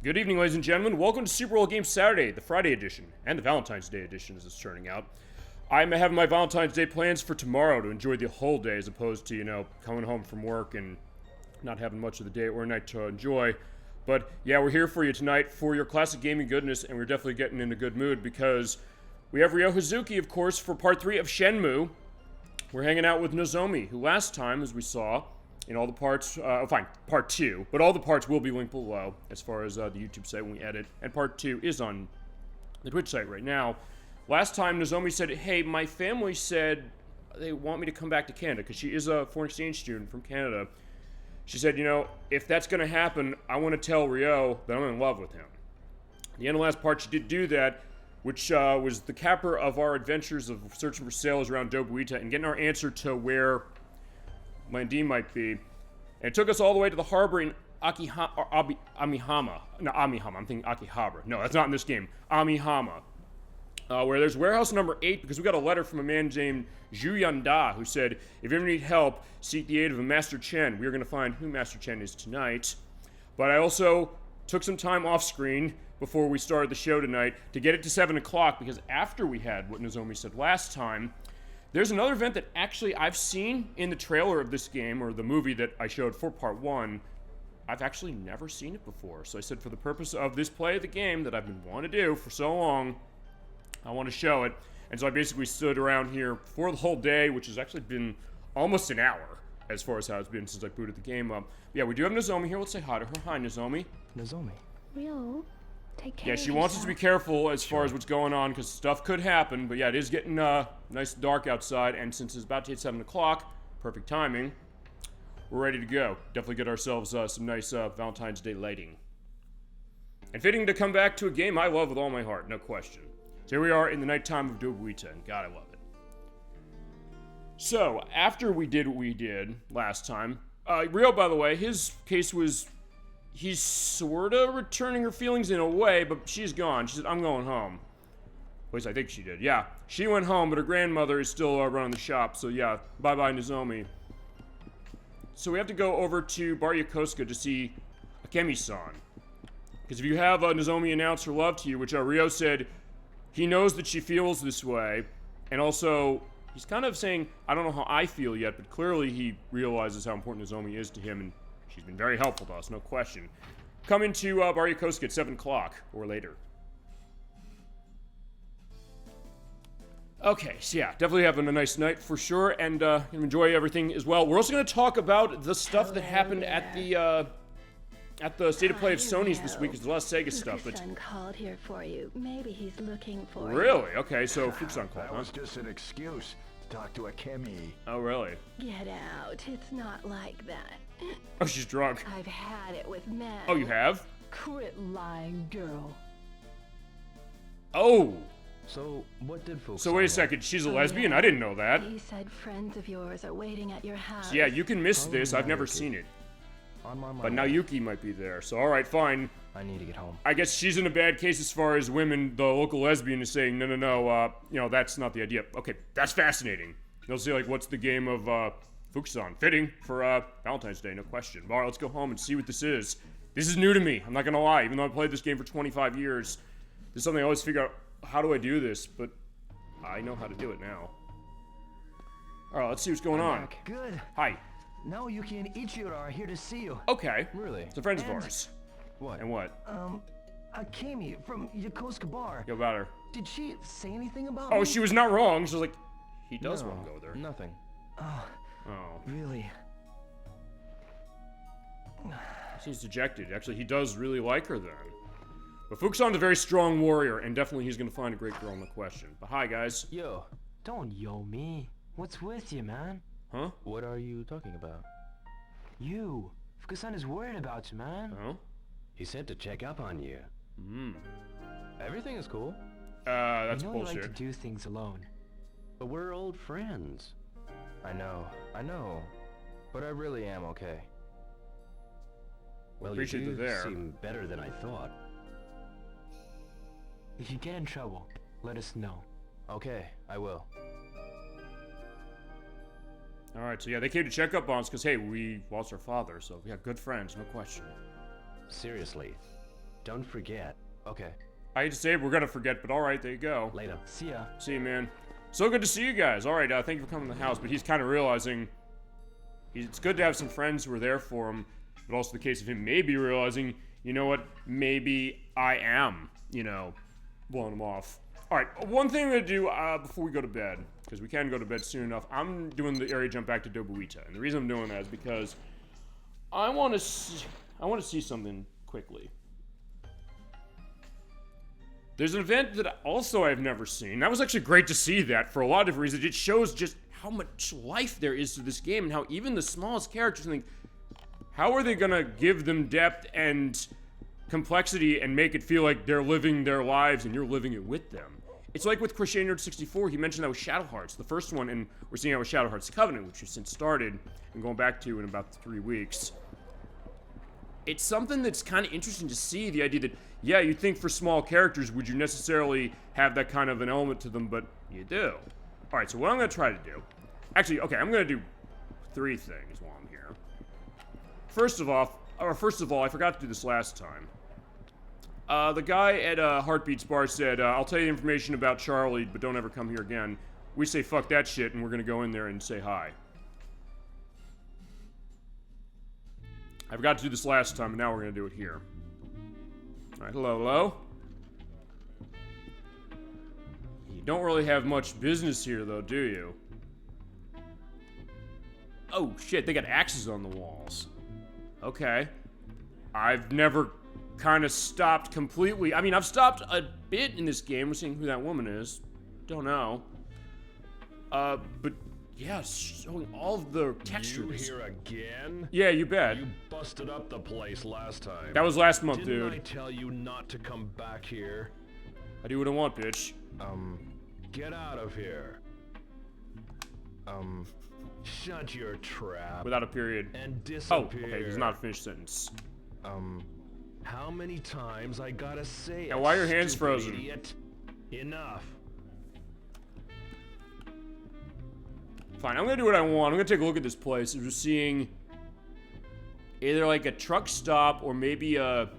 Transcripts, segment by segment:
Good evening, ladies and gentlemen. Welcome to Super Bowl Game Saturday, the Friday edition, and the Valentine's Day edition as it's turning out. I'm having my Valentine's Day plans for tomorrow to enjoy the whole day as opposed to, coming home from work and not having much of the day or night to enjoy. But yeah, we're here for you tonight for your classic gaming goodness, and we're definitely getting in a good mood because we have Ryo Hazuki, of course, for part 3 of Shenmue. We're hanging out with Nozomi, who last time, as we saw, in all the parts, part 2, but all the parts will be linked below as far as the YouTube site when we edit, and part 2 is on the Twitch site right now. Last time, Nozomi said, hey, my family said they want me to come back to Canada, because she is a foreign exchange student from Canada. She said, if that's going to happen, I want to tell Ryo that I'm in love with him. At the end of the last part, she did do that, which was the capper of our adventures of searching for sailors around Dobuita and getting our answer to where Landine might be. And it took us all the way to the harbor in Amihama. No, Amihama. I'm thinking Akihabara. No, that's not in this game. Amihama. Where there's warehouse number 8, because we got a letter from a man named Zhu Yanda who said, if you ever need help, seek the aid of a Master Chen. We are going to find who Master Chen is tonight. But I also took some time off screen before we started the show tonight to get it to 7 o'clock, because after we had what Nozomi said last time, there's another event that actually I've seen in the trailer of this game, or the movie that I showed for part 1. I've actually never seen it before. So I said, for the purpose of this play of the game that I've been wanting to do for so long, I want to show it. And so I basically stood around here for the whole day, which has actually been almost an hour as far as how it's been since I booted the game up. Yeah, we do have Nozomi here. Let's say hi to her. Hi, Nozomi. Nozomi. Ryo, take care. Yeah, she wants us to be careful as far as what's going on, because stuff could happen. But yeah, it is getting nice and dark outside, and since it's about to hit 7 o'clock, perfect timing, we're ready to go. Definitely get ourselves some nice Valentine's Day lighting. And fitting to come back to a game I love with all my heart, no question. So here we are in the nighttime of Dobuita, and God, I love it. So, after we did what we did last time, Ryo, by the way, his case was, he's sorta returning her feelings in a way, but she's gone. She said, I'm going home. At least I think she did. Yeah, she went home, but her grandmother is still running the shop, so yeah, bye-bye, Nozomi. So we have to go over to Bar Yokosuka to see Akemi-san. Because if you have Nozomi announce her love to you, which Ryo said he knows that she feels this way, and also, he's kind of saying, I don't know how I feel yet, but clearly he realizes how important Nozomi is to him, and she's been very helpful to us, no question. Come into Bar Yokosuka at 7 o'clock, or later. Okay, so yeah, definitely having a nice night for sure, and enjoy everything as well. We're also going to talk about the stuff that happened at the State of Play of Sony's this week. There's a lot of Sega stuff. Fuku-San called here for you. Maybe he's looking for you. Really? Okay, so Fuku-San called, That was just an excuse to talk to Akemi. Oh, really? Get out. It's not like that. Oh, she's drunk. I've had it with men. Oh, you have? Quit lying, girl. Oh! So, what did Fuku-San So wait a second, she's a lesbian? I didn't know that. He said friends of yours are waiting at your house. So yeah, you can miss this. I've never seen it. On my mind. But now Yuki might be there. So alright, fine. I need to get home. I guess she's in a bad case as far as women. The local lesbian is saying, no, that's not the idea. Okay, that's fascinating. They'll say, like, what's the game of Fuku-San? Fitting for Valentine's Day, no question. Alright, let's go home and see what this is. This is new to me, I'm not gonna lie. Even though I played this game for 25 years, this is something I always figure out, how do I do this? But I know how to do it now. Alright, let's see what's going on. Good. Hi. Now Yuki and Ichiro are here to see you. Okay. Really? It's a friends of And- ours. What? And what? Akemi from Yokosuka Bar. Go about her. Did she say anything about me? Oh, she was not wrong. She was like, he does No, want to go there. Nothing. Oh. Really? Seems dejected. Actually, he does really like her then. But Fuku-san's a very strong warrior, and definitely he's going to find a great girl, no question. But hi, guys. Yo, don't yo me. What's with you, man? Huh? What are you talking about? You. Fuku-san is worried about you, man. Oh? He said to check up on you. Everything is cool. That's I know you bullshit. like to do things alone. But we're old friends. I know. But I really am okay. Well, Appreciate you the do there. seem better than I thought. If you get in trouble, let us know. Okay, I will. Alright, so yeah, they came to check up on us because, hey, we lost our father, so yeah, good friends, no question. Seriously. don't forget. Okay, I hate to say it, we're gonna forget, but alright, there you go. later. See ya. See you, man. So good to see you guys. Alright, thank you for coming to the house, but he's kind of realizing it's good to have some friends who are there for him, but also the case of him maybe realizing, you know what, maybe I am, blowing him off. Alright, one thing I'm gonna do before we go to bed, because we can go to bed soon enough, I'm doing the area jump back to Dobuita, and the reason I'm doing that is because I want to see something quickly. There's an event that also I've never seen. That was actually great to see that for a lot of different reasons. It shows just how much life there is to this game and how even the smallest characters think, how are they gonna give them depth and complexity and make it feel like they're living their lives and you're living it with them? It's like with Crochet Nerd 64, he mentioned that with Shadow Hearts, the first one, and we're seeing that with Shadow Hearts Covenant, which has since started and going back to in about 3 weeks. It's something that's kind of interesting to see, the idea that, yeah, you think for small characters, would you necessarily have that kind of an element to them, but you do. Alright, so what I'm going to try to do, actually, okay, I'm going to do 3 things while I'm here. First of all, I forgot to do this last time. The guy at Heartbeats Bar said, I'll tell you information about Charlie, but don't ever come here again. We say fuck that shit, and we're going to go in there and say hi. I forgot to do this last time, and now we're going to do it here. Alright, hello, hello. You don't really have much business here, though, do you? Oh, shit, they got axes on the walls. Okay. I've never kind of stopped completely. I mean, I've stopped a bit in this game. We're seeing who that woman is. Don't know. But... yeah, showing all of the textures. You here again? Yeah, you bet. You busted up the place last time. That was last month, Didn't dude. I tell you not to come back here? I do what I want, bitch. Get out of here. Shut your trap. Without a period. And Oh, disappear. okay, there's not a finished sentence. How many times I gotta say Now, it, why are your hands stupid frozen? Idiot? Enough. Fine, I'm gonna do what I want. I'm gonna take a look at this place. We're seeing either like a truck stop or maybe a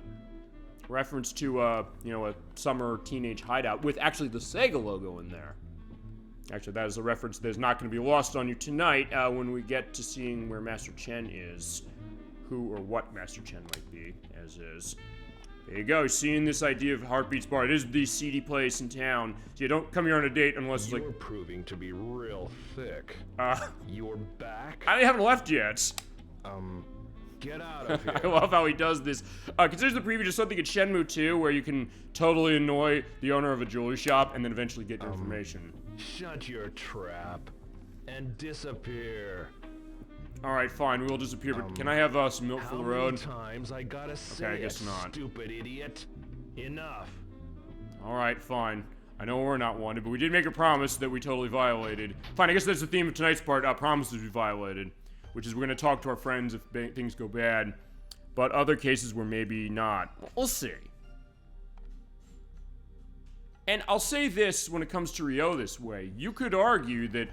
reference to a summer teenage hideout with actually the Sega logo in there. Actually, that is a reference that is not going to be lost on you tonight when we get to seeing where Master Chen is. Who or what Master Chen might be, as is. There you go, you're seeing this idea of Heartbeats Bar. It is the seedy place in town. So you don't come here on a date unless You're like... proving to be real thick. You're back? I haven't left yet. Get out of I here. love how he does this. Considers the preview just something at Shenmue 2 where you can totally annoy the owner of a jewelry shop and then eventually get your information. Shut your trap. And disappear. Alright, fine, we will disappear, but can I have some milk for How the many road? times I gotta say I guess it, not. stupid idiot? Enough. Alright, fine. I know we're not wanted, but we did make a promise that we totally violated. Fine, I guess that's the theme of tonight's part, promises we violated. Which is we're gonna talk to our friends if things go bad. But other cases where maybe not. We'll see. And I'll say this when it comes to Ryo this way. You could argue that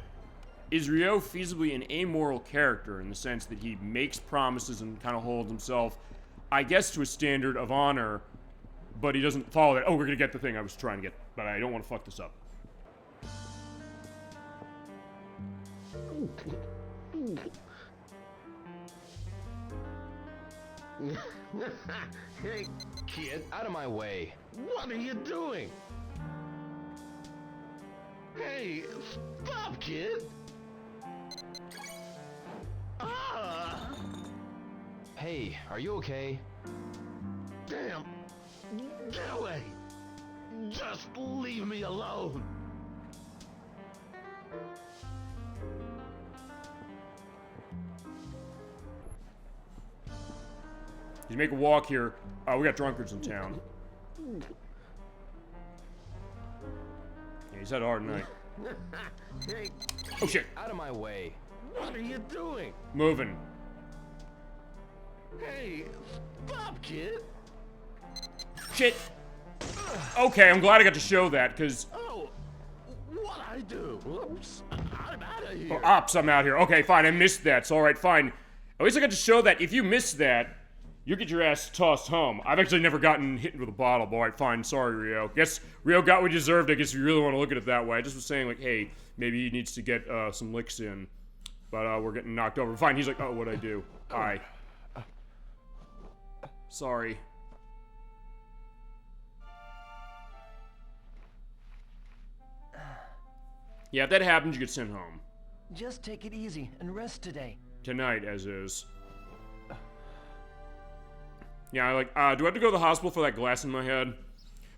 is Ryo feasibly an amoral character in the sense that he makes promises and kind of holds himself, I guess, to a standard of honor, but he doesn't follow that. Oh, we're gonna get the thing I was trying to get, but I don't want to fuck this up. Hey, kid, out of my way. What are you doing? Hey, stop, kid! Ah! Hey, are you okay? Damn! Get away! Just leave me alone! You make a walk here. We got drunkards in town. Yeah, he's had a hard night. Hey, Oh shit! Out of my way. what are you doing? Moving. Hey, stop, kid! Shit! Okay, I'm glad I got to show that, because... Oh, what I do? Oops, I'm out of here. Ops, I'm out here. Okay, fine, I missed that. So, alright, fine. At least I got to show that if you miss that, You get your ass tossed home. I've actually never gotten hit with a bottle, but alright, fine. Sorry, Rio. Guess Rio got what he deserved, I guess, if you really want to look at it that way. I just was saying, like, hey, maybe he needs to get some licks in. But we're getting knocked over. Fine, he's like, oh, what'd I do? Hi. Sorry. Yeah, if that happens, you get sent home. Just take it easy and rest today. Tonight, as is. Yeah, I like, do I have to go to the hospital for that glass in my head?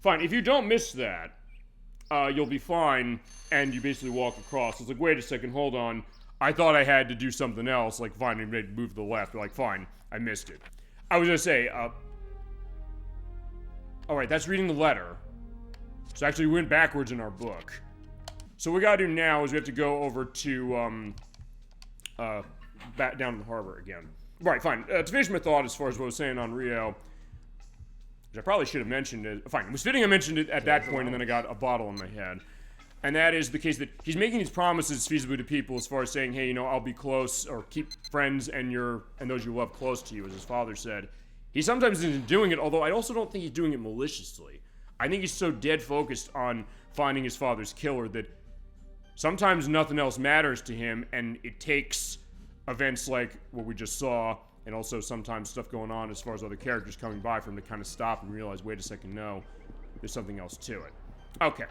Fine, if you don't miss that, you'll be fine, and you basically walk across. It's like, wait a second, hold on. I thought I had to do something else, like, fine, and maybe move to the left. But like, fine, I missed it. I was gonna say, alright, that's reading the letter. So actually, we went backwards in our book. So what we gotta do now is we have to go over to, back down to the harbor again. Right, fine. To finish my thought as far as what I was saying on Rio, which I probably should have mentioned it. Fine, it was fitting I mentioned it at that point, and then I got a bottle in my head. And that is the case that he's making these promises feasibly to people as far as saying, hey, you know, I'll be close, or keep friends and those you love close to you, as his father said. He sometimes isn't doing it, although I also don't think he's doing it maliciously. I think he's so dead focused on finding his father's killer that sometimes nothing else matters to him, and it takes events like what we just saw, and also sometimes stuff going on as far as other characters coming by for him to kind of stop and realize, wait a second, no, there's something else to it. Okay.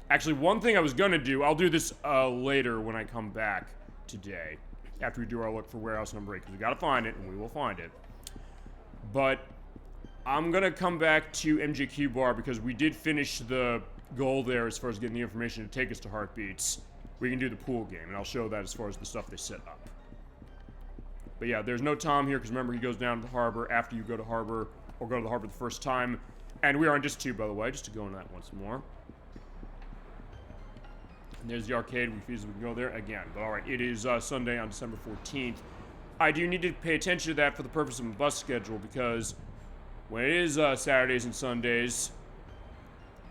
Actually, one thing I was gonna do, I'll do this later when I come back today, after we do our look for warehouse number 8, because we gotta find it, and we will find it. But I'm gonna come back to MJQ Bar because we did finish the goal there as far as getting the information to take us to Heartbeats. We can do the pool game, and I'll show that as far as the stuff they set up. But yeah, there's no Tom here, because remember, he goes down to the harbor after you go to harbor, or go to the harbor the first time. And we are on disc 2, by the way, just to go into that once more. And there's the arcade. We can go there again. But alright, it is Sunday on December 14th. I do need to pay attention to that for the purpose of my bus schedule, because when it is Saturdays and Sundays,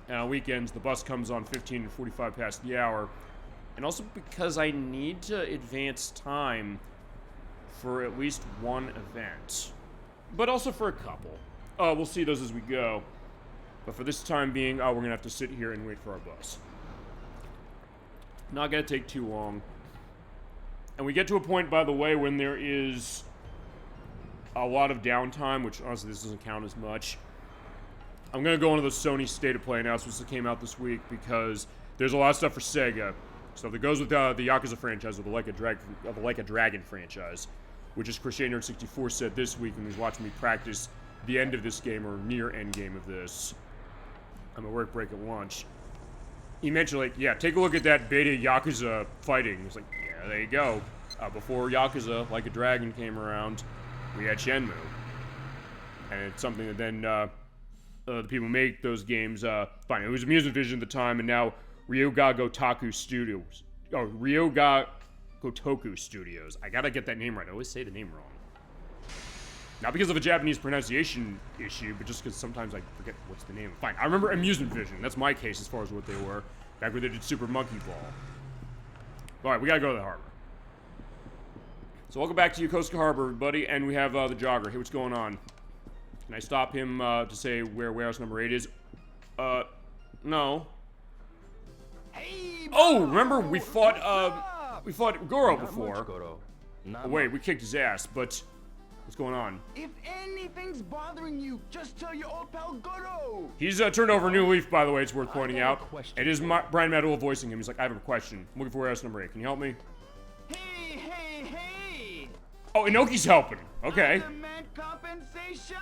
and on weekends, the bus comes on 15 and 45 past the hour. And also because I need to advance time for at least one event. But also for a couple. We'll see those as we go. But for this time being, we're gonna have to sit here and wait for our bus. Not gonna take too long. And we get to a point, by the way, when there is a lot of downtime, which honestly this doesn't count as much. I'm gonna go into the Sony State of Play announcements that came out this week, because there's a lot of stuff for Sega. Stuff that goes with the Yakuza franchise, or the Like a Dragon franchise, which, as Crochet Nerd 64 said this week when he was watching me practice the end of this game, or near end game of this. I'm at work break at lunch. He mentioned, like, yeah, take a look at that beta Yakuza fighting. It's like, yeah, there you go. Before Yakuza, Like a Dragon came around, we had Shenmue. And it's something that then, the people who make those games, fine, it was Amusement Vision at the time, and now Ryoga Gotoku Studios. Oh, Ryoga Gotoku Studios. I gotta get that name right. I always say the name wrong. Not because of a Japanese pronunciation issue, but just because sometimes I forget what's the name. Fine, I remember Amusement Vision. That's my case as far as what they were. Back when they did Super Monkey Ball. Alright, we gotta go to the harbor. So welcome back to Yokosuka Harbor, everybody, and we have the jogger. Hey, what's going on? Can I stop him to say where warehouse number 8 is? No. Hey, oh, remember we fought Goro Not before. much, Goro. Not Oh, wait, much. we kicked his ass, but what's going on? If anything's bothering you, just tell your old pal Goro. He's turned over a new leaf, by the way, it's worth pointing got a out. question It is Brian Madewell voicing him. He's like, I have a question. I'm looking for warehouse number 8. Can you help me? Hey! Oh, Inoki's helping. Okay. Demand compensation.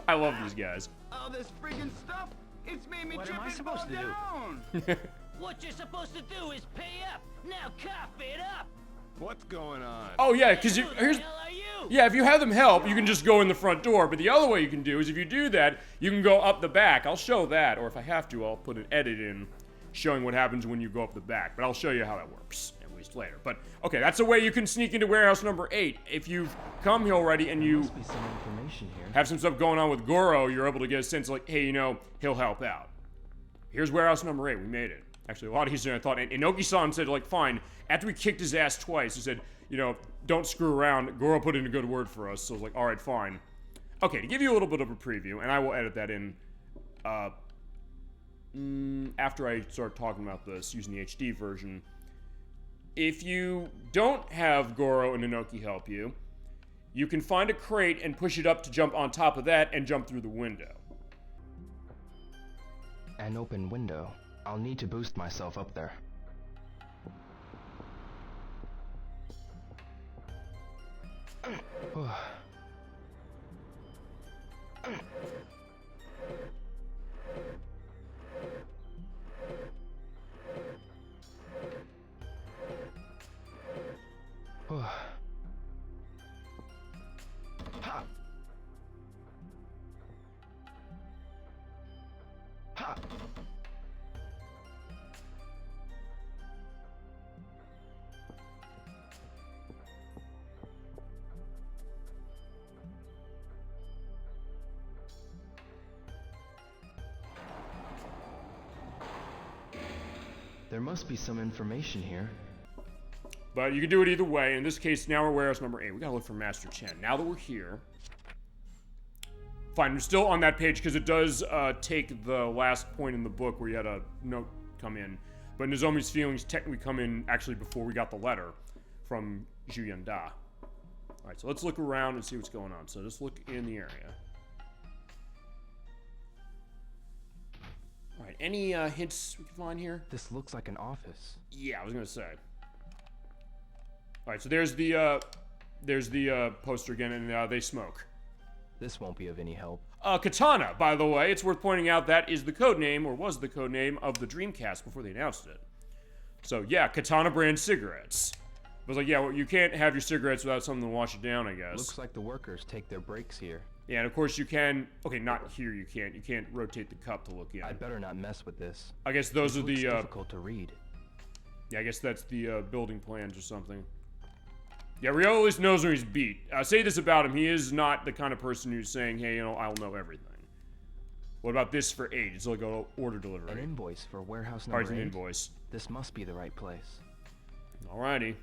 I love these guys. All this friggin' stuff, it's made me What trip am I and supposed fall to do? down. What you're supposed to do is pay up. Now cough it up. What's going on? Oh, yeah, because Who the here's... hell are you? Yeah, if you have them help, you can just go in the front door. But the other way you can do is if you do that, you can go up the back. I'll show that, or if I have to, I'll put an edit in showing what happens when you go up the back. But I'll show you how that works, at least later. But, okay, that's a way you can sneak into warehouse number 8. If you've come here already and you Must be some information here. have some stuff going on with Goro, you're able to get a sense like, hey, you know, he'll help out. Here's warehouse number 8. We made it. Actually, a lot easier than I thought. And Inoki-san said, like, fine, after we kicked his ass twice, he said, you know, don't screw around. Goro put in a good word for us, so I was like, alright, fine. Okay, to give you a little bit of a preview, and I will edit that in, after I start talking about this, using the HD version. If you don't have Goro and Inoki help you, you can find a crate and push it up to jump on top of that and jump through the window. An open window. I'll need to boost myself up there. There must be some information here. But you can do it either way. In this case, now we're warehouse number 8. We gotta look for Master Chen. Now that we're here... Fine, we're still on that page because it does take the last point in the book where you had a note come in. But Nozomi's feelings technically come in actually before we got the letter from Zhu Yanda. Alright, so let's look around and see what's going on. So just look in the area. Alright, any hints we can find here? This looks like an office. Yeah, I was gonna say. Alright, so there's the poster again, and they smoke. This won't be of any help. Katana, by the way, it's worth pointing out that is the code name, or was the code name, of the Dreamcast before they announced it. So, yeah, Katana brand cigarettes. I was like, yeah, well, you can't have your cigarettes without something to wash it down, I guess. Looks like the workers take their breaks here. Yeah, and of course you can... Okay, not here you can't. You can't rotate the cup to look in. I'd better not mess with this. I guess those are the... difficult to read. Yeah, I guess that's the building plans or something. Yeah, Ryo at least knows where he's beat. I say this about him, he is not the kind of person who's saying, hey, you know, I'll know everything. What about this for 8? It's like an order delivery. An invoice for warehouse number 8? An invoice. This must be the right place. Alrighty.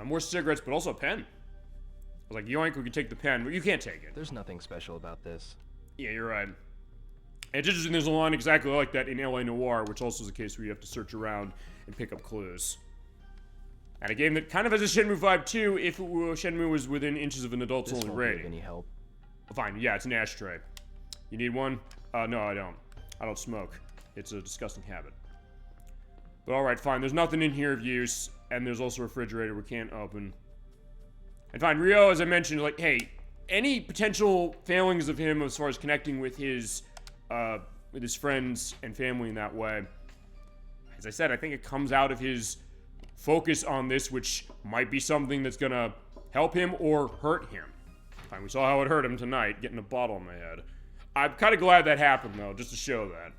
More cigarettes, but also a pen. I was like, yoink, we can take the pen, but you can't take it. There's nothing special about this. Yeah, you're right. It's interesting, there's a line exactly like that in LA Noire, which also is a case where you have to search around and pick up clues. And a game that kind of has a Shenmue vibe too, if Shenmue was within inches of an adults-only rating. Give any help. Fine, yeah, it's an ashtray. You need one? No, I don't. I don't smoke. It's a disgusting habit. But alright, fine, there's nothing in here of use, and there's also a refrigerator we can't open. And fine, Ryo, as I mentioned, like, hey, any potential failings of him as far as connecting with his friends and family in that way, as I said, I think it comes out of his focus on this, which might be something that's gonna help him or hurt him. Fine, we saw how it hurt him tonight, getting a bottle on my head. I'm kind of glad that happened, though, just to show that.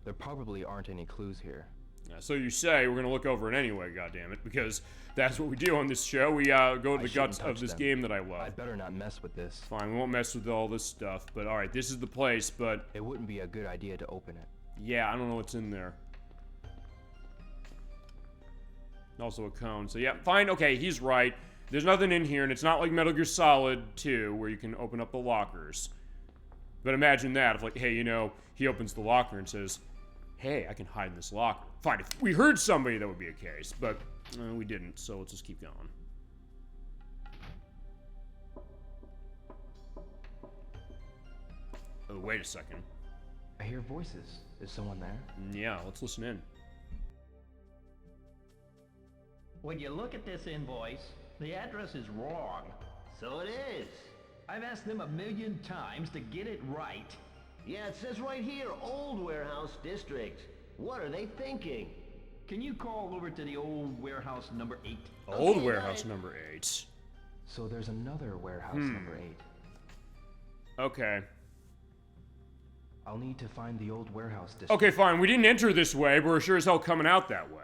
There probably aren't any clues here. Yeah, so you say, we're gonna look over it anyway, goddammit, because that's what we do on this show. We go to the guts of this game that I love. I'd better not mess with this. Fine, we won't mess with all this stuff, but alright, this is the place, but... It wouldn't be a good idea to open it. Yeah, I don't know what's in there. Also a cone, so yeah, fine, okay, he's right. There's nothing in here, and it's not like Metal Gear Solid 2, where you can open up the lockers. But imagine that, if like, hey, you know, he opens the locker and says, hey, I can hide in this locker. Fine, if we heard somebody, that would be a case, but we didn't, so let's just keep going. Oh, wait a second. I hear voices. Is someone there? Yeah, let's listen in. When you look at this invoice, the address is wrong. So it is. I've asked them 1,000,000 times to get it right. Yeah, it says right here, Old Warehouse District. What are they thinking? Can you call over to the old warehouse number 8? Old Okay, warehouse right. number 8. So there's another warehouse number 8. Okay. I'll need to find the old warehouse district. Okay, fine. We didn't enter this way, but we're sure as hell coming out that way.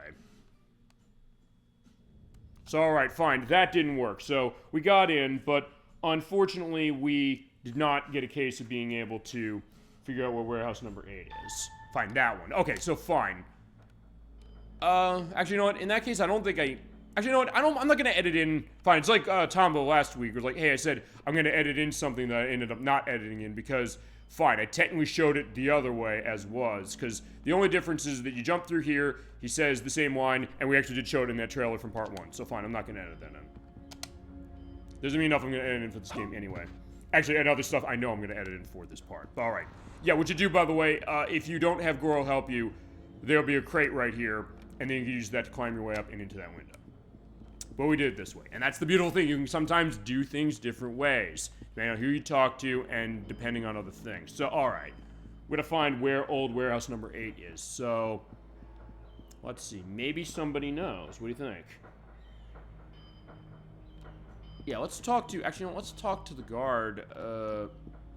So, alright, fine. That didn't work. So, we got in, but unfortunately, we did not get a case of being able to figure out where warehouse number 8 is. Fine, that one. Okay, so fine. Actually, you know what? In that case, I don't think I... Actually, you know what? I'm not gonna edit in... Fine, it's like Tombo last week. It was like, hey, I said I'm gonna edit in something that I ended up not editing in because... Fine, I technically showed it the other way as was, because the only difference is that you jump through here, he says the same line, and we actually did show it in that trailer from part 1. So fine, I'm not gonna edit that in. Doesn't mean enough I'm gonna edit in for this game anyway. Actually, and other stuff I know I'm gonna edit in for this part. But alright. Yeah, what you do, by the way, if you don't have Goro help you, there'll be a crate right here, and then you can use that to climb your way up and into that window. But we did it this way. And that's the beautiful thing. You can sometimes do things different ways, depending on who you talk to and depending on other things. So, alright. We're gonna find where old warehouse number 8 is. So, let's see. Maybe somebody knows. What do you think? Yeah, let's talk to... Actually, no, let's talk to the guard,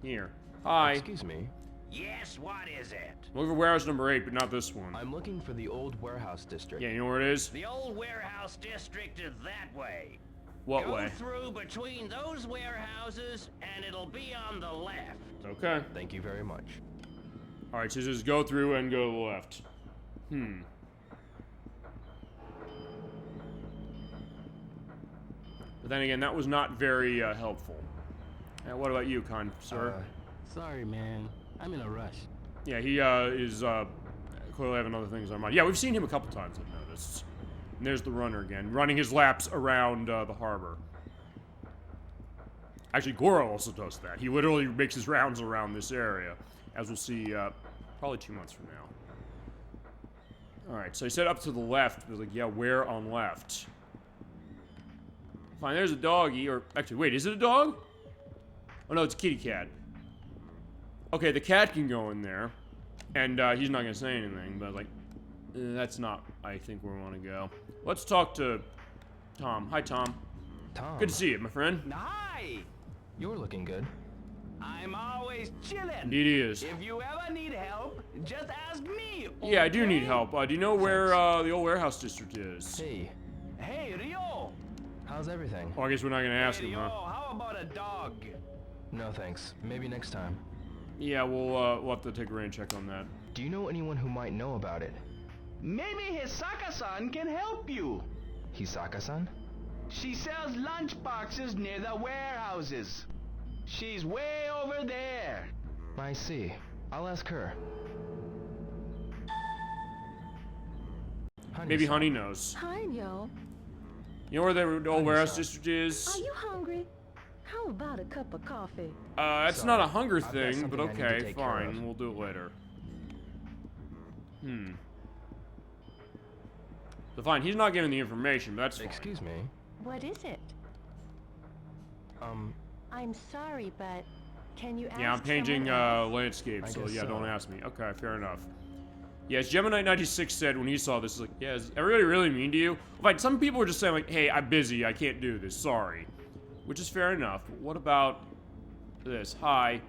here. Hi. Excuse me. Yes, what is it? I'm looking for warehouse number 8, but not this one. I'm looking for the old warehouse district. Yeah, you know where it is? The old warehouse district is that way. What way? Go through between those warehouses, and it'll be on the left. Okay. Thank you very much. Alright, so just go through and go to the left. But then again, that was not very helpful. What about you, kind sir? Sorry, man. I'm in a rush. Yeah, he is clearly having other things on mind. Yeah, we've seen him a couple times, I've noticed. And there's the runner again, running his laps around the harbor. Actually, Goro also does that. He literally makes his rounds around this area, as we'll see probably 2 months from now. Alright, so he said up to the left. He was like, yeah, where on left? Fine, there's a doggy, or... Actually, wait, is it a dog? Oh, no, it's a kitty cat. Okay, the cat can go in there, and he's not gonna say anything, but like, that's not, I think, where we want to go. Let's talk to Tom. Hi, Tom. Tom. Good to see you, my friend. Hi! You're looking good. I'm always chilling. Indeed he is. If you ever need help, just ask me. Yeah, I do okay? need help. Do you know where the old warehouse district is? Hey, Hey, Rio. how's everything? Oh, I guess we're not gonna ask Hey, him, Rio, huh? how about a dog? No thanks. Maybe next time. Yeah, we'll have to take a rain check on that. Do you know anyone who might know about it? Maybe Hisaka-san can help you. Hisaka-san? She sells lunch boxes near the warehouses. She's way over there. I see. I'll ask her. Maybe Honey knows. Hi, yo. You know where the old warehouse district is? Are you hungry? How about a cup of coffee? That's Sorry, not a hunger I've got thing, something but I need to okay, take care fine. of. We'll do it later. So fine, he's not giving the information, but that's fine. Excuse me. What is it? I'm sorry, but can you ask Yeah, I'm painting someone else? landscape, I so guess yeah, so. don't ask me. Okay, fair enough. Yes, Gemini96 said when he saw this, he's like, yeah, is everybody really mean to you? Like, some people are just saying like, hey, I'm busy, I can't do this, sorry. Which is fair enough, but what about this? Hi.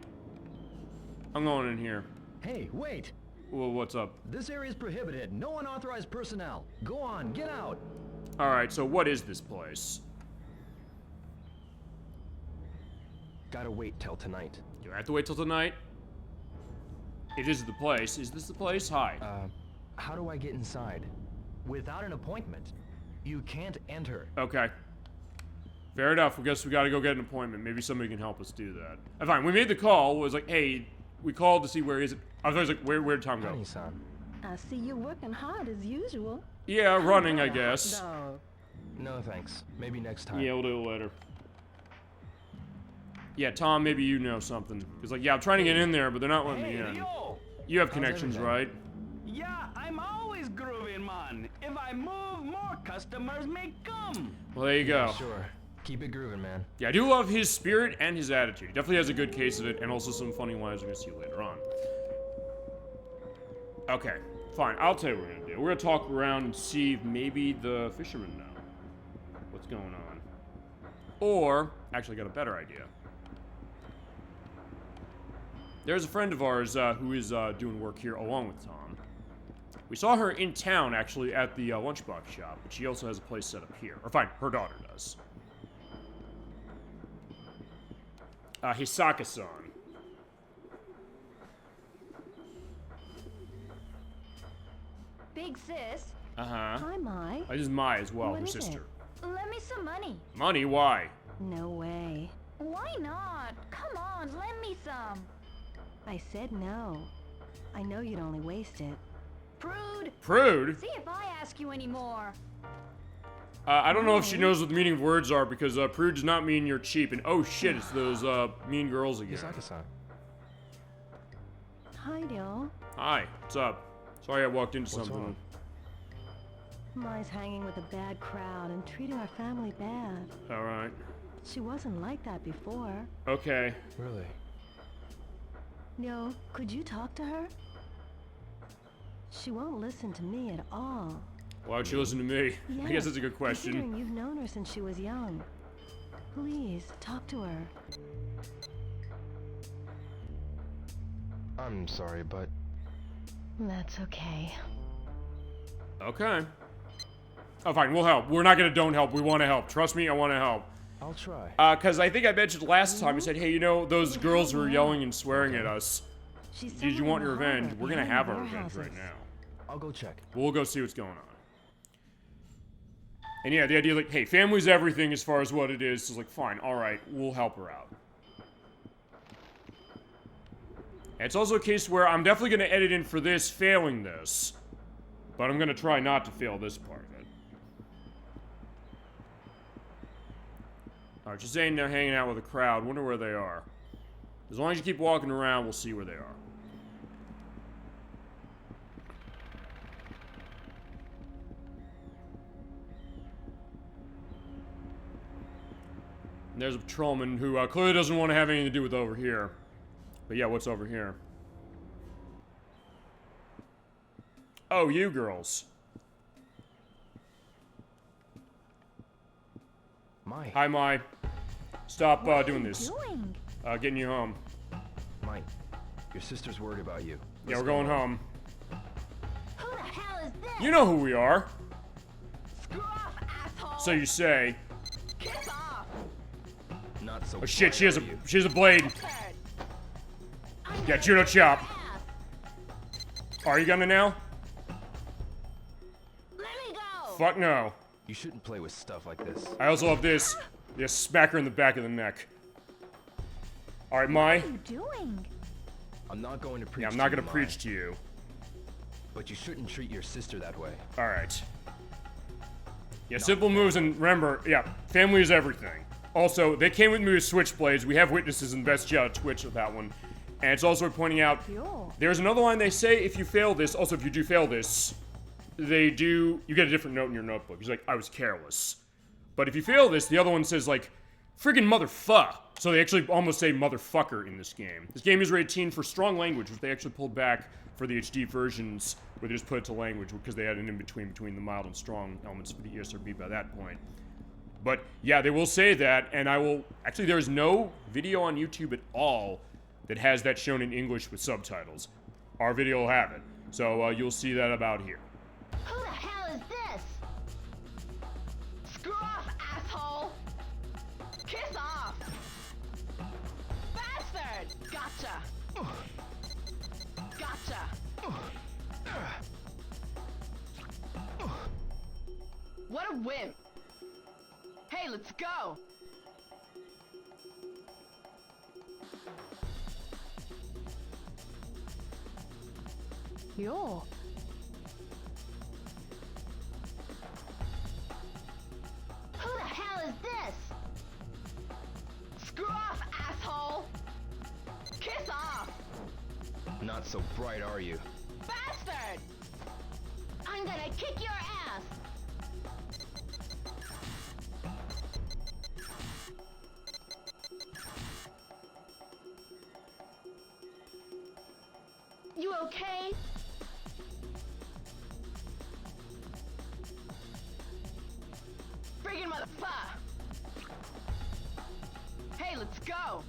I'm going in here. Hey, wait! Well, what's up? This area is prohibited. No unauthorized personnel. Go on, get out. Alright, so what is this place? Gotta wait till tonight. Do I have to wait till tonight? It is the place. Is this the place? Hi. How do I get inside? Without an appointment, you can't enter. Okay. Fair enough. I guess we gotta go get an appointment. Maybe somebody can help us do that. Fine. We made the call. It was like, hey, we called to see where is it. I was always like, where'd Tom go? Honey-san. I see you working hard as usual. Yeah, How running, I about a hot guess. dog? No thanks. Maybe next time. Yeah, we'll do it later. Yeah, Tom, maybe you know something. Cause like, yeah, I'm trying to get in there, but they're not letting me Hey, in. Rio. You have How's connections, everything? right? Yeah, I'm always grooving, man. If I move, more customers may come. Well, there you go. Sure. Keep it grooving, man. Yeah, I do love his spirit and his attitude. He definitely has a good case of it, and also some funny lines we're gonna see later on. Okay, fine. I'll tell you what we're gonna do. We're gonna talk around and see if maybe the fishermen know what's going on. Or, actually, I got a better idea. There's a friend of ours who is doing work here along with Tom. We saw her in town, actually, at the lunchbox shop, but she also has a place set up here. Or fine, her daughter does. Hisaka-san. big sis. Uh-huh. Hi, Mai. This is Mai as well, What her is it? sister. Lend me some money. Money? Why? No way. Why not? Come on, lend me some. I said no. I know you'd only waste it. Prude! Prude? See if I ask you any more. I don't know if she knows what the meaning of words are, because prude does not mean you're cheap. And oh shit, it's those mean girls again. Yasaka-san. Hi, Ryo. Hi, what's up? Sorry I walked into What's something. wrong? Mai's hanging with a bad crowd and treating our family bad. Alright. She wasn't like that before. Okay. Really? Ryo, could you talk to her? She won't listen to me at all. Why would she listen to me? I guess that's a good question. Considering you've known her since she was young. Please, talk to her. I'm sorry, but That's okay. Okay. Oh, fine, we'll help. We're not gonna don't help. We want to help. Trust me, I want to help. I'll try. Because I think I mentioned last time, I said, hey, you know, those girls who were yelling and swearing at us. Did you want your revenge? We're gonna have our revenge right now. I'll go check. We'll go see what's going on. And yeah, the idea like, hey, family's everything as far as what it is. So it's like, fine, alright, we'll help her out. And it's also a case where I'm definitely going to edit in for this, failing this. But I'm going to try not to fail this part of it. Alright, just saying they're hanging out with a crowd. Wonder where they are. As long as you keep walking around, we'll see where they are. And there's a patrolman who clearly doesn't want to have anything to do with over here. But yeah, what's over here? Oh, you girls. Mai. Hi, Mai. Stop doing What are this. you doing? Getting you home. Mai. Your sister's worried about you. Yeah, Let's we're going go. home. Who the hell is this? You know who we are. Screw off, asshole! So you say. Kiss off! Not so Oh shit, she has bright, are you? a blade. Yeah, judo chop. Are you gonna now? Let me go! Fuck no. You shouldn't play with stuff like this. I also love this. Yeah, smack her in the back of the neck. Alright, Mai. What are you doing? I'm not going to preach. Yeah, I'm not to gonna you, Mai, preach to you. But you shouldn't treat your sister that way. Alright. Yeah, simple moves, and remember, yeah, family is everything. Also, they came with me with switchblades. We have witnesses in Best Judge Twitch of that one. And it's also worth pointing out, there's another line they say if you fail this, also if you do fail this, you get a different note in your notebook. It's like, I was careless. But if you fail this, the other one says like, friggin' motherfuck. So they actually almost say motherfucker in this game. This game is rated teen for strong language, which they actually pulled back for the HD versions, where they just put it to language because they had an in-between between the mild and strong elements for the ESRB by that point. But yeah, they will say that, and actually there's no video on YouTube at all that has that shown in English with subtitles. Our video will have it. So you'll see that about here. Who the hell is this? Screw off, asshole! Kiss off! Bastard! Gotcha! Gotcha! What a wimp! Hey, let's go! Yo. Who the hell is this? Screw off, asshole! Kiss off! Not so bright, are you? Bastard! I'm gonna kick your ass! You okay? Friggin' motherfucker! Hey, let's go!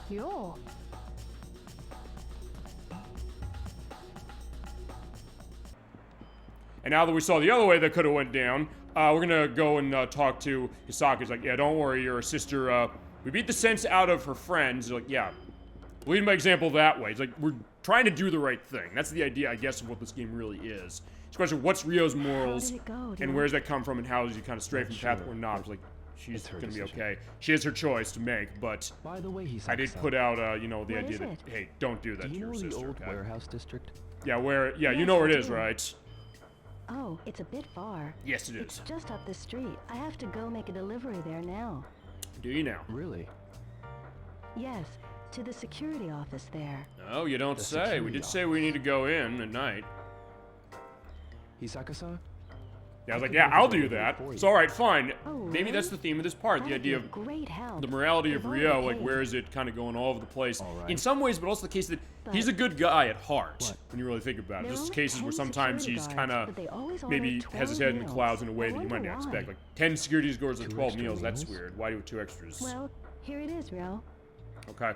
Yo. And now that we saw the other way that could have went down, we're gonna go and talk to Hisaka. He's like, yeah, don't worry, your sister, we beat the sense out of her friends. He's like, yeah, Leading by example that way. It's like, we're trying to do the right thing. That's the idea, I guess, of what this game really is. It's a question of what's Ryo's morals, and where does that come from, and how does he kind of stray from the path or not. It's like, she's gonna be okay. She has her choice to make, but By the way, I did put out, you know, the idea that, hey, don't do that to your sister, the old okay? warehouse district? Yeah, you know where it is, right? Oh, it's a bit far. Yes, it It's is. just up the street. I have to go make a delivery there now. Do you now? Really? Yes, to the security office there. Oh, you don't say. We did say we need to go in at night. Hisaka-san? Yeah, I was like, yeah, I'll do that. It's alright, fine. Oh, Maybe really? that's the theme of this part, the That'd be idea a of great help. the morality of If only Ryo, the like case. where is it kind of going all over the place. Alright. In some ways, but also the case that he's a good guy at heart, What? when you really think about it. There are Just only cases where 10 sometimes security he's guards, kind of but they always maybe order has his 12 head in the meals. clouds in a way I that you might wonder not why. expect. Like 10 security guards and 2 12 extra meals, that's meals? weird. Why do 2 extras? Well, here it is, Ryo. Okay.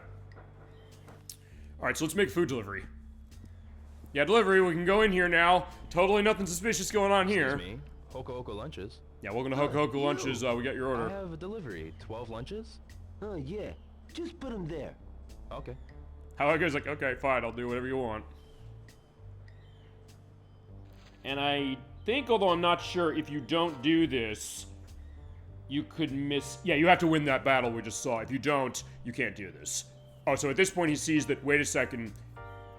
Alright, so let's make food delivery. Yeah, delivery, we can go in here now. Totally nothing suspicious going on here. Excuse me. Hoko Hoko lunches. Yeah, welcome to Hoku Hoku Lunches. We got your I order. have a delivery. 12 lunches? Oh, yeah. Just put them there. Okay. How I goes like, okay, fine, I'll do whatever you want. And I think, although I'm not sure, if you don't do this, you could miss... Yeah, you have to win that battle we just saw. If you don't, you can't do this. Oh, so at this point he sees that, wait a second,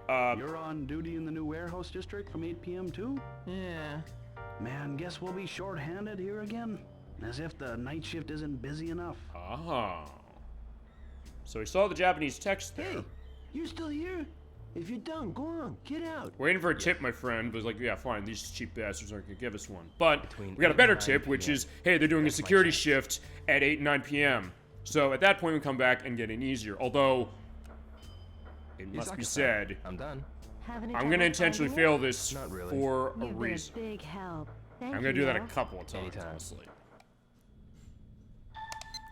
You're on duty in the new warehouse district from 8 p.m. too? Yeah. Man, guess we'll be short-handed here again. As if the night shift isn't busy enough. Oh. So he saw the Japanese text there. Hey, you're still here? If you're done, go on. Get out. Waiting for a tip, my friend, but it's like, yeah, fine, these cheap bastards aren't gonna give us one. But Between we got a 8 better and 9 tip, which p.m. is, hey, they're doing a That's my security chance. shift at 8 and 9 p.m. So at that point, we come back and get in easier. Although, it must be Hisaka-san, said, I'm done. Having a I'm trouble gonna intentionally finding fail it? this Not really. for a You've been reason. a big help. Thank I'm you, gonna do that a Ryo. couple of times, Anytime. honestly.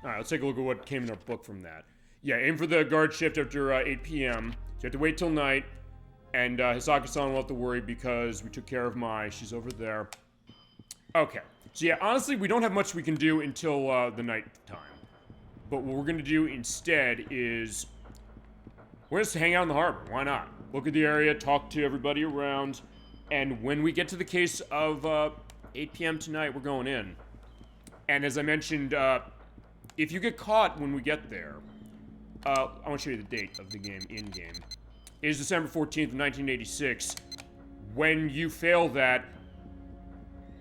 Alright, let's take a look at what came in our book from that. Yeah, aim for the guard shift after 8 p.m. So you have to wait till night. And Hisaka-san won't have to worry because we took care of Mai. She's over there. Okay. So yeah, honestly, we don't have much we can do until the night time. But what we're gonna do instead is we're just hang out in the harbor. Why not? Look at the area, talk to everybody around, and when we get to the case of 8 p.m. tonight, we're going in. And as I mentioned, if you get caught when we get there, I want to show you the date of the game in-game. It is December 14th, 1986. When you fail that,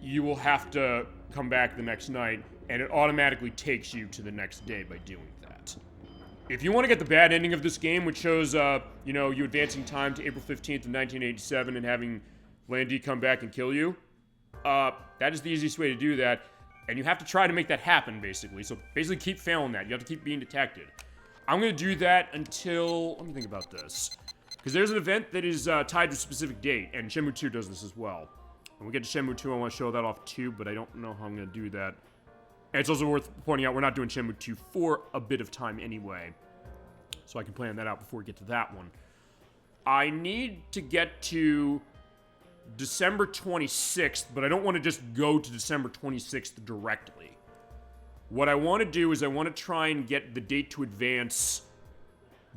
you will have to come back the next night, and it automatically takes you to the next day by doing that. If you want to get the bad ending of this game, which shows, you know, you advancing time to April 15th of 1987 and having Landy come back and kill you, that is the easiest way to do that. And you have to try to make that happen, basically. So basically keep failing that. You have to keep being detected. I'm going to do that until... Let me think about this. Because there's an event that is tied to a specific date, and Shenmue 2 does this as well. When we get to Shenmue 2, I want to show that off too, but I don't know how I'm going to do that. And it's also worth pointing out we're not doing Shenmue 2 for a bit of time anyway. So I can plan that out before we get to that one. I need to get to December 26th, but I don't want to just go to December 26th directly. What I want to do is I want to try and get the date to advance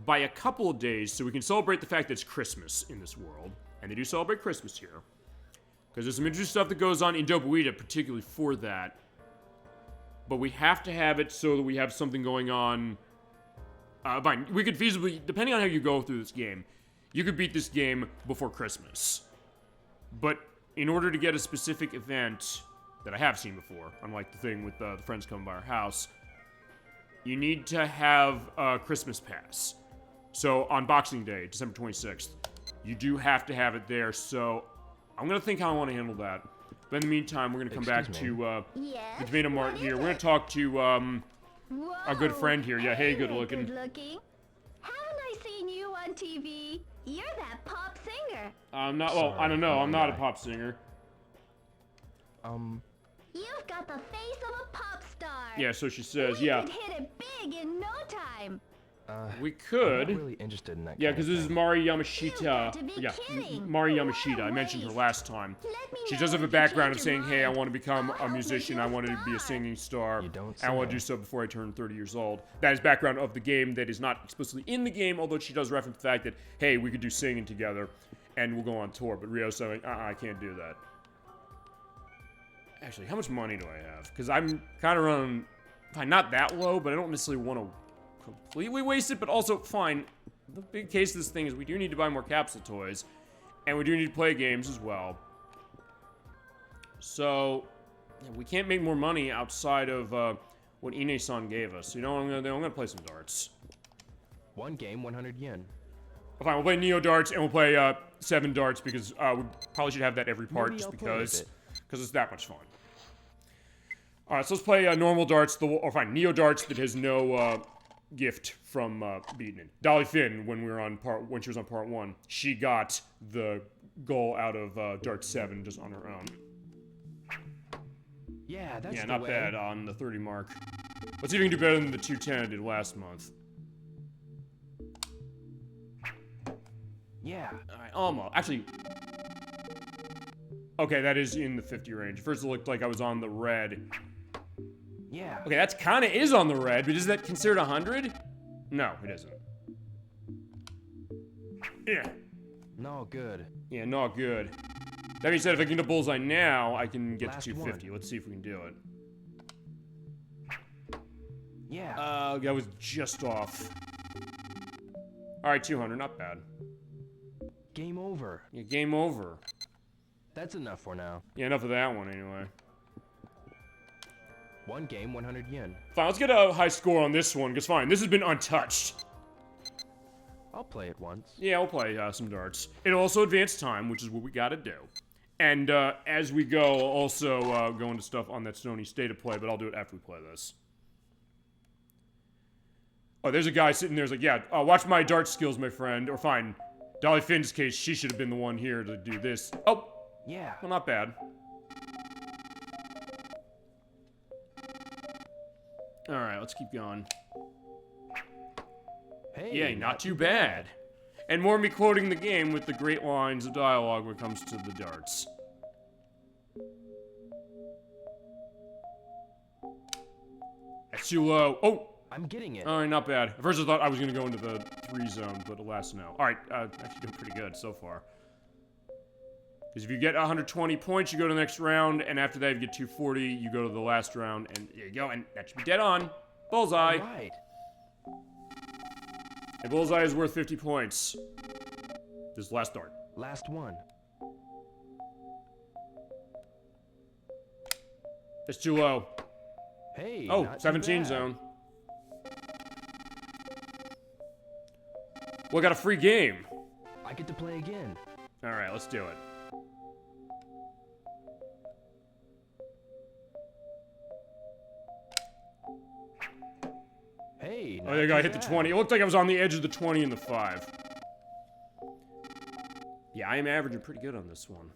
by a couple of days so we can celebrate the fact that it's Christmas in this world. And they do celebrate Christmas here. Because there's some interesting stuff that goes on in Dobuita, particularly for that. But we have to have it so that we have something going on. Fine, we could feasibly, depending on how you go through this game, you could beat this game before Christmas. But in order to get a specific event that I have seen before, unlike the thing with the friends coming by our house, you need to have a Christmas pass. So on Boxing Day, December 26th, you do have to have it there. So I'm going to think how I want to handle that. But in the meantime, we're going to come back to the Tomato Mart here. We're going to talk to our good friend here. Yeah, hey, good looking. Good looking. Haven't I seen you on TV? You're that pop singer. I'm not, well, I don't know. I'm not a pop singer. You've got the face of a pop star. Yeah, so she says, We yeah. could hit it big in no time. We I'm could. not really interested in that. Yeah, kind because of this is thing. Mari You've Yamashita. got to be Yeah, kidding. Mari No, Yamashita. I wait. mentioned her last time. Let me She know does have a if you background of change saying, your hey, I mind. want to become I'll a help make musician. you I a wanted to be a star. singing star. You don't And I want say. to do so before I turn 30 years old. That is background of the game that is not explicitly in the game, although she does reference the fact that, hey, we could do singing together and we'll go on tour. But Rio's saying, I can't do that. Actually, how much money do I have? Because I'm kind of running, fine, not that low, but I don't necessarily want to completely waste it, but also, fine. The big case of this thing is we do need to buy more capsule toys, and we do need to play games as well. So, yeah, we can't make more money outside of what Ine-San gave us. You know, I'm gonna play some darts. One game, 100 yen. Fine, we'll play Neo darts, and we'll play 7 darts, because we probably should have that every part, Maybe just I'll play with because it. it's that much fun. Alright, so let's play normal darts, or fine, Neo darts that has no gift from beating it. Dolly Finn, when she was on part 1, she got the goal out of Dart 7 just on her own. Yeah, that's Yeah, the not way. bad on the 30 mark. Let's see if we can do better than the 210 I did last month. Yeah. Alright, almost. Actually, okay, that is in the 50 range. First it looked like I was on the red. Yeah. Okay, that's kind of is on the red, but is that considered 100? No, it isn't. Yeah. No good. Yeah, not good. That being said, if I can get a bullseye now, I can get Last to 250. one. Let's see if we can do it. Yeah. That was just off. Alright, 200, not bad. Game over. Yeah, game over. That's enough for now. Yeah, enough of that one anyway. One game, 100 yen. Fine, let's get a high score on this one, because fine, this has been untouched. I'll play it once. Yeah, we'll play some darts. It'll also advance time, which is what we gotta do. And as we go, I'll also go into stuff on that Sony State of Play, but I'll do it after we play this. Oh, there's a guy sitting there who's like, yeah, watch my dart skills, my friend. Or fine, Dolly Finn's case, she should have been the one here to do this. Oh! Yeah. Well, not bad. Alright, let's keep going. Hey. Yeah, not too bad. And more me quoting the game with the great lines of dialogue when it comes to the darts. That's too low. Oh! I'm getting it. Alright, not bad. At first I thought I was gonna go into the 3 zone, but alas no. Alright, actually doing pretty good so far. Because if you get 120 points, you go to the next round, and after that, if you get 240, you go to the last round, and there you go, and that should be dead on. Bullseye! Right. And bullseye is worth 50 points. This last dart. Last one. That's too low. Hey. Oh, not too 17 bad. zone. Well, I got a free game. I get to play again. Alright, let's do it. Hey. Oh, there you go, I hit the 20. It looked like I was on the edge of the 20 and the 5. Yeah, I am averaging pretty good on this one.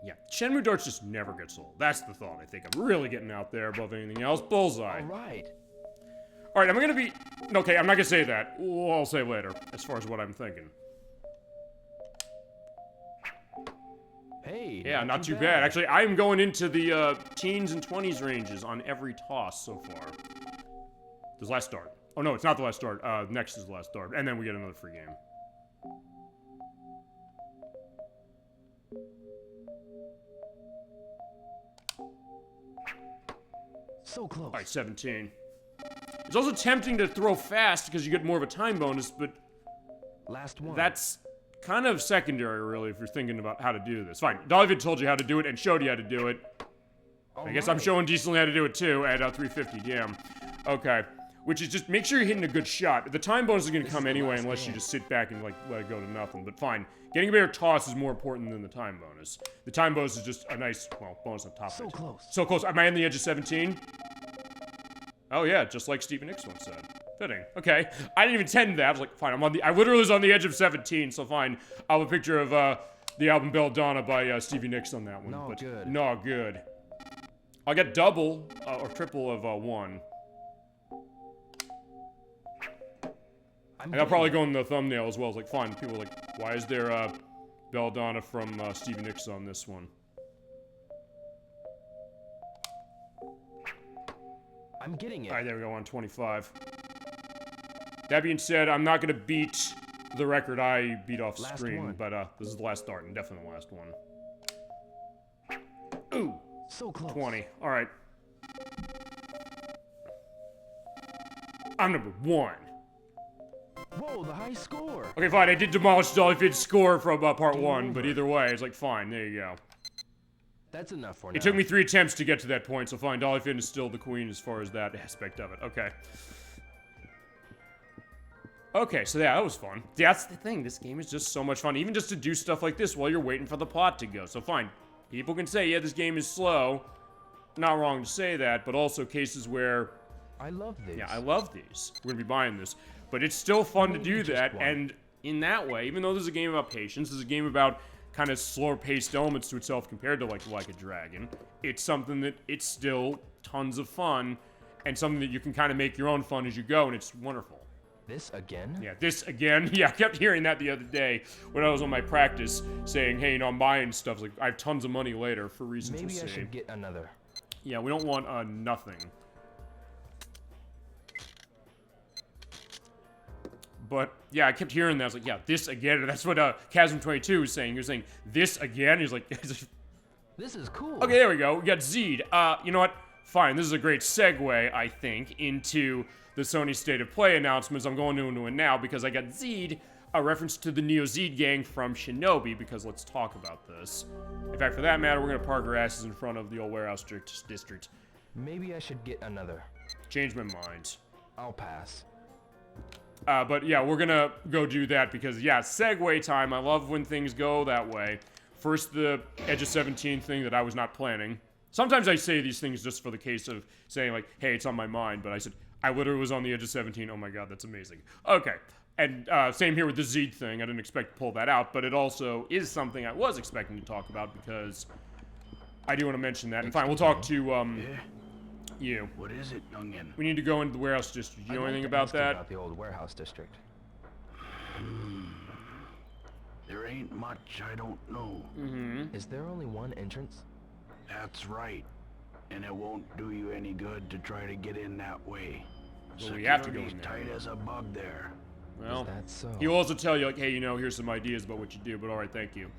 Yeah, Shenmue darts just never gets old. That's the thought, I think. I'm really getting out there above anything else. Bullseye. All right. Alright, am I gonna be... Okay, I'm not gonna say that. Well, I'll say later, as far as what I'm thinking. Hey. Yeah, not too bad. Actually, I'm going into the teens and 20s ranges on every toss so far. This last dart. Oh no, it's not the last dart. Next is the last dart. And then we get another free game. So close. Alright, 17. It's also tempting to throw fast because you get more of a time bonus, but Last one. that's kind of secondary, really, if you're thinking about how to do this. Fine, David told you how to do it and showed you how to do it. I guess I'm showing decently how to do it too at 350, damn. Okay, which is just make sure you're hitting a good shot. The time bonus is going to come anyway unless you just sit back and like let it go to nothing. But fine, getting a better toss is more important than the time bonus. The time bonus is just a nice, well, bonus on top of it. So close. So close. Am I on the edge of 17? Oh yeah, just like Stevie Nicks once said. Fitting. Okay. I didn't even intend that. I was like, fine, I literally was on the edge of 17, so fine. I'll have a picture of the album Belladonna by Stevie Nicks on that one. No good. No good. I'll get double or triple of 1. And I'll probably go in the thumbnail as well. It's like, fine, people are like, why is there, Belladonna from, Stevie Nicks on this one? I'm getting it. Alright, there we go, on 25. That being said, I'm not gonna beat the record I beat off screen, but, this is the last start, and definitely the last one. Ooh! So close. 20. Alright. I'm number 1. Whoa, the high score. Okay, fine, I did demolish Dolly Fid's score from, part 1, but either way, it's like, fine, there you go. That's enough for now. It took me 3 attempts to get to that point, so fine, Dolly Finn is still the queen as far as that aspect of it. Okay. Okay, so yeah, that was fun. That's the thing, this game is just so much fun, even just to do stuff like this while you're waiting for the plot to go. So fine, people can say, yeah, this game is slow. Not wrong to say that, but also cases where... I love these. Yeah, I love these. We're gonna be buying this. But it's still fun to do that, and in that way, even though this is a game about patience, this is a game about kind of slower-paced elements to itself compared to, like a Dragon, it's something that it's still tons of fun, and something that you can kind of make your own fun as you go, and it's wonderful. This again? Yeah, this again. Yeah, I kept hearing that the other day when I was on my practice, saying, hey, you know, I'm buying stuff. Like, I have tons of money later for reasons Maybe we'll I see. should get another. Yeah, we don't want, nothing. But, yeah, I kept hearing that. I was like, yeah, this again. And that's what, Chasm22 was saying. He was saying, this again? He's like... This is cool. Okay, there we go. We got Zed. You know what? Fine, this is a great segue, I think, into the Sony State of Play announcements. I'm going into it now because I got Zed, a reference to the Neo Zed gang from Shinobi, because let's talk about this. In fact, for that matter, we're going to park our asses in front of the old warehouse district. Maybe I should get another. Change my mind. I'll pass. But yeah, we're gonna go do that because, yeah, segue time. I love when things go that way. First, the Edge of 17 thing that I was not planning. Sometimes I say these things just for the case of saying, like, hey, it's on my mind. But I said, I literally was on the Edge of 17. Oh my god, that's amazing. Okay. And same here with the Zed thing. I didn't expect to pull that out. But it also is something I was expecting to talk about because I do want to mention that. And fine, we'll talk to, you. What is it, youngin? We need to go into the warehouse district. Do you know anything about that? About the old warehouse district. There ain't much I don't know. Is there only one entrance? That's right. And it won't do you any good to try to get in that way. Well, we have to go in Security's there. tight as a bug there. Well, Is that so? he'll also tell you, like, hey, you know, here's some ideas about what you do, but alright, thank you.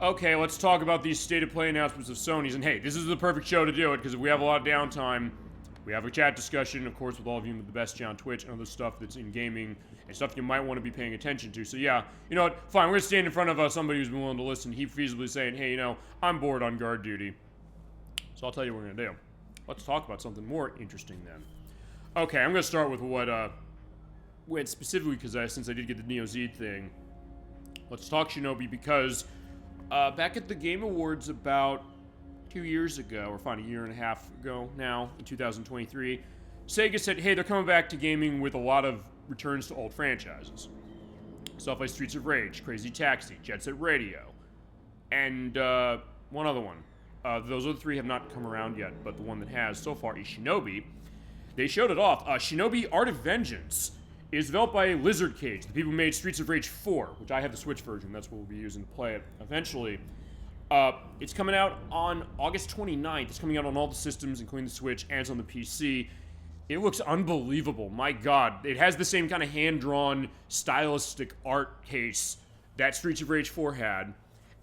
Okay, let's talk about these State of Play announcements of Sony's, and hey, this is the perfect show to do it, because if we have a lot of downtime, we have a chat discussion, of course, with all of you with the best on Twitch and other stuff that's in gaming, and stuff you might want to be paying attention to. So yeah, you know what, fine, we're gonna stand in front of somebody who's been willing to listen, he feasibly saying, hey, you know, I'm bored on guard duty. So I'll tell you what we're gonna do. Let's talk about something more interesting then. Okay, I'm gonna start with what specifically, because since I did get the Neo Zed thing, let's talk Shinobi, because back at the Game Awards about 2 years ago, or fine, a year and a half ago now, in 2023, Sega said, hey, they're coming back to gaming with a lot of returns to old franchises. Stuff like Streets of Rage, Crazy Taxi, Jet Set Radio, and one other one. Those other three have not come around yet, but the one that has so far is Shinobi. They showed it off. Shinobi Art of Vengeance is developed by Lizard Cage, the people who made Streets of Rage 4, which I have the Switch version. That's what we'll be using to play it eventually. It's coming out on August 29th. It's coming out on all the systems, including the Switch, and it's on the PC. It looks unbelievable. My god. It has the same kind of hand-drawn, stylistic art case that Streets of Rage 4 had,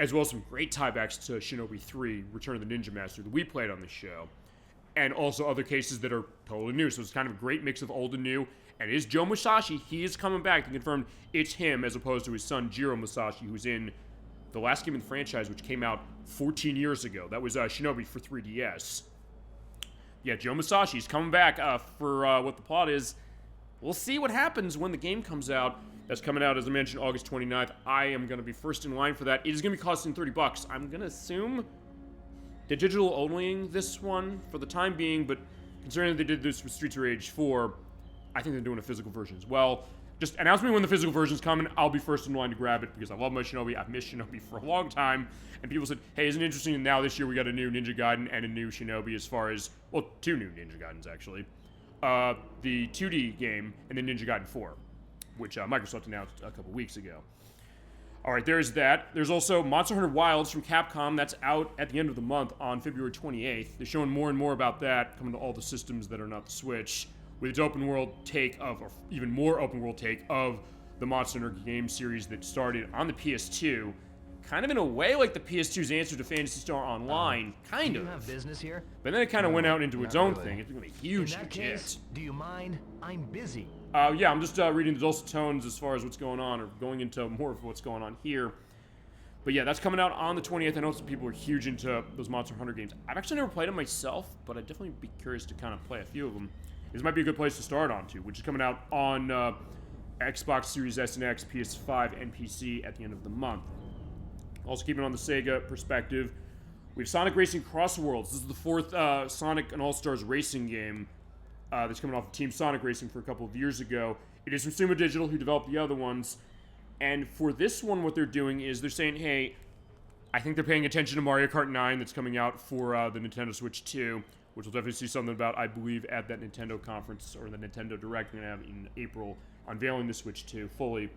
as well as some great tiebacks to Shinobi 3, Return of the Ninja Master, that we played on the show. And also other cases that are totally new. So it's kind of a great mix of old and new. And it is Joe Musashi. He is coming back. They confirmed it's him as opposed to his son, Jiro Musashi, who's in the last game in the franchise, which came out 14 years ago. That was Shinobi for 3DS. Yeah, Joe Musashi's coming back for what the plot is. We'll see what happens when the game comes out. That's coming out, as I mentioned, August 29th. I am going to be first in line for that. It is going to be costing $30. I'm going to assume they're digital onlying this one for the time being, but considering that they did this with Streets of Rage 4, I think they're doing a physical version as well. Just announce me when the physical version's coming. I'll be first in line to grab it because I love my Shinobi. I've missed Shinobi for a long time. And people said, hey, isn't it interesting that now this year we got a new Ninja Gaiden and a new Shinobi as far as, well, two new Ninja Gaidens, actually. the 2D game, and then Ninja Gaiden 4, which Microsoft announced a couple weeks ago. All right, there's that. There's also Monster Hunter Wilds from Capcom. That's out at the end of the month on February 28th. They're showing more and more about that, coming to all the systems that are not the Switch, with its open world take of, or even more open world take of the Monster Hunter game series that started on the PS2, kind of in a way like the PS2's answer to Phantasy Star Online, kind of. Do you have business here? But then it kind of went out into its own really. thing. It's become a huge In that hit. case, do you mind? I'm busy. Yeah, I'm just reading the dulcet tones as far as what's going on, or going into more of what's going on here. But yeah, that's coming out on the 20th. I know some people are huge into those Monster Hunter games. I've actually never played them myself, but I'd definitely be curious to kind of play a few of them. This might be a good place to start on, too, which is coming out on Xbox Series S and X, PS5, and PC at the end of the month. Also keeping on the Sega perspective, we have Sonic Racing Cross Worlds. This is the fourth Sonic and All-Stars racing game that's coming off of Team Sonic Racing for a couple of years ago. It is from Sumo Digital, who developed the other ones. And for this one, what they're doing is they're saying, hey, I think they're paying attention to Mario Kart 9 that's coming out for the Nintendo Switch 2, which we'll definitely see something about, I believe, at that Nintendo conference, or the Nintendo Direct they're going to have in April, unveiling the Switch 2 fully.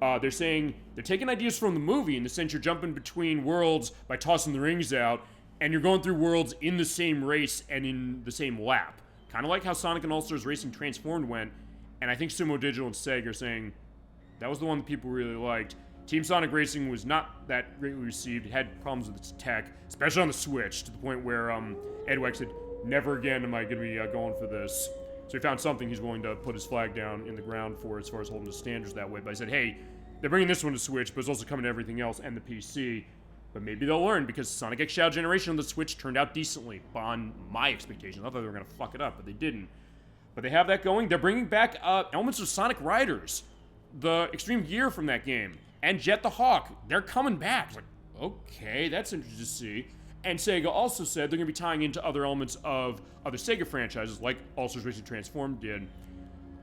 They're saying they're taking ideas from the movie in the sense you're jumping between worlds by tossing the rings out, and you're going through worlds in the same race and in the same lap. Kind of like how Sonic and All-Stars Racing Transformed went, and I think Sumo Digital and Sega are saying that was the one that people really liked. Team Sonic Racing was not that greatly received. It had problems with its tech, especially on the Switch, to the point where Ed Weck said, never again am I going to be going for this. So he found something he's willing to put his flag down in the ground for as far as holding the standards that way. But I said, hey, they're bringing this one to Switch, but it's also coming to everything else and the PC. But maybe they'll learn, because Sonic X Shadow Generation on the Switch turned out decently, beyond my expectations. I thought they were going to fuck it up, but they didn't. But they have that going. They're bringing back elements of Sonic Riders, the Extreme Gear from that game, and Jet the Hawk. They're coming back. It's like, okay, that's interesting to see. And Sega also said they're going to be tying into other elements of other Sega franchises, like All-Stars Racing Transformed did.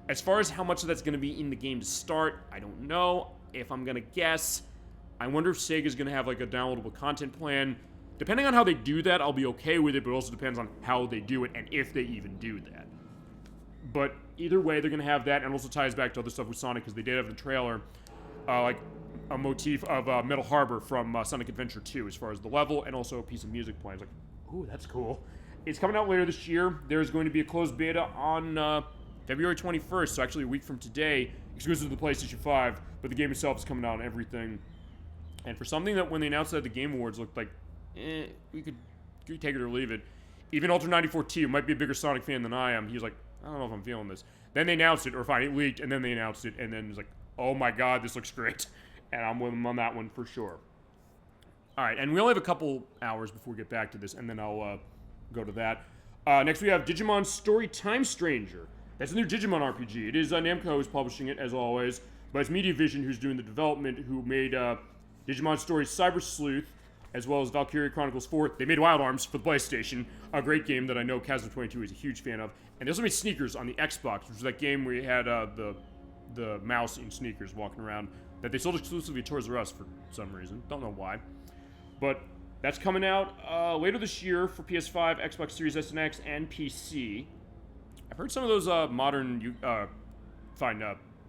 As far as how much of that's going to be in the game to start, I don't know. If I'm going to guess, I wonder if Sega's going to have like a downloadable content plan. Depending on how they do that, I'll be okay with it, but it also depends on how they do it and if they even do that. But either way, they're going to have that, and also ties back to other stuff with Sonic, because they did have the trailer, like a motif of Metal Harbor from Sonic Adventure 2, as far as the level, and also a piece of music playing. It's like, ooh, that's cool. It's coming out later this year. There's going to be a closed beta on February 21st, so actually a week from today, exclusive to the PlayStation 5, but the game itself is coming out on everything. And for something that when they announced that at the Game Awards looked like, we could take it or leave it. Even Ultra94T, who might be a bigger Sonic fan than I am, he was like, I don't know if I'm feeling this. Then they announced it, or fine, it leaked, and then they announced it, and then it was like, oh my god, this looks great. And I'm with them on that one for sure. Alright, and we only have a couple hours before we get back to this, and then I'll go to that. Next we have Digimon Story Time Stranger. That's a new Digimon RPG. It is Namco who's publishing it, as always, but it's Media Vision who's doing the development, who made Digimon Story Cyber Sleuth, as well as Valkyria Chronicles 4. They made Wild Arms for the PlayStation, a great game that I know Chasm22 is a huge fan of. And they also made Sneakers on the Xbox, which was that game where you had the mouse in sneakers walking around, that they sold exclusively at Toys R Us for some reason. Don't know why. But that's coming out later this year for PS5, Xbox Series S and X, and PC. I've heard some of those modern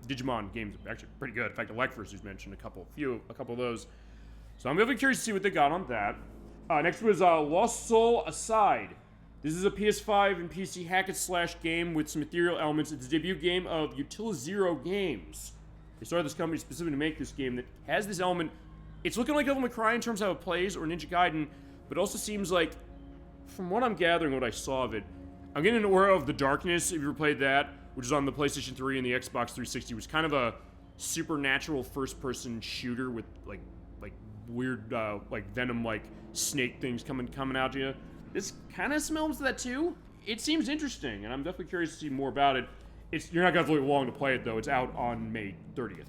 Digimon games are actually pretty good. In fact, Electverse has mentioned a couple of those. So I'm really curious to see what they got on that. Next was Lost Soul Aside. This is a PS5 and PC hack-and-slash game with some ethereal elements. It's the debut game of Utilizero Games. They started this company specifically to make this game that has this element. It's looking like Devil May Cry in terms of how it plays, or Ninja Gaiden, but it also seems like, from what I'm gathering, what I saw of it, I'm getting an aura of The Darkness, if you ever played that, which is on the PlayStation 3 and the Xbox 360, which is kind of a supernatural first-person shooter with, like weird, venom-like snake things coming out to you. This kind of smells to that, too. It seems interesting, and I'm definitely curious to see more about it. You're not going to have to wait long to play it, though. It's out on May 30th.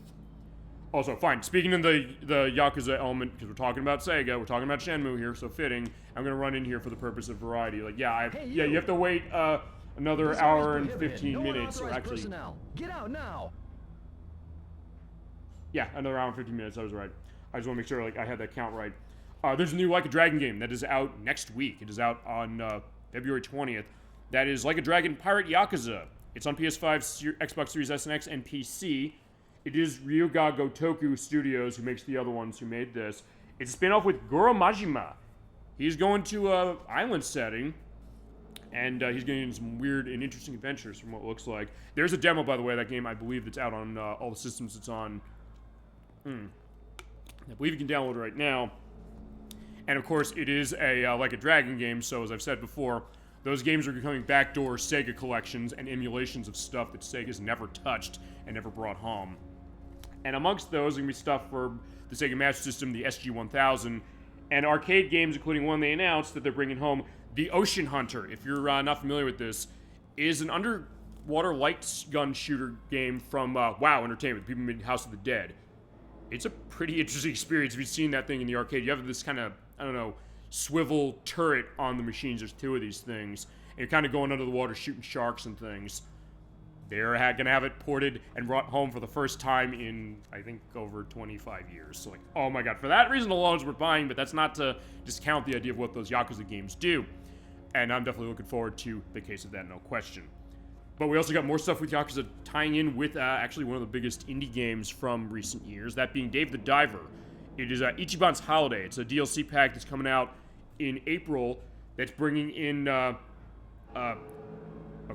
Also, fine, speaking of the Yakuza element, because we're talking about Sega, we're talking about Shenmue here, so fitting, I'm going to run in here for the purpose of variety. Like, yeah, you have to wait another hour and 15 minutes, or actually... Personnel. Get out now! Yeah, another hour and 15 minutes, I was right. I just want to make sure I had that count right. There's a new Like a Dragon game that is out next week. It is out on February 20th. that is Like a Dragon Pirate Yakuza. It's on PS5, Xbox Series S and X, and PC. It is Ryuga Gotoku Studios who makes the other ones who made this. It's a spin-off with Goro Majima. He's going to an island setting, and he's getting some weird and interesting adventures from what it looks like. There's a demo, by the way, of that game, I believe, that's out on all the systems it's on. I believe you can download it right now. And of course, it is a Like a Dragon game, so as I've said before, those games are becoming backdoor Sega collections and emulations of stuff that Sega's never touched and never brought home. And amongst those, are going to be stuff for the Sega Master System, the SG-1000, and arcade games, including one they announced that they're bringing home. The Ocean Hunter, if you're not familiar with this, is an underwater light gun shooter game from WoW Entertainment, the people who made House of the Dead. It's a pretty interesting experience. If you've seen that thing in the arcade, you have this kind of, I don't know, swivel turret on the machines. There's two of these things. And you're kind of going under the water shooting sharks and things. They're going to have it ported and brought home for the first time in, I think, over 25 years. So, like, oh my god. For that reason alone, it's worth buying, but that's not to discount the idea of what those Yakuza games do. And I'm definitely looking forward to the case of that, no question. But we also got more stuff with Yakuza tying in with actually one of the biggest indie games from recent years, that being Dave the Diver. It is Ichiban's Holiday. It's a DLC pack that's coming out in April that's bringing in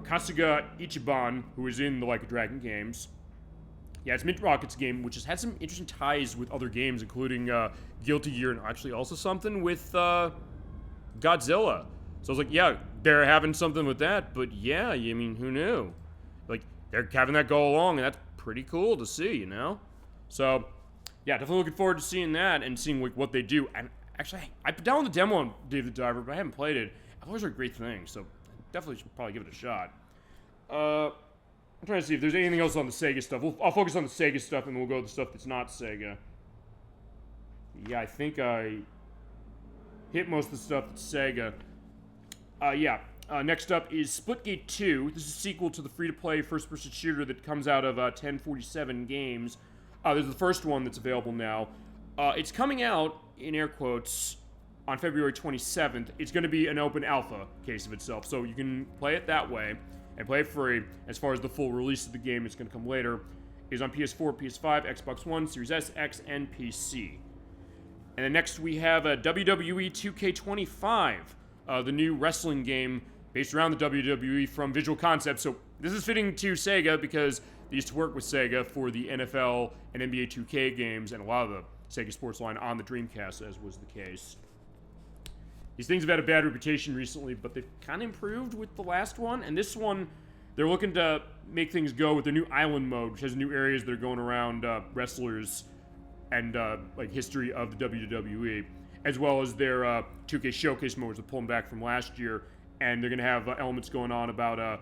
Kasuga Ichiban, who is in the Like a Dragon games. Yeah, it's Mint Rocket's game, which has had some interesting ties with other games, including Guilty Gear and actually also something with Godzilla. So I was like, yeah, they're having something with that, but yeah, I mean, who knew? Like, they're having that go along, and that's pretty cool to see, you know? So, yeah, definitely looking forward to seeing that and seeing like, what they do. And actually, I put down the demo on Dave the Diver, but I haven't played it. I've always heard great things, so definitely should probably give it a shot. I'm trying to see if there's anything else on the Sega stuff. I'll focus on the Sega stuff, and then we'll go to the stuff that's not Sega. Yeah, I think I hit most of the stuff that's Sega. Next up is Splitgate 2. This is a sequel to the free-to-play first-person shooter that comes out of 1047 Games. There's the first one that's available now. It's coming out, in air quotes, on February 27th. It's going to be an open alpha case of itself, so you can play it that way and play it free. As far as the full release of the game, it's going to come later. It is on PS4, PS5, Xbox One, Series S, X, and PC. And then next we have WWE 2K25. The new wrestling game based around the WWE from Visual Concepts. So this is fitting to Sega because they used to work with Sega for the NFL and NBA 2K games and a lot of the Sega Sports line on the Dreamcast, as was the case. These things have had a bad reputation recently, but they've kind of improved with the last one. And this one, they're looking to make things go with their new island mode, which has new areas that are going around wrestlers and like history of the WWE. As well as their 2K Showcase modes that pull them back from last year. And they're going to have elements going on about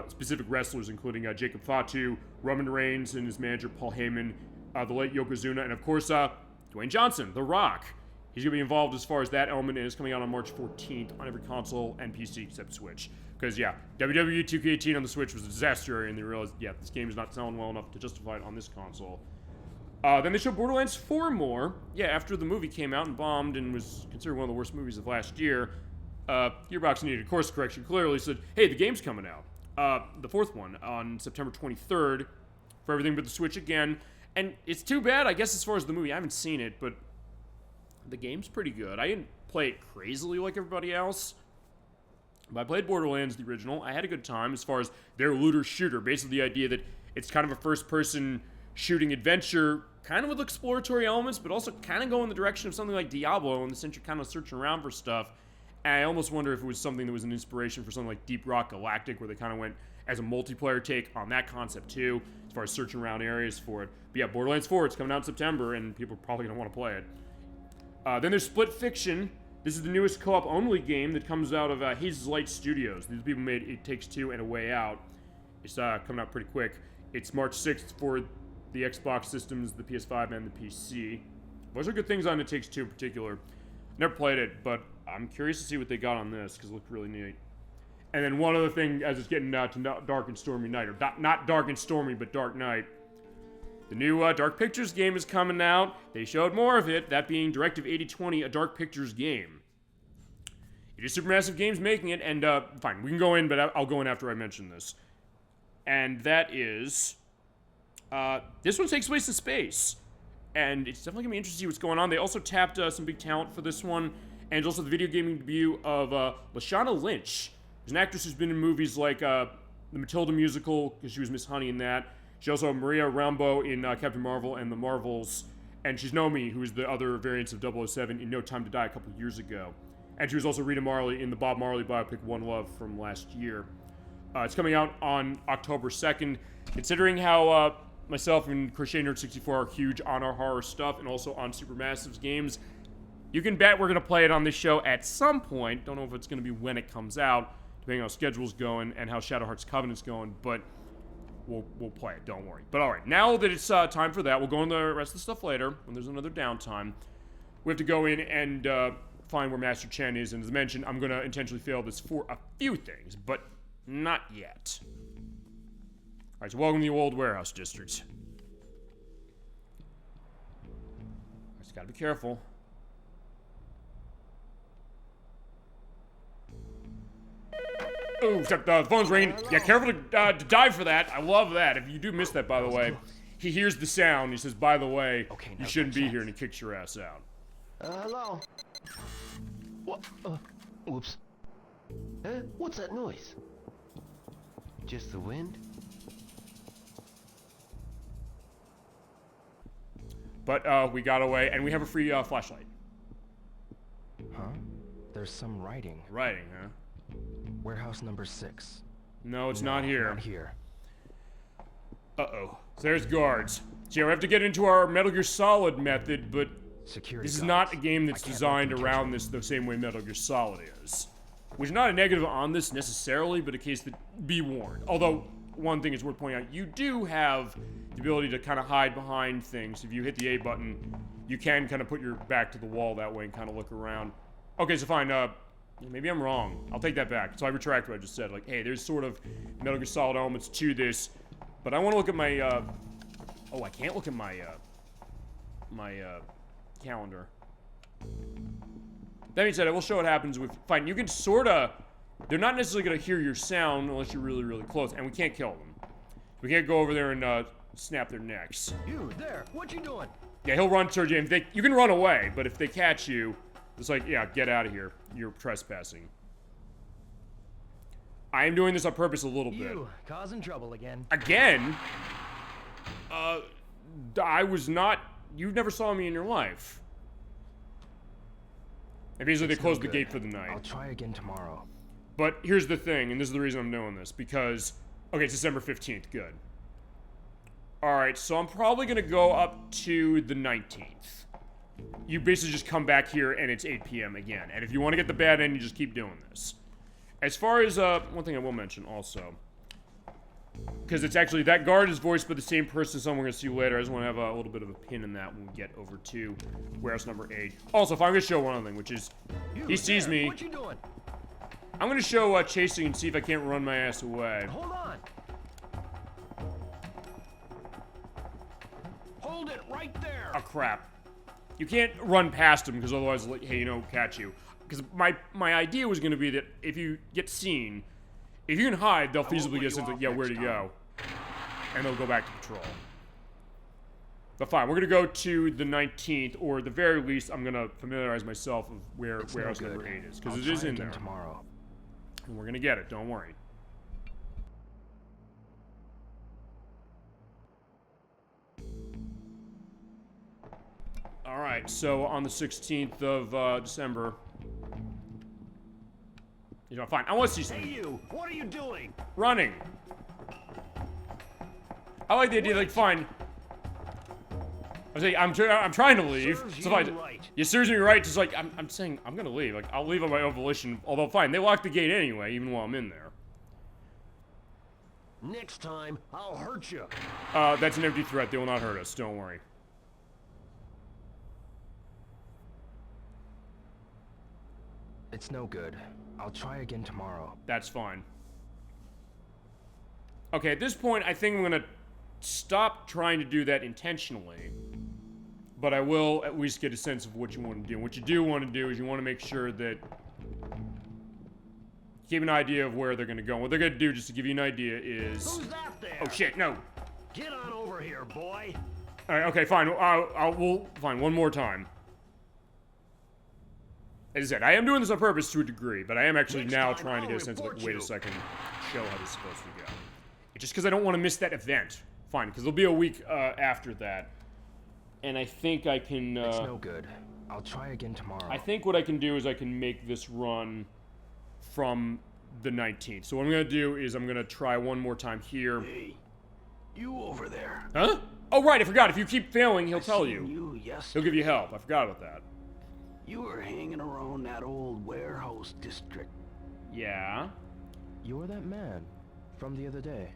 specific wrestlers, including Jacob Fatu, Roman Reigns, and his manager Paul Heyman, the late Yokozuna, and of course, Dwayne Johnson, The Rock. He's going to be involved as far as that element, and it's coming out on March 14th on every console and PC except Switch. Because, yeah, WWE 2K18 on the Switch was a disaster, and they realized, yeah, this game is not selling well enough to justify it on this console. Then they showed Borderlands 4 more. Yeah, after the movie came out and bombed and was considered one of the worst movies of last year, Gearbox needed a course correction. Clearly said, hey, the game's coming out. The fourth one on September 23rd for everything but the Switch again. And it's too bad, I guess, as far as the movie. I haven't seen it, but the game's pretty good. I didn't play it crazily like everybody else, but I played Borderlands, the original. I had a good time as far as their looter shooter. Basically the idea that it's kind of a first-person shooting adventure, kind of with exploratory elements, but also kind of go in the direction of something like Diablo, in the sense you're kind of searching around for stuff. And I almost wonder if it was something that was an inspiration for something like Deep Rock Galactic, where they kind of went as a multiplayer take on that concept too, as far as searching around areas for it. But yeah, Borderlands 4, it's coming out in September, and people are probably going to want to play it. Then there's Split Fiction. This is the newest co-op only game that comes out of Hazes Light Studios. These people made It Takes Two and A Way Out. It's coming out pretty quick. It's March 6th for the Xbox systems, the PS5, and the PC. Those are good things on It Takes Two in particular. Never played it, but I'm curious to see what they got on this, because it looked really neat. And then one other thing, as it's getting to Dark and Stormy Night, or not Dark and Stormy, but Dark Night. The new Dark Pictures game is coming out. They showed more of it, that being Directive 8020, a Dark Pictures game. It is Supermassive Games making it, and, fine, we can go in, but I'll go in after I mention this. And that is, this one takes place in space. And it's definitely gonna be interesting to see what's going on. They also tapped some big talent for this one, and also the video gaming debut of Lashana Lynch. She's an actress who's been in movies like the Matilda musical, because she was Miss Honey in that. She also Maria Rambeau in Captain Marvel and The Marvels. And she's Nomi, who is the other variants of 007 in No Time to Die a couple years ago. And she was also Rita Marley in the Bob Marley biopic One Love from last year. It's coming out on October 2nd. Considering how myself and Crochet Nerd 64 are huge on our horror stuff and also on Supermassive's games, you can bet we're going to play it on this show at some point. Don't know if it's going to be when it comes out, depending on how schedule's going and how Shadow Hearts Covenant's going, but we'll play it, don't worry. But alright, now that it's time for that, we'll go on the rest of the stuff later, when there's another downtime. We have to go in and find where Master Chen is, and as mentioned, I'm going to intentionally fail this for a few things, but not yet. Alright, so welcome to the Old Warehouse District. Just gotta be careful. Oh, the phone's ringing. Yeah, careful to dive for that. I love that. If you do miss that, by the way, he hears the sound. He says, by the way, you shouldn't be here, and he kicks your ass out. Hello? What? Whoops. What's that noise? Just the wind? But we got away, and we have a free flashlight. Huh? There's some writing. Writing, huh? Warehouse number 6. No, it's not here. Not here. Uh-oh. So there's guards. So yeah, we have to get into our Metal Gear Solid method, but Security this is guards. not a game that's designed around this the same way Metal Gear Solid is. Which is not a negative on this necessarily, but a case that be warned. Although, one thing is worth pointing out, you do have the ability to kind of hide behind things. If you hit the A button, you can kind of put your back to the wall that way and kind of look around. Okay, so fine, maybe I'm wrong. I'll take that back. So I retract what I just said. Like, hey, there's sort of Metal Gear Solid elements to this, but I want to look at my, oh, I can't look at my, calendar. That being said, I will show what happens with, fine, you can sorta, they're not necessarily gonna hear your sound unless you're really, really close, and we can't kill them. We can't go over there and, snap their necks. You, there, what you doing? Yeah, he'll run towards you, and you can run away, but if they catch you, it's like, yeah, get out of here. You're trespassing. I am doing this on purpose a little bit. You, causing trouble again. Again? I was not... You never saw me in your life. And basically, they closed the gate for the night. I'll try again tomorrow. But here's the thing, and this is the reason I'm doing this, because... Okay, it's December 15th. Good. Alright, so I'm probably gonna go up to the 19th. You basically just come back here and it's 8 p.m. again. And if you want to get the bad end, you just keep doing this. As far as, one thing I will mention also. Because it's actually, that guard is voiced by the same person, someone we're going to see later. I just want to have a little bit of a pin in that when we get over to warehouse number 8. Also, if I'm going to show one other thing, which is, he sees me. What you doing? I'm going to show chasing and see if I can't run my ass away. Hold on. Hold it right there. Oh, crap. You can't run past him, because otherwise, hey, catch you. Because my idea was going to be that if you get seen, if you can hide, they'll feasibly get a sense of, yeah, where to go. And they'll go back to patrol. But fine, we're going to go to the 19th, or at the very least, I'm going to familiarize myself of where warehouse number 8 is. Because it is in there. Tomorrow. And we're going to get it, don't worry. Alright, so on the 16th of December. You know, fine. I want to see something. Hey, you! What are you doing? Running. I like the idea, like, fine. I'm trying to leave. So fine. Right. Yeah, serves me right. Just like, I'm saying, I'm gonna leave. Like, I'll leave on my own volition. Although, fine, they lock the gate anyway, even while I'm in there. Next time, I'll hurt you. That's an empty threat. They will not hurt us. Don't worry. It's no good. I'll try again tomorrow. That's fine. Okay, at this point, I think I'm gonna stop trying to do that intentionally. But I will at least get a sense of what you want to do. What you do want to do is you want to make sure that Keep an idea of where they're gonna go. What they're gonna do, just to give you an idea, is... Who's that there? Oh shit, no. Get on over here, boy. Alright, okay, fine. Fine, one more time. As I said, I am doing this on purpose to a degree, but I am actually now trying to get a sense of, like, wait a second, show how this is supposed to go. It's just because I don't want to miss that event. Fine, because there'll be a week after that. And I think I can... It's no good. I'll try again tomorrow. I think what I can do is I can make this run from the 19th. So what I'm going to do is I'm going to try one more time here. Hey, you over there. Huh? Oh, right, I forgot. If you keep failing, he'll tell you. Yesterday. He'll give you help. I forgot about that. You were hanging around that old warehouse district. Yeah? You're that man from the other day.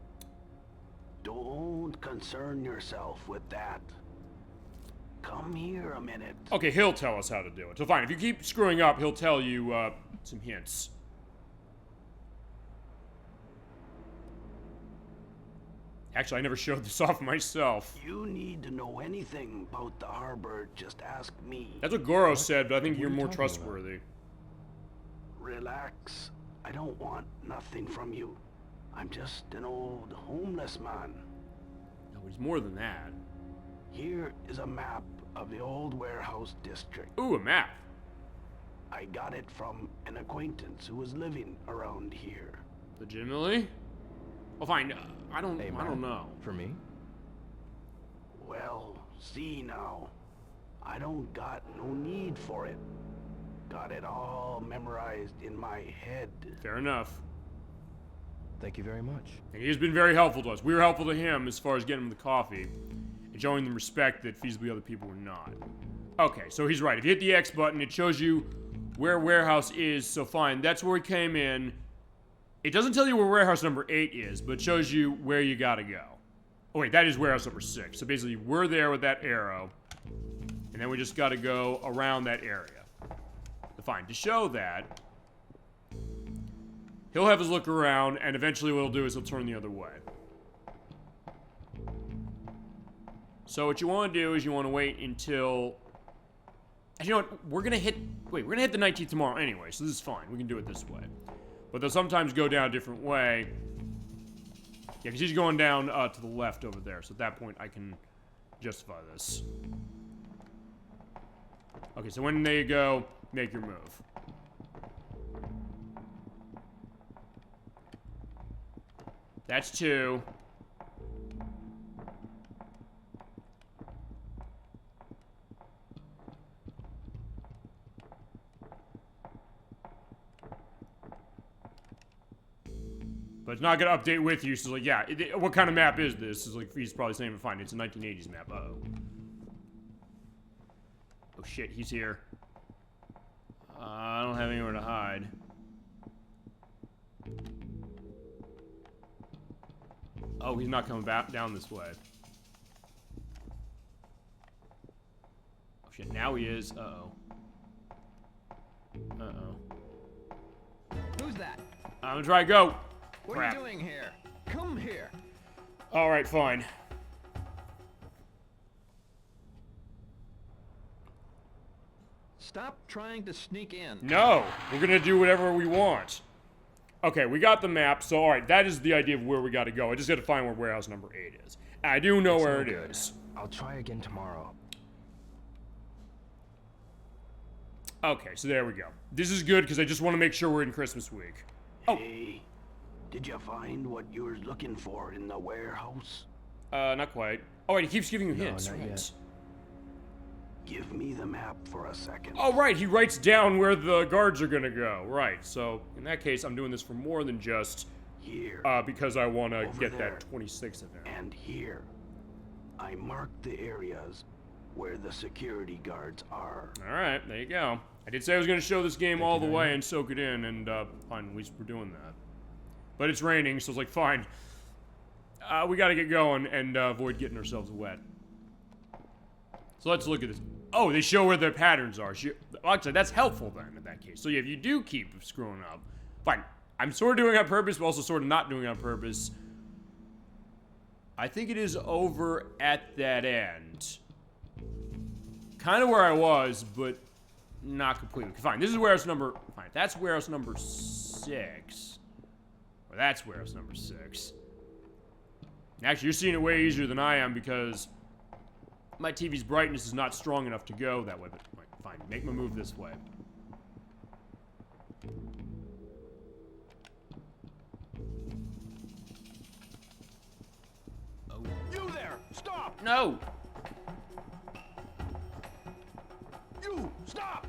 Don't concern yourself with that. Come here a minute. Okay, he'll tell us how to do it. So fine, if you keep screwing up, he'll tell you, some hints. Actually, I never showed this off myself. You need to know anything about the harbor, just ask me. That's what Goro said, but I think you're more trustworthy. Relax. I don't want nothing from you. I'm just an old homeless man. No, he's more than that. Here is a map of the old warehouse district. Ooh, a map. I got it from an acquaintance who was living around here. Legitimately? Well, fine. I don't know. For me? Well, see now. I don't got no need for it. Got it all memorized in my head. Fair enough. Thank you very much. And he has been very helpful to us. We were helpful to him as far as getting him the coffee and showing them respect that feasibly other people were not. Okay, so he's right. If you hit the X button, it shows you where warehouse is. So fine, that's where he came in. It doesn't tell you where warehouse number 8 is, but it shows you where you gotta go. Oh wait, that is warehouse number 6. So basically, we're there with that arrow, and then we just gotta go around that area. Fine, to show that, he'll have his look around, and eventually what he'll do is he'll turn the other way. So what you want to do is you want to wait until... And you know what? We're going to hit the 19th tomorrow anyway, so this is fine. We can do it this way. But they'll sometimes go down a different way. Yeah, because he's going down to the left over there, so at that point I can justify this. Okay, so when they go, make your move. That's 2. But it's not going to update with you, so it's like, yeah, what kind of map is this? It's like, he's probably saying, fine, it's a 1980s map. Uh-oh. Oh shit, he's here. I don't have anywhere to hide. Oh, he's not coming back down this way. Oh shit, now he is. Uh-oh. Uh-oh. Who's that? I'm gonna try to go. What Crap. are you doing here? Come here. Alright, fine. Stop trying to sneak in. No! We're gonna do whatever we want. Okay, we got the map, so alright, that is the idea of where we gotta go. I just gotta find where warehouse number 8 is. I do know where it is. I'll try again tomorrow. Okay, so there we go. This is good, because I just want to make sure we're in Christmas week. Oh! Hey, did you find what you were looking for in the warehouse? Not quite. Oh, wait, he keeps giving you hints. not Right. yet. Give me the map for a second. Oh, right, he writes down where the guards are gonna go. Right, so in that case, I'm doing this for more than just Here. because I want to Over get there. that 26 event. And here. I marked the areas where the security guards are. Alright, there you go. I did say I was going to show this game all the way and soak it in, and fine, at least we're doing that. But it's raining, so it's like, fine. We got to get going and avoid getting ourselves wet. So let's look at this. Oh, they show where the patterns are. Actually, that's helpful then, in that case. So yeah, if you do keep screwing up, fine. I'm sort of doing it on purpose, but also sort of not doing it on purpose. I think it is over at that end. Kind of where I was, but not completely. Fine, this is warehouse number... Fine, that's warehouse number 6. Or that's warehouse number 6. Actually, you're seeing it way easier than I am because my TV's brightness is not strong enough to go that way. But fine, make my move this way. Oh, you there! Stop! No! You! Stop!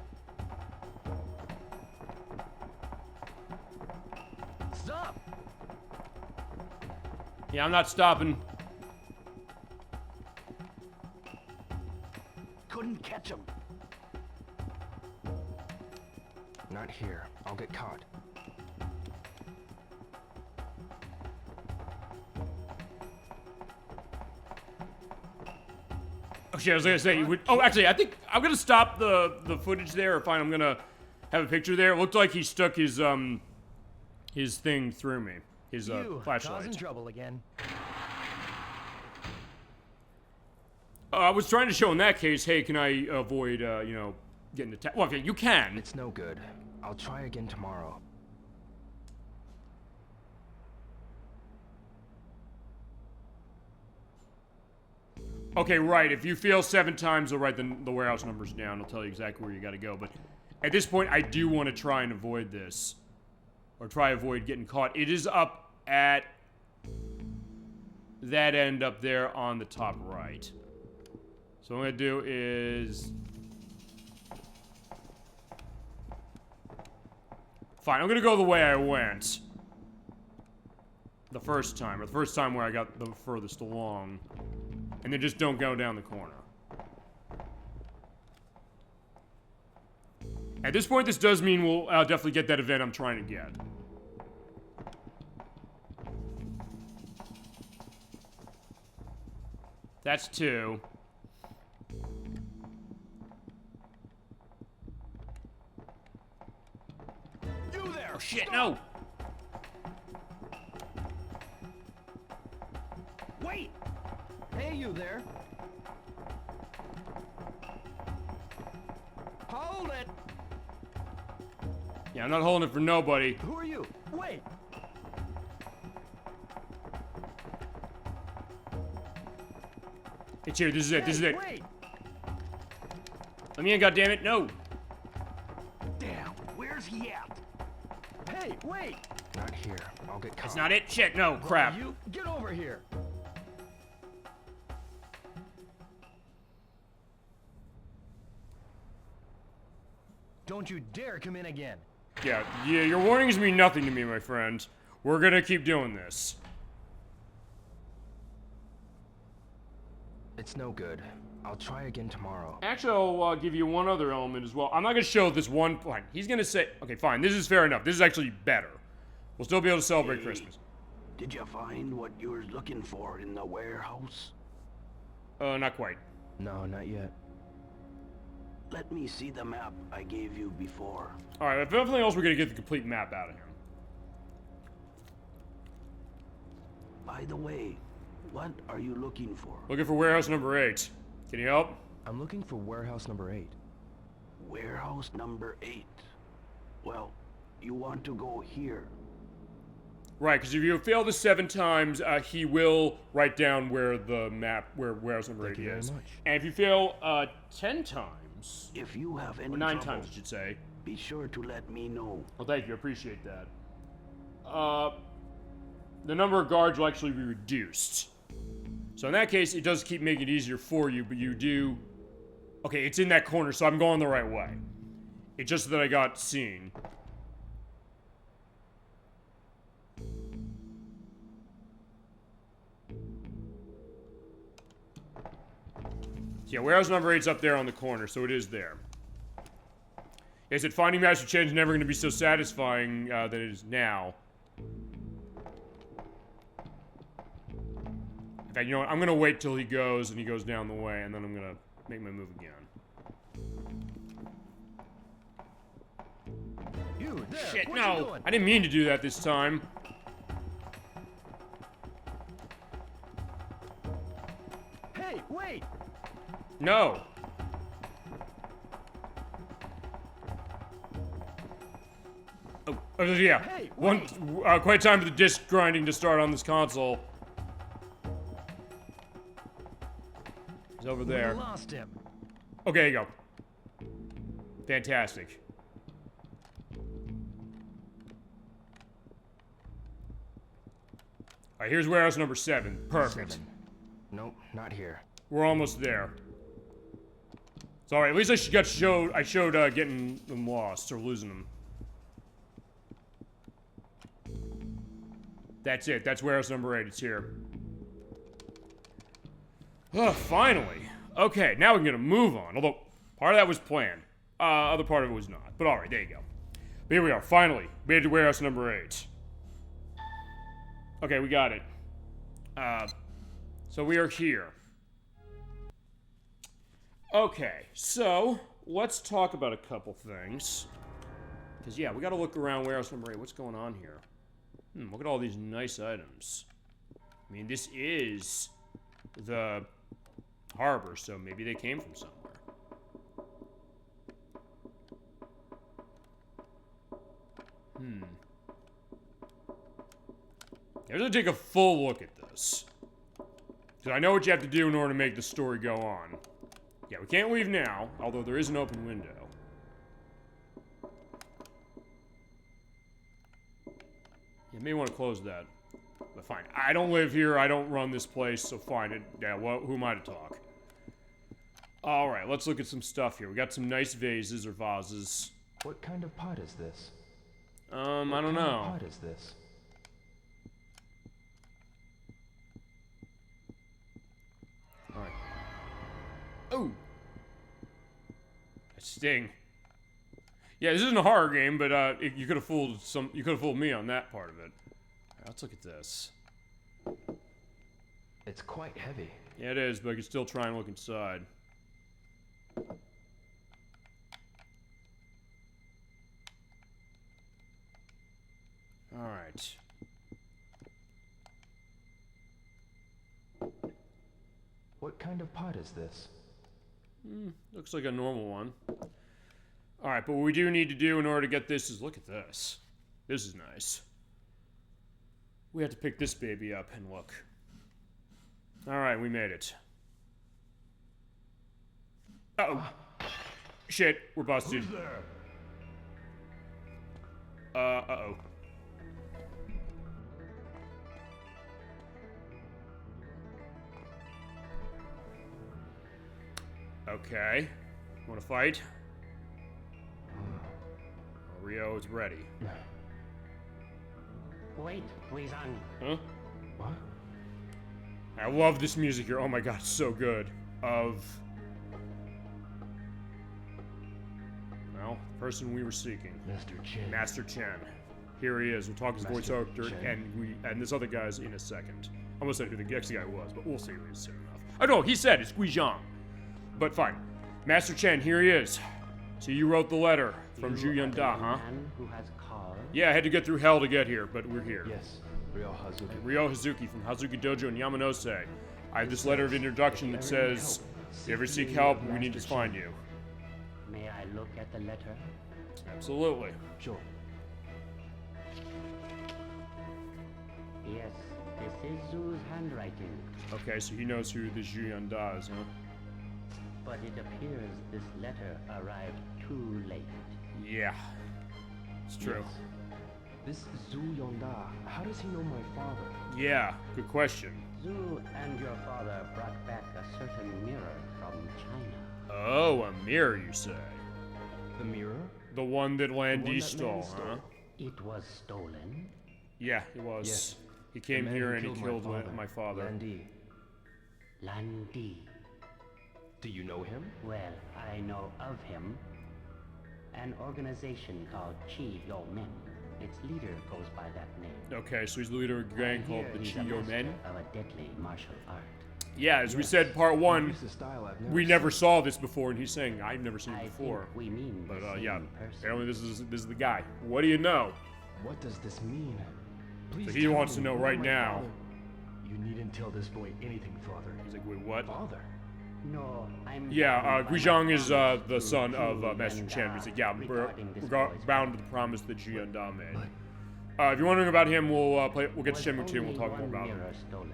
Stop! Yeah, I'm not stopping. Couldn't catch him. Not here. I'll get caught. Oh shit, I was gonna say you would. Oh, actually, I think I'm gonna stop the footage there. Or fine, I'm gonna have a picture there. It looked like he stuck his thing through me. His flashlight. Causing trouble again. I was trying to show in that case, hey, can I avoid you know, getting attacked? Well, okay, you can. It's no good. I'll try again tomorrow. Okay, right. If you fail 7 times, they'll write the warehouse numbers down. It'll tell you exactly where you gotta go. But at this point, I do want to try and avoid this. Or try avoid getting caught. It is up at that end up there on the top right. So what I'm gonna do is... Fine, I'm gonna go the way I went. The first time. Or the first time where I got the furthest along. And then just don't go down the corner. At this point, this does mean we'll definitely get that event I'm trying to get. That's 2. You there! Oh shit, Stop! no! Wait! Hey, you there. Hold it! Yeah, I'm not holding it for nobody. Who are you? Wait. It's here, this is it, this is it. Wait. Let me in, goddammit, no! Damn, where's he at? Hey, wait. Not here. I'll get caught. That's not it? Shit, no, crap. You get over here. Don't you dare come in again. Yeah, your warnings mean nothing to me, my friend. We're gonna keep doing this. It's no good. I'll try again tomorrow. Actually, I'll give you one other element as well. I'm not gonna show this one. Fine. He's gonna say, okay, fine. This is fair enough. This is actually better. We'll still be able to celebrate Christmas. Did you find what you were looking for in the warehouse? Not quite. No, not yet. Let me see the map I gave you before. All right. If nothing else, we're gonna get the complete map out of him. By the way, what are you looking for? Looking for warehouse number 8. Can you help? I'm looking for warehouse number 8. Warehouse number 8. Well, you want to go here. Right, because if you fail this 7 times, he will write down where the map, where warehouse number 8 Thank you very is. much. And if you fail 10 times, If you have any or 9 trouble, times, I should say. be sure to let me know. Well, thank you. I appreciate that. The number of guards will actually be reduced. So in that case, it does keep making it easier for you, but you do... Okay, it's in that corner, so I'm going the right way. It's just that I got seen. Yeah, warehouse number 8's up there on the corner, so it is there. I said finding Master Chen is never going to be so satisfying than it is now. In fact, you know what? I'm going to wait till he goes and he goes down the way, and then I'm going to make my move again. You there. Shit, what you no! doing? I didn't mean to do that this time. Hey, wait. No! Yeah. Hey, Quite time for the disc grinding to start on this console. He's over there. We lost him. Okay, there you go. Fantastic. Alright, here's warehouse number 7. Perfect. Nope, not here. We're almost there. It's alright, at least I showed getting them lost, or losing them. That's it, that's warehouse number 8, it's here. Finally. Okay, now we're gonna move on, although part of that was planned. Other part of it was not, but alright, there you go. But here we are, finally. Made it to warehouse number 8. Okay, we got it. So we are here. Okay, so let's talk about a couple things. Because, yeah, we gotta look around warehouse number 8. What's going on here? Look at all these nice items. I mean, this is the harbor, so maybe they came from somewhere. I'm gonna take a full look at this. Because I know what you have to do in order to make the story go on. Yeah, we can't leave now, although there is an open window. You may want to close that. But fine. I don't live here, I don't run this place, so fine. Yeah, well, who am I to talk? Alright, let's look at some stuff here. We got some nice vases or vases. What kind of pot is this? I don't know. What pot is this? Alright. Oh! A sting. Yeah, this isn't a horror game, but you could have fooled me on that part of it. Alright, let's look at this. It's quite heavy. Yeah, it is, but I can still try and look inside. Alright. What kind of pot is this? Looks like a normal one. Alright, but what we do need to do in order to get this is look at this. This is nice. We have to pick this baby up and look. Alright, we made it. Uh-oh. Shit, we're busted. Who's there? Uh-oh. Okay. Wanna fight? Rio is ready. Wait, Ine-San. Huh? What? I love this music here. Oh my god, it's so good. Well, the person we were seeking. Mr. Chen. Master Chen. Here he is. We'll talk his voice actor, and this other guy's in a second. I almost said who the next guy was, but we'll see who he is soon enough. Oh no, he said it's Gui Zhang. But fine. Master Chen, here he is. So you wrote the letter from Zhu Yanda, huh? Who has called? Yeah, I had to get through hell to get here, but we're here. Yes, Ryo Hazuki. Ryo Hazuki from Hazuki Dojo in Yamanose. I have this letter of introduction that says, if you ever seek help, we need to find you. May I look at the letter? Absolutely. Sure. Yes, this is Zhu's handwriting. Okay, so he knows who this Zhu Yanda is, huh? But it appears this letter arrived too late. Yeah. It's true. Yes. This Zhu Yonda, how does he know my father? Yeah, good question. Zhu and your father brought back a certain mirror from China. Oh, a mirror, you say? The mirror? The one that Lan Di Lan stole, stole. huh? It was stolen? Yeah, it was. Yes. He came The man here who and he killed my father. Lan Di. Lan Di. Do you know him? Well, I know of him. An organization called Chi Yo Men. Its leader goes by that name. Okay, so he's the leader of a gang called the He's a Chiyo master Men. of a deadly martial art. Yeah, as we said, part one, It's a style I've we seen. never saw this before, and he's saying, I've never seen I it before. think we mean the But same yeah, person. apparently this is the guy. What do you know? What does this mean? Please So he tell wants to me, know who right my now. father- You needn't tell this boy anything, father. He's like, wait, what? Father? No, I'm... Yeah, bound by Guizhong my is promise the to son of Fu Master Chen. Yanda He's like, yeah, regarding this we're boy's bound to the promise that Jianda made. If you're wondering about him, we'll get to Shenmue 2 and we'll talk more about him. mirror stolen?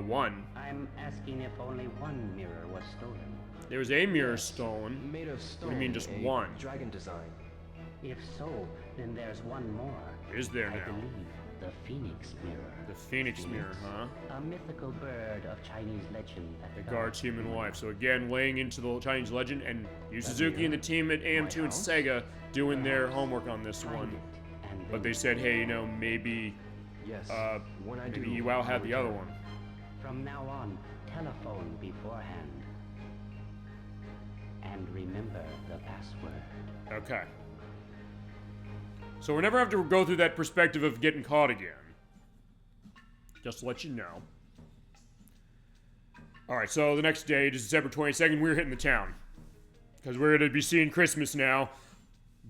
One. I'm asking if only one mirror was stolen. There was a mirror stolen. Made of stone. What do you mean, just a one? Dragon design. If so, then there's one more. Is there I now? believe the Phoenix Mirror. The Phoenix Mirror, huh? A mythical bird of Chinese legend That guards human life. So again, laying into the Chinese legend, and Yu Suzuki and the team at AM2 and Sega doing their homework on this one. But they said, hey, you know, maybe, Yes. When I maybe do, Iwao had I'll the other return. one. From now on, telephone beforehand. And remember the password. Okay. So we never have to go through that perspective of getting caught again. Just to let you know. Alright, so the next day, December 22nd, we're hitting the town. Because we're going to be seeing Christmas now.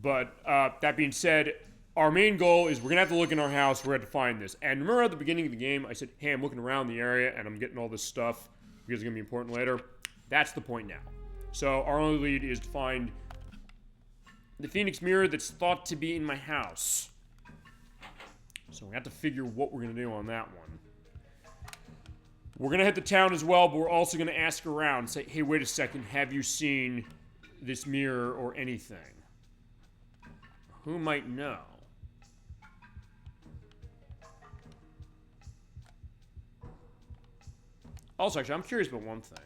But, that being said, our main goal is we're going to have to look in our house, we're going to have to find this. And remember at the beginning of the game, I said, hey, I'm looking around the area, and I'm getting all this stuff, because it's going to be important later. That's the point now. So, our only lead is to find the Phoenix Mirror that's thought to be in my house. So we have to figure what we're going to do on that one. We're going to hit the town as well, but we're also going to ask around and say, hey, wait a second, have you seen this mirror or anything? Who might know? Also, actually, I'm curious about one thing.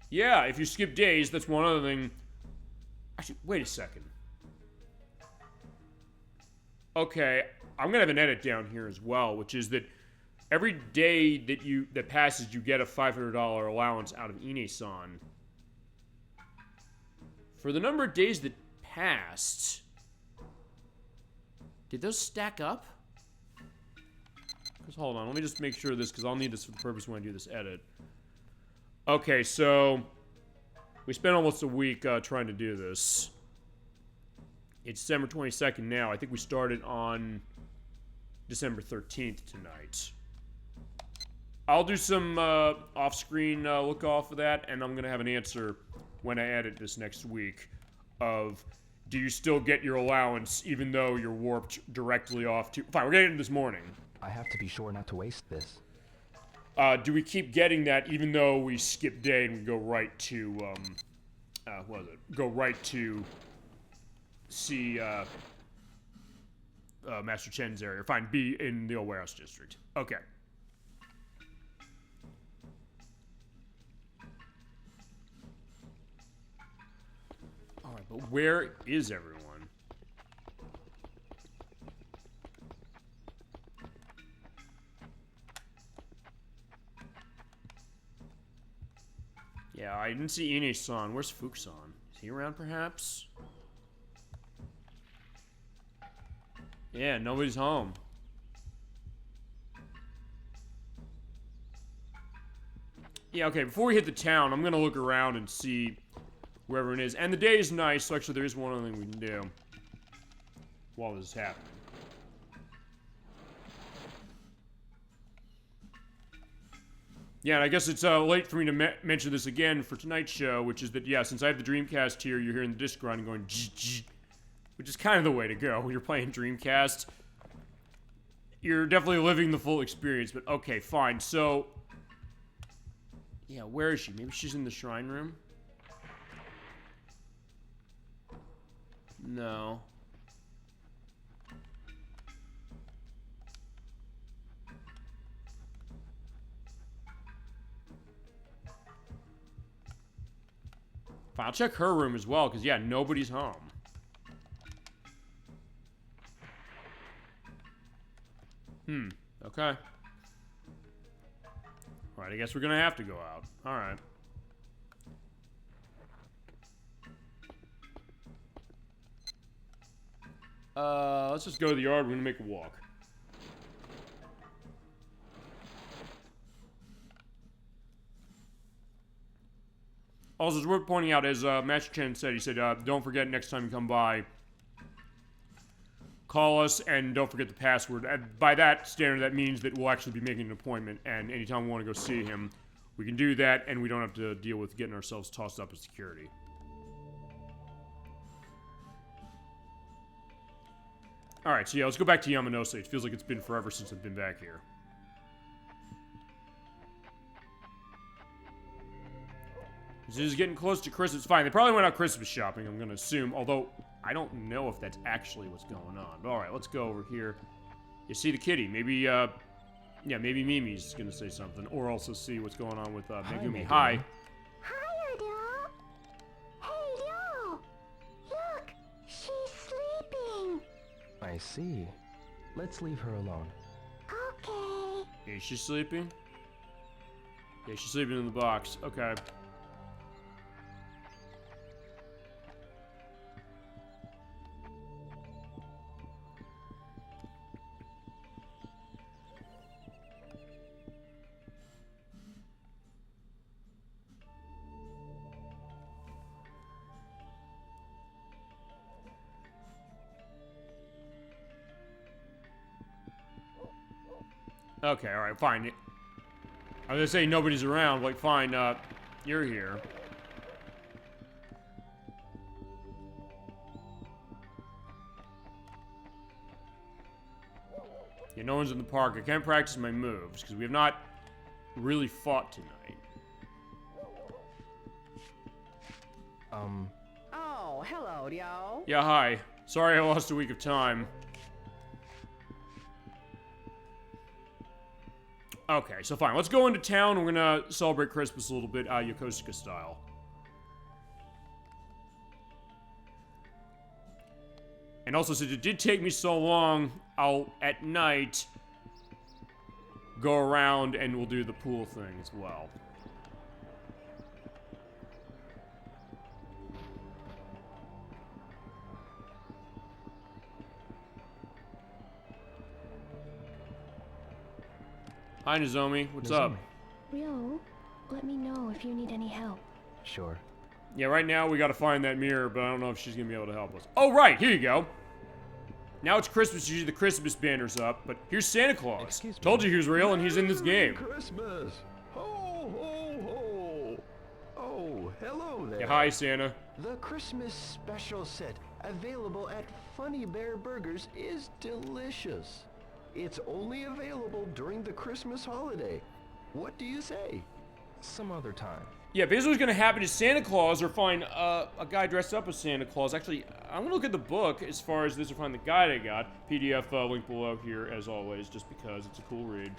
Yeah, if you skip days, that's one other thing. Actually, wait a second. Okay, I'm gonna have an edit down here as well, which is that every day that passes, you get a $500 allowance out of Ine-San. For the number of days that passed, did those stack up? Because hold on, let me just make sure of this, because I'll need this for the purpose when I do this edit. Okay, so we spent almost a week trying to do this. It's December 22nd now. I think we started on December 13th tonight. I'll do some off-screen look off of that, and I'm going to have an answer when I edit this next week of, do you still get your allowance even though you're warped directly off to... Fine, we're getting it this morning. I have to be sure not to waste this. Do we keep getting that even though we skip day and we go right to, what is it? Go right to see, Master Chen's area. Fine, be in the old warehouse district. Okay. Alright, but where is everyone? Yeah, I didn't see Ine-San. Where's Fuku-San? Is he around, perhaps? Yeah, nobody's home. Yeah, okay, before we hit the town, I'm gonna look around and see where everyone is. And the day is nice, so actually there is one other thing we can do while this is happening. Yeah, and I guess it's late for me to mention this again for tonight's show, which is that, yeah, since I have the Dreamcast here, you're hearing the disc grinding going zzz, which is kind of the way to go when you're playing Dreamcast. You're definitely living the full experience, but okay, fine. So, yeah, where is she? Maybe she's in the shrine room? No. Fine, I'll check her room as well, because, yeah, nobody's home. Okay. Alright, I guess we're gonna have to go out. Alright. Let's just go to the yard. We're gonna make a walk. Also, it's worth pointing out, as Master Chen said, he said, don't forget next time you come by, call us and don't forget the password. By that standard, that means that we'll actually be making an appointment, and anytime we want to go see him, we can do that, and we don't have to deal with getting ourselves tossed up as security. Alright, so yeah, let's go back to Yamanose. It feels like it's been forever since I've been back here. This is getting close to Christmas. Fine, they probably went out Christmas shopping, I'm gonna assume. Although, I don't know if that's actually what's going on. But alright, let's go over here. You see the kitty. Maybe, yeah, maybe Mimi's gonna say something. Or also see what's going on with, Megumi. Hi. Hi, Adele. Hey, yo. Look, she's sleeping. I see. Let's leave her alone. Okay. Is she sleeping? Yeah, she's sleeping in the box. Okay. Okay, alright, fine. I was gonna say nobody's around, like, fine, you're here. Yeah, no one's in the park. I can't practice my moves, because we have not really fought tonight. Oh, hello, yo. Yeah, hi. Sorry I lost a week of time. Okay, so fine. Let's go into town. We're gonna celebrate Christmas a little bit, Yokosuka style. And also, since it did take me so long, I'll, at night, go around and we'll do the pool thing as well. Hi, Nozomi. What's up? Ryo, let me know if you need any help. Sure. Yeah, right now we gotta find that mirror, but I don't know if she's gonna be able to help us. Oh, right! Here you go! Now it's Christmas, usually the Christmas banner's up, but here's Santa Claus. Told you he was real, and he's in this game. Christmas! Ho, ho, ho! Oh, hello there. Yeah, hi, Santa. The Christmas special set available at Funny Bear Burgers is delicious. It's only available during the Christmas holiday. What do you say? Some other time. Yeah, basically what's gonna happen is Santa Claus, or find a guy dressed up as Santa Claus. Actually, I'm gonna look at the book as far as this, or find the guide I got. PDF link below here, as always, just because it's a cool read.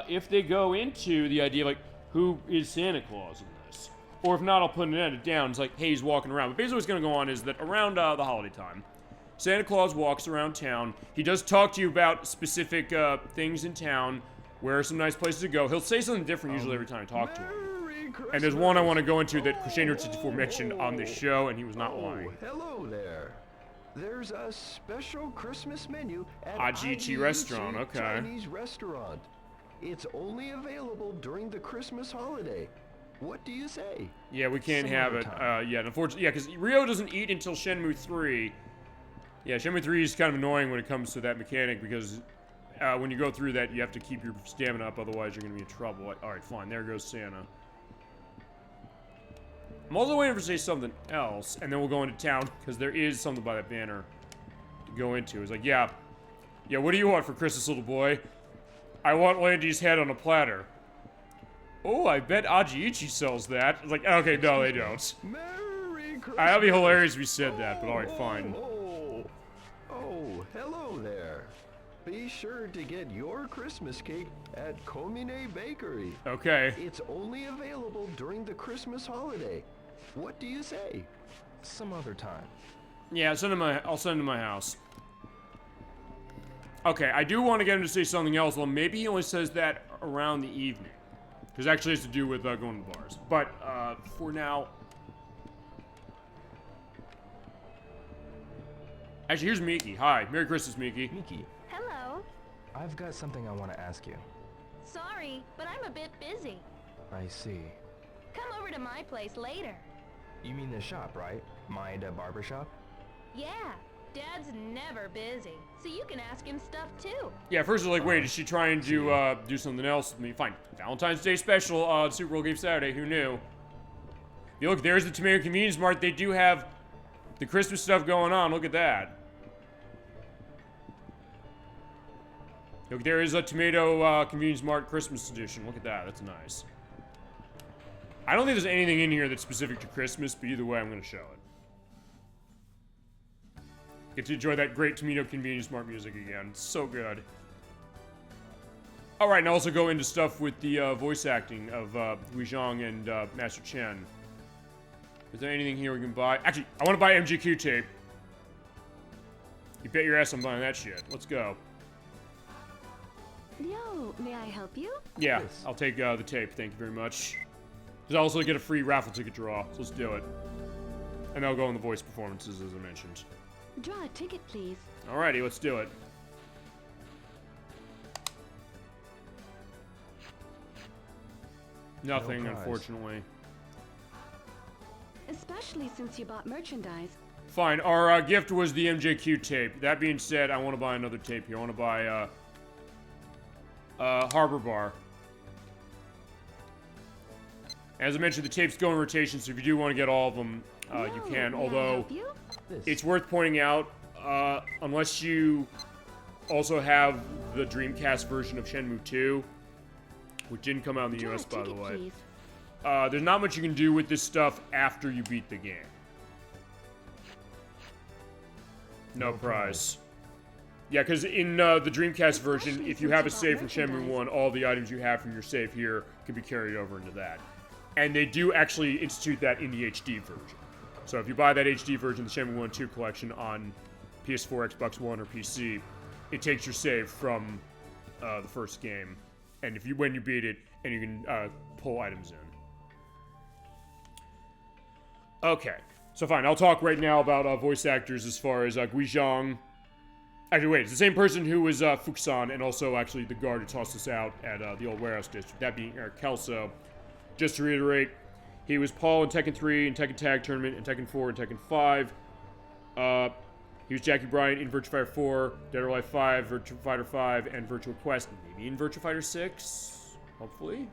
If they go into the idea, like, who is Santa Claus in this? Or if not, I'll put an edit down. It's like, hey, he's walking around. But basically what's gonna go on is that around the holiday time, Santa Claus walks around town. He does talk to you about specific things in town, where are some nice places to go. He'll say something different usually every time I talk to him. And there's one I want to go into that Crusader64 mentioned on this show, and he was not lying. Hello there. There's a special Christmas menu at Ajiichi Restaurant, okay. Chinese restaurant. It's only available during the Christmas holiday. What do you say? Yeah, we can't have it yet, unfortunately. Yeah, because Ryo doesn't eat until Shenmue 3. Yeah, Shenmue 3 is kind of annoying when it comes to that mechanic, because when you go through that, you have to keep your stamina up, otherwise you're going to be in trouble. Alright, fine, there goes Santa. I'm also waiting for to say something else, and then we'll go into town, because there is something by that banner to go into. It's like, yeah, what do you want for Christmas, little boy? I want Landy's head on a platter. Oh, I bet Ajiichi sells that. It's like, okay, no, they don't. Merry Christmas. That'd be hilarious if we said that, but alright, fine. Oh, hello there. Be sure to get your Christmas cake at Komine Bakery. Okay. It's only available during the Christmas holiday. What do you say? Some other time. Yeah, I'll send him to my house. Okay, I do want to get him to say something else, well, maybe he only says that around the evening. Because actually it has to do with going to bars. But, for now... Actually, here's Miki. Hi. Merry Christmas, Miki. Miki. Hello. I've got something I want to ask you. Sorry, but I'm a bit busy. I see. Come over to my place later. You mean the shop, right? Maeda Barbershop? Yeah, Dad's never busy, so you can ask him stuff too. Yeah, first I was like, wait, is she trying to do something else with me? Fine. Valentine's Day special on Super Bowl Game Saturday. Who knew? You look, there's the Tomato Convenience Mart. They do have the Christmas stuff going on. Look at that. Look, there is a Tomato Convenience Mart Christmas edition. Look at that. That's nice. I don't think there's anything in here that's specific to Christmas, but either way, I'm going to show it. Get to enjoy that great Tomato Convenience Mart music again. It's so good. Alright, and also go into stuff with the voice acting of Guizhong and Master Chen. Is there anything here we can buy? Actually, I want to buy MGQ tape. You bet your ass I'm buying that shit. Let's go. Yo, may I help you? Yeah, I'll take the tape. Thank you very much. Because I'll also get a free raffle ticket draw. So let's do it. And they'll go in the voice performances, as I mentioned. Draw a ticket, please. Alrighty, let's do it. Nothing, unfortunately. Especially since you bought merchandise. Fine, our gift was the MJQ tape. That being said, I want to buy another tape here. I want to buy Harbor Bar. As I mentioned, the tapes go in rotation, so if you do want to get all of them, you can. Although, it's worth pointing out, unless you also have the Dreamcast version of Shenmue 2, which didn't come out in the US, by the way, there's not much you can do with this stuff after you beat the game. No prize. Yeah, because in the Dreamcast version, if you have a save from Shenmue 1, all the items you have from your save here can be carried over into that. And they do actually institute that in the HD version. So if you buy that HD version, the Shenmue 1 2 collection on PS4, Xbox One, or PC, it takes your save from the first game. And if you when you beat it, and you can pull items in. Okay, so fine. I'll talk right now about voice actors as far as Guizhong. Actually, wait, it's the same person who was Fuku-San, and also actually the guard who tossed us out at the old warehouse district. That being Eric Kelso. Just to reiterate, he was Paul in Tekken 3, in Tekken Tag Tournament, in Tekken 4, and Tekken 5. He was Jackie Bryant in Virtua Fighter 4, Dead or Alive 5, Virtua Fighter 5, and Virtua Quest, maybe in Virtua Fighter 6, hopefully.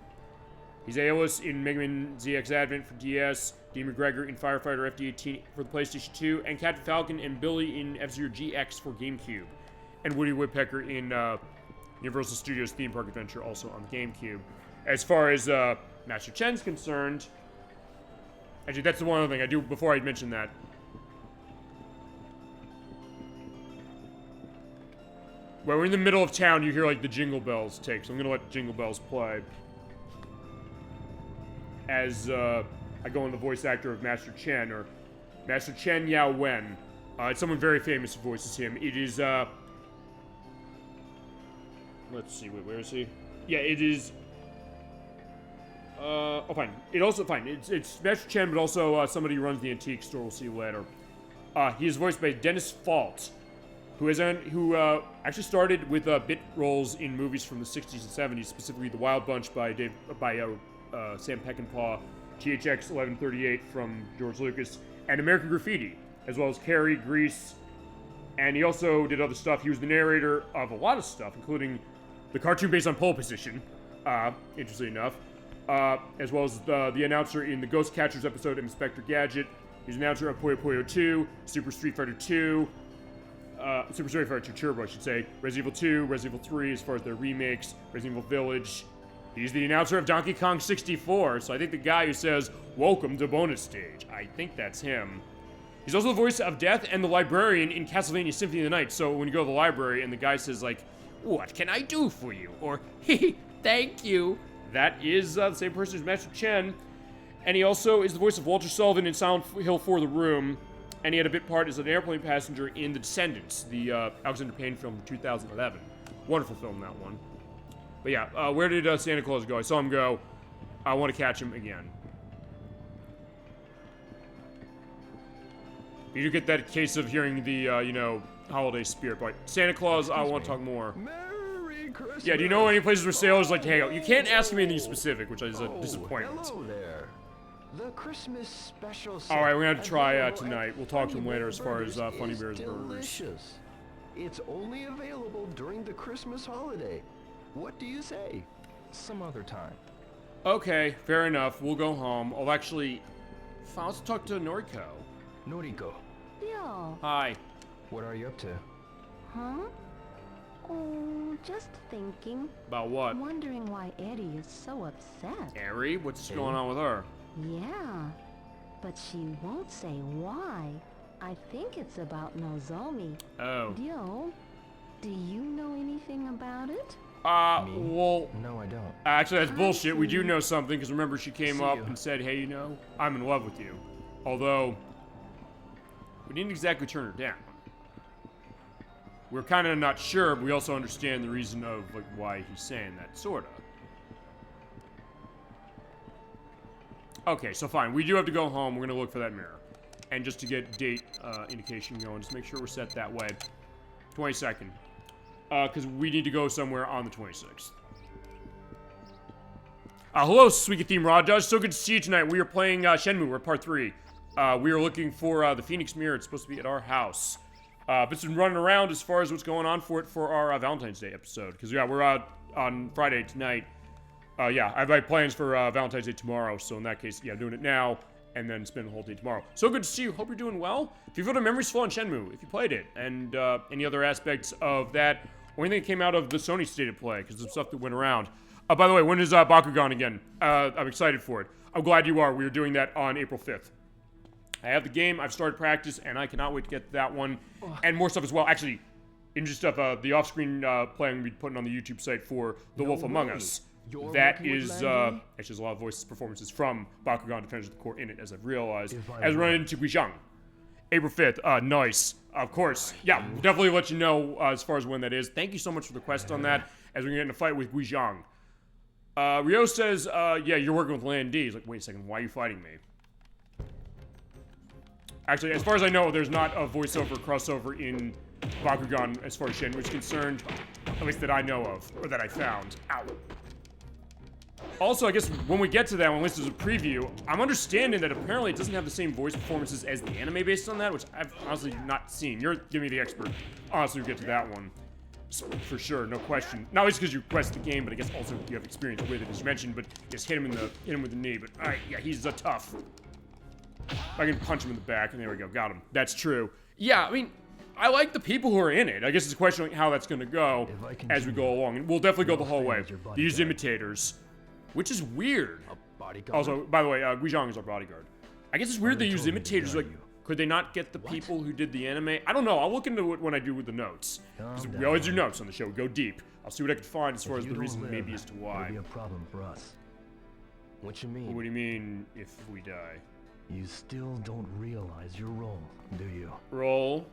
He's Aeolus in Mega Man ZX Advent for DS, Dean McGregor in Firefighter FD18 for the PlayStation 2, and Captain Falcon and Billy in F-Zero GX for GameCube, and Woody Woodpecker in Universal Studios Theme Park Adventure, also on GameCube. As far as Master Chen's concerned, actually, that's the one other thing I do before I mention that. When we're in the middle of town, you hear like the Jingle Bells take, so I'm gonna let Jingle Bells play. As I go on the voice actor of Master Chen, or Master Chen Yao Wen. It's someone very famous who voices him. It is, let's see, wait, where is he? Yeah, it is, oh, fine. It's Master Chen, but also somebody who runs the antique store. We'll see later. He is voiced by Dennis Fault, who actually started with bit roles in movies from the 60s and 70s, specifically The Wild Bunch by Sam Peckinpah, GHX 1138 from George Lucas, and American Graffiti, as well as Carrie, Grease, and he also did other stuff. He was the narrator of a lot of stuff, including the cartoon based on Pole Position, interestingly enough, as well as the announcer in the Ghost Catchers episode of Inspector Gadget. He's an announcer of Puyo Puyo 2, Super Street Fighter 2, Super Street Fighter 2 Turbo, I should say, Resident Evil 2, Resident Evil 3, as far as their remakes, Resident Evil Village. He's the announcer of Donkey Kong 64, so I think the guy who says, "Welcome to bonus stage," I think that's him. He's also the voice of Death and the librarian in Castlevania Symphony of the Night, so when you go to the library and the guy says, like, "What can I do for you?" or, "Hee, thank you," that is the same person as Master Chen. And he also is the voice of Walter Sullivan in Silent Hill 4: The Room, and he had a bit part as an airplane passenger in The Descendants, the Alexander Payne film from 2011. Wonderful film, that one. But yeah, where did Santa Claus go? I saw him go. I want to catch him again. You do get that case of hearing the, holiday spirit, but Santa Claus, I want to talk more. Merry Christmas. Yeah, do you know any places where sailors like to hang out? You can't ask me anything specific, which is a disappointment. Hello there. The Christmas special set. All right, we're gonna have to try available tonight. at We'll talk to him Funny later Bear as far as Burgers Funny is Bear's Burgers. delicious. It's only available during the Christmas holiday. What do you say? Some other time. Okay, fair enough. We'll go home. I'll actually... Fine, let's talk to Noriko. Noriko, Yo. Hi. what are you up to? Huh? Oh, just thinking. About what? Wondering why Eddie is so upset. Eri? What's going on with her? Yeah, but she won't say why. I think it's about Nozomi. Oh. Yo, do you know anything about it? Well... No, I don't. Actually, that's bullshit. We do see. know something, because remember she came See up you. and said, hey, you know, I'm in love with you. Although, we didn't exactly turn her down. We're kind of not sure, but we also understand the reason of, like, why he's saying that, sorta. Okay, so fine. We do have to go home. We're gonna look for that mirror. And just to get date indication going, just make sure we're set that way. 22nd. Because we need to go somewhere on the 26th. Hello, Suika Theme Raja. So good to see you tonight. We are playing Shenmue. We're part 3. We are looking for the Phoenix Mirror. It's supposed to be at our house. It's been running around as far as what's going on for it for our Valentine's Day episode. Because, yeah, we're out on Friday tonight. Yeah, I have plans for Valentine's Day tomorrow. So in that case, yeah, doing it now and then spend the whole day tomorrow. So good to see you. Hope you're doing well. If you've got a memories full on Shenmue, if you played it, and any other aspects of that, or anything that came out of the Sony State of Play, because there's stuff that went around. By the way, when is Bakugan again? I'm excited for it. I'm glad you are. We are doing that on April 5th. I have the game, I've started practice, and I cannot wait to get to that one. And more stuff as well. Actually, interesting stuff, the off-screen play I'm going to be putting on the YouTube site for The Wolf Among Us. That is, actually there's a lot of voice performances from Bakugan Defenders of the Core in it, as I've realized. As we're running into Guizhang. April 5th, nice. Of course. Yeah, we'll definitely let you know as far as when that is. Thank you so much for the quest on that, as we're getting in a fight with Guizhang. Ryo says, yeah, you're working with Lan D. He's like, wait a second, why are you fighting me? Actually, as far as I know, there's not a voiceover crossover in Bakugan as far as Shenmue is concerned. At least that I know of, or that I found. Ow. Also, I guess when we get to that one, at least as a preview, I'm understanding that apparently it doesn't have the same voice performances as the anime based on that, which I've honestly not seen. You're giving me the expert. Honestly, we'll get to that one. For sure, no question. Not least because you quest the game, but I guess also you have experience with it, as you mentioned, but just hit him with the knee. But alright, yeah, he's tough. I can punch him in the back, and there we go, got him. That's true. Yeah, I mean, I like the people who are in it. I guess it's a question of how that's gonna go as we go along. And we'll definitely go the whole way. These imitators. Which is weird. Also, by the way, Guizhang is our bodyguard. I guess it's weird they use imitators. Like, could they not get the people who did the anime? I don't know. I'll look into it when I do with the notes. Because we always do notes on the show. We go deep. I'll see what I can find as far as the reason maybe as to why. It'll be a problem for us. What you mean? What do you mean if we die? You still don't realize your role, do you? Role?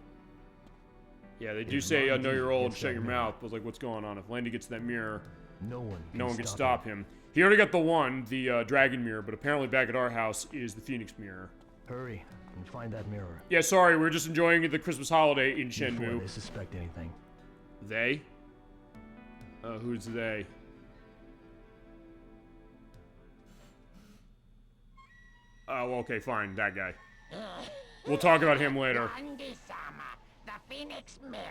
Yeah, they do say know your role and shut your mouth. But like, what's going on? If Landy gets that mirror, no one can stop him. He already got the one, the dragon mirror, but apparently back at our house is the Phoenix mirror. Hurry and find that mirror. Yeah, sorry, we're just enjoying the Christmas holiday in Before Shenmue. they suspect anything. They? Who's they? Oh, okay, fine, that guy. We'll talk about him later. The Phoenix Mirror?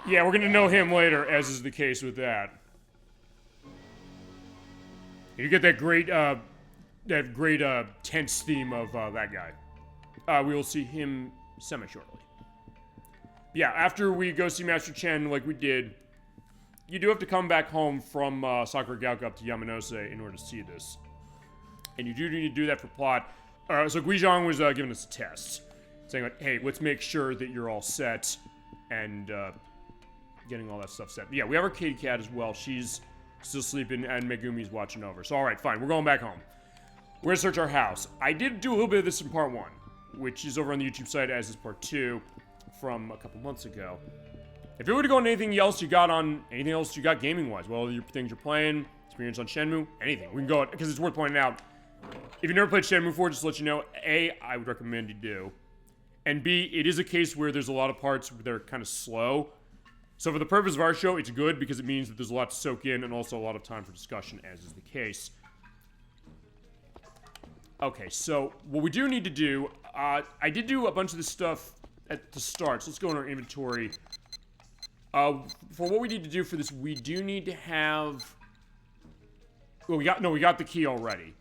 Yeah, we're gonna know him later, as is the case with that. You get that great tense theme of that guy. We will see him semi-shortly. Yeah, after we go see Master Chen, like we did, you do have to come back home from Sakuragaoka up to Yamanose in order to see this. And you do need to do that for plot. So Guizhang was giving us a test. Saying like, hey, let's make sure that you're all set. And getting all that stuff set. But yeah, we have our kitty cat as well. She's still sleeping and Megumi's watching over. So alright, fine. We're going back home. We're gonna search our house. I did do a little bit of this in part 1, which is over on the YouTube site as is part 2 from a couple months ago. If you were to go on anything else you got gaming-wise, well, your things you're playing, experience on Shenmue, anything. We can go, because it's worth pointing out. If you've never played Shenmue before, just to let you know, A, I would recommend you do. And B, it is a case where there's a lot of parts that are kind of slow. So for the purpose of our show, it's good because it means that there's a lot to soak in and also a lot of time for discussion, as is the case. Okay, so what we do need to do, I did do a bunch of this stuff at the start, so let's go in our inventory. For what we need to do for this, we do need to have... Well, we got the key already.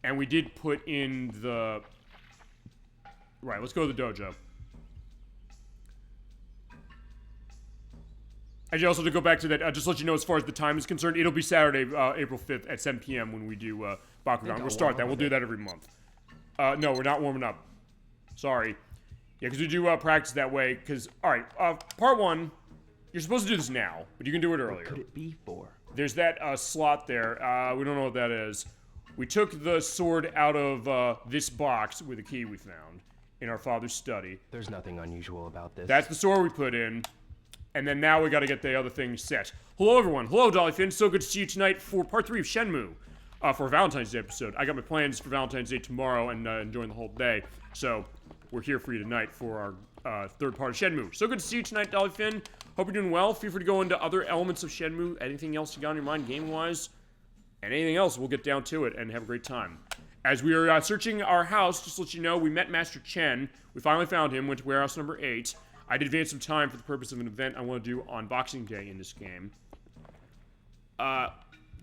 And we did put in the... Right, let's go to the dojo. Actually, also to go back to that, just to let you know as far as the time is concerned, it'll be Saturday, April 5th at 7 p.m. when we do Bakugan. We'll start that. We'll do that every month. No, we're not warming up. Sorry. Yeah, because we do practice that way. Because, alright, part 1, you're supposed to do this now, but you can do it earlier. What could it be for? There's that slot there. We don't know what that is. We took the sword out of this box with a key we found in our father's study. There's nothing unusual about this. That's the sword we put in. And then now we gotta get the other thing set. Hello, everyone. Hello, Dollyfin. So good to see you tonight for part 3 of Shenmue. For a Valentine's Day episode. I got my plans for Valentine's Day tomorrow and enjoying the whole day. So, we're here for you tonight for our third part of Shenmue. So good to see you tonight, Dollyfin. Hope you're doing well. Feel free to go into other elements of Shenmue. Anything else you got on your mind game-wise? And anything else, we'll get down to it and have a great time. As we are searching our house, just to let you know, we met Master Chen. We finally found him, went to warehouse number 8. I did advance some time for the purpose of an event I want to do on Boxing Day in this game.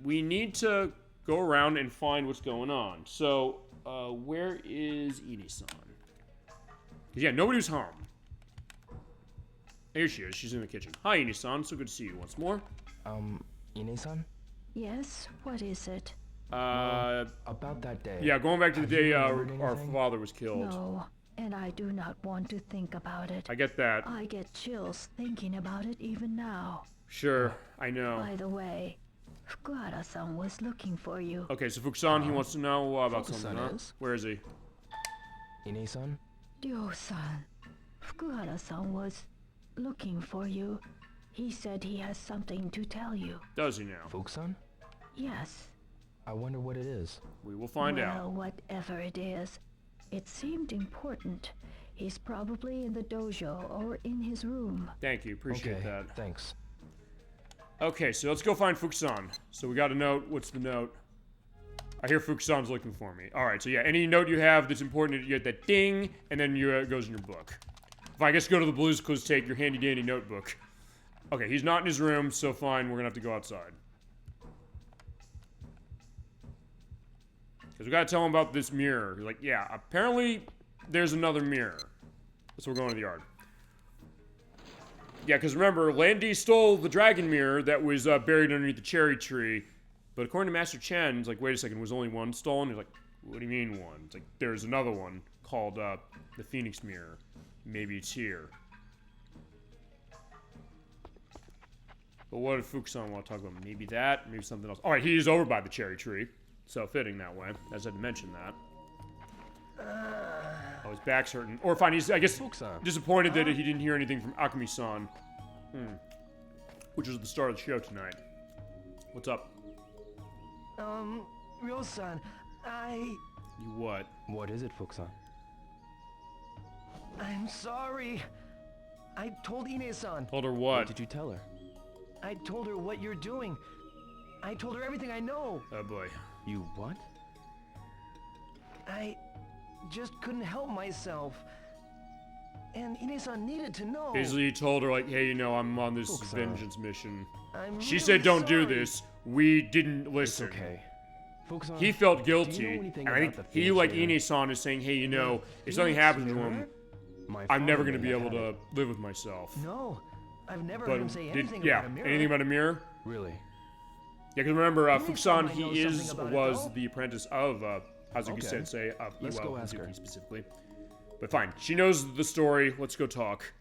We need to go around and find what's going on. So, where is Ine-San? Yeah, nobody was home. Here she is. She's in the kitchen. Hi, Ine-San. So good to see you once more. Ine-San? Yes, what is it? About that day. Yeah, going back to the day our father was killed. No, and I do not want to think about it. I get that. I get chills thinking about it even now. Sure, I know. By the way, Fukuhara-san was looking for you. Okay, so Fuku-San, he wants to know about Fuku-San something, huh? is? Where is he? Ine-San? Ryo-san, Fukuhara-san was looking for you. He said he has something to tell you. Does he now? Fuku-San? Yes. I wonder what it is. We will find out. Well, whatever it is, it seemed important. He's probably in the dojo or in his room. Thank you, appreciate that. Thanks. Okay, so let's go find Fuku-San. So we got a note. What's the note? I hear Fuku-San's looking for me. Alright, so yeah, any note you have that's important, you get that ding, and then it goes in your book. If I guess go to the Blues Clues, take your handy-dandy notebook. Okay, he's not in his room, so fine, we're gonna have to go outside. Because we gotta tell him about this mirror. He's like, yeah, apparently there's another mirror. So we're going to the yard. Yeah, because remember, Landy stole the dragon mirror that was buried underneath the cherry tree. But according to Master Chen, it's like, wait a second, was only one stolen? He's like, what do you mean one? It's like, there's another one called the Phoenix Mirror. Maybe it's here. But what did Fuku-San want to talk about? Maybe that, maybe something else. Alright, he is over by the cherry tree. So fitting that way, as I had to mention that. Oh, his back's hurting. Or fine, he's, I guess, disappointed that he didn't hear anything from Akemi-san. Which was the start of the show tonight. What's up? Ryo-san, You what? What is it, Fuku-San? I'm sorry. I told Ine-san. Told her what? What did you tell her? I told her what you're doing. I told her everything I know. Oh boy. You what? I just couldn't help myself. And Ine-san needed to know. Basically, he told her, like, hey, you know, I'm on this Fuku-San. vengeance mission. She really said, don't do sorry. this. We didn't listen. It's okay. Fuku-San, He felt do you know guilty, anything and I about think the he, Phoenix like Mirror? Ine-san, is saying, hey, you know, if something happens to him, My I'm never father going to may be have able had to live with myself. No, I've never But heard him say anything yeah, about a mirror. anything about a mirror? it. Really? Yeah, because remember, Fuku-San, might know he something is, about it, was though. the apprentice of Hazuki Okay. Sensei, of Let's Iwao go ask her. Hazuki specifically. But fine, she knows the story. Let's go talk.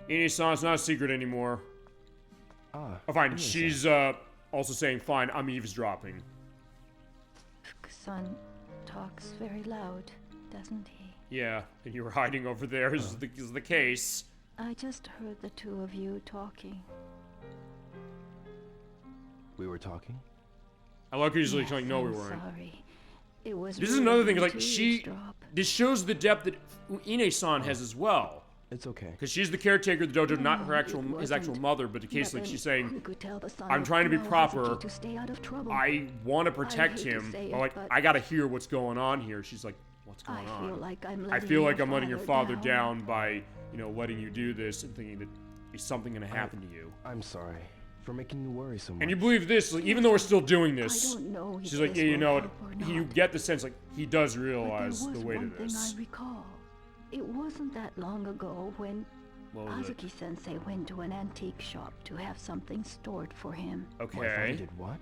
Ine-san's not a secret anymore. Ah. Oh, fine, Ine-san. she's also saying, fine, I'm eavesdropping. Fuku-san talks very loud, doesn't he? Yeah, and you were hiding over there is the case. I just heard the two of you talking. We were talking? I like usually Yes, like, no, we I'm weren't. Sorry. It was This is rude another of thing, me like, to she... eavesdrop. This shows the depth that Ine-san has as well. It's okay. Because she's the caretaker of the dojo, not her his actual mother, but in case like she's saying, I'm trying to be proper. I want to protect him, but like I gotta hear what's going on here. She's like, what's going on? I feel like I'm letting your father down by, you know, letting you do this and thinking that is something gonna happen to you. I'm sorry for making you worry so much. And you believe this, like, even though we're still doing this, she's like, yeah, you know, you get the sense like he does realize the weight of this. I recall. It wasn't that long ago when Azuki-sensei went to an antique shop to have something stored for him. Okay. My father did what?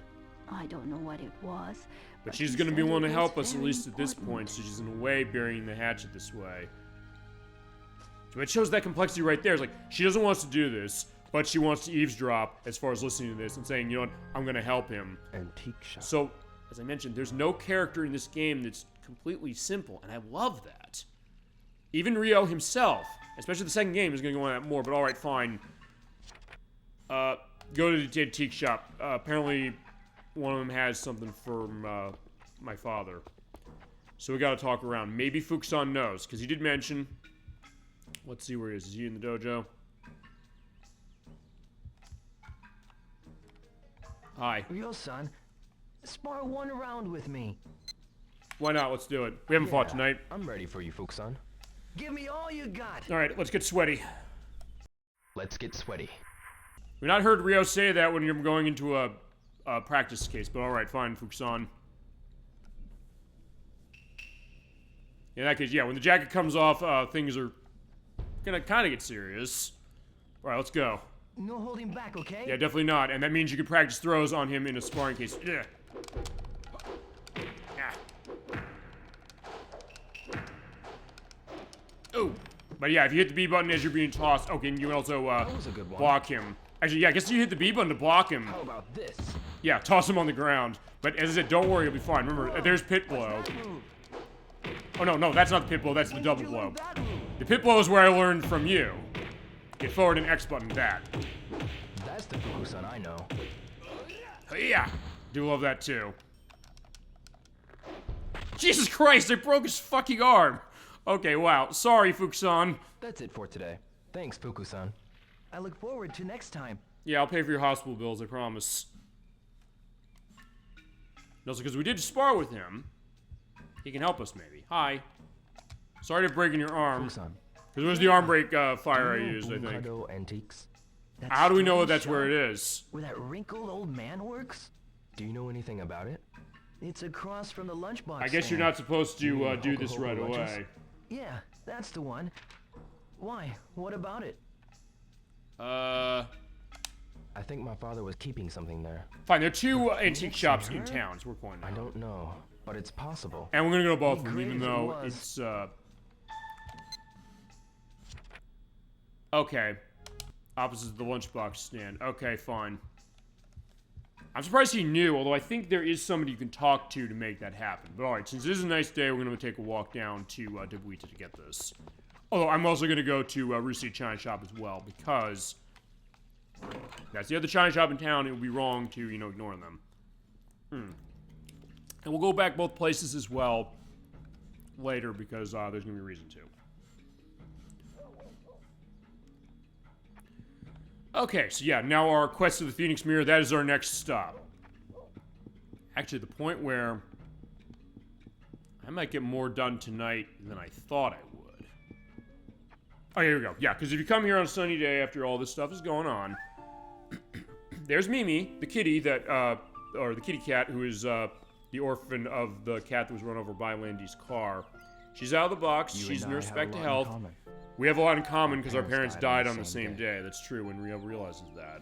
I don't know what it was. But she's gonna be willing to help us, at least at this point, so she's in a way burying the hatchet this way. So it shows that complexity right there. It's like, she doesn't want us to do this, but she wants to eavesdrop as far as listening to this and saying, you know what, I'm gonna help him. Antique shop. So, as I mentioned, there's no character in this game that's completely simple, and I love that. Even Ryo himself, especially the second game, is gonna go on that more, but alright, fine. Go to the antique shop. Apparently, one of them has something from, my father. So we gotta talk around. Maybe Fuku-San knows, because he did mention... Let's see where he is. Is he in the dojo? Hi. Ryo-san, spar one round with me. Why not? Let's do it. We haven't fought tonight. I'm ready for you, Fuku-San. Give me all you got. Alright, let's get sweaty. Let's get sweaty. We've not heard Ryo say that when you're going into a practice case, but alright, fine, Fuku-San. In that case, yeah, when the jacket comes off, things are gonna kind of get serious. Alright, let's go. No holding back, okay? Yeah, definitely not, and that means you can practice throws on him in a sparring case. Yeah. Oh, but yeah, if you hit the B button as you're being tossed, okay, and you can also block him. Actually, yeah, I guess you hit the B button to block him. How about this? Yeah, toss him on the ground. But as I said, don't worry, you'll be fine. Remember, there's pit blow. Oh no, that's not the pit blow, that's the double blow. The pit blow is where I learned from you. Get forward and X button that. That's the Fuku-San I know. Yeah, do love that too. Jesus Christ, I broke his fucking arm. Okay, wow. Sorry, Fuku-San. That's it for today. Thanks, Fuku-San. I look forward to next time. Yeah, I'll pay for your hospital bills, I promise. And also, because we did spar with him, he can help us, maybe. Hi. Sorry to breaking your arm. Fuku-San. Because it was the arm break fire I used, I think. Antiques? How do we know that's where it is? Where that wrinkled old man works? Do you know anything about it? It's across from the lunchbox. I guess you're not supposed to do this right away. Yeah, that's the one. Why? What about it? I think my father was keeping something there. Fine, there are two antique shops in town, so we're going now. I don't know, but it's possible. And we're gonna go both of them, even though it's, Okay. Opposite the lunchbox stand. Okay, fine. I'm surprised he knew, although I think there is somebody you can talk to make that happen. But alright, since it is a nice day, we're gonna take a walk down to Dobuita to get this. Although, I'm also gonna go to Rusi China Shop as well, because that's the other China shop in town. It would be wrong to, you know, ignore them. And we'll go back both places as well later, because there's gonna be a reason to. Okay, so yeah, now our quest to the Phoenix Mirror, that is our next stop. Actually, the point where I might get more done tonight than I thought I would. Oh, here we go. Yeah, because if you come here on a sunny day after all this stuff is going on, there's Mimi, the kitty that, or the kitty cat, who is the orphan of the cat that was run over by Landy's car. She's out of the box. She's nursed back to health. We have a lot in common because our parents died on the same day. That's true, and Ryo realizes that.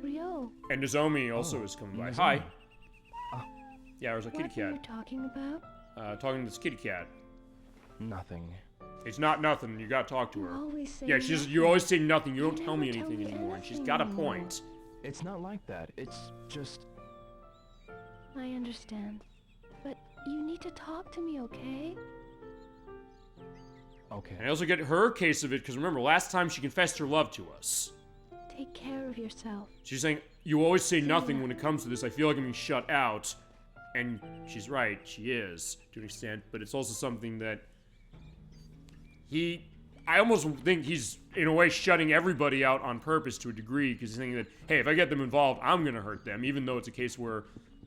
Ryo. And Nozomi also is coming by. Hi. Yeah, there's a kitty cat. What are you talking about? Talking to this kitty cat. Nothing. It's not nothing. You gotta talk to her. You always say you always say nothing. You don't tell me anything anymore, and she's got a point. It's not like that. It's just... I understand. But you need to talk to me, okay? Okay. And I also get her case of it, because remember, last time she confessed her love to us. Take care of yourself. She's saying, you always say nothing when it comes to this. I feel like I'm being shut out. And she's right, she is, to an extent. But it's also something that he I almost think he's, in a way, shutting everybody out on purpose to a degree, because he's thinking that, hey, if I get them involved, I'm going to hurt them, even though it's a case where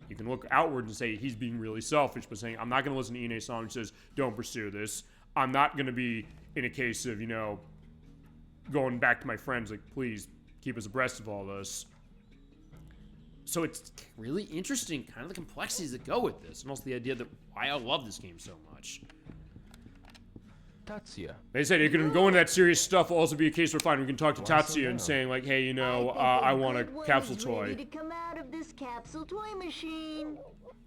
you can look outward and say he's being really selfish, but saying, I'm not going to listen to Ine-San who says, don't pursue this. I'm not going to be in a case of, you know, going back to my friends, like, please keep us abreast of all this. So it's really interesting, kind of the complexities that go with this, and also the idea that why I love this game so much. Tatsuya. They said it can go into that serious stuff. Will also be a case where fine, we can talk to Tatsuya and saying like, hey, you know, I want a capsule toy. Ready to come out of this capsule toy machine.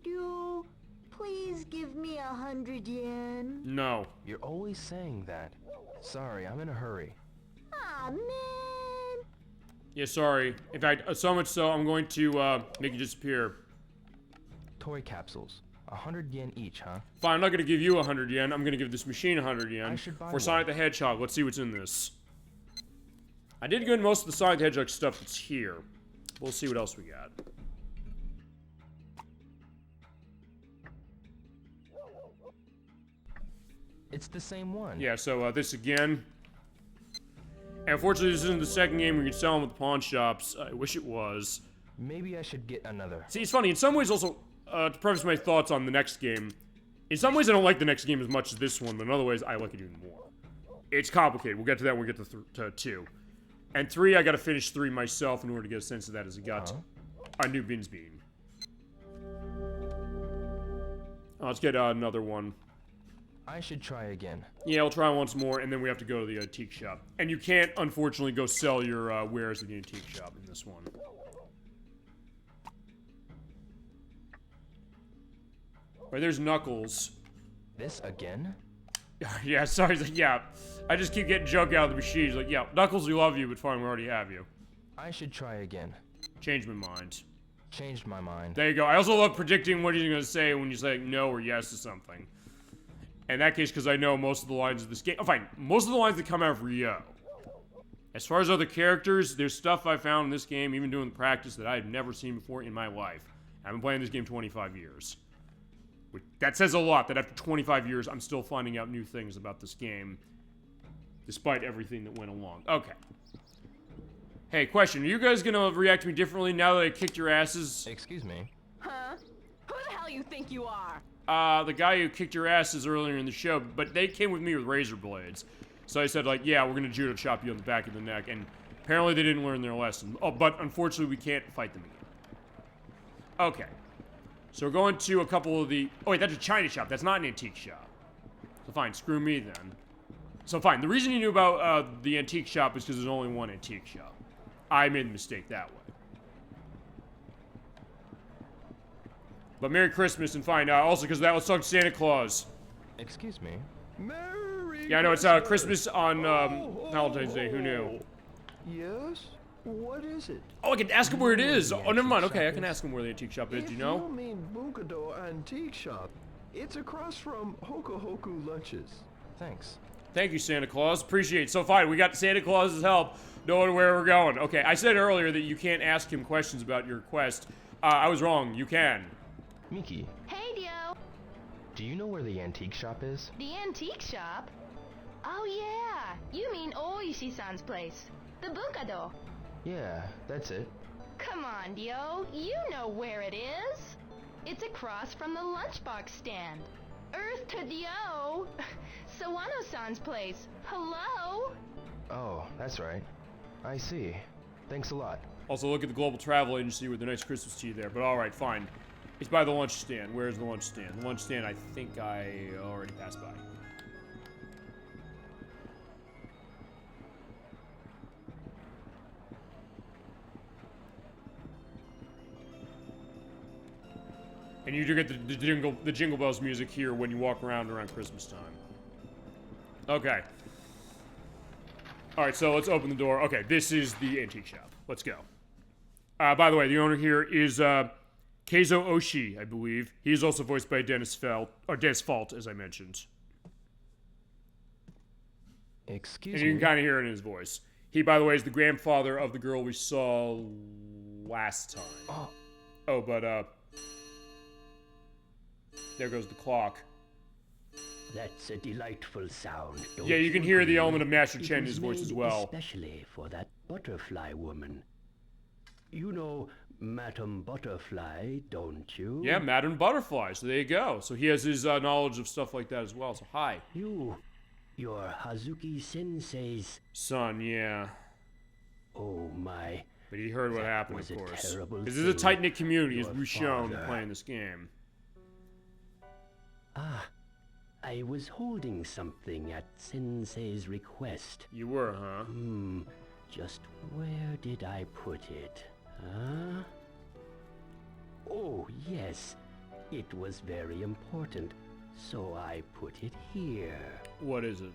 Do please give me 100 yen. No. You're always saying that. Sorry, I'm in a hurry. Aw, man. Yeah, sorry. In fact, so much so, I'm going to make it disappear. Toy capsules. 100 yen each, huh? Fine, I'm not gonna give you 100 yen. I'm gonna give this machine 100 yen. I should buy for Sonic the Hedgehog. Let's see what's in this. I did get most of the Sonic the Hedgehog stuff that's here. We'll see what else we got. It's the same one. Yeah, so this again. And unfortunately, this isn't the second game where you can sell them at the pawn shops. I wish it was. Maybe I should get another. See, it's funny. In some ways, also, to preface my thoughts on the next game, in some ways I don't like the next game as much as this one, but in other ways I like it even more. It's complicated. We'll get to that when we get to 2. And 3, I gotta finish 3 myself in order to get a sense of that as I got a new Beans Bean. Let's get another one. I should try again. Yeah, we'll try once more, and then we have to go to the antique shop. And you can't, unfortunately, go sell your wares at the antique shop in this one. Right, there's Knuckles. This again? Yeah, sorry, yeah. I just keep getting junk out of the machine. He's like, yeah, Knuckles, we love you, but fine, we already have you. I should try again. Change my mind. Changed my mind. There you go. I also love predicting what he's going to say when you say no or yes to something. In that case, because I know most of the lines of this game. Oh, fine. Most of the lines that come out of Ryo. As far as other characters, there's stuff I found in this game, even doing the practice, that I've never seen before in my life. I've been playing this game 25 years. That says a lot, that after 25 years, I'm still finding out new things about this game, despite everything that went along. Okay. Hey, question. Are you guys gonna react to me differently now that I kicked your asses? Excuse me. Huh? Who the hell you think you are? The guy who kicked your asses earlier in the show, but they came with me with razor blades. So I said, like, yeah, we're gonna judo chop you on the back of the neck, and apparently they didn't learn their lesson. Oh, but unfortunately we can't fight them again. Okay. So we're going to a couple of the... Oh, wait, that's a China shop. That's not an antique shop. So fine, screw me then. So fine, the reason you knew about the antique shop is because there's only one antique shop. I made the mistake that way. But Merry Christmas, and fine, also because that was talk Santa Claus. Excuse me. Merry Yeah, I know, it's Christmas on Valentine's Day, who knew? Yes? What is it? Oh, I can ask him where it is. Oh, never mind. Okay, I can ask him where the antique shop is. Do you know? If you mean Bukado Antique Shop, it's across from Hoku Hoku Lunches. Thanks. Thank you, Santa Claus. Appreciate it. So fine, we got Santa Claus's help knowing where we're going. Okay, I said earlier that you can't ask him questions about your quest. I was wrong. You can. Miki. Hey, Dio. Do you know where the antique shop is? The antique shop? Oh, yeah. You mean Oishi-san's place. The Bukado. Yeah, that's it. Come on, Dio. You know where it is. It's across from the lunchbox stand. Earth to Dio. Sawano-san's place. Hello? Oh, that's right. I see. Thanks a lot. Also, look at the Global Travel Agency with the nice Christmas tree there. But all right, fine. It's by the lunch stand. Where's the lunch stand? The lunch stand, I think I already passed by. And you do get the Jingle Bells music here when you walk around Christmas time. Okay. Alright, so let's open the door. Okay, this is the antique shop. Let's go. By the way, the owner here is Keizo Oshii, I believe. He is also voiced by Dennis Fault, as I mentioned. Excuse me. And you can kind of hear it in his voice. He, by the way, is the grandfather of the girl we saw last time. Oh, but, there goes the clock. That's a delightful sound. Yeah, you can hear the element of Master Chen in his voice as well. Especially for that butterfly woman. You know Madame Butterfly, don't you? Yeah, Madame Butterfly. So there you go. So he has his knowledge of stuff like that as well. So hi. You're Hazuki Sensei's son, yeah. Oh my. But he heard what happened, of course. This is a tight-knit community, as we've shown playing this game. I was holding something at Sensei's request. You were, huh? Just where did I put it? Huh? Oh, yes. It was very important, so I put it here. What is it?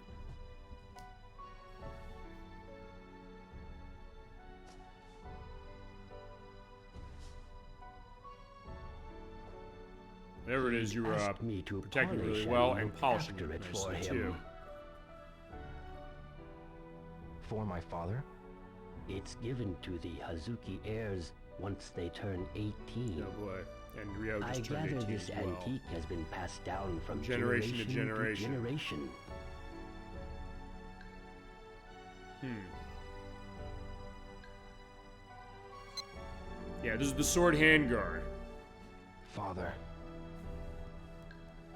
Whatever it is, you were protecting it really well and polishing it nicely, too. For my father? It's given to the Hazuki heirs once they turn 18. Oh boy. And Ryo just turned 18 this as well. Antique has been passed down from generation to generation. Yeah, this is the sword handguard. Father.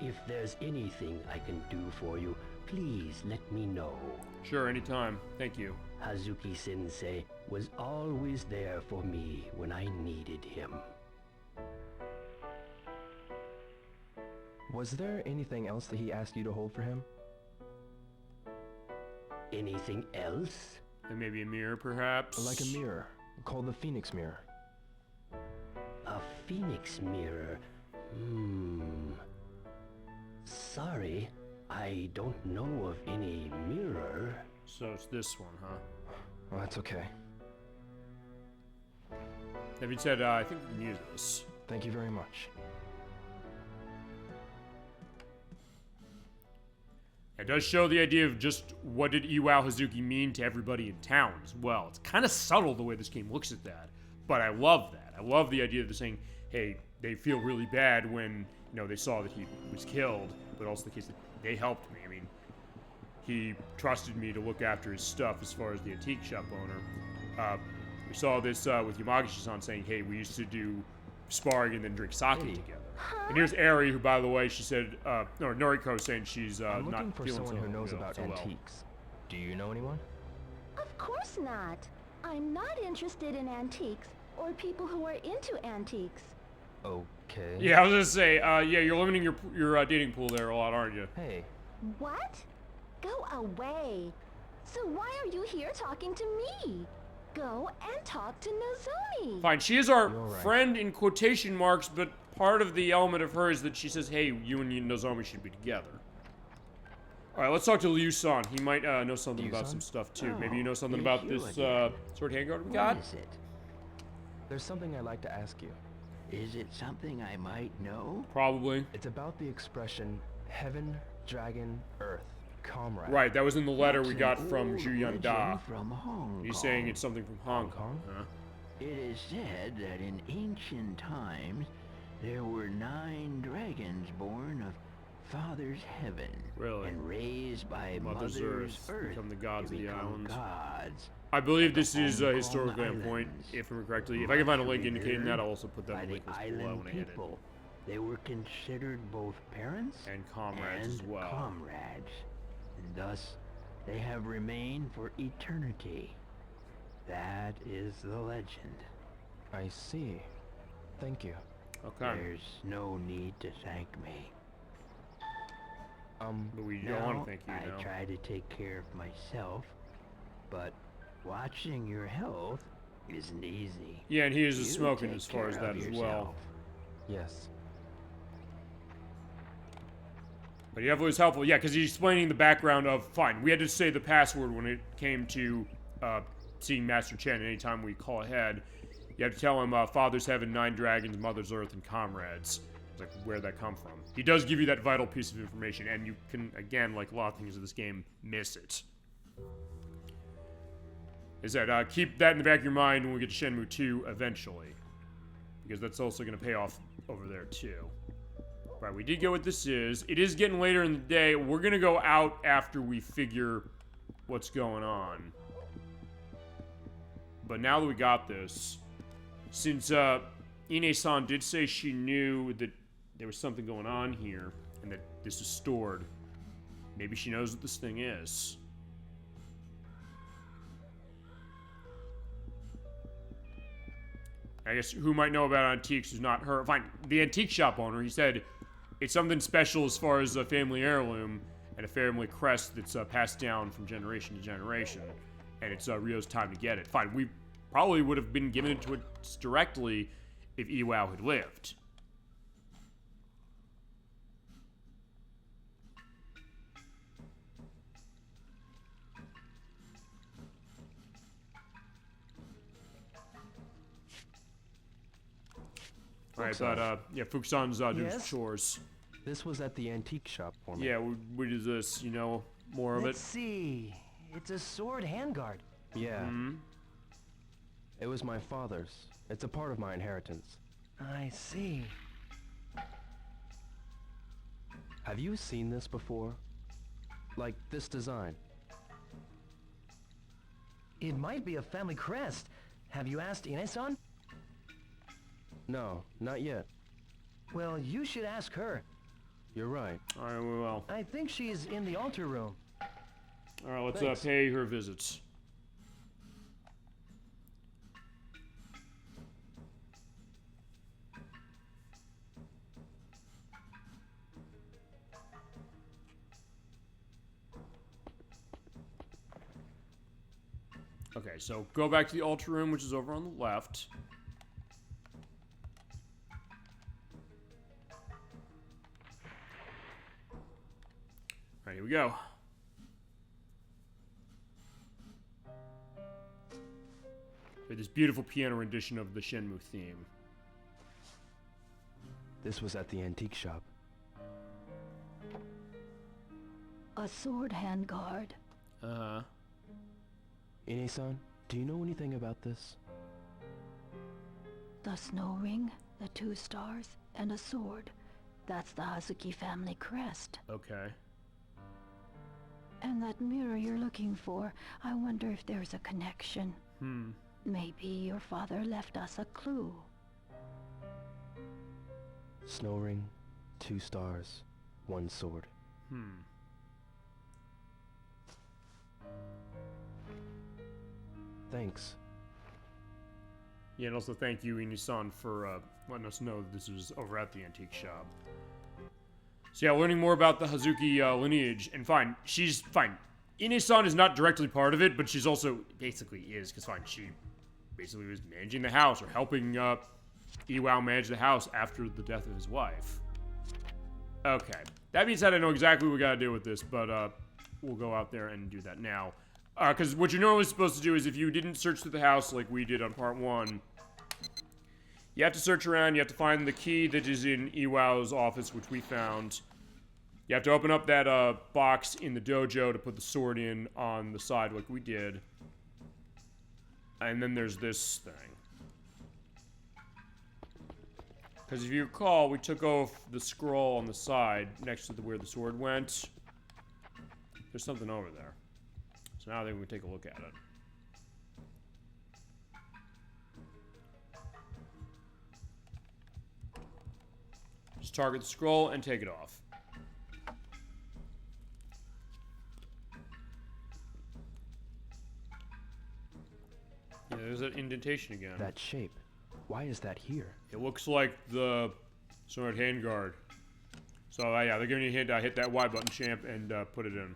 If there's anything I can do for you, please let me know. Sure, anytime. Thank you. Hazuki Sensei was always there for me when I needed him. Was there anything else that he asked you to hold for him? Anything else? And maybe a mirror, perhaps? Like a mirror, called the Phoenix Mirror. A Phoenix Mirror? Sorry, I don't know of any mirror. So it's this one, huh? Well, that's okay. David said, I think we can use this. Thank you very much. It does show the idea of just what did Iwao Hazuki mean to everybody in town as well. It's kind of subtle the way this game looks at that, but I love that. I love the idea of saying, hey, they feel really bad when, you know, they saw that he was killed, but also the case that they helped me. I mean, he trusted me to look after his stuff as far as the antique shop owner. We saw this with Yamagishi-san saying, hey, we used to do sparring and then drink sake together. And here's Eri, who, by the way, she said, Noriko saying she's I'm not looking for feeling someone who knows so about well. antiques. Do you know anyone? Of course not. I'm not interested in antiques or people who are into antiques. Okay. Yeah, I was gonna say, yeah, you're limiting your dating pool there a lot, aren't you? Hey. What? Go away. So why are you here talking to me? Go and talk to Nozomi. Fine, she is our friend in quotation marks, but part of the element of her is that she says, hey, you and Nozomi should be together. Alright, let's talk to Liu-san. He might know something about some stuff, too. Maybe you know something about this sword handguard we got? What is it? There's something I'd like to ask you. Is it something I might know? Probably. It's about the expression, heaven, dragon, earth, comrade. Right, that was in the letter we got from Zhu Da. From Hong Kong. He's saying it's something from Hong Kong. Huh? It is said that in ancient times, there were 9 dragons born of Father's heaven. Really? And raised by Mother's Earth become the gods of the islands. Gods. I believe this is a historical endpoint, if I remember correctly. If I can find a link indicating that, I'll also put that in the link list below when I hit it. They were considered both parents and comrades as well. Comrades. And thus, they have remained for eternity. That is the legend. I see. Thank you. Okay. There's no need to thank me. But we don't want to thank you now. I try to take care of myself, but watching your health isn't easy. Yeah, and he is smoking as far as that as well. Yes. But he definitely was helpful. Yeah, because he's explaining the background of, fine, we had to say the password when it came to seeing Master Chen anytime we call ahead. You have to tell him Father's Heaven, 9 dragons, Mother's Earth, and comrades. Like, where'd that come from? He does give you that vital piece of information, and you can, again, like a lot of things in this game, miss it. Is that, keep that in the back of your mind when we get to Shenmue 2 eventually. Because that's also going to pay off over there, too. Right, we did get what this is. It is getting later in the day. We're gonna go out after we figure what's going on. But now that we got this, since Ine-San did say she knew that there was something going on here and that this is stored, maybe she knows what this thing is. I guess who might know about antiques is not her. Fine, the antique shop owner, he said it's something special as far as a family heirloom and a family crest that's passed down from generation to generation. And it's Ryo's time to get it. Fine, we probably would have been given it to us directly if Iwao had lived. Right, but yeah, Fuku-San's doing his chores. This was at the antique shop for me. Yeah, what is this? You know, more of it? Let's see. It's a sword handguard. Yeah. Mm-hmm. It was my father's. It's a part of my inheritance. I see. Have you seen this before? Like this design? It might be a family crest. Have you asked Ine-San? No, not yet. Well, you should ask her. You're right. Alright, we will. I think she's in the altar room. Alright, let's pay her visits. Okay, so go back to the altar room, which is over on the left. Alright, here we go. This beautiful piano rendition of the Shenmue theme. This was at the antique shop. A sword handguard. Uh-huh. Ine-san, do you know anything about this? The snow ring, the 2 stars, and a sword. That's the Hazuki family crest. Okay. And that mirror you're looking for, I wonder if there's a connection. Maybe your father left us a clue. Snow ring, 2 stars, 1 sword. Thanks. Yeah, and also thank you, Ine-san, for letting us know that this was over at the antique shop. So yeah, learning more about the Hazuki lineage, and fine, she's fine. Ine-san is not directly part of it, but she's also basically is, because fine, she basically was managing the house, or helping Iwao manage the house after the death of his wife. Okay, that being said, I know exactly what we gotta do with this, but we'll go out there and do that now. Because what you're normally supposed to do is if you didn't search through the house like we did on part 1, you have to search around, you have to find the key that is in Iwao's office, which we found. You have to open up that box in the dojo to put the sword in on the side like we did. And then there's this thing. Because if you recall, we took off the scroll on the side next to where the sword went. There's something over there. So now I think we can take a look at it. Just target the scroll and take it off. Yeah, there's that indentation again. That shape. Why is that here? It looks like the sword handguard. So yeah, they're giving you a hint. Hit that Y button, champ, and put it in.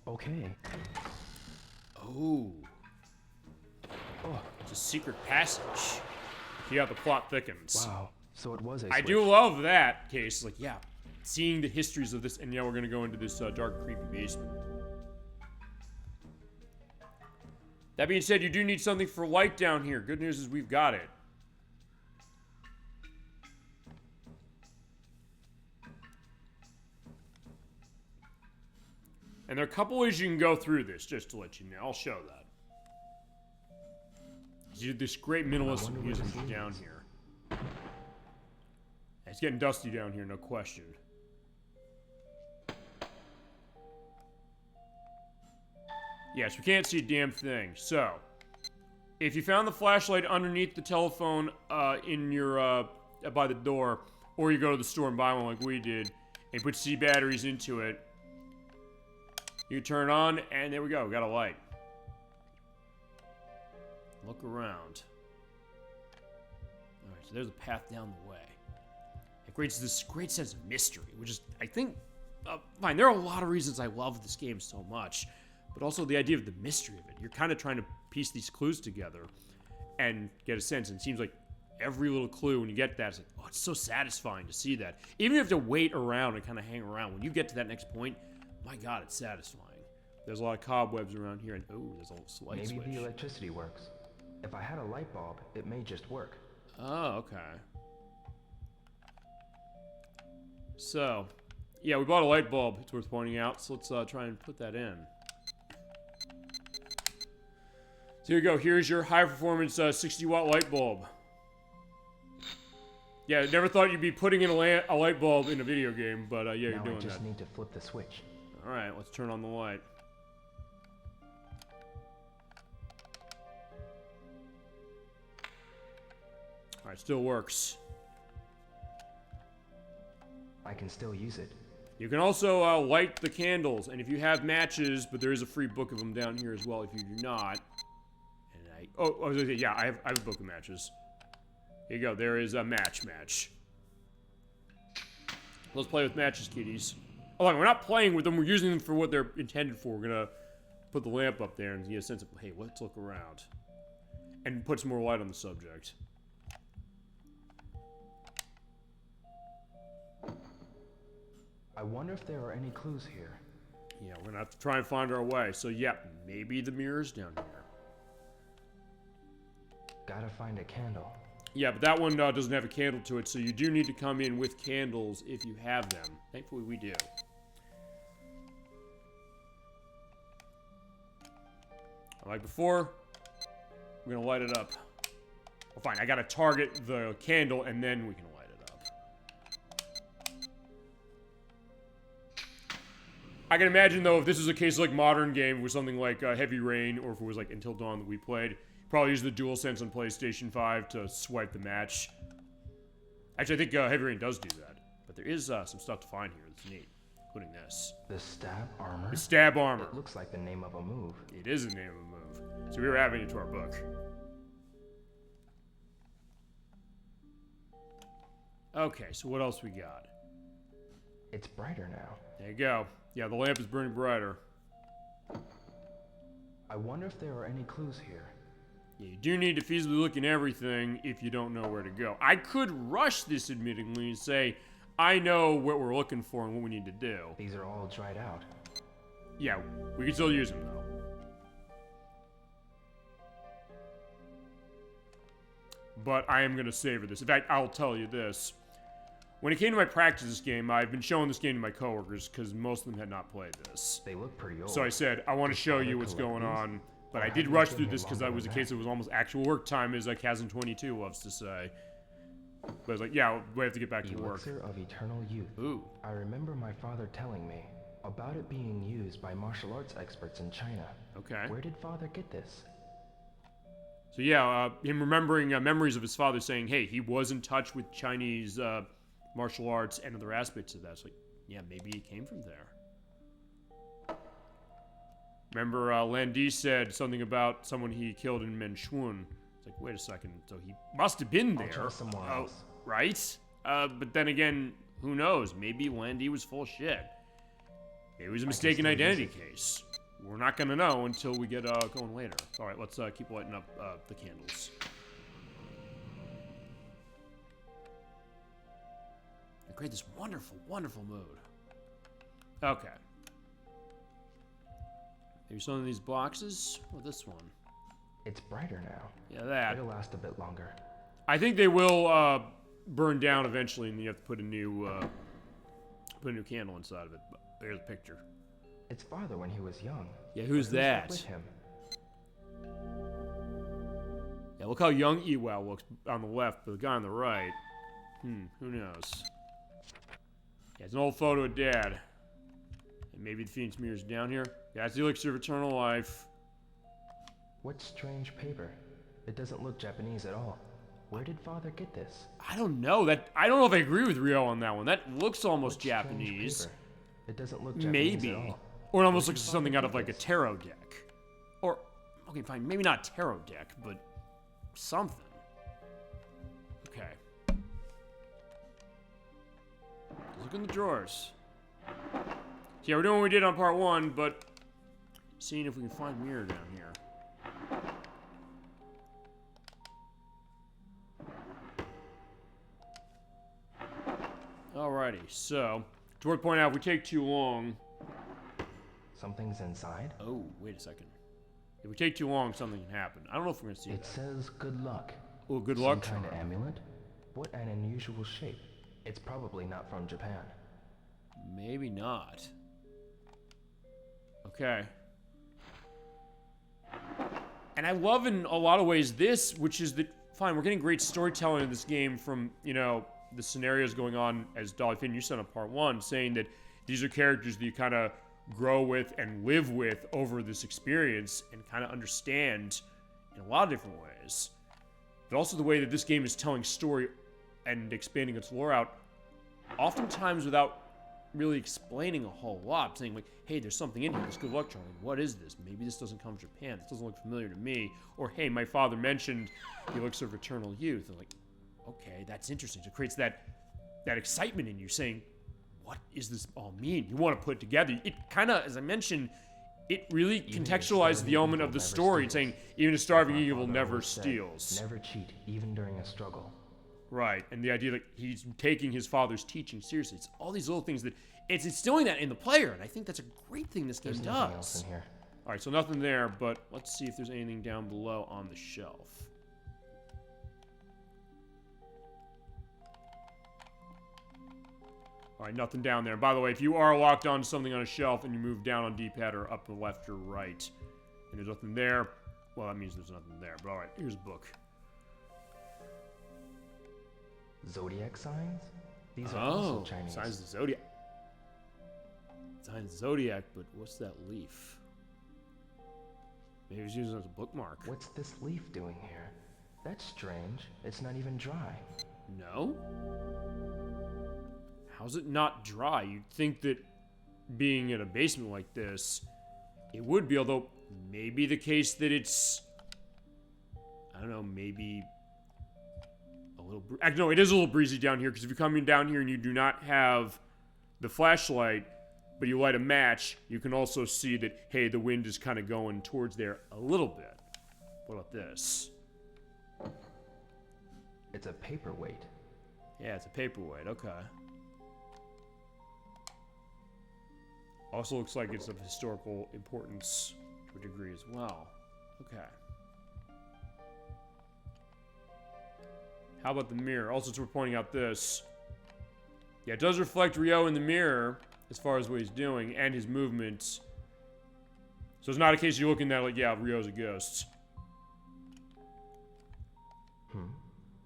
Okay. Oh. It's a secret passage. Yeah, the plot thickens. Wow. So it was a I do love that case. Like, yeah, seeing the histories of this, and yeah, we're gonna go into this dark, creepy basement. That being said, you do need something for light down here. Good news is we've got it. And are a couple ways you can go through this, just to let you know. I'll show that. You do this great minimalistic music down here. It's getting dusty down here, no question. Yes, we can't see a damn thing. So, if you found the flashlight underneath the telephone in your by the door, or you go to the store and buy one like we did, and put C batteries into it, you turn it on, and there we go. We got a light. Look around. All right, so there's a path down the way. It creates this great sense of mystery, which is, I think, fine. There are a lot of reasons I love this game so much, but also the idea of the mystery of it. You're kind of trying to piece these clues together and get a sense. And it seems like every little clue, when you get that, it's like, oh, it's so satisfying to see that. Even if you have to wait around and kind of hang around, when you get to that next point, my God, it's satisfying. There's a lot of cobwebs around here, and oh, there's a light switch. Maybe the electricity works. If I had a light bulb, it may just work. Oh, okay. So, yeah, we bought a light bulb, it's worth pointing out, so let's try and put that in. So here you go, here's your high-performance 60-watt light bulb. Yeah, never thought you'd be putting in a light bulb in a video game, but yeah, you're doing that. Now I just need to flip the switch. Alright, let's turn on the light. Alright, still works. I can still use it. You can also light the candles, and if you have matches, but there is a free book of them down here as well if you do not. And I was gonna say, yeah, I have a book of matches. Here you go, there is a match. Let's play with matches, kiddies. Oh, we're not playing with them, we're using them for what they're intended for. We're gonna put the lamp up there and get a sense of, hey, let's look around. And put some more light on the subject. I wonder if there are any clues here. Yeah, we're gonna have to try and find our way. So yeah, maybe the mirror's down here. Gotta find a candle. Yeah, but that one doesn't have a candle to it, so you do need to come in with candles if you have them. Thankfully, we do. Like before, we're gonna light it up. Well, fine, I gotta target the candle, and then we can light it up. I can imagine, though, if this is a case like modern game with something like Heavy Rain, or if it was like Until Dawn that we played, probably use the DualSense on PlayStation 5 to swipe the match. Actually, I think Heavy Rain does do that. But there is some stuff to find here that's neat, including this. The stab armor? The stab armor. It looks like the name of a move. It is the name of a move. So we were adding it to our book. Okay, so what else we got? It's brighter now. There you go. Yeah, the lamp is burning brighter. I wonder if there are any clues here. Yeah, you do need to feasibly look in everything if you don't know where to go. I could rush this admittedly and say, I know what we're looking for and what we need to do. These are all dried out. Yeah, we can still use them though. But I am going to savor this. In fact, I'll tell you this. When it came to my practice of this game, I've been showing this game to my coworkers because most of them had not played this. They look pretty old. So I said, I want to show you what's going on. But I did rush through this because it was a case it was almost actual work time, as Kazan22 loves to say. But I was like, yeah, we have to get back to work. Elixir of Eternal Youth. Ooh. I remember my father telling me about it being used by martial arts experts in China. Okay. Where did father get this? So yeah, him remembering memories of his father saying, hey, he was in touch with Chinese martial arts and other aspects of that. It's like, yeah, maybe it came from there. Remember, Landi said something about someone he killed in Menchuan. It's like, wait a second, so he must have been there. I'll try someone else. Right? But then again, who knows? Maybe Landi was full of shit. Maybe it was a mistaken identity case. We're not gonna know until we get going later. All right, let's keep lighting up the candles. And create this wonderful, wonderful mood. Okay. Maybe some of these boxes. Oh, this one. It's brighter now. Yeah, that. It'll last a bit longer. I think they will burn down eventually, and you have to put a new candle inside of it. But there's a picture. It's father when he was young. Yeah, who's that? With him? Yeah, look how young Ewell looks on the left, but the guy on the right. Who knows? Yeah, it's an old photo of Dad. And maybe the Phoenix Mirror's down here. Yeah, it's the elixir of eternal life. What strange paper? It doesn't look Japanese at all. Where did father get this? I don't know. I don't know if I agree with Ryo on that one. That looks almost What Japanese. strange paper? It doesn't look Japanese Maybe. at all. Or it almost looks something out of like a tarot deck. Or, okay, fine, maybe not tarot deck, but something. Okay. Look in the drawers. So yeah, we're doing what we did on part 1, but seeing if we can find mirror down here. Alrighty, so, to worth point out, if we take too long... Something's inside? Oh, wait a second. If we take too long, something can happen. I don't know if we're going to see It that. says good luck. Oh, good luck? Some kind of amulet? What an unusual shape. It's probably not from Japan. Maybe not. Okay. And I love in a lot of ways this, which is that, fine, we're getting great storytelling in this game from, you know, the scenarios going on, as Dolly Finn, you said on part 1, saying that these are characters that you kind of grow with and live with over this experience and kind of understand in a lot of different ways. But also the way that this game is telling story and expanding its lore out, oftentimes without really explaining a whole lot, saying like, hey, there's something in here, this good luck charm, what is this? Maybe this doesn't come from Japan, this doesn't look familiar to me, or hey, my father mentioned the elixir of eternal youth, and like, okay, that's interesting. So it creates that excitement in you, saying, what does this all mean? You want to put it together. It kind of, as I mentioned, it really contextualizes the element of the story and saying, even a starving eagle never steals. Never cheat, even during a struggle. Right, and the idea that he's taking his father's teaching seriously. It's all these little things that it's instilling that in the player, and I think that's a great thing this game There's does. nothing else in here. All right, so nothing there, but let's see if there's anything down below on the shelf. All right, nothing down there. By the way, if you are locked on to something on a shelf and you move down on D-pad or up to the left or right, and there's nothing there, well, that means there's nothing there. But all right, here's a book. Zodiac signs? These are also Chinese. Signs of the Zodiac. Signs of the Zodiac, but what's that leaf? Maybe he's using it as a bookmark. What's this leaf doing here? That's strange. It's not even dry. No? How's it not dry? You'd think that being in a basement like this, it would be, although maybe the case that it's, I don't know, maybe a little, no, it is a little breezy down here, because if you're coming down here and you do not have the flashlight, but you light a match, you can also see that, hey, the wind is kind of going towards there a little bit. What about this? It's a paperweight. Yeah, it's a paperweight, okay. Also looks like it's of historical importance to a degree as well. Okay. How about the mirror? Also, it's worth pointing out this. Yeah, it does reflect Ryo in the mirror as far as what he's doing and his movements. So it's not a case you're looking at like, yeah, Ryo's a ghost.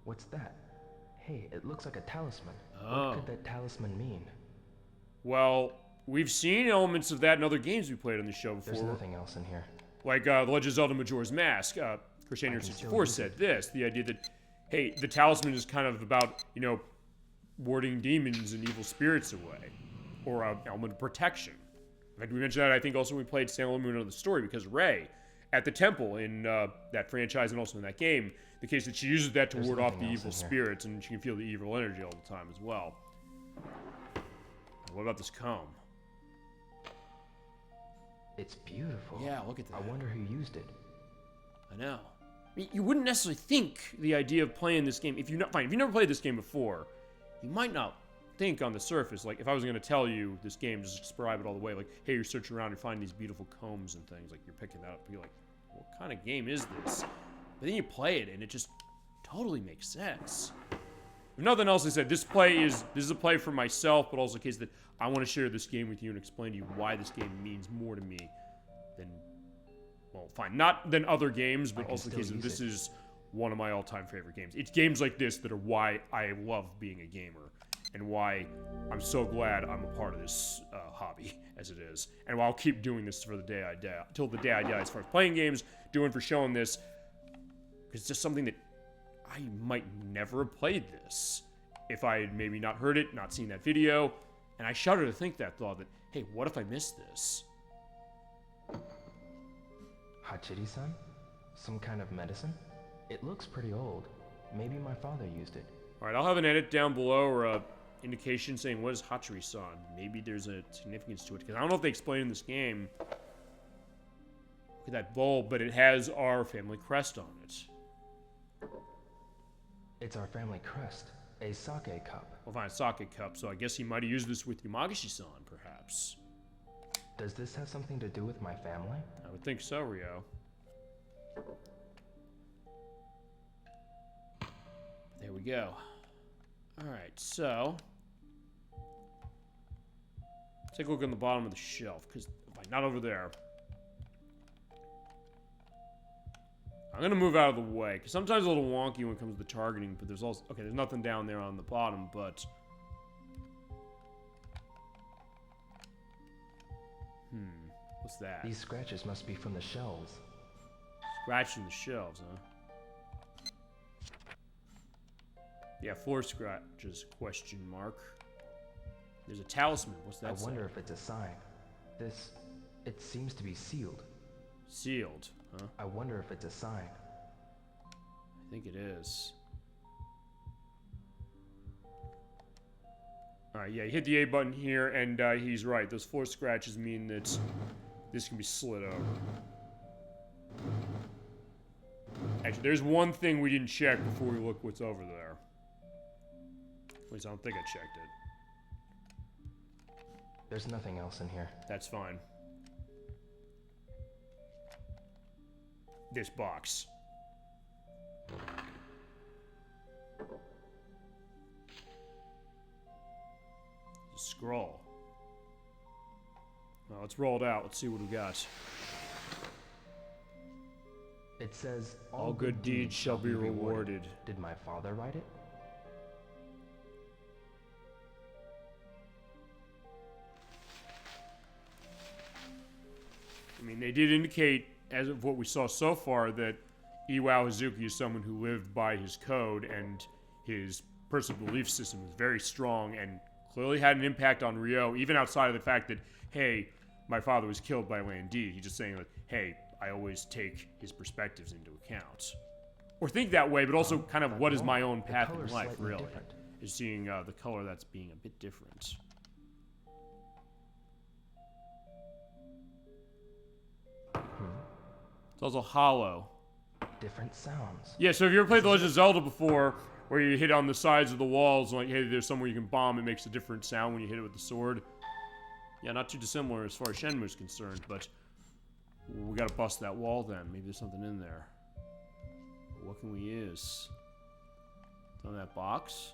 What's that? Hey, it looks like a talisman. Oh. What could that talisman mean? Well, we've seen elements of that in other games we played on the show before. There's nothing else in here. Like The Legend of Zelda Majora's Mask. Crusader 64 said this. The idea that, hey, the talisman is kind of about, you know, warding demons and evil spirits away. Or an element of protection. In fact, we mentioned that, I think, also when we played Sailor Moon of the Story, because Rey, at the temple in that franchise and also in that game, the case that she uses that to ward off the evil spirits, and she can feel the evil energy all the time as well. What about this comb? It's beautiful. Yeah, look at that. I wonder who used it. I know. I mean, you wouldn't necessarily think the idea of playing this game, if you never played this game before, you might not think on the surface, like if I was going to tell you this game, just describe it all the way, like, hey, you're searching around and find these beautiful combs and things, like you're picking that up, you're like, what kind of game is this? But then you play it and it just totally makes sense. If nothing else, I said this is a play for myself, but also a case that I want to share this game with you and explain to you why this game means more to me than, well, fine, not than other games, but also a case that this is one of my all-time favorite games. It's games like this that are why I love being a gamer, and why I'm so glad I'm a part of this hobby as it is, and why I'll keep doing this for the day I die, till the day I die. As far as playing games, doing for showing this, because it's just something that I might never have played this if I had maybe not heard it, not seen that video, and I shudder to think that thought that, hey, what if I missed this? Hachiri-san? Some kind of medicine? It looks pretty old. Maybe my father used it. Alright, I'll have an edit down below, or a indication saying, what is Hachiri-san? Maybe there's a significance to it, because I don't know if they explain in this game. Look at that bowl, but it has our family crest on it. It's our family crest. A sake cup. Well, fine, a sake cup, so I guess he might have used this with Yamagishi-san, perhaps. Does this have something to do with my family? I would think so, Ryo. There we go. Alright, so... take a look on the bottom of the shelf, because... not over there. I'm gonna move out of the way, because sometimes it's a little wonky when it comes to the targeting, but there's also... okay, there's nothing down there on the bottom, but... what's that? These scratches must be from the shelves. Scratching the shelves, huh? Yeah, floor scratches, question mark. There's a talisman, what's that I wonder if it's a sign. It seems to be sealed. Sealed, huh? I wonder if it's a sign. I think it is. Alright, yeah, you hit the A button here, and he's right. Those floor scratches mean that this can be slid over. Actually, there's one thing we didn't check before we look what's over there. At least I don't think I checked it. There's nothing else in here. That's fine. This box. Scroll. Well, let's roll it out. Let's see what we got. It says, all good deeds shall be rewarded. Did my father write it? I mean, they did indicate, as of what we saw so far, that Iwao Hazuki is someone who lived by his code, and his personal belief system was very strong, and clearly had an impact on Ryo, even outside of the fact that, hey, my father was killed by Lan Di. He's just saying, like, hey, I always take his perspectives into account. Or think that way, but also kind of what is my own path in life, really. Different. Is seeing the color that's being a bit different. It's also hollow. Different sounds. Yeah, so if you ever played The Legend of Zelda before, where you hit on the sides of the walls, like, hey, there's somewhere you can bomb, it makes a different sound when you hit it with the sword. Yeah, not too dissimilar as far as Shenmue's concerned, but we gotta bust that wall then. Maybe there's something in there. What can we use? On that box?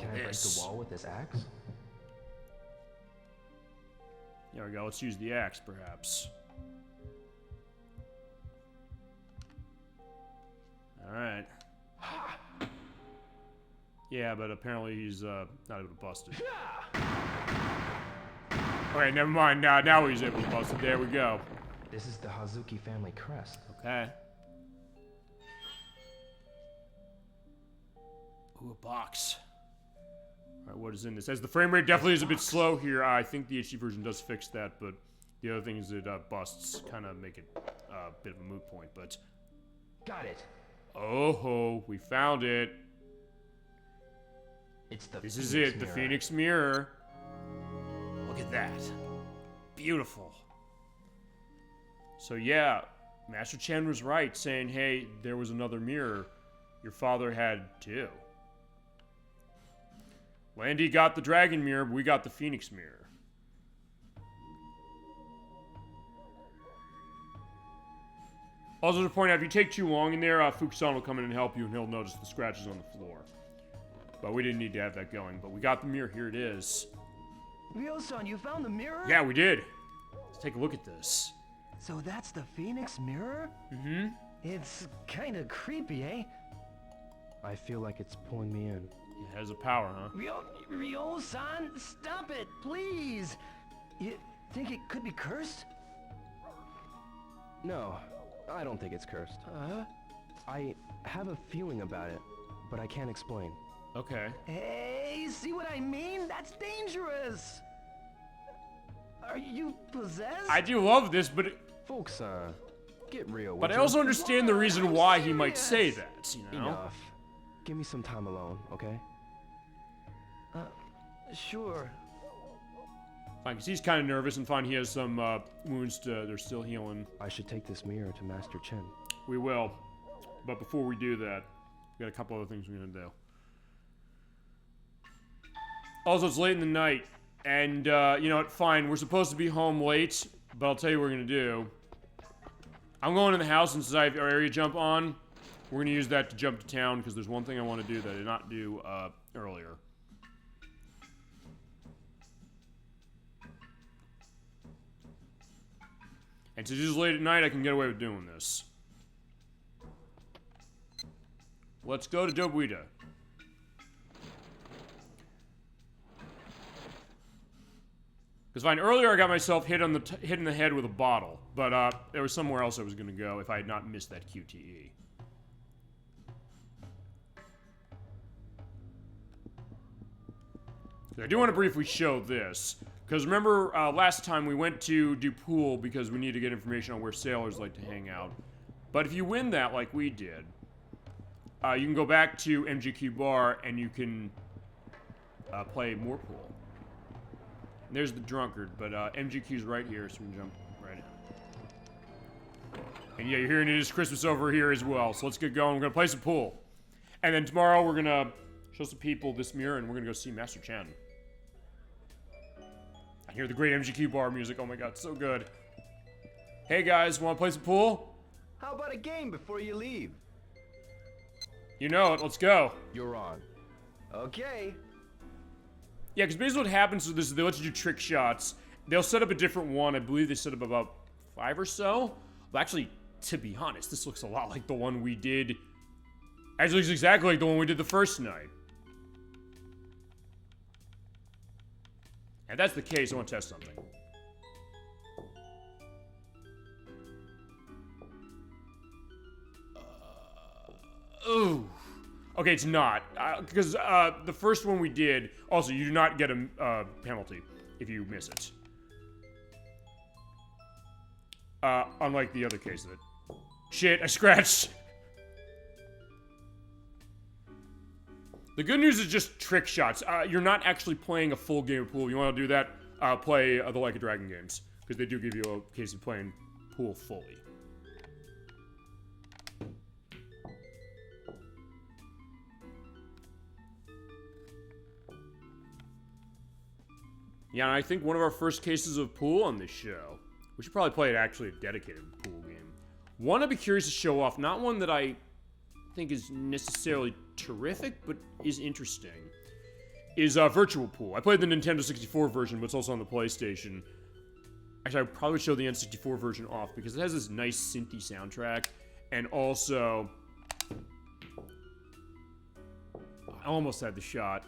Can I break the wall with this axe? There we go, let's use the axe, perhaps. Alright. Yeah, but apparently he's not able to bust it. Okay, never mind. Now he's able to bust it. There we go. This is the Hazuki family crest. Okay. Ooh, a box. Alright, what is in this? As the frame rate definitely is a bit slow here. I think the HD version does fix that, but the other thing is it busts kind of make it a bit of a moot point, but... Got it. Oh ho, we found it. It's the This is it, the Phoenix Mirror. Look at that. Beautiful. So yeah, Master Chen was right, saying, hey, there was another mirror. Your father had two. Lan Di got the Dragon Mirror, but we got the Phoenix Mirror. Also to point out, if you take too long in there, Fuku-San will come in and help you, and he'll notice the scratches on the floor. But we didn't need to have that going. But we got the mirror. Here it is. Ryo-san, you found the mirror? Yeah, we did. Let's take a look at this. So that's the Phoenix mirror? Mm-hmm. It's kind of creepy, eh? I feel like it's pulling me in. It has a power, huh? Ryo-san, stop it, please! You think it could be cursed? No, I don't think it's cursed. I have a feeling about it, but I can't explain. Okay. Hey, see what I mean? That's dangerous! Are you possessed? I do love this, but... Fuku-San, get real. But I also understand the reason why he might say that, you know? Enough. Give me some time alone, okay? Sure. Fine, because he's kind of nervous, and fine, he has some wounds they're still healing. I should take this mirror to Master Chen. We will. But before we do that, we got a couple other things we're going to do. Also, it's late in the night, and, you know what, fine, we're supposed to be home late, but I'll tell you what we're going to do. I'm going in the house, and since I have our area jump on, we're going to use that to jump to town, because there's one thing I want to do that I did not do, earlier. And since it's late at night, I can get away with doing this. Let's go to Dobuita. Because fine, earlier I got myself hit in the head with a bottle, but there was somewhere else I was going to go if I had not missed that QTE. I do want to briefly show this, because remember last time we went to do pool because we need to get information on where sailors like to hang out. But if you win that like we did, you can go back to MGQ Bar and you can play more pool. And there's the drunkard, but MGQ's right here, so we can jump right in. And yeah, you're hearing it is Christmas over here as well, so let's get going. We're going to play some pool. And then tomorrow we're going to show some people this mirror and we're going to go see Master Chen. I hear the great MGQ Bar music. Oh my god, so good. Hey guys, want to play some pool? How about a game before you leave? You know it, let's go. You're on. Okay. Yeah, because basically what happens with this is they let you do trick shots. They'll set up a different one. I believe they set up about 5 or so. Well, actually, to be honest, this looks a lot like the one we did. Actually, it's exactly like the one we did the first night. And if that's the case, I want to test something. Ooh. Okay, it's not. Because the first one we did, also, you do not get a penalty if you miss it. Unlike the other case of it. Shit, I scratched. The good news is just trick shots. You're not actually playing a full game of pool. If you want to do that, play the Like a Dragon games. Because they do give you a case of playing pool fully. Yeah, and I think one of our first cases of pool on this show. We should probably play actually a dedicated pool game. One I'd be curious to show off, not one that I think is necessarily terrific, but is interesting, is Virtual Pool. I played the Nintendo 64 version, but it's also on the PlayStation. Actually, I would probably show the N64 version off, because it has this nice synthy soundtrack, and also... I almost had the shot.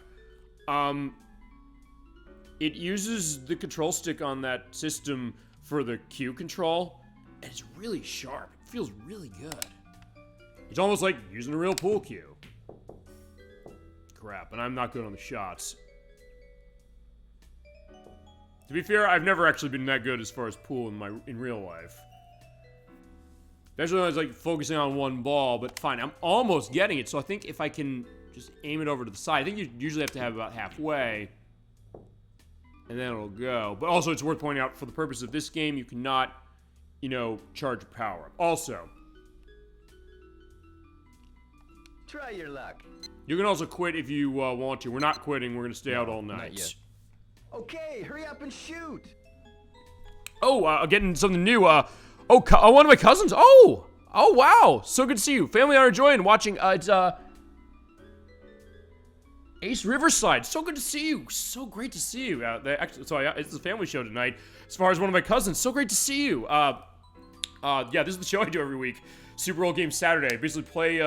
It uses the control stick on that system for the cue control, and it's really sharp. It feels really good. It's almost like using a real pool cue. Crap, and I'm not good on the shots. To be fair, I've never actually been that good as far as pool in real life. Especially when I was like focusing on one ball, but fine, I'm almost getting it, so I think if I can just aim it over to the side, I think you usually have to have about halfway, and then it'll go. But also, it's worth pointing out, for the purpose of this game, you cannot, you know, charge your power. Also, try your luck. You can also quit if you want to. We're not quitting. We're going to stay out all night. Not yet. Okay, hurry up and shoot. Oh, getting something new. One of my cousins. Oh, wow. So good to see you. Family are enjoying watching. It's Aceriverside, so good to see you. So great to see you. It's the family show tonight. As far as one of my cousins, so great to see you. Yeah, this is the show I do every week. Super Old Game Saturday. I basically play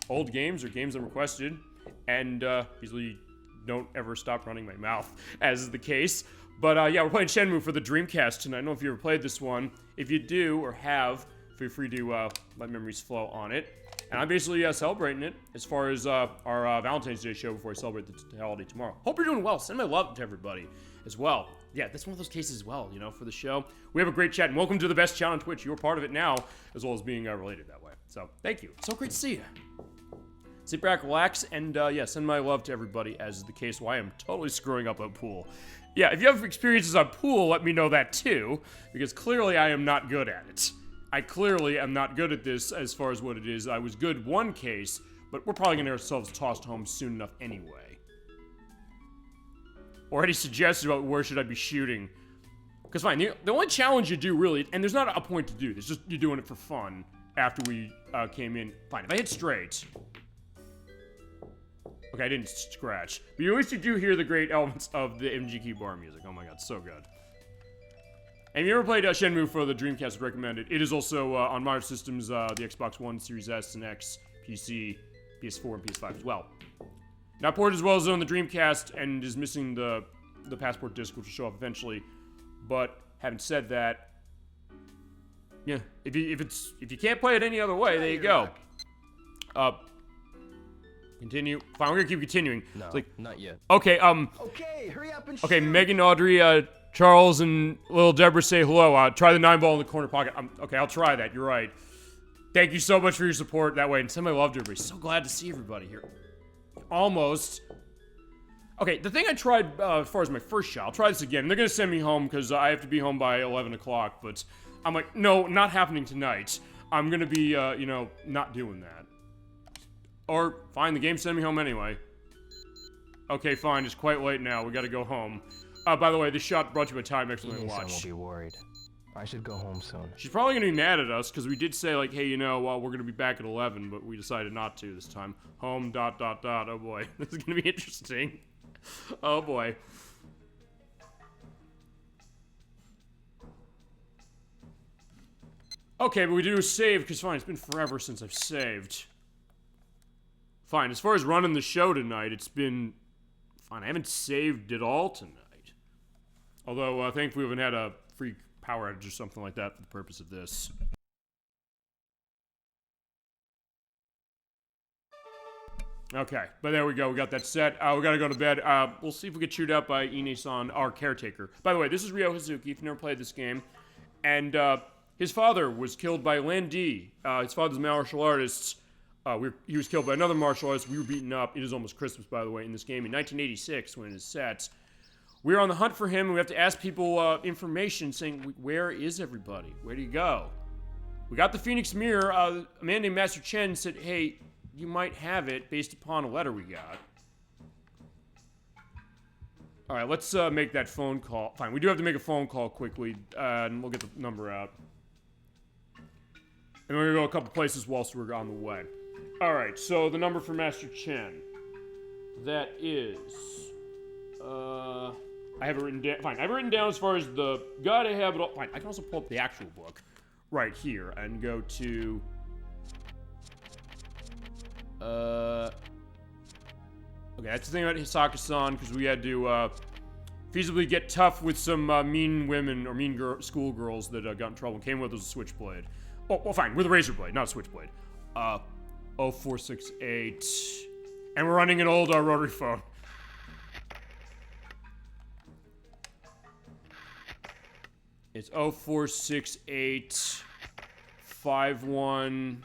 old games or games I'm requested, and basically don't ever stop running my mouth, as is the case. But yeah, we're playing Shenmue for the Dreamcast tonight. I don't know if you ever played this one. If you do or have, feel free to let memories flow on it. And I'm basically celebrating it as far as our Valentine's Day show before I celebrate the holiday tomorrow. Hope you're doing well. Send my love to everybody as well. Yeah, that's one of those cases as well, you know, for the show. We have a great chat, and welcome to the best chat on Twitch. You're part of it now, as well as being related that way. So, thank you. So great to see you. Sit back, relax, and yeah, send my love to everybody, as is the case. Why I'm totally screwing up on pool. Yeah, if you have experiences on pool, let me know that too, because clearly I am not good at it. I clearly am not good at this as far as what it is. I was good one case, but we're probably going to get ourselves tossed home soon enough anyway. Or any suggestions about where should I be shooting? Because fine, the only challenge you do really, and there's not a point to do this, just you're doing it for fun after we came in. Fine, if I hit straight. Okay, I didn't scratch. But you always do hear the great elements of the MGK bar music. Oh my god, so good. And if you ever played Shenmue for the Dreamcast, I'd recommend it. It is also on modern systems, the Xbox One, Series S and X, PC, PS4, and PS5 as well. Not ported as well as on the Dreamcast, and is missing the passport disc, which will show up eventually. But having said that, yeah, if you can't play it any other way, there you go. Continue. Fine, we're gonna keep continuing. No, not yet. Okay, Okay, hurry up and okay, shoot. Megan, Audrey, Charles, and little Deborah say hello. Try the 9-ball in the corner pocket. Okay, I'll try that. You're right. Thank you so much for your support that way, and send my love to everybody. So glad to see everybody here. Almost. Okay, the thing I tried as far as my first shot, I'll try this again. They're gonna send me home because I have to be home by 11 o'clock, but I'm like, no, not happening tonight. I'm gonna be, you know, not doing that. Or, fine, the game sent me home anyway. Okay, fine, it's quite late now. We gotta go home. By the way, this shot brought you a time excellent watch. Ine-San will be worried. I should go home soon. She's probably gonna be mad at us, because we did say, like, hey, you know, well, we're gonna be back at 11, but we decided not to this time. Home, ... Oh boy, this is gonna be interesting. Oh boy. Okay, but we do save, because fine, it's been forever since I've saved. Fine, as far as running the show tonight, it's been fine. I haven't saved at all tonight. Although, thankfully, we haven't had a free power outage or something like that for the purpose of this. Okay, but there we go. We got that set. We gotta go to bed. We'll see if we get chewed out by Ine-San, our caretaker. By the way, this is Ryo Hazuki, if you've never played this game. And, his father was killed by Lan Di. His father's martial artists. He was killed by another martial artist. We were beaten up. It is almost Christmas, by the way, in this game in 1986 when it is set. We are on the hunt for him, and we have to ask people information saying, where is everybody? Where do you go? We got the Phoenix Mirror. A man named Master Chen said, hey, you might have it based upon a letter we got. All right, let's make that phone call. Fine, we do have to make a phone call quickly, and we'll get the number out. And we're gonna go a couple places whilst we're on the way. Alright, so the number for Master Chen. That is... I have it written down. Fine, I have it written down as far as the... God, I have it all... Fine, I can also pull up the actual book right here and go to... Okay, that's the thing about Hisaka-san, because we had to, feasibly get tough with some, mean women, or mean schoolgirls that, got in trouble and came with us a switchblade. Oh, well, fine, with a razor blade, not a switchblade. 0468. And we're running an old, rotary phone. It's 0468 51...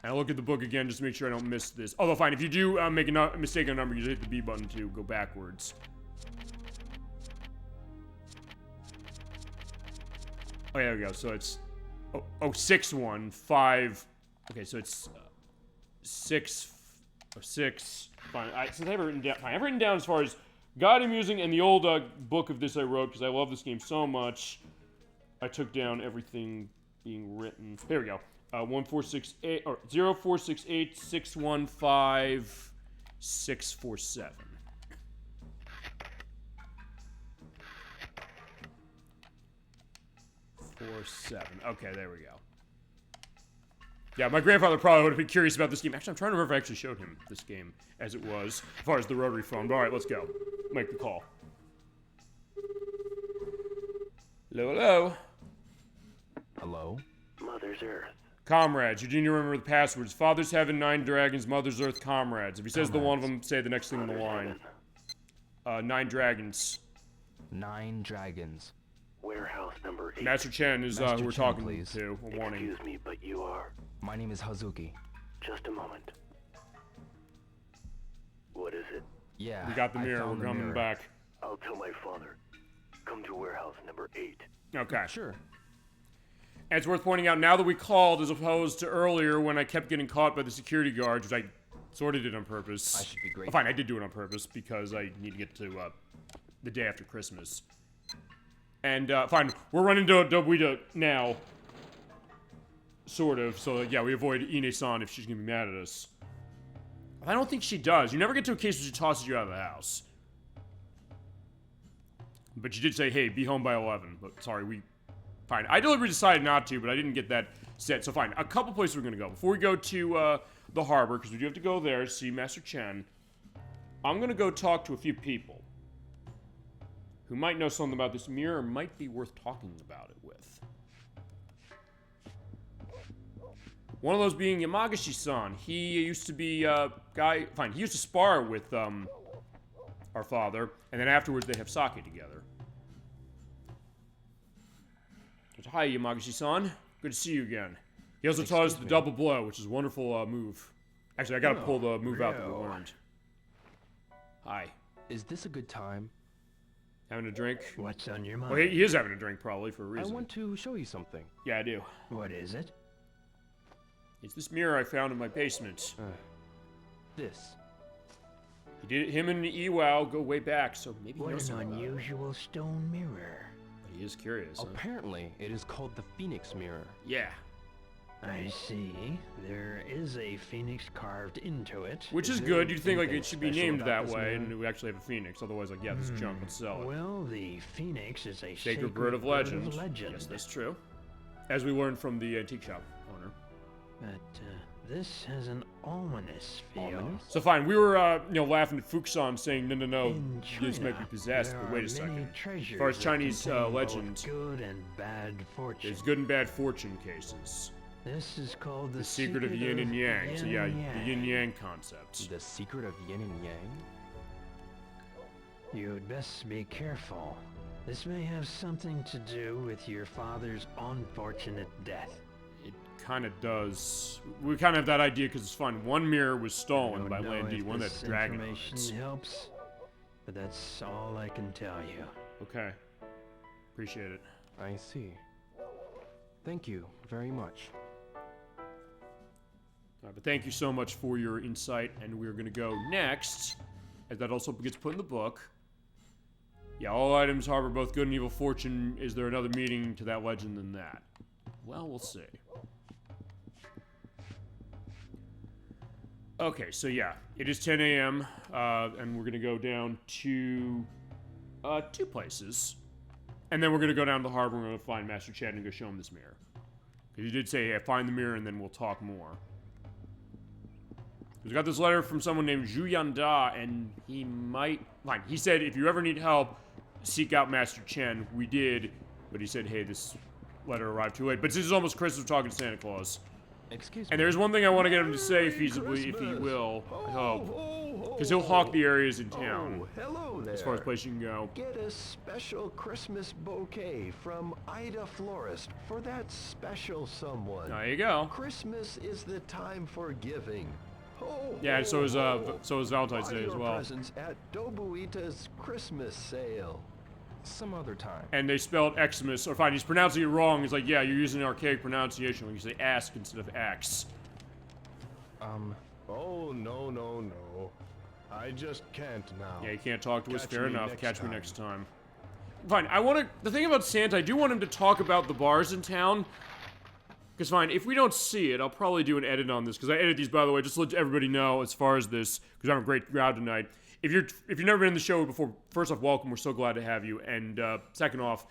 And I'll look at the book again just to make sure I don't miss this. Although, fine, if you do make a mistake on a number, you just hit the B button to go backwards. Oh, yeah, there we go. So it's 615. Okay, so it's 6. Fine. Since I have it written down, fine. I've written down as far as God I'm using and the old book of this I wrote because I love this game so much. I took down everything being written. There we go. 1468 or 0468 615 647. 47. Okay, there we go. Yeah, my grandfather probably would have been curious about this game. Actually, I'm trying to remember if I actually showed him this game as it was, as far as the rotary phone. But all right, let's go. Make the call. Hello, hello. Hello? Mother's Earth. Comrades, you do need to remember the passwords. Father's Heaven, 9 Dragons, Mother's Earth, Comrades. If he says the one of them, say the next thing in the line. 9 Dragons. 9 Dragons. Warehouse number 8. Master Chen is Master who we're Chen, talking please. to. A warning. Excuse me, but you are... My name is Hazuki. Just a moment. What is it? Yeah, We got the I mirror. found We're the coming mirror. back. I'll tell my father. Come to warehouse number 8. Okay. Sure. And it's worth pointing out now that we called, as opposed to earlier when I kept getting caught by the security guards, which I sort of did on purpose. I should be grateful. Fine, I did do it on purpose because I need to get to the day after Christmas. And fine, we're running to Dobuita now. Sort of. So yeah, we avoid Ine-San if she's gonna be mad at us. I don't think she does. You never get to a case where she tosses you out of the house. But she did say, hey, be home by 11. But sorry, fine. I deliberately decided not to, but I didn't get that set. So fine, a couple places we're gonna go. Before we go to the harbor, because we do have to go there to see Master Chen, I'm gonna go talk to a few people who might know something about this mirror or might be worth talking about it with. One of those being Yamagashi-san. He used to be a guy... Fine, he used to spar with our father, and then afterwards they have sake together. So, hi, Yamagashi-san. Good to see you again. He also taught us the double blow, which is a wonderful move. Actually, I gotta pull the move out that we learned. Hi. Is this a good time? Having a drink? What's on your mind? Well, he is having a drink, probably, for a reason. I want to show you something. Yeah, I do. What is it? It's this mirror I found in my basement. This. Him and Iwao go way back, so maybe he What knows an something about it. unusual stone mirror. But he is curious. Huh? Apparently, it is called the Phoenix Mirror. Yeah. I see. There is a phoenix carved into it. Which is there good. You'd think like anything it should be special named about that this way, mirror? and we actually have a phoenix. Otherwise, like, yeah, this is junk. Let's sell it. Well, the phoenix is a Sacred bird of legend. Yes, that's true. As we learned from the antique shop owner. But this has an ominous feel. So fine, we were laughing at Fuku-San saying no, In this China, might be possessed. there But wait are a second. many As far as treasures that Chinese contain both legend, good and bad fortune. there's good and bad fortune cases. This is called The secret of yin and yang. So yeah, yin and the yin yang concept. The secret of yin and yang? You'd best be careful. This may have something to do with your father's unfortunate death. It kind of does. We kind of have that idea because it's fun. One mirror was stolen by Landy, one that dragon information owns. helps, but that's all I can tell you. Okay. Appreciate it. I see. Thank you very much. But thank you so much for your insight, and we're going to go next, as that also gets put in the book. Yeah, all items harbor both good and evil fortune. Is there another meaning to that legend than that? Well, we'll see. Okay, so yeah, it is 10 a.m., and we're going to go down to 2 places. And then we're going to go down to the harbor, and we're going to find Master Chad and go show him this mirror. Because he did say, hey, find the mirror, and then we'll talk more. We got this letter from someone named Zhu Yanda, and he might... Fine, he said, if you ever need help, seek out Master Chen. We did, but he said, hey, this letter arrived too late. But since it's almost Christmas, we're talking to Santa Claus. Excuse me. And there's one thing I want to get him to say feasibly, if he will, I hope. Because he'll hawk the areas in town. Oh, hello there. As far as places you can go. Get a special Christmas bouquet from Ida Florist for that special someone. There you go. Christmas is the time for giving. Oh, Yeah, so is Valentine's Buy Day as your well. presents at Dobuita's Christmas sale. Some other time. And they spelled Xmas, or fine, he's pronouncing it wrong. He's like, yeah, you're using an archaic pronunciation when you say ask instead of X. Oh, no. I just can't now. Yeah, you can't talk to us, Catch fair me enough. next Catch me time. next time. Fine, the thing about Santa, I do want him to talk about the bars in town. Because fine, if we don't see it, I'll probably do an edit on this, because I edit these, by the way, just to let everybody know as far as this, because I'm a great crowd tonight. If you've never been in the show before, first off, welcome. We're so glad to have you. And second off,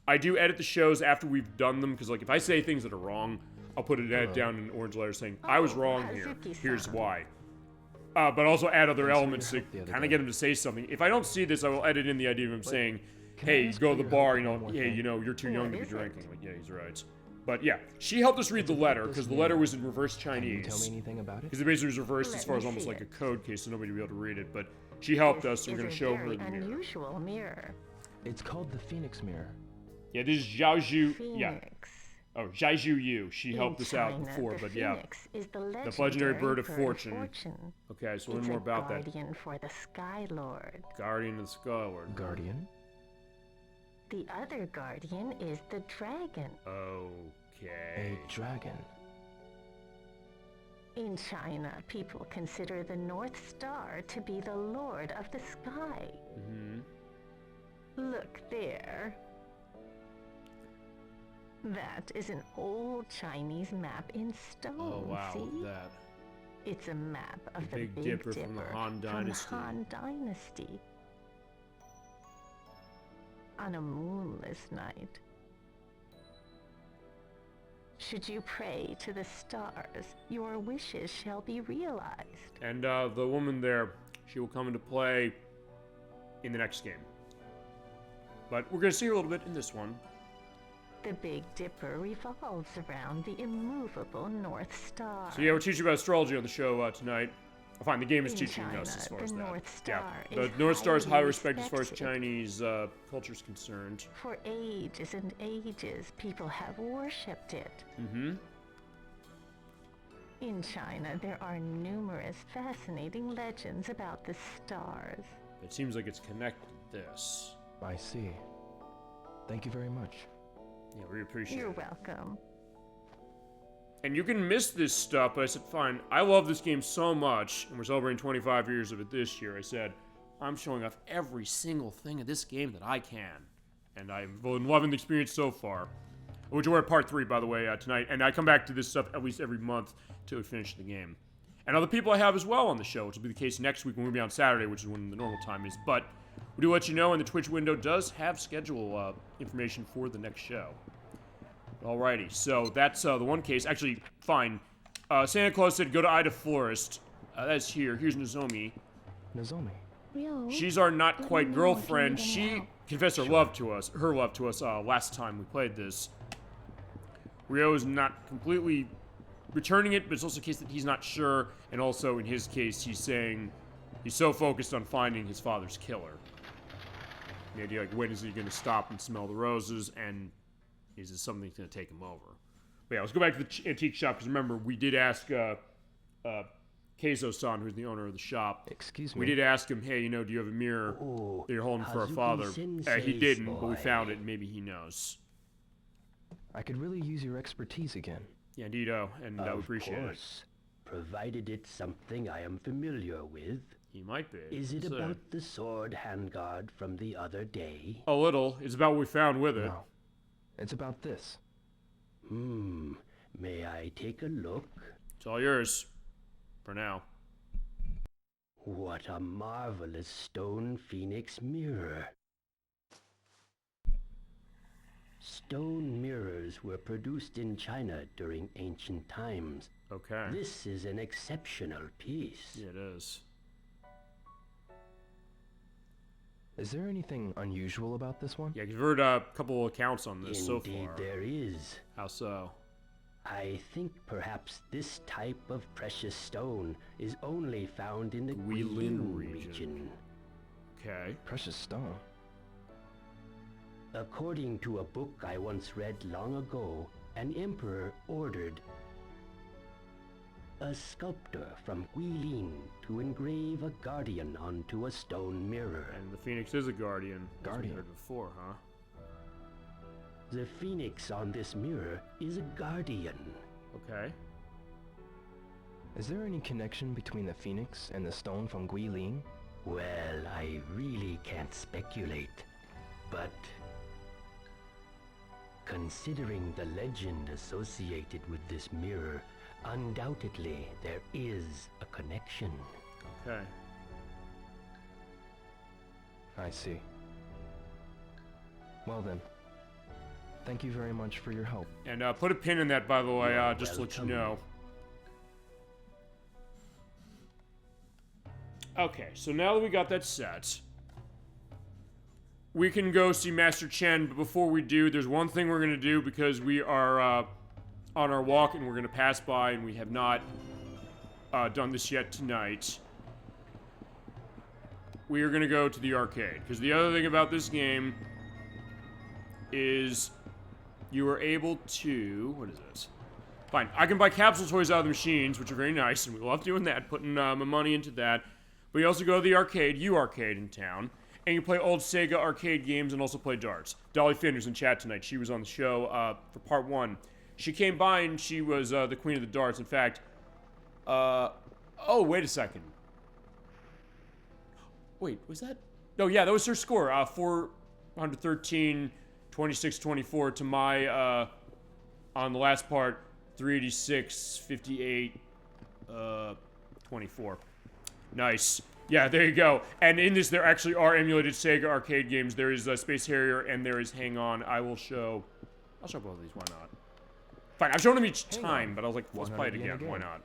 I do edit the shows after we've done them, because like if I say things that are wrong, I'll put an edit down in orange letters saying, I was wrong here. Here's why. But also add other elements to kind of get him to say something. If I don't see this, I will edit in the idea of him saying, hey, go to the bar, hey, you're too young to be drinking. Like, yeah, he's right. But yeah, she helped us read the letter, because the letter was in reverse Chinese. Can you tell me anything about it? Because it basically was reversed as far as almost like a code case, so nobody would be able to read it. But she helped us, so we're going to show her the mirror. Unusual mirror. It's called the Phoenix Mirror. Yeah, this is Zhaozhu. Yeah. Oh, Zhaozhu Yu. She helped us out before, but yeah. The legendary bird of fortune. Okay, so learn more about that. Guardian for the Sky Lord. Guardian of the Sky Lord. Guardian? The other guardian is the dragon. Okay. A dragon. In China, people consider the North Star to be the lord of the sky. Look there. That is an old Chinese map in stone. Oh wow, see? Look at that. It's a map of the Big Dipper from the Han Dynasty. On a moonless night, should you pray to the stars, your wishes shall be realized. And the woman there, she will come into play in the next game. But we're going to see her a little bit in this one. The Big Dipper revolves around the immovable North Star. So yeah, we're teaching about astrology on the show tonight. Oh, fine, the game is teaching us as far as that. The North Star is high respect as far as Chinese culture is concerned. For ages and ages, people have worshipped it. In China, there are numerous fascinating legends about the stars. It seems like it's connected to this. I see. Thank you very much. Yeah, we appreciate it. You're welcome. And you can miss this stuff, but I said, fine, I love this game so much, and we're celebrating 25 years of it this year. I said, I'm showing off every single thing of this game that I can. And I've been loving the experience so far. Which we're at part 3, by the way, tonight. And I come back to this stuff at least every month till we finish the game. And other people I have as well on the show, which will be the case next week when we'll be on Saturday, which is when the normal time is. But we do let you know, and the Twitch window does have schedule information for the next show. Alrighty, so that's the one case. Actually, fine. Santa Claus said go to Ida Florist. That's here. Here's Nozomi. Nozomi. She's our not quite girlfriend. She confessed her love to us. Last time we played this. Ryo is not completely returning it, but it's also a case that he's not sure. And also, in his case, he's saying he's so focused on finding his father's killer. The idea, like, when is he going to stop and smell the roses? And is this something that's going to take him over? But yeah, let's go back to the antique shop, because remember, we did ask Keizo-san, who's the owner of the shop. Excuse me. We did ask him, hey, do you have a mirror that you're holding for our father? He didn't, but we found it, and maybe he knows. I could really use your expertise again. Yeah, indeed, and we appreciate it. Of course, provided it's something I am familiar with. He might be. Is it about the sword handguard from the other day? A little. It's about what we found with it. No. It's about this. May I take a look? It's all yours. For now. What a marvelous stone phoenix mirror. Stone mirrors were produced in China during ancient times. Okay. This is an exceptional piece. Yeah, it is. Is there anything unusual about this one? Yeah, you've heard a couple of accounts on this so far. Indeed there is. How so? I think perhaps this type of precious stone is only found in the Guilin region. Okay. Precious stone? According to a book I once read long ago, an emperor ordered a sculptor from Guilin to engrave a guardian onto a stone mirror. And the phoenix is a guardian. Guardian? As we heard before, huh? The phoenix on this mirror is a guardian. Okay. Is there any connection between the phoenix and the stone from Guilin? Well, I really can't speculate, but considering the legend associated with this mirror, undoubtedly there is a connection. Okay. I see. Well then, thank you very much for your help. And put a pin in that, by the way, just to let you know. Okay, so now that we got that set, we can go see Master Chen, but before we do, there's one thing we're going to do because we are on our walk and we're going to pass by and we have not done this yet tonight. We are going to go to the arcade, because the other thing about this game is you are able to... What is this? Fine, I can buy capsule toys out of the machines, which are very nice, and we love doing that, putting my money into that. But you also go to the arcade, U-Arcade in town, and you play old Sega arcade games and also play darts. Dolly Finder's in chat tonight. She was on the show for part 1. She came by and she was the queen of the darts. In fact, oh, wait a second. Wait, was that? Oh, yeah, that was her score. 413, 26, 24 to my, on the last part, 386, 58, 24. Nice. Yeah, there you go. And in this, there actually are emulated Sega arcade games. There is Space Harrier, and there is Hang On. I'll show both of these. Why not? Fine, I've shown them each time, but I was like, let's play it again. Why not?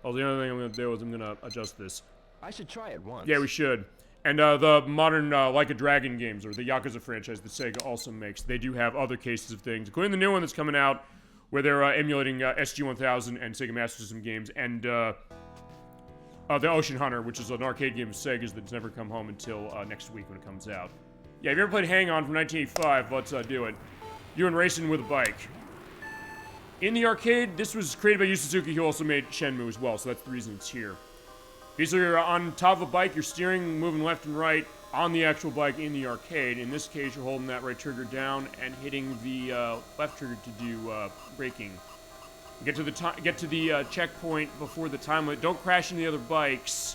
Oh, the other thing I'm going to do is I'm going to adjust this. I should try it once. Yeah, we should. And the modern Like a Dragon games, or the Yakuza franchise that Sega also makes, they do have other cases of things, including the new one that's coming out, where they're emulating SG-1000 and Sega Master System games, and the Ocean Hunter, which is an arcade game of Sega's that's never come home until next week when it comes out. Yeah, if you ever played Hang On from 1985, let's do it. You're in racing with a bike. In the arcade, this was created by Yu Suzuki, who also made Shenmue as well, so that's the reason it's here. Basically, you're on top of a bike, you're steering, moving left and right on the actual bike in the arcade. In this case, you're holding that right trigger down and hitting the left trigger to do braking. Get to the checkpoint before the time limit. Don't crash into the other bikes.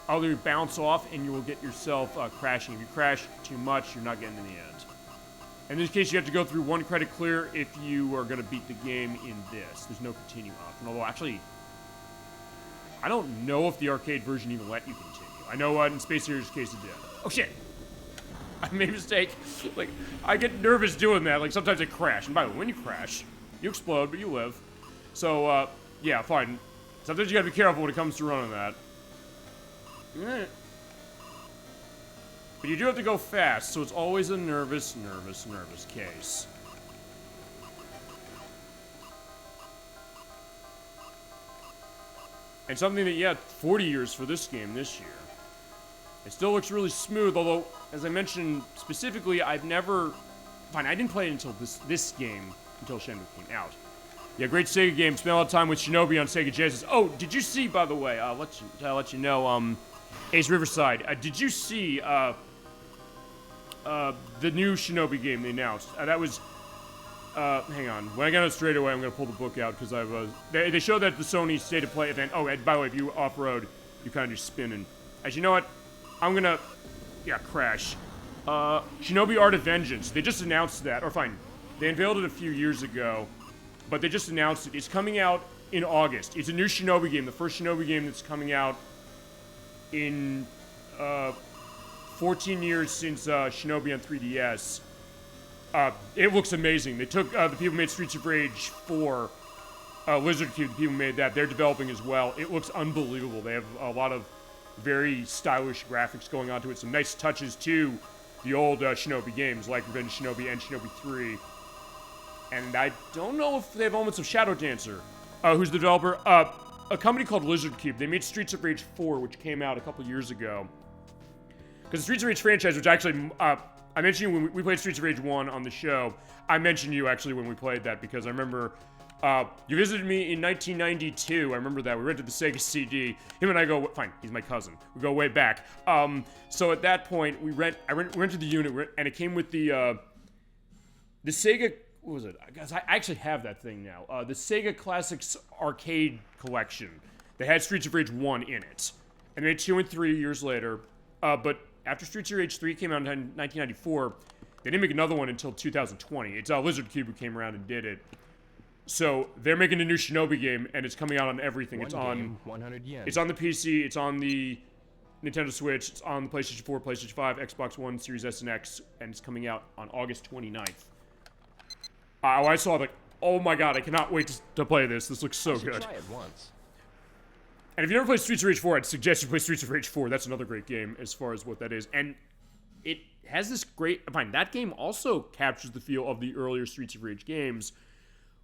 Other bounce off, and you will get yourself crashing. If you crash too much, you're not getting in the end. In this case, you have to go through one credit clear if you are going to beat the game in this. There's no continue option. Although, actually, I don't know if the arcade version even let you continue. I know in Space Harrier's case it did. Oh, shit. I made a mistake. Like, I get nervous doing that. Like, sometimes I crash. And by the way, when you crash, you explode, but you live. So, yeah, fine. Sometimes you gotta be careful when it comes to running that. But you do have to go fast, so it's always a nervous case. And something that, yeah, 40 years for this game this year. It still looks really smooth, although, as I mentioned specifically, I've never... Fine, I didn't play it until this game, until Shenmue came out. Yeah, great Sega game. Spent a lot of time with Shinobi on Sega Genesis. Oh, did you see, by the way, I'll let you know, aceriverside. Did you see, the new Shinobi game they announced? That was, hang on. When I get it straight away, I'm going to pull the book out, because they showed that at the Sony State of Play event. Oh, and by the way, if you off-road, you kind of just spinning. As you know what? I'm going to, yeah, crash. Shinobi Art of Vengeance. They just announced that. Or fine, they unveiled it a few years ago. But they just announced it. It's coming out in August. It's a new Shinobi game. The first Shinobi game that's coming out in 14 years since Shinobi on 3DS. It looks amazing. They took the people who made Streets of Rage 4, Lizard Cube, the people who made that. They're developing as well. It looks unbelievable. They have a lot of very stylish graphics going onto it. Some nice touches to the old Shinobi games like Revenge of Shinobi and Shinobi 3. And I don't know if they have elements of Shadow Dancer. Who's the developer? A company called Lizard Cube. They made Streets of Rage 4, which came out a couple years ago. Because the Streets of Rage franchise, which actually, I mentioned you when we played Streets of Rage 1 on the show. I mentioned you actually when we played that because I remember you visited me in 1992. I remember that. We rented the Sega CD. Him and I go, fine, he's my cousin. We go way back. So at that point, I rented the unit, and it came with the Sega... What was it? Guys, I actually have that thing now. The Sega Classics Arcade Collection. They had Streets of Rage 1 in it. And they made 2 and 3 years later. But after Streets of Rage 3 came out in 1994, They didn't make another one until 2020. It's Lizard Cube who came around and did it. So they're making a new Shinobi game, and it's coming out on everything. It's on 100 yen. It's on the PC. It's on the Nintendo Switch. It's on the PlayStation 4, PlayStation 5, Xbox One, Series S and X, and it's coming out on August 29th. I saw it like, oh my god, I cannot wait to play this. This looks so good. Try it once. And if you never played Streets of Rage 4, I'd suggest you play Streets of Rage 4. That's another great game as far as what that is. And it has this great... Fine, that game also captures the feel of the earlier Streets of Rage games,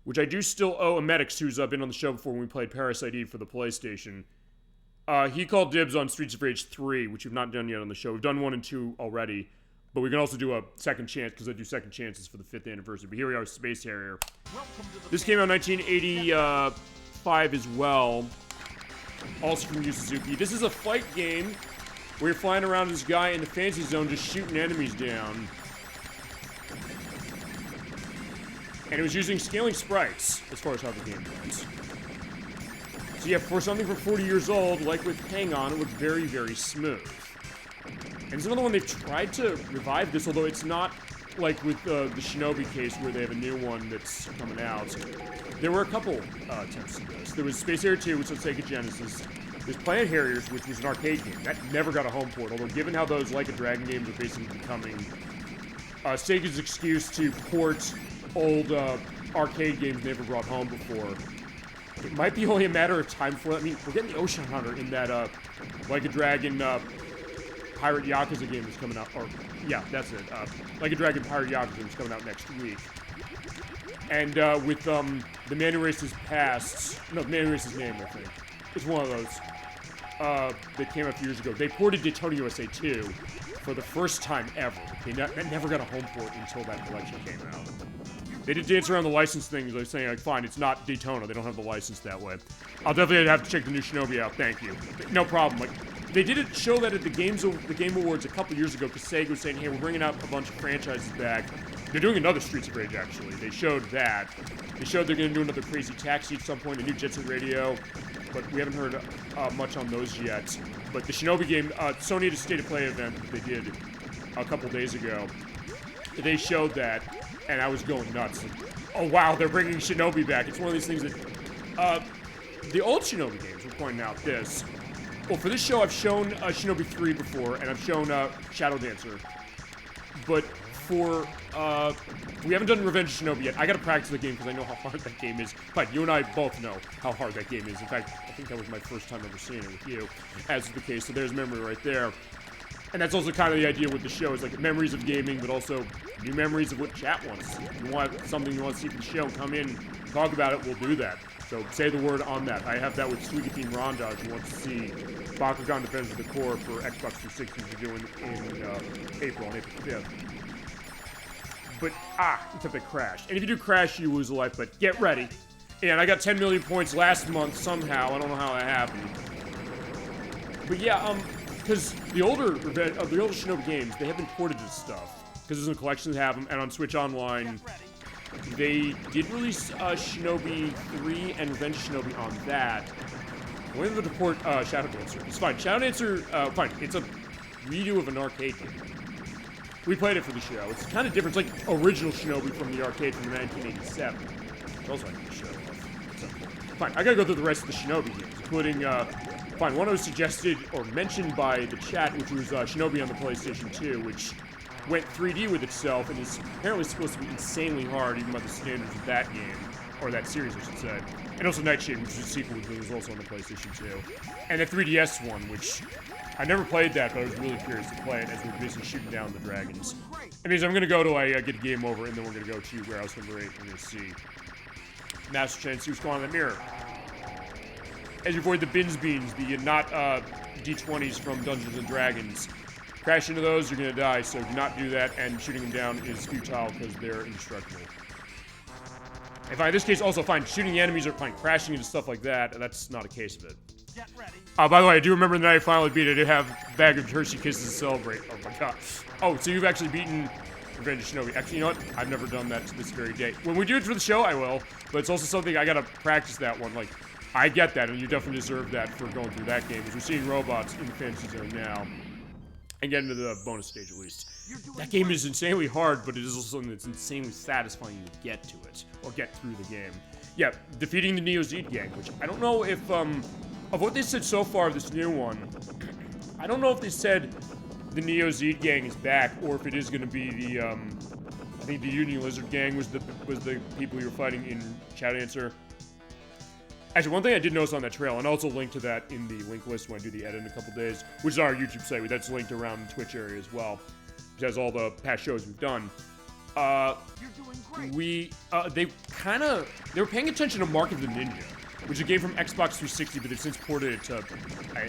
which I do still owe Emetics, who's been on the show before when we played Parasite Eve for the PlayStation. He called dibs on Streets of Rage 3, which we've not done yet on the show. We've done 1 and 2 already, but we can also do a second chance, because I do second chances for the 5th anniversary. But here we are with Space Harrier. This came out in 1985 as well, also from Yu Suzuki. This is a fight game where you're flying around this guy in the fancy zone just shooting enemies down. And it was using scaling sprites, as far as how the game goes. So yeah, for something from 40 years old, like with Hang On, it looked very, very smooth. And it's another one they've tried to revive this, although it's not like with the Shinobi case where they have a new one that's coming out. There were a couple attempts at this. There was Space Harrier 2, which was Sega Genesis. There's Planet Harriers, which was an arcade game. That never got a home port, although given how those Like a Dragon games are basically becoming Sega's excuse to port old arcade games never brought home before. It might be only a matter of time for it. I mean, we're getting the Ocean Hunter in that Like a Dragon Pirate Yakuza game that's coming out. Or, yeah, that's it. Like a Dragon Pirate Yakuza that's coming out next week. And with The Man Who Erased His Past... No, The Man Who Erased His Name, I think. It's one of those that came out a few years ago. They ported Daytona USA 2 for the first time ever. That never got a home port until that collection came out. They did dance around the license things. They're saying, like, fine, it's not Daytona. They don't have the license that way. I'll definitely have to check the new Shinobi out. Thank you. No problem. Like, they didn't show that at the Game Awards a couple years ago because Sega was saying, hey, we're bringing out a bunch of franchises back. They're doing another Streets of Rage, actually. They showed that. They showed they're going to do another Crazy Taxi at some point, a new Jet Set Radio, but we haven't heard much on those yet. But the Shinobi game, Sony had a State of Play event that they did a couple days ago. They showed that, and I was going nuts. Like, oh wow, they're bringing Shinobi back. It's one of these things that the old Shinobi games were pointing out this. Well, for this show, I've shown Shinobi 3 before, and I've shown Shadow Dancer. But for we haven't done Revenge of Shinobi yet. I gotta practice the game because I know how hard that game is. But you and I both know how hard that game is. In fact, I think that was my first time ever seeing it with you, as is the case. So there's memory right there. And that's also kind of the idea with the show, is like memories of gaming, but also new memories of what chat wants. If you want something you want to see from the show, come in, talk about it, we'll do that. So say the word on that. I have that with Sweetie Team Ronda if you want to see Bakugan Defense of the Core for Xbox 360 we're doing in April, on April 5th. But, except I crashed. And if you do crash, you lose a life, but get ready. And I got 10 million points last month somehow. I don't know how that happened. But yeah, because the older Shinobi games, they have been ported to stuff. Because there's a collection that have them, and on Switch Online, they did release Shinobi 3 and Revenge of Shinobi on that. I wanted them to port Shadow Dancer. It's fine. Shadow Dancer, fine. It's a redo of an arcade game. We played it for the show. It's kind of different. It's like original Shinobi from the arcade from 1987. It's also like the show. So, fine. I gotta go through the rest of the Shinobi games, including, fine, one I was suggested or mentioned by the chat, which was Shinobi on the PlayStation 2, which went 3D with itself and is apparently supposed to be insanely hard, even by the standards of that game, or that series, I should say. And also Nightshade, which is a sequel, which was also on the PlayStation 2. And the 3DS one, which I never played that, but I was really curious to play it as we're basically shooting down the dragons. It means I'm going to go till I get a game over, and then we're going to go to warehouse number 8, and we're going to see Master Chen see what's going on in the mirror. As you avoid the Bins Beans, the not D20s from Dungeons & Dragons. Crash into those, you're going to die, so do not do that, and shooting them down is futile because they're indestructible. If in this case, also fine, shooting the enemies or fine, crashing into stuff like that, that's not a case of it. Get ready. By the way, I do remember the night I finally beat it, I did have a bag of Hershey Kisses to celebrate. Oh my god. Oh, so you've actually beaten Revenge of Shinobi. Actually, you know what? I've never done that to this very day. When we do it for the show, I will, but it's also something I gotta practice that one. Like, I get that, and you definitely deserve that for going through that game, because we're seeing robots in the fantasy zone now, and getting to the bonus stage at least. that game is insanely hard, but it is also something that's insanely satisfying to get to it, or get through the game. Yeah, defeating the Neo Zed gang, which I don't know if, of what they said so far of this new one, I don't know if they said the Neo Zed gang is back, or if it is going to be the, I think the Union Lizard gang was the people you were fighting in Chat Answer. Actually, one thing I did notice on that trail, and I'll also link to that in the link list when I do the edit in a couple days, which is our YouTube site, that's linked around the Twitch area as well, which has all the past shows we've done. They were paying attention to Mark of the Ninja, which is a game from Xbox 360, but they've since ported it to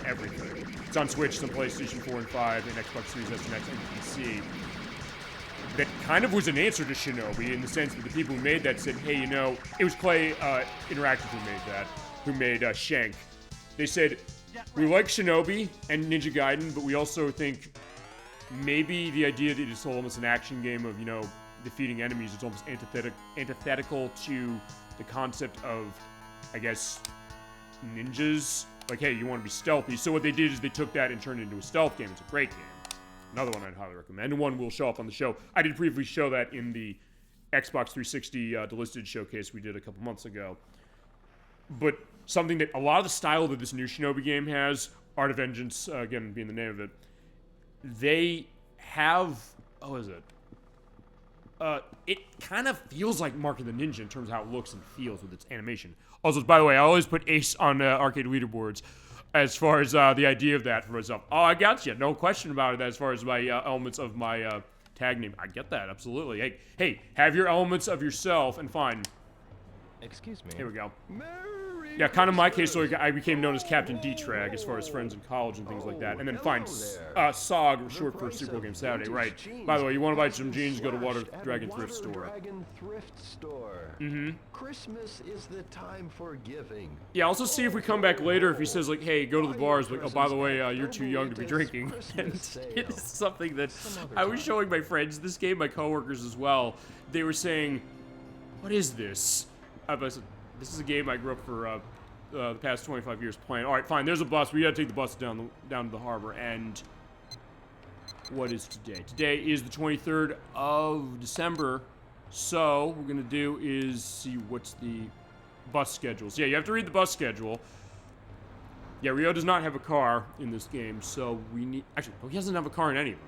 everything. It's on Switch, some PlayStation 4 and 5, and Xbox Series S and X and PC. That kind of was an answer to Shinobi, in the sense that the people who made that said, hey, you know, it was Clay Interactive who made Shank. They said, we like Shinobi and Ninja Gaiden, but we also think maybe the idea that it's almost an action game of, you know, defeating enemies is almost antithetical to the concept of, I guess, ninjas. Like, hey, you want to be stealthy. So what they did is they took that and turned it into a stealth game. It's a great game. Another one I'd highly recommend, and one will show up on the show. I did briefly show that in the Xbox 360 Delisted showcase we did a couple months ago. But something that a lot of the style that this new Shinobi game has, Art of Vengeance, again, being the name of it, they have, it kind of feels like Mark of the Ninja in terms of how it looks and feels with its animation. Also, by the way, I always put Ace on arcade leaderboards as far as the idea of that for myself. Oh, I got you. No question about it as far as my elements of my tag name. I get that, absolutely. Hey, have your elements of yourself and fine. Excuse me. Here we go. Yeah, kind of my case, so I became known as Captain D-Trag as far as friends in college and things like that. And then fine, SOG, short for Super Bowl Game Saturday, right. By the way, you want to buy some jeans, go to Water Dragon Thrift Store. Mm-hmm. Christmas is the time for giving. Yeah, also see if we come back later if he says, like, hey, go to the bars, like, oh, by the way, you're too young to be drinking. And it's something that I was showing my friends this game, my coworkers as well. They were saying, what is this? I said, this is a game I grew up for the past 25 years playing. All right, fine. There's a bus. We gotta take the bus down to the harbor. And what is today? Today is the 23rd of December. So what we're gonna do is see what's the bus schedules. Yeah, you have to read the bus schedule. Yeah, Rio does not have a car in this game, so we need. Actually, he doesn't have a car in any of them.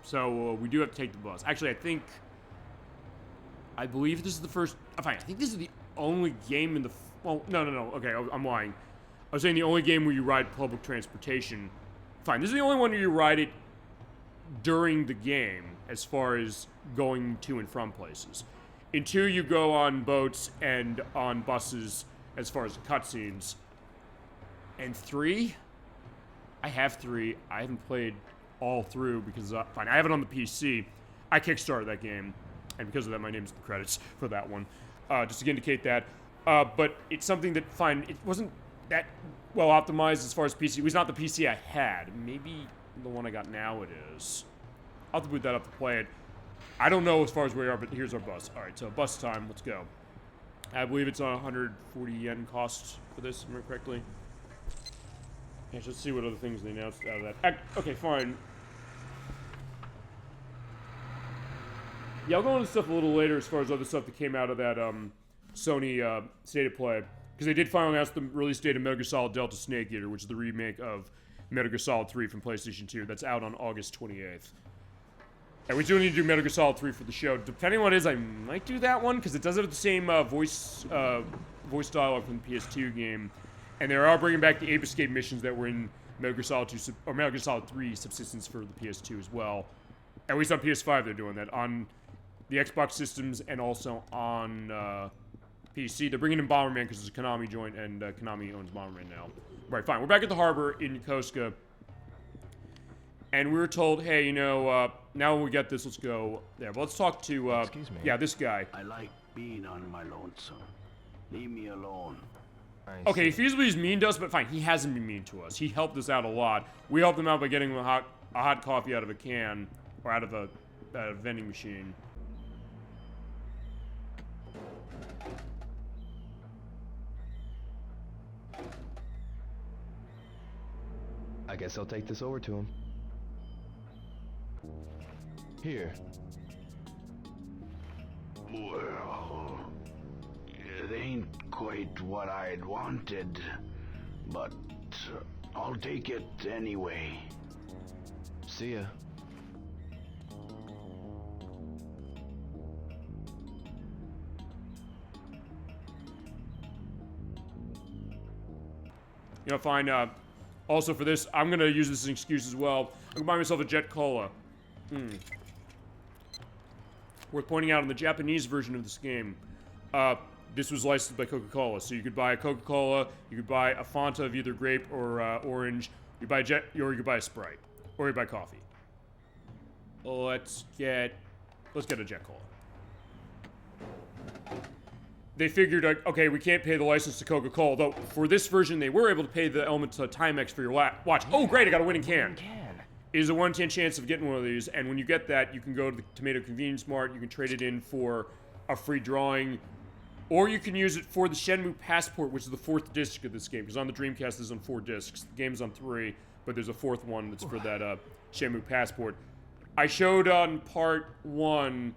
So we do have to take the bus. Actually, I believe this is the first. Fine, I think this is the only game in the. Well, no. Okay, I'm lying. I was saying the only game where you ride public transportation. Fine, this is the only one where you ride it during the game, as far as going to and from places. In 2, you go on boats and on buses, as far as the cutscenes. And 3, I have 3. I haven't played all through because fine, I have it on the PC. I kickstarted that game. And because of that, my name's in the credits for that one. Just to indicate that. But it's something that, fine, it wasn't that well optimized as far as PC. It was not the PC I had. Maybe the one I got now it is. I'll have to boot that up to play it. I don't know as far as where we are, but here's our bus. All right, so bus time. Let's go. I believe it's on 140 yen cost for this, if I remember correctly. Yeah, let's see what other things they announced out of that. Okay, fine. Yeah, I'll go into stuff a little later as far as other stuff that came out of that Sony State of Play. Because they did finally announce the release date of Metal Gear Solid Delta Snake Eater, which is the remake of Metal Gear Solid 3 from PlayStation 2. That's out on August 28th. And we do need to do Metal Gear Solid 3 for the show. Depending on what it is, I might do that one, because it does have the same voice dialogue from the PS2 game. And they are bringing back the Ape Escape missions that were in Metal Gear Solid 2, or Metal Gear Solid 3 Subsistence for the PS2 as well. At least on PS5 they're doing that. On the Xbox systems and also on PC. They're bringing in Bomberman because it's a Konami joint, and Konami owns Bomberman now. Right, fine. We're back at the harbor in Yokosuka. And we were told, hey, you know, now when we get this, let's go there. But let's talk to, Excuse me. Yeah, this guy. I like being on my lonesome. Leave me alone. Okay, feasibly he's mean to us, but fine, he hasn't been mean to us. He helped us out a lot. We helped him out by getting him a hot coffee out of a can, or out of a vending machine. I guess I'll take this over to him. Here. Well, it ain't quite what I'd wanted, but I'll take it anyway. See ya. You know, fine. Also for this, I'm gonna use this as an excuse as well. I'm gonna buy myself a Jet Cola. Worth pointing out, in the Japanese version of this game, this was licensed by Coca-Cola. So you could buy a Coca-Cola, you could buy a Fanta of either grape or orange, you buy or you could buy a Sprite, or you buy coffee. Let's get a Jet Cola. They figured, okay, we can't pay the license to Coca-Cola, though for this version they were able to pay the element to Timex for your watch. Oh, great, I got a winning can. It is a 1 in 10 chance of getting one of these, and when you get that, you can go to the Tomato Convenience Mart, you can trade it in for a free drawing, or you can use it for the Shenmue Passport, which is the 4th disc of this game, because on the Dreamcast it's on 4 discs. The game's on 3, but there's a 4th one that's for that Shenmue Passport. I showed on part 1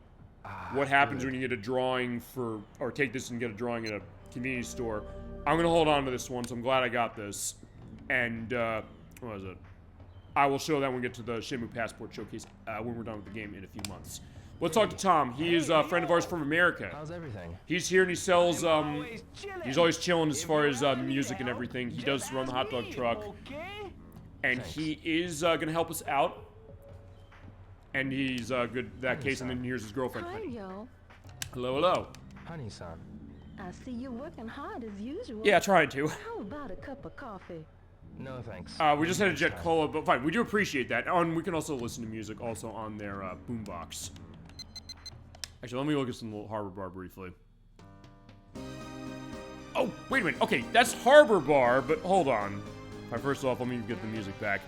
what happens when you get a drawing for, or take this and get a drawing at a convenience store. I'm gonna hold on to this one, so I'm glad I got this. And, what was it? I will show that when we get to the Shenmue Passport showcase when we're done with the game in a few months. Let's talk to Tom. He is a friend of ours from America. How's everything? He's here and he sells, he's always chilling as far as music and everything. He does run the hot dog truck. And he is gonna help us out. And he's good in that case, and then here's his girlfriend, Hi, Honey. yo. Hello, hello. Honey-san. I see you're working hard as usual. Yeah, trying to. How about a cup of coffee? No, thanks. We just had a Jet Cola, but fine. We do appreciate that. And we can also listen to music also on their boombox. Actually, let me look at some little Harbor Bar briefly. Oh, wait a minute. Okay, that's Harbor Bar, but hold on. All right, first off, let me get the music back.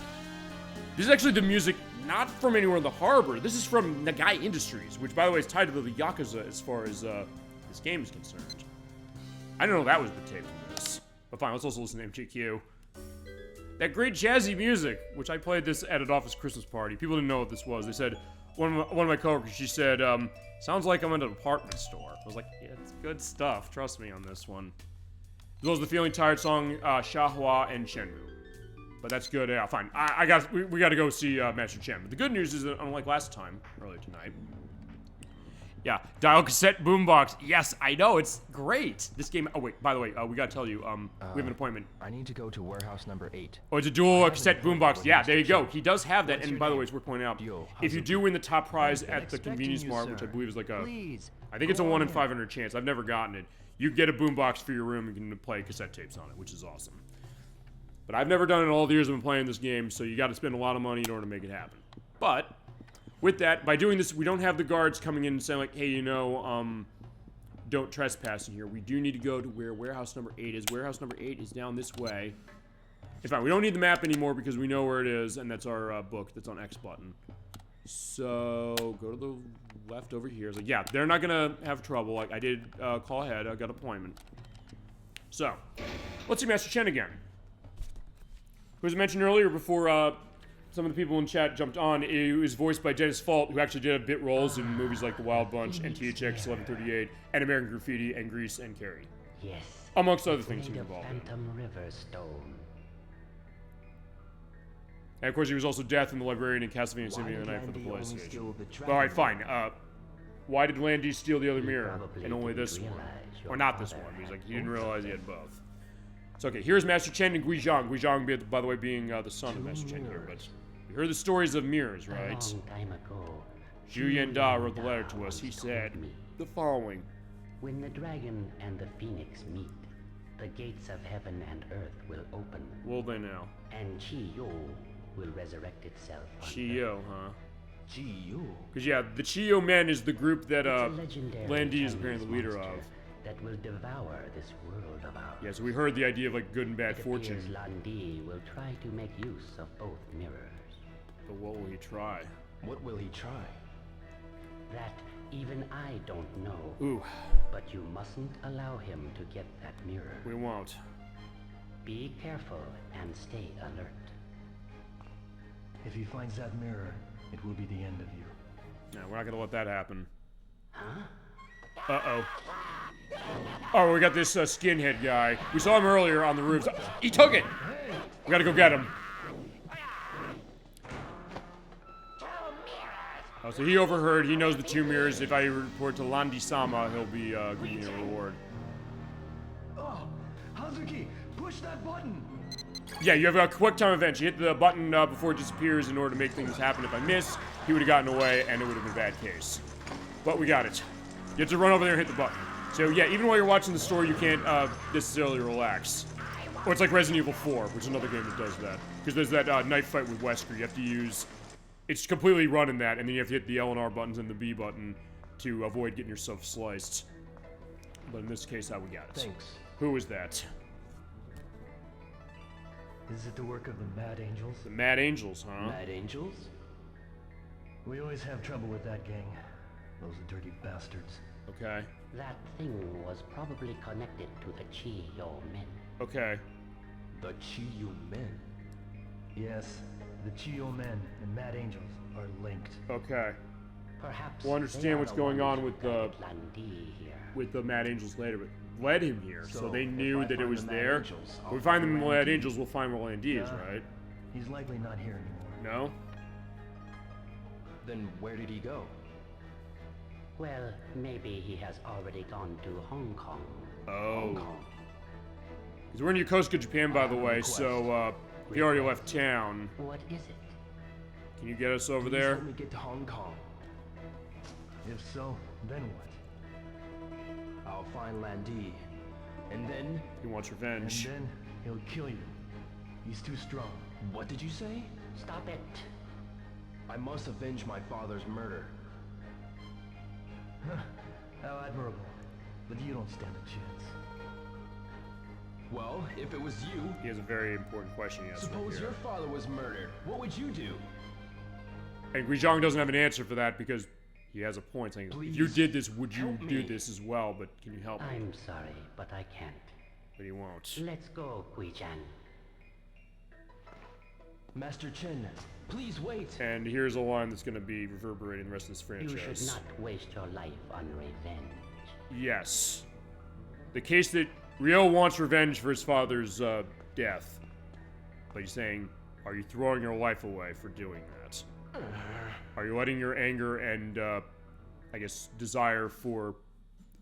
This is actually the music not from anywhere in the harbor. This is from Nagai Industries, which, by the way, is tied to the Yakuza as far as this game is concerned. I didn't know that was the tape of this. But fine, let's also listen to MTQ. That great jazzy music, which I played this at an office Christmas party. People didn't know what this was. They said, one of my coworkers, she said, sounds like I'm in a department store. I was like, yeah, it's good stuff. Trust me on this one. As well as the Feeling Tired song, Shahua and Shenmue. But that's good. Yeah, fine. We got to go see Master Chen. But the good news is that unlike last time, earlier tonight, yeah, dial cassette boombox. Yes, I know, it's great. This game. Oh wait, by the way, we gotta tell you, we have an appointment. I need to go to warehouse number 8. Oh, it's a dual cassette boombox. Yeah, there you go. He does have that. And by the way, it's worth pointing out, if you do win the top prize at the convenience mart, which I believe is like a, I think it's a 1 in 500 chance. I've never gotten it. You get a boombox for your room and you can play cassette tapes on it, which is awesome. But I've never done it in all the years I've been playing this game, so you got to spend a lot of money in order to make it happen. But with that, by doing this, we don't have the guards coming in and saying like, hey, you know, don't trespass in here. We do need to go to where warehouse number 8 is. Warehouse number 8 is down this way. In fact, we don't need the map anymore because we know where it is, and that's our book that's on X button. So go to the left over here. It's like, yeah, they're not gonna have trouble. Like I did call ahead. I got an appointment. So let's see Master Chen again. Who was mentioned earlier before some of the people in chat jumped on. It was voiced by Dennis Fault, who actually did bit roles in movies like The Wild Bunch and THX 1138 and American Graffiti and Grease and Carrie. Yes. Amongst other things he was involved in. Phantom River Stone. And of course he was also Death in The Librarian and Castlevania Symphony of the Night for the PlayStation. Alright, fine. Why did Landy steal the other mirror and only this one? Or not this one. He's like, he didn't realize he had both. So okay, here's Master Chen and Guizhang. Guizhang, by the way, being the son of Master Chen here. But you heard the stories of mirrors, right? A long time ago, Zhu Yanda wrote the letter to us. He said the following. When the dragon and the phoenix meet, the gates of heaven and earth will open. Will they now? And Chi-Yo will resurrect itself. Chi-Yo, huh? Chi-Yo? Because yeah, the Chi-Yo Men is the group that Landy is apparently the leader of. That will devour this world of ours. Yeah, so we heard the idea of like good and bad it fortune. Appears Landy will try to make use of both mirrors. But what will he try? What will he try? That even I don't know. Ooh. But you mustn't allow him to get that mirror. We won't. Be careful and stay alert. If he finds that mirror, it will be the end of you. No, we're not gonna let that happen. Uh-oh. Oh, we got this skinhead guy. We saw him earlier on the roofs. He took it! We gotta go get him. Oh, so he overheard. He knows the 2 mirrors. If I report to Landi-sama, he'll be giving me a reward. Oh, Hazuki, push that button. Yeah, you have a quick time event. You hit the button before it disappears in order to make things happen. If I miss, he would have gotten away, and it would have been a bad case. But we got it. You have to run over there and hit the button. So yeah, even while you're watching the story, you can't necessarily relax. Or it's like Resident Evil 4, which is another game that does that. Because there's that knife fight with Wesker. You have to use... It's completely run in that, and then you have to hit the L and R buttons and the B button to avoid getting yourself sliced. But in this case, we got it. Thanks. Who is that? Is it the work of the Mad Angels? The Mad Angels, huh? Mad Angels? We always have trouble with that gang. Those dirty bastards. Okay. That thing was probably connected to the Chiyo men. Okay. The Chiyo men? Yes, the Chiyo men and Mad Angels are linked. Okay. Perhaps we'll understand what's going on with the Mad Angels later, but led him here, so they knew that it was there. If we find the Mad Angels, we'll find where Landy is, right? He's likely not here anymore. No? Then where did he go? Well, maybe he has already gone to Hong Kong. Oh. Hong Kong. Because we're in Yokosuka, Japan, by the way, so he already left town. What is it? Can you get us over there? Let me get to Hong Kong. If so, then what? I'll find Landy, and then... He wants revenge. And then he'll kill you. He's too strong. What did you say? Stop it. I must avenge my father's murder. How admirable. But you don't stand a chance. Well, if it was you... He has a very important question he has. Suppose your father was murdered. What would you do? And Guizhong doesn't have an answer for that because he has a point saying, please, if you did this, would you do this as well? But can you help me? I'm sorry, but I can't. But he won't. Let's go, Gui-chan. Master Chen, please wait. And here's a line that's going to be reverberating the rest of this franchise. You should not waste your life on revenge. Yes. The case that Ryo wants revenge for his father's death. But he's saying, are you throwing your life away for doing that? Are you letting your anger and, I guess, desire for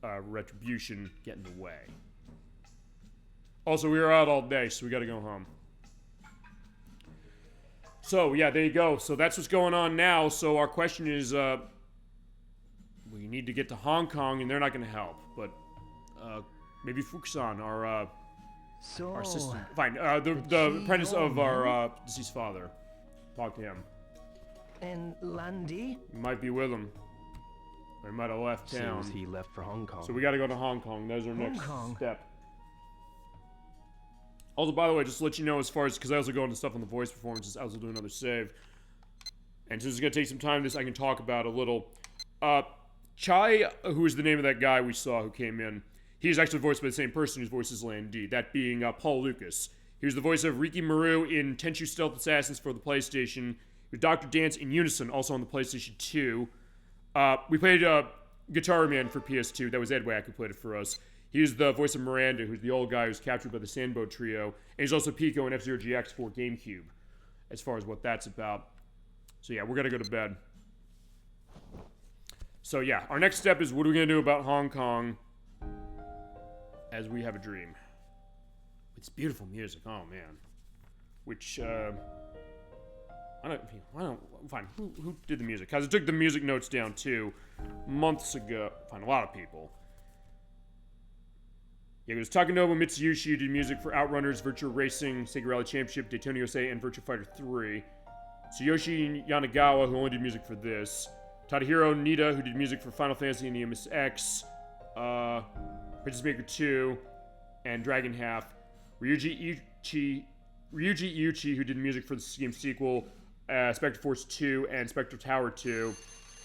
retribution get in the way? Also, we were out all day, so we gotta go home. So, yeah, there you go. So that's what's going on now. So our question is, we need to get to Hong Kong, and they're not gonna help. But, maybe Fuku-San, our assistant. Fine, the apprentice of our deceased father. Talk to him. And Landy? He might be with him. Or he might have left town. Seems he left for Hong Kong. So we gotta go to Hong Kong. That's our next step. Also, by the way, just to let you know, as far as, because I also go into stuff on the voice performances, I also do another save. And since it's gonna take some time, I can talk about a little. Chai, who is the name of that guy we saw who came in, he's actually voiced by the same person whose voice is Landy, that being Paul Lucas. He was the voice of Riki Maru in Tenchu Stealth Assassins for the PlayStation. He was Dr. Dance in Unison, also on the PlayStation 2. We played Guitar Man for PS2. That was Ed Wack who played it for us. He was the voice of Miranda, who's the old guy who's captured by the Sanbo Trio. And he's also Pico in F-Zero GX for GameCube, as far as what that's about. So yeah, we're gonna go to bed. So yeah, our next step is what are we gonna do about Hong Kong as we have a dream. It's beautiful music, oh man. Which, fine, who did the music? Because I took the music notes down too, months ago. Fine, a lot of people. Yeah, it was Takanobu Mitsuyoshi who did music for Outrunners, Virtua Racing, Sega Rally Championship, Daytona USA, and Virtua Fighter 3. Tsuyoshi Yanagawa, who only did music for this. Tadahiro Nida, who did music for Final Fantasy and EMS-X, Princess Maker 2, and Dragon Half. Ryuji Yuchi, who did music for the game sequel, Spectre Force 2 and Spectre Tower 2,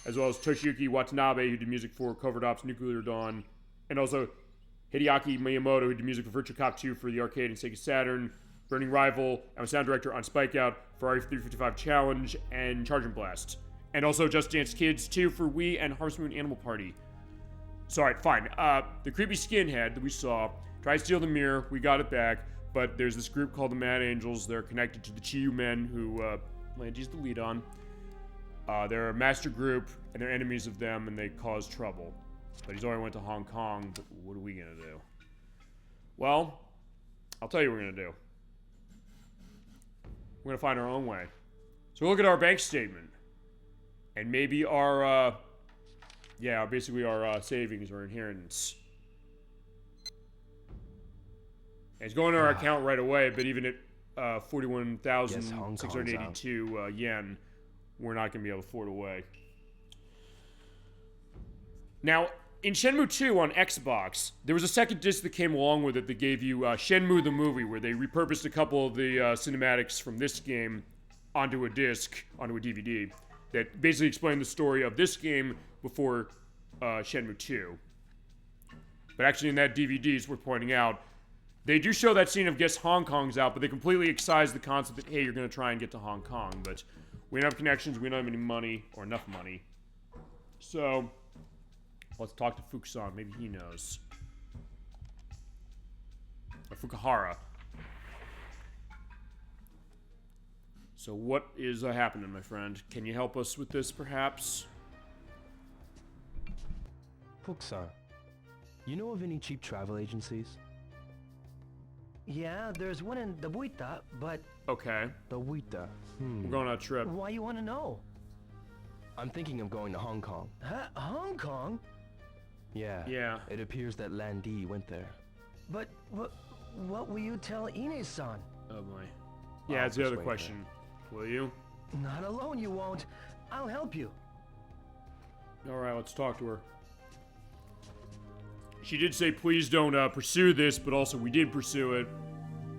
as well as Toshiyuki Watanabe, who did music for Covert Ops, Nuclear Dawn, and also Hideaki Miyamoto, who did music for Virtua Cop 2 for the arcade and Sega Saturn, Burning Rival, and was sound director on Spike Out, Ferrari 355 Challenge, and Charge and Blast. And also Just Dance Kids 2 for Wii and Harvest Moon Animal Party. So, alright, fine. The creepy skinhead that we saw tried to steal the mirror. We got it back. But there's this group called the Mad Angels. They're connected to the Chiyu Men, who Landy's the lead on. They're a master group, and they're enemies of them, and they cause trouble. But he's already went to Hong Kong, but what are we gonna do? Well, I'll tell you what we're gonna do. We're gonna find our own way. So look at our bank statement. And maybe our, basically our savings or inheritance. And it's going to our account right away, but even at 41,682 yen, we're not going to be able to afford away. Now, in Shenmue 2 on Xbox, there was a second disc that came along with it that gave you Shenmue the movie, where they repurposed a couple of the cinematics from this game onto a disc, onto a DVD, that basically explained the story of this game before Shenmue 2. But actually in that DVD, it's worth pointing out, they do show that scene of Guess Hong Kong's out, but they completely excise the concept that, hey, you're going to try and get to Hong Kong. But we don't have connections, we don't have any money, or enough money. So, let's talk to Fuku-San. Maybe he knows. Or Fukuhara. So what is happening, my friend? Can you help us with this, perhaps? Fuku-San, you know of any cheap travel agencies? Yeah, there's one in Dabuita, but... Okay. Dabuita. We're going on a trip. Why you want to know? I'm thinking of going to Hong Kong. Huh? Hong Kong? Yeah. Yeah. It appears that Landy went there. But what will you tell Ine-San? Oh boy. Yeah, that's the other question. Will you? Not alone, you won't. I'll help you. Alright, let's talk to her. She did say, please don't pursue this, but also we did pursue it.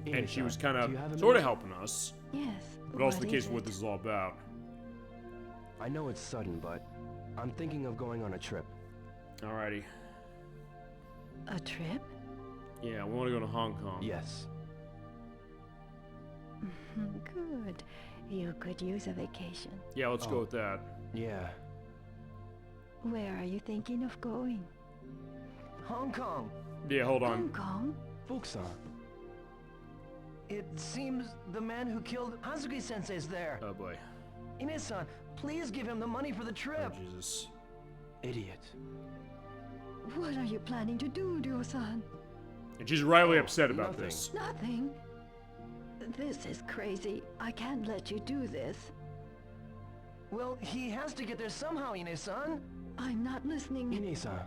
And she was kind of, sort of helping us. Yes. But also the case of what this is all about. I know it's sudden, but I'm thinking of going on a trip. Alrighty. A trip? Yeah, we want to go to Hong Kong. Yes. Good. You could use a vacation. Yeah, let's go with that. Yeah. Where are you thinking of going? Hong Kong. Yeah, hold on. Hong Kong? Fuku-San. It seems the man who killed Hazuki-sensei's there. Oh boy. Ine-san, please give him the money for the trip. Oh, Jesus. Idiot. What are you planning to do, Ryo-san? And she's rightly upset about this. Nothing. This is crazy. I can't let you do this. Well, he has to get there somehow, Ine-san. I'm not listening. Ine-san.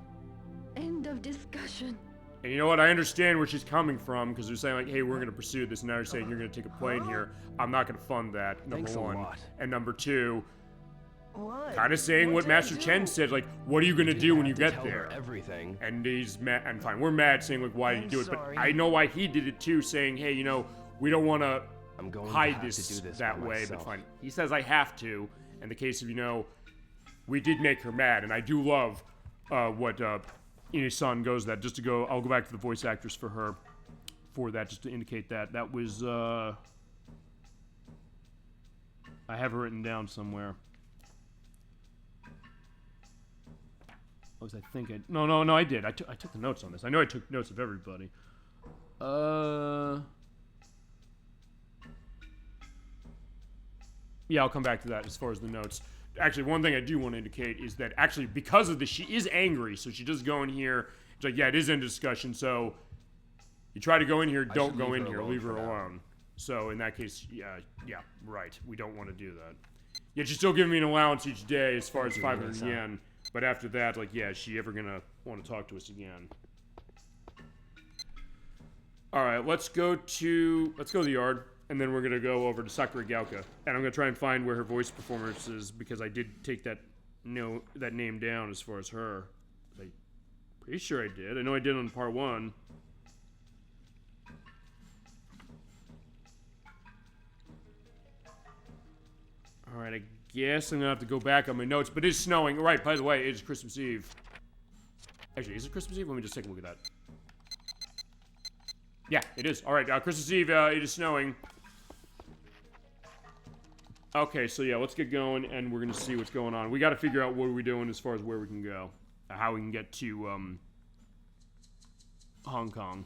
End of discussion. And you know what? I understand where she's coming from, because they're saying, like, hey, we're going to pursue this, and now they're saying you're going to take a plane here. I'm not going to fund that, number one. And number two, kind of saying what Master Chen said, like, what are you going to do when you get there? Everything. And he's mad, and fine, we're mad, saying, like, why did you do it? But I know why he did it, too, saying, hey, you know, we don't want to hide this that way, but fine. He says I have to, in the case of, you know, we did make her mad, and I do love what Ine-san goes that, just to go, I'll go back to the voice actress for her, for that, just to indicate that. That was, I have it written down somewhere. I think I, no, I did. I took the notes on this. I know I took notes of everybody. Yeah, I'll come back to that as far as the notes. Actually, one thing I do want to indicate is that actually because of this, she is angry, so she does go in here. It's like, yeah, it is in discussion, so you try to go in here, don't go in here, leave her alone. So in that case, yeah, right. We don't want to do that. Yet she's still giving me an allowance each day as far as 500 yen. But after that, like, yeah, is she ever gonna want to talk to us again? All right, let's go to the yard. And then we're going to go over to Sakura Gaoka. And I'm going to try and find where her voice performance is, because I did take that name down as far as her. I'm pretty sure I did. I know I did on part 1. Alright, I guess I'm going to have to go back on my notes. But it is snowing. Right, by the way, it is Christmas Eve. Actually, is it Christmas Eve? Let me just take a look at that. Yeah, it is. Alright, Christmas Eve, it is snowing. Okay, so yeah, let's get going, and we're gonna see what's going on. We got to figure out what we're doing as far as where we can go, how we can get to Hong Kong.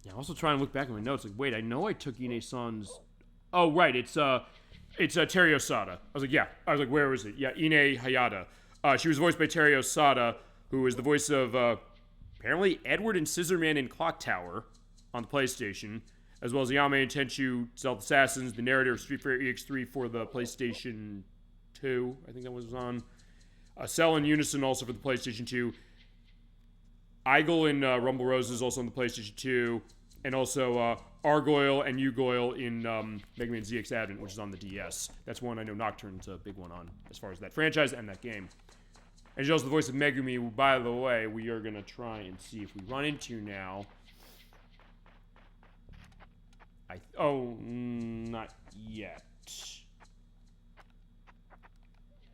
Yeah, I'm also trying to look back at my notes. Like, wait, I know I took Ine-San's. Oh, right, it's Terry Osada. I was like, yeah. I was like, where was it? Yeah, Ine Hayata. She was voiced by Terry Osada, who is the voice of apparently Edward and Scissorman in Clock Tower on the PlayStation, as well as Yame and Tenchu Stealth Assassins, the narrator of Street Fighter EX3 for the PlayStation 2. I think that was on. Cell and Unison also for the PlayStation 2. Eigel in Rumble Roses also on the PlayStation 2. And also Argoyle and Ugoyle in Mega Man ZX Advent, which is on the DS. That's one I know Nocturne's a big one on, as far as that franchise and that game. And she's also the voice of Megumi, who, by the way, we are going to try and see if we run into now. Not yet.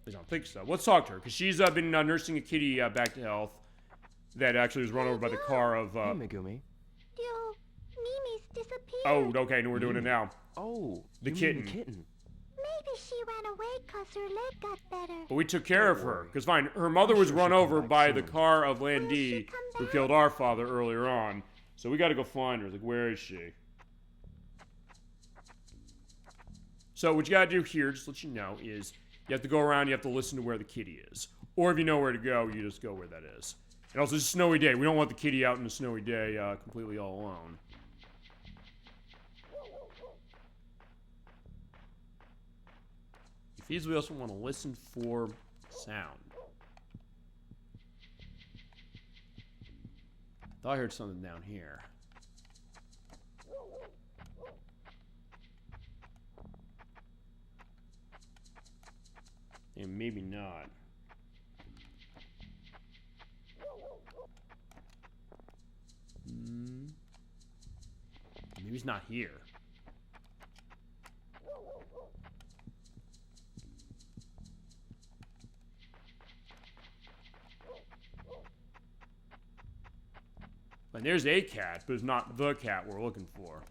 I don't think so. Let's talk to her, because she's been nursing a kitty back to health that actually was run over by the car of... Hey, Megumi. Yo, Mimi's disappeared. Oh, okay, no, we're doing it now. Oh, the kitten. Maybe she ran away because her leg got better. But we took care of her, because fine, her mother was run over by the car of Landy, who killed our father earlier on. So we gotta go find her. Like, where is she? So what you gotta do here, just to let you know, is you have to go around, you have to listen to where the kitty is. Or if you know where to go, you just go where that is. And also, it's a snowy day. We don't want the kitty out in a snowy day completely all alone. You feasibly also want to listen for sound. Thought I heard something down here. And maybe not. Maybe he's not here. And there's a cat, but it's not the cat we're looking for.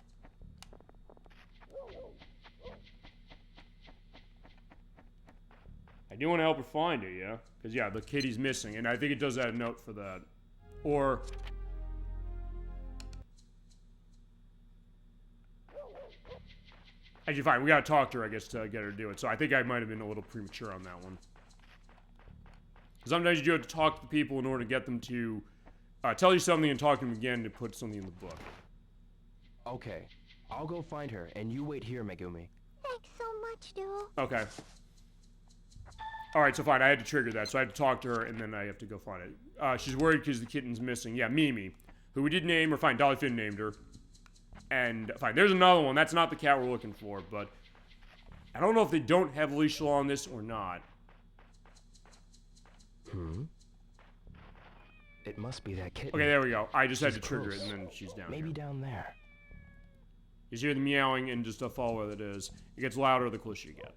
I do want to help her find her, yeah? Because, yeah, the kitty's missing, and I think it does add a note for that. Or... Actually, fine, we gotta talk to her, I guess, to get her to do it. So I think I might have been a little premature on that one. Sometimes you do have to talk to the people in order to get them to tell you something and talk to them again to put something in the book. Okay, I'll go find her, and you wait here, Megumi. Thanks so much, Duo. Okay. Alright, so fine, I had to trigger that, so I had to talk to her, and then I have to go find it. She's worried because the kitten's missing. Yeah, Mimi, who we did name, or fine, Dolly Finn named her. And, fine, there's another one. That's not the cat we're looking for, but I don't know if they don't have leash law on this or not. It must be that kitten. Okay, there we go. I just had to trigger it, and then she's down Maybe here. down there. You hear the meowing, and just follow where it is. It gets louder the closer you get.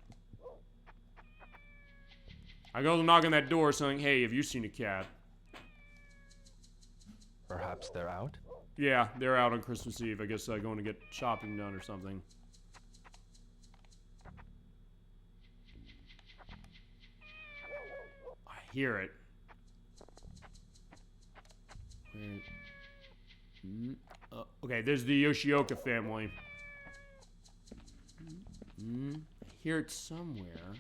I go to knock on that door saying, hey, have you seen a cat? Perhaps they're out? Yeah, they're out on Christmas Eve. I guess going to get shopping done or something. I hear it. Okay, there's the Yoshioka family. I hear it somewhere.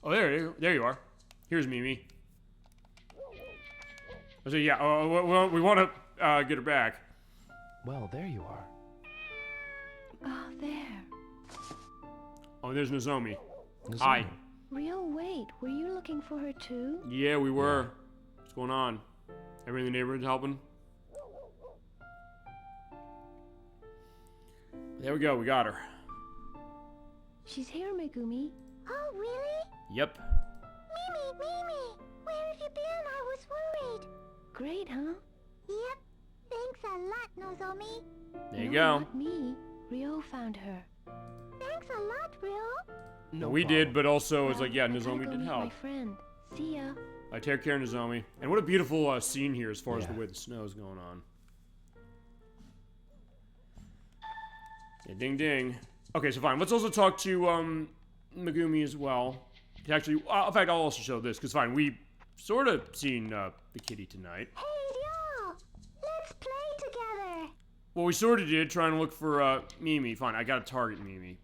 Oh, there you are. Here's Mimi. I say, yeah, well, we want to get her back. Well, there you are. Oh, there. Oh, there's Nozomi. Hi. Rio, wait, were you looking for her too? Yeah, we were. What's going on? Everybody in the neighborhood helping? There we go, we got her. She's here, Megumi. Oh, really? Yep. Mimi, where have you been? I was worried. Great, huh? Yep. Thanks a lot, Nozomi. There you go. Not me. Rio found her. Thanks a lot, Rio. No we problem. Did, but also it's like, yeah, Nozomi did help. My friend. See ya. I take care of Nozomi. And what a beautiful scene here as far as the way the snow is going on. Yeah, ding ding. Okay, so fine. Let's also talk to Megumi as well. Actually, in fact, I'll also show this, because fine, we sort of seen the kitty tonight. Hey, y'all! Let's play together! Well, we sort of did, trying to look for Mimi. Fine, I gotta target Mimi.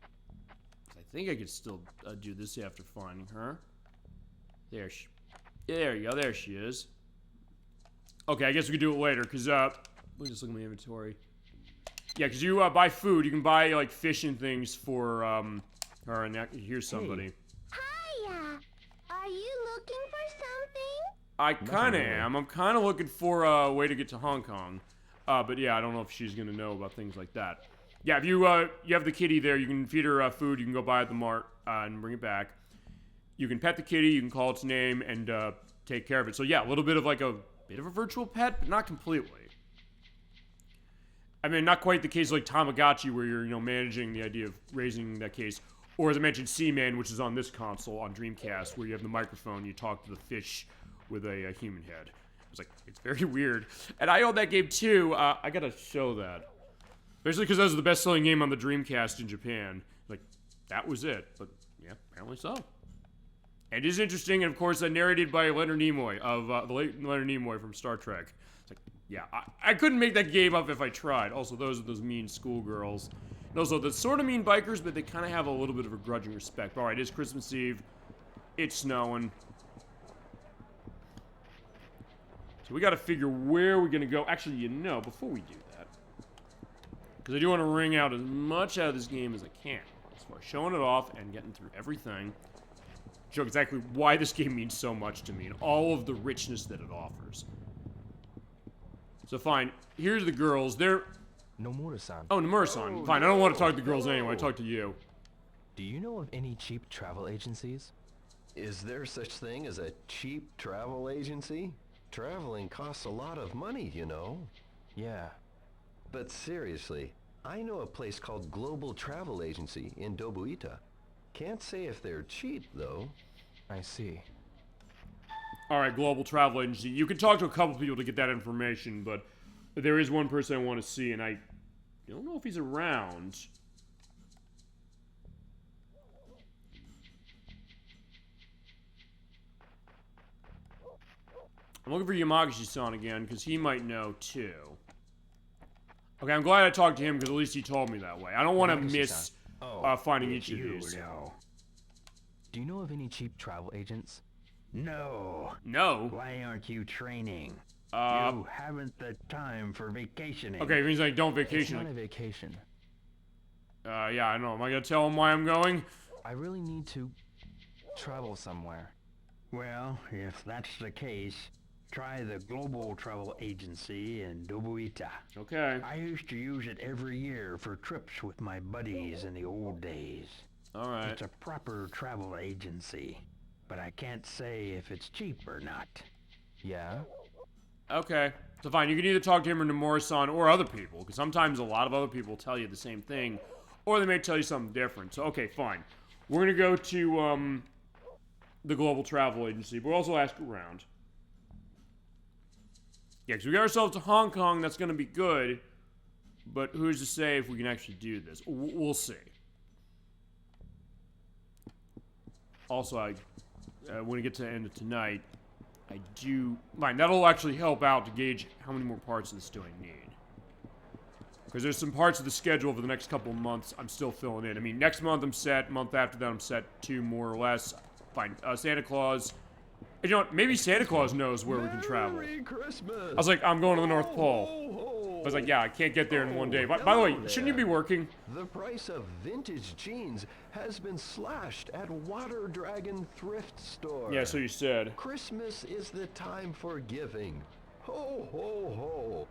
I think I could still do this after finding her. There you go, there she is. Okay, I guess we could do it later, because, let me just look at my inventory. Yeah, because you buy food, you can buy, like, fish and things for, her, and here's somebody. Hiya! Are you looking for something? I kinda am. I'm kinda looking for a way to get to Hong Kong. But yeah, I don't know if she's gonna know about things like that. Yeah, if you have the kitty there, you can feed her food, you can go buy at the mart, and bring it back. You can pet the kitty, you can call its name, and take care of it. So yeah, a little bit of like a virtual pet, but not completely. I mean, not quite the case like Tamagotchi, where you're, managing the idea of raising that case. Or as I mentioned, Seaman, which is on this console, on Dreamcast, where you have the microphone, you talk to the fish with a human head. It's very weird. And I own that game too. I gotta show that. Especially because that was the best-selling game on the Dreamcast in Japan. That was it. But, yeah, apparently so. And it is interesting, and of course, narrated by Leonard Nimoy, of the late Leonard Nimoy from Star Trek. Yeah, I couldn't make that game up if I tried. Also, those are those mean schoolgirls. And also, the sort of mean bikers, but they kind of have a little bit of a grudging respect. Alright, it's Christmas Eve. It's snowing. So we gotta figure where we're gonna go. Actually, before we do that, because I do want to wring out as much out of this game as I can. As far as showing it off and getting through everything. Show exactly why this game means so much to me and all of the richness that it offers. So fine, here's the girls. They're... Nomura-san. Oh, Nomura-san. Fine, I don't want to talk to the girls anyway. I talk to you. Do you know of any cheap travel agencies? Is there such thing as a cheap travel agency? Traveling costs a lot of money, Yeah. But seriously, I know a place called Global Travel Agency in Dobuita. Can't say if they're cheap, though. I see. Alright, Global Travel Agency. You can talk to a couple people to get that information, but there is one person I want to see, and I don't know if he's around. I'm looking for Yamagishi-san again, because he might know, too. Okay, I'm glad I talked to him, because at least he told me that way. I don't want to miss finding each of these. Do you know of any cheap travel agents? No. No? Why aren't you training? You haven't the time for vacationing. Okay, it means I don't vacation. It's not a vacation. Yeah, I know. Am I gonna tell him why I'm going? I really need to travel somewhere. Well, if that's the case, try the Global Travel Agency in Dobuita. Okay. I used to use it every year for trips with my buddies in the old days. Alright. It's a proper travel agency, but I can't say if it's cheap or not. Yeah? Okay. So fine, you can either talk to him or Nomura-san or other people, because sometimes a lot of other people tell you the same thing, or they may tell you something different. So, okay, fine. We're gonna go to, the Global Travel Agency, but we'll also ask around. Yeah, because we got ourselves to Hong Kong, that's gonna be good, but who's to say if we can actually do this? We'll see. Also, when we get to the end of tonight, I do... Fine, that'll actually help out to gauge how many more parts of this do I need. Because there's some parts of the schedule for the next couple of months I'm still filling in. I mean, next month I'm set, month after that I'm set 2 more or less. Fine, Santa Claus... You know what, maybe Santa Claus knows where we can travel. Merry Christmas! I was like, I'm going to the North Pole. I was like, yeah, I can't get there in one day. By the way, shouldn't you be working? The price of vintage jeans has been slashed at Water Dragon Thrift Store. Yeah, so you said. Christmas is the time for giving. Ho, ho, ho.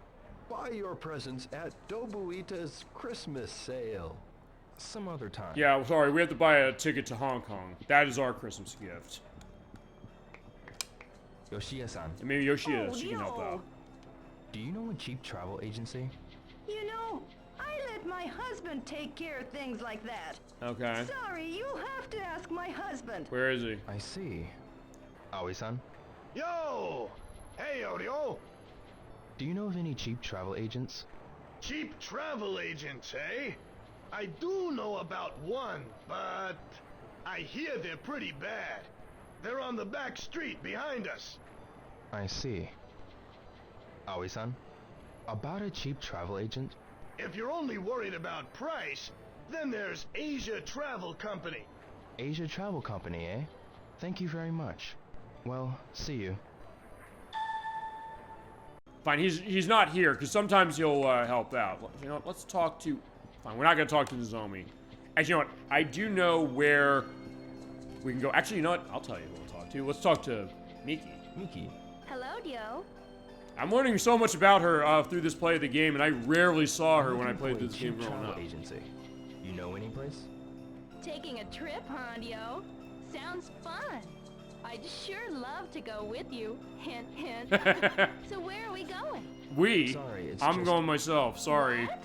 Buy your presents at Dobuita's Christmas sale. Some other time. Yeah, sorry, we have to buy a ticket to Hong Kong. That is our Christmas gift. Yoshia-san. And maybe Yoshia, she can help out. Do you know a cheap travel agency? I let let my husband take care of things like that. Okay. Sorry, you'll have to ask my husband. Where is he? I see. Aoi-san? Yo! Hey, Oreo! Do you know of any cheap travel agents? Cheap travel agents, eh? I do know about one, but I hear they're pretty bad. They're on the back street behind us. I see. Aoi-san? About a cheap travel agent? If you're only worried about price, then there's Asia Travel Company. Asia Travel Company, eh? Thank you very much. Well, see you. Fine, he's not here, because sometimes he'll help out. You know what, let's talk to... Fine, we're not going to talk to Nozomi. Actually, you know what, I do know where we can go. Actually, you know what, I'll tell you who we'll talk to. Let's talk to Miki. Miki? Hello, Dio. I'm learning so much about her through this play of the game, and I rarely saw her when I played this game growing travel up. Agency. You know any place? Taking a trip, huh, Dio? Sounds fun. I'd sure love to go with you. Hint, hint. So where are we going? Sorry, I'm going myself, sorry. What?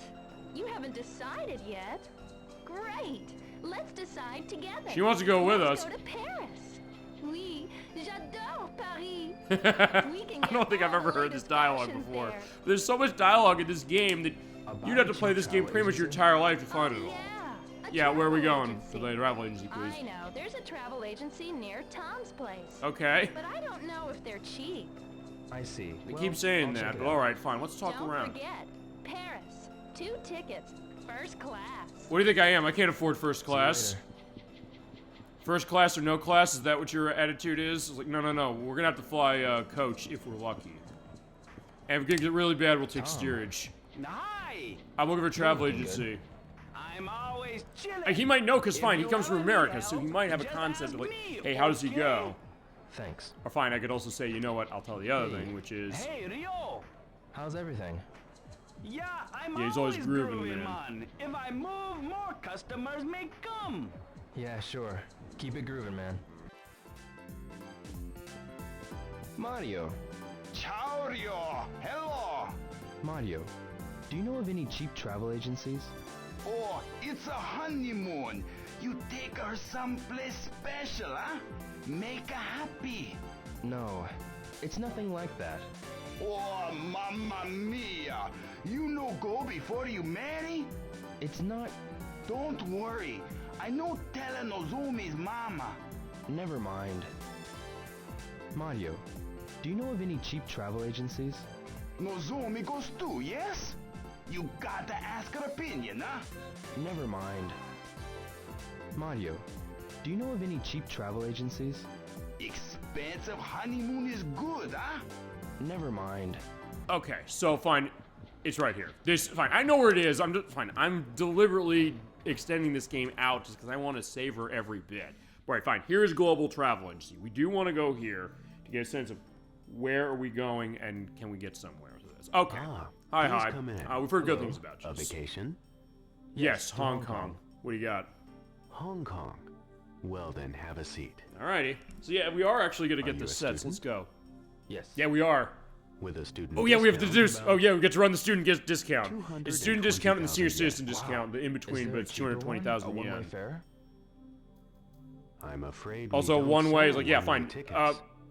You haven't decided yet? Great. Let's decide together. She wants to go with us. Let's go to Paris. Oui, j'adore Paris. I don't think I've ever heard this dialogue before. There's so much dialogue in this game that you'd have to play this game pretty much your entire life to find it all. Yeah, where are we going? For the travel agency, please. I know. There's a travel agency near Tom's place. Okay. But I don't know if they're cheap. I see. They keep saying that, but alright, fine. Let's talk around. Don't forget, Paris. 2 tickets. First class. What do you think I am? I can't afford first class. First class or no class? Is that what your attitude is? It's like, no. We're gonna have to fly coach if we're lucky. And if we get really bad, we'll take steerage. Hi! I'm looking for a travel agency. I'm always chilling. He might know, because fine, he comes from America, so he might have a concept of like, hey, how does he go? Thanks. Or fine, I could also say, you know what, I'll tell the other thing, which is... Hey, Rio! How's everything? Yeah, I'm he's always grooving, man. If I move, more customers may come. Yeah, sure. Keep it grooving, man. Mario. Ciao, Rio. Hello. Mario, do you know of any cheap travel agencies? Oh, it's a honeymoon. You take her someplace special, huh? Make her happy. No, it's nothing like that. Oh, mamma mia. You no go before you marry? It's not... Don't worry. I know tell Nozomi's mama. Never mind. Mario, do you know of any cheap travel agencies? Nozomi goes too, yes? You gotta ask her opinion, huh? Never mind. Mario, do you know of any cheap travel agencies? Expensive honeymoon is good, huh? Never mind. Okay, so fine. It's right here. Fine. I know where it is. Fine. I'm deliberately extending this game out just because I want to savor every bit. Right, fine. Here is Global Travel Agency. We do want to go here to get a sense of where are we going and can we get somewhere with this. Okay. Hi. We've heard good things about you. A vacation? Yes, Hong Kong. What do you got? Hong Kong. Well then, have a seat. Alrighty. So yeah, we are actually going to get the sets. Let's go. Yes. Yeah, we are. With a student Oh yeah, we have to do. Oh yeah, we get to run the student discount. It's student discount and the senior citizen discount. The in between, but it's 220,000 yen. One-way fare? I'm afraid. Also, one way is like, yeah, fine.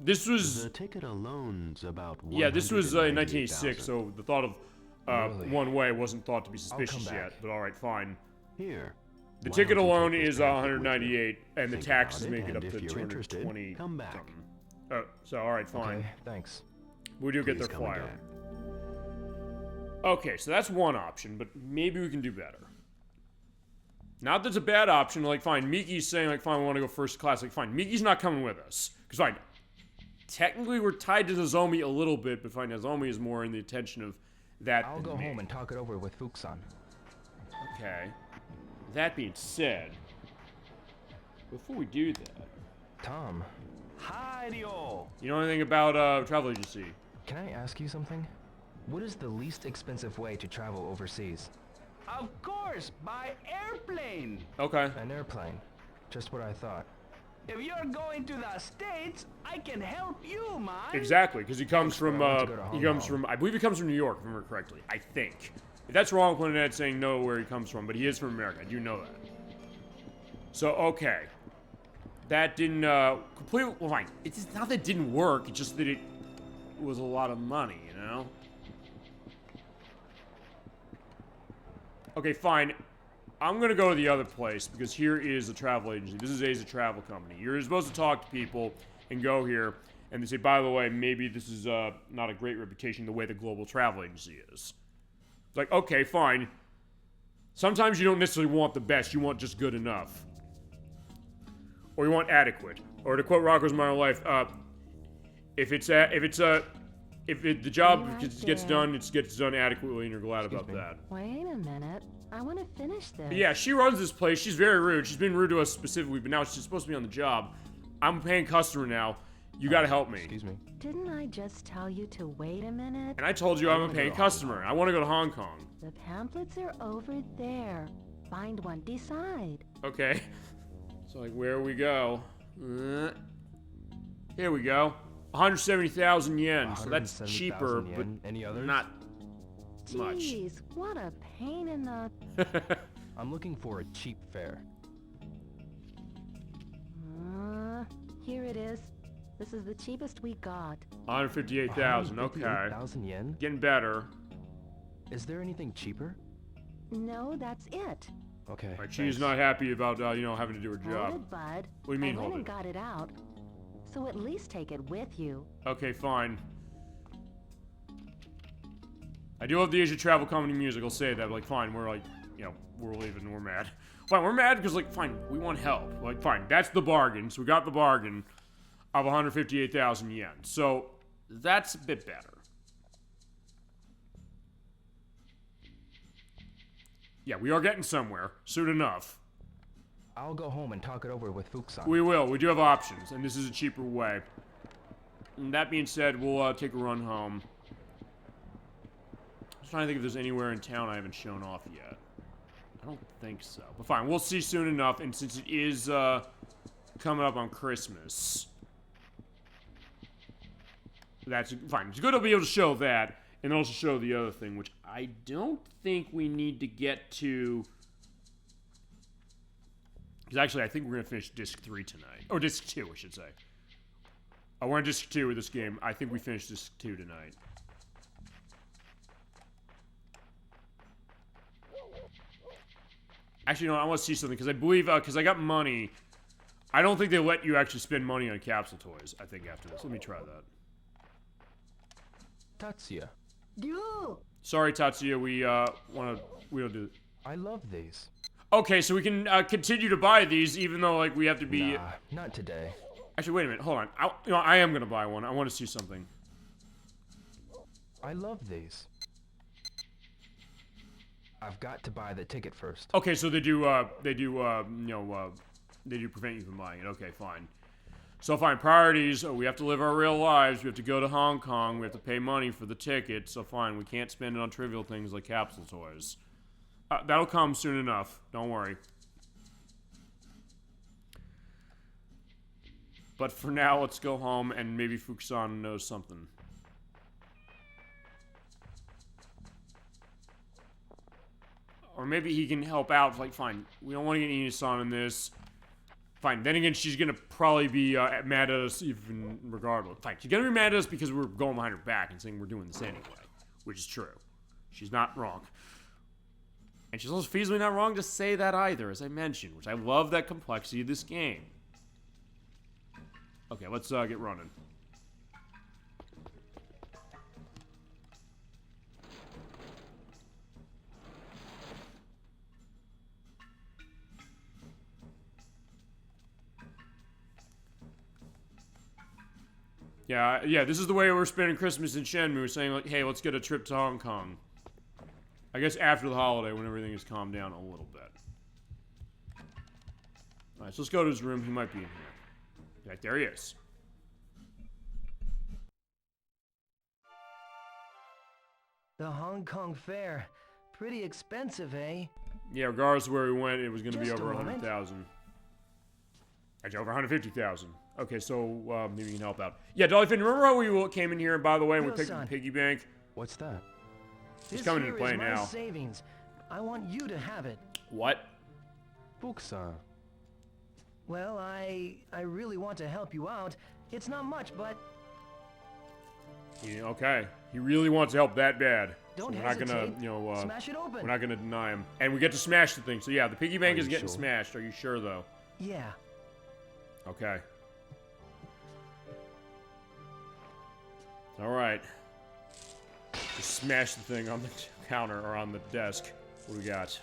This was. The ticket alone's about. Yeah, this was in 1986, so the thought of one way wasn't thought to be suspicious yet. But all right, fine. Here. The ticket alone is 198, and the taxes make it up to 220. 220. Come back. So all right, fine. Okay, thanks. We do get their flyer. Okay, so that's one option, but maybe we can do better. Not that's a bad option. Like, fine, Miki's saying, like, fine, we want to go first class. Like, fine, Miki's not coming with us. Because, fine, technically we're tied to Nozomi a little bit, but fine, Nozomi is more in the attention of that. I'll go home and talk it over with Fuku-San. Okay. That being said, before we do that... Tom. Hi, Rio. You know anything about travel agency? Can I ask you something? What is the least expensive way to travel overseas? Of course, by airplane. Okay. An airplane. Just what I thought. If you're going to the States, I can help you, man. Exactly, because he comes from, I believe he comes from New York, if I remember correctly. I think. That's wrong, Quintet saying no where he comes from, but he is from America. I do know that. So, okay. That didn't, completely, well, fine. It's not that it didn't work, it's just that it was a lot of money, you know? Okay, fine. I'm gonna go to the other place, because here is a travel agency. This is a travel company. You're supposed to talk to people and go here, and they say, by the way, maybe this is, not a great reputation the way the global travel agency is. It's like, okay, fine. Sometimes you don't necessarily want the best, you want just good enough. Or you want adequate. Or to quote Rocco's Modern Life, if the job gets done, it gets done adequately and you're glad about that. Wait a minute. I want to finish this. But yeah, she runs this place. She's very rude. She's been rude to us specifically, but now she's supposed to be on the job. I'm a paying customer now. You gotta help me. Excuse me. Didn't I just tell you to wait a minute? And I told you I'm a paying customer. I want to go to Hong Kong. The pamphlets are over there. Find one. Decide. Okay. So, like, where we go? Here we go. 170,000 yen. So that's cheaper, but any others? Not much. Jeez, what a pain in the... I'm looking for a cheap fare. Here it is. This is the cheapest we got. 158,000. Okay. 158,000 yen? Getting better. Is there anything cheaper? No, that's it. Okay. Right, she's not happy about, you know, having to do her job. Hold it, bud. What do you mean, I hold went and it? got it out. So at least take it with you. Okay, fine. I do love the Asia Travel Company music. I'll say that. Like, fine, we're like, you know, we're leaving. We're mad. Fine, we're mad because, like, fine, we want help. Like, fine, that's the bargain. So we got the bargain of 158,000 yen. So that's a bit better. Yeah, we are getting somewhere soon enough. I'll go home and talk it over with Fuku-San. We will. We do have options, and this is a cheaper way. And that being said, we'll take a run home. I'm trying to think if there's anywhere in town I haven't shown off yet. I don't think so. But fine, we'll see soon enough, and since it is coming up on Christmas, that's fine. It's good to be able to show that, and also show the other thing, which I don't think we need to get to... Because actually, I think we're going to finish Disc 3 tonight. Or Disc 2, I should say. Oh, we're on Disc 2 with this game. I think we finished Disc 2 tonight. Actually, no, I want to see something, because I believe, because I got money. I don't think they let you actually spend money on capsule toys, I think, after this. Let me try that. Tatsuya. Sorry, Tatsuya, we don't do it. I love these. Okay, so we can continue to buy these, even though, like, we have to be... Nah, not today. Actually, wait a minute, hold on. I am going to buy one. I want to see something. I love these. I've got to buy the ticket first. Okay, so they do prevent you from buying it. Okay, fine. So fine, priorities, we have to live our real lives, we have to go to Hong Kong, we have to pay money for the ticket, so fine, we can't spend it on trivial things like capsule toys. That'll come soon enough, don't worry. But for now, let's go home and maybe Fuku-San knows something. Or maybe he can help out, like, fine, we don't want to get Ine-San in this. Fine, then again, she's gonna probably be mad at us even regardless. Fine, she's gonna be mad at us because we're going behind her back and saying we're doing this anyway. Which is true. She's not wrong. And she's also feasibly not wrong to say that either, as I mentioned, which I love that complexity of this game. Okay, let's get running. Yeah, this is the way we're spending Christmas in Shenmue, saying, like, hey, let's get a trip to Hong Kong. I guess after the holiday, when everything has calmed down a little bit. Alright, so let's go to his room. He might be in here. Right, there he is. The Hong Kong Fair. Pretty expensive, eh? Yeah, regardless of where we went, it was going to be Just over a moment. 100,000. Actually, over 150,000. Okay, so maybe you can help out. Yeah, Dollyfin, remember how we came in here, by the way, and we picked up the piggy bank? What's that? He's coming into play is my now. savings. I want you to have it. What? Fuku-San. Well, I really want to help you out. It's not much, but Okay. He really wants to help that bad. Don't so we're not gonna, hesitate. Smash it open. We're not gonna deny him. And we get to smash the thing. So yeah, the piggy bank Are is you getting sure? smashed. Are you sure though? yeah. Okay. All right. Just smash the thing on the counter or on the desk. What do we got?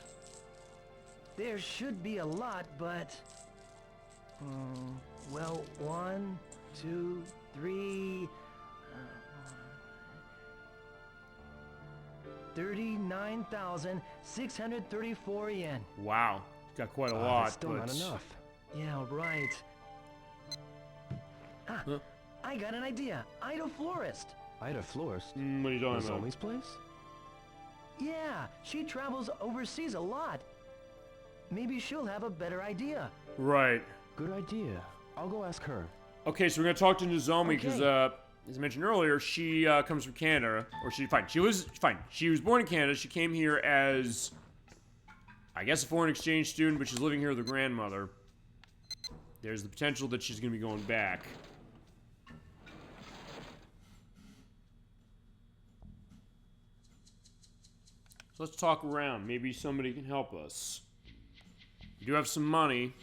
There should be a lot, but well, 1, 2, 3. 39,634 yen. Wow, got quite a lot. That's still not enough. Yeah, right. I got an idea. Ida Florist. Ida Florist? What are you talking about? Nozomi's place? Yeah, she travels overseas a lot. Maybe she'll have a better idea. Right. Good idea. I'll go ask her. Okay, so we're gonna talk to Nozomi because, as I mentioned earlier, she comes from Canada, or she was born in Canada. She came here as, I guess, a foreign exchange student, but she's living here with her grandmother. There's the potential that she's gonna be going back. So let's talk around. Maybe somebody can help us. We do have some money.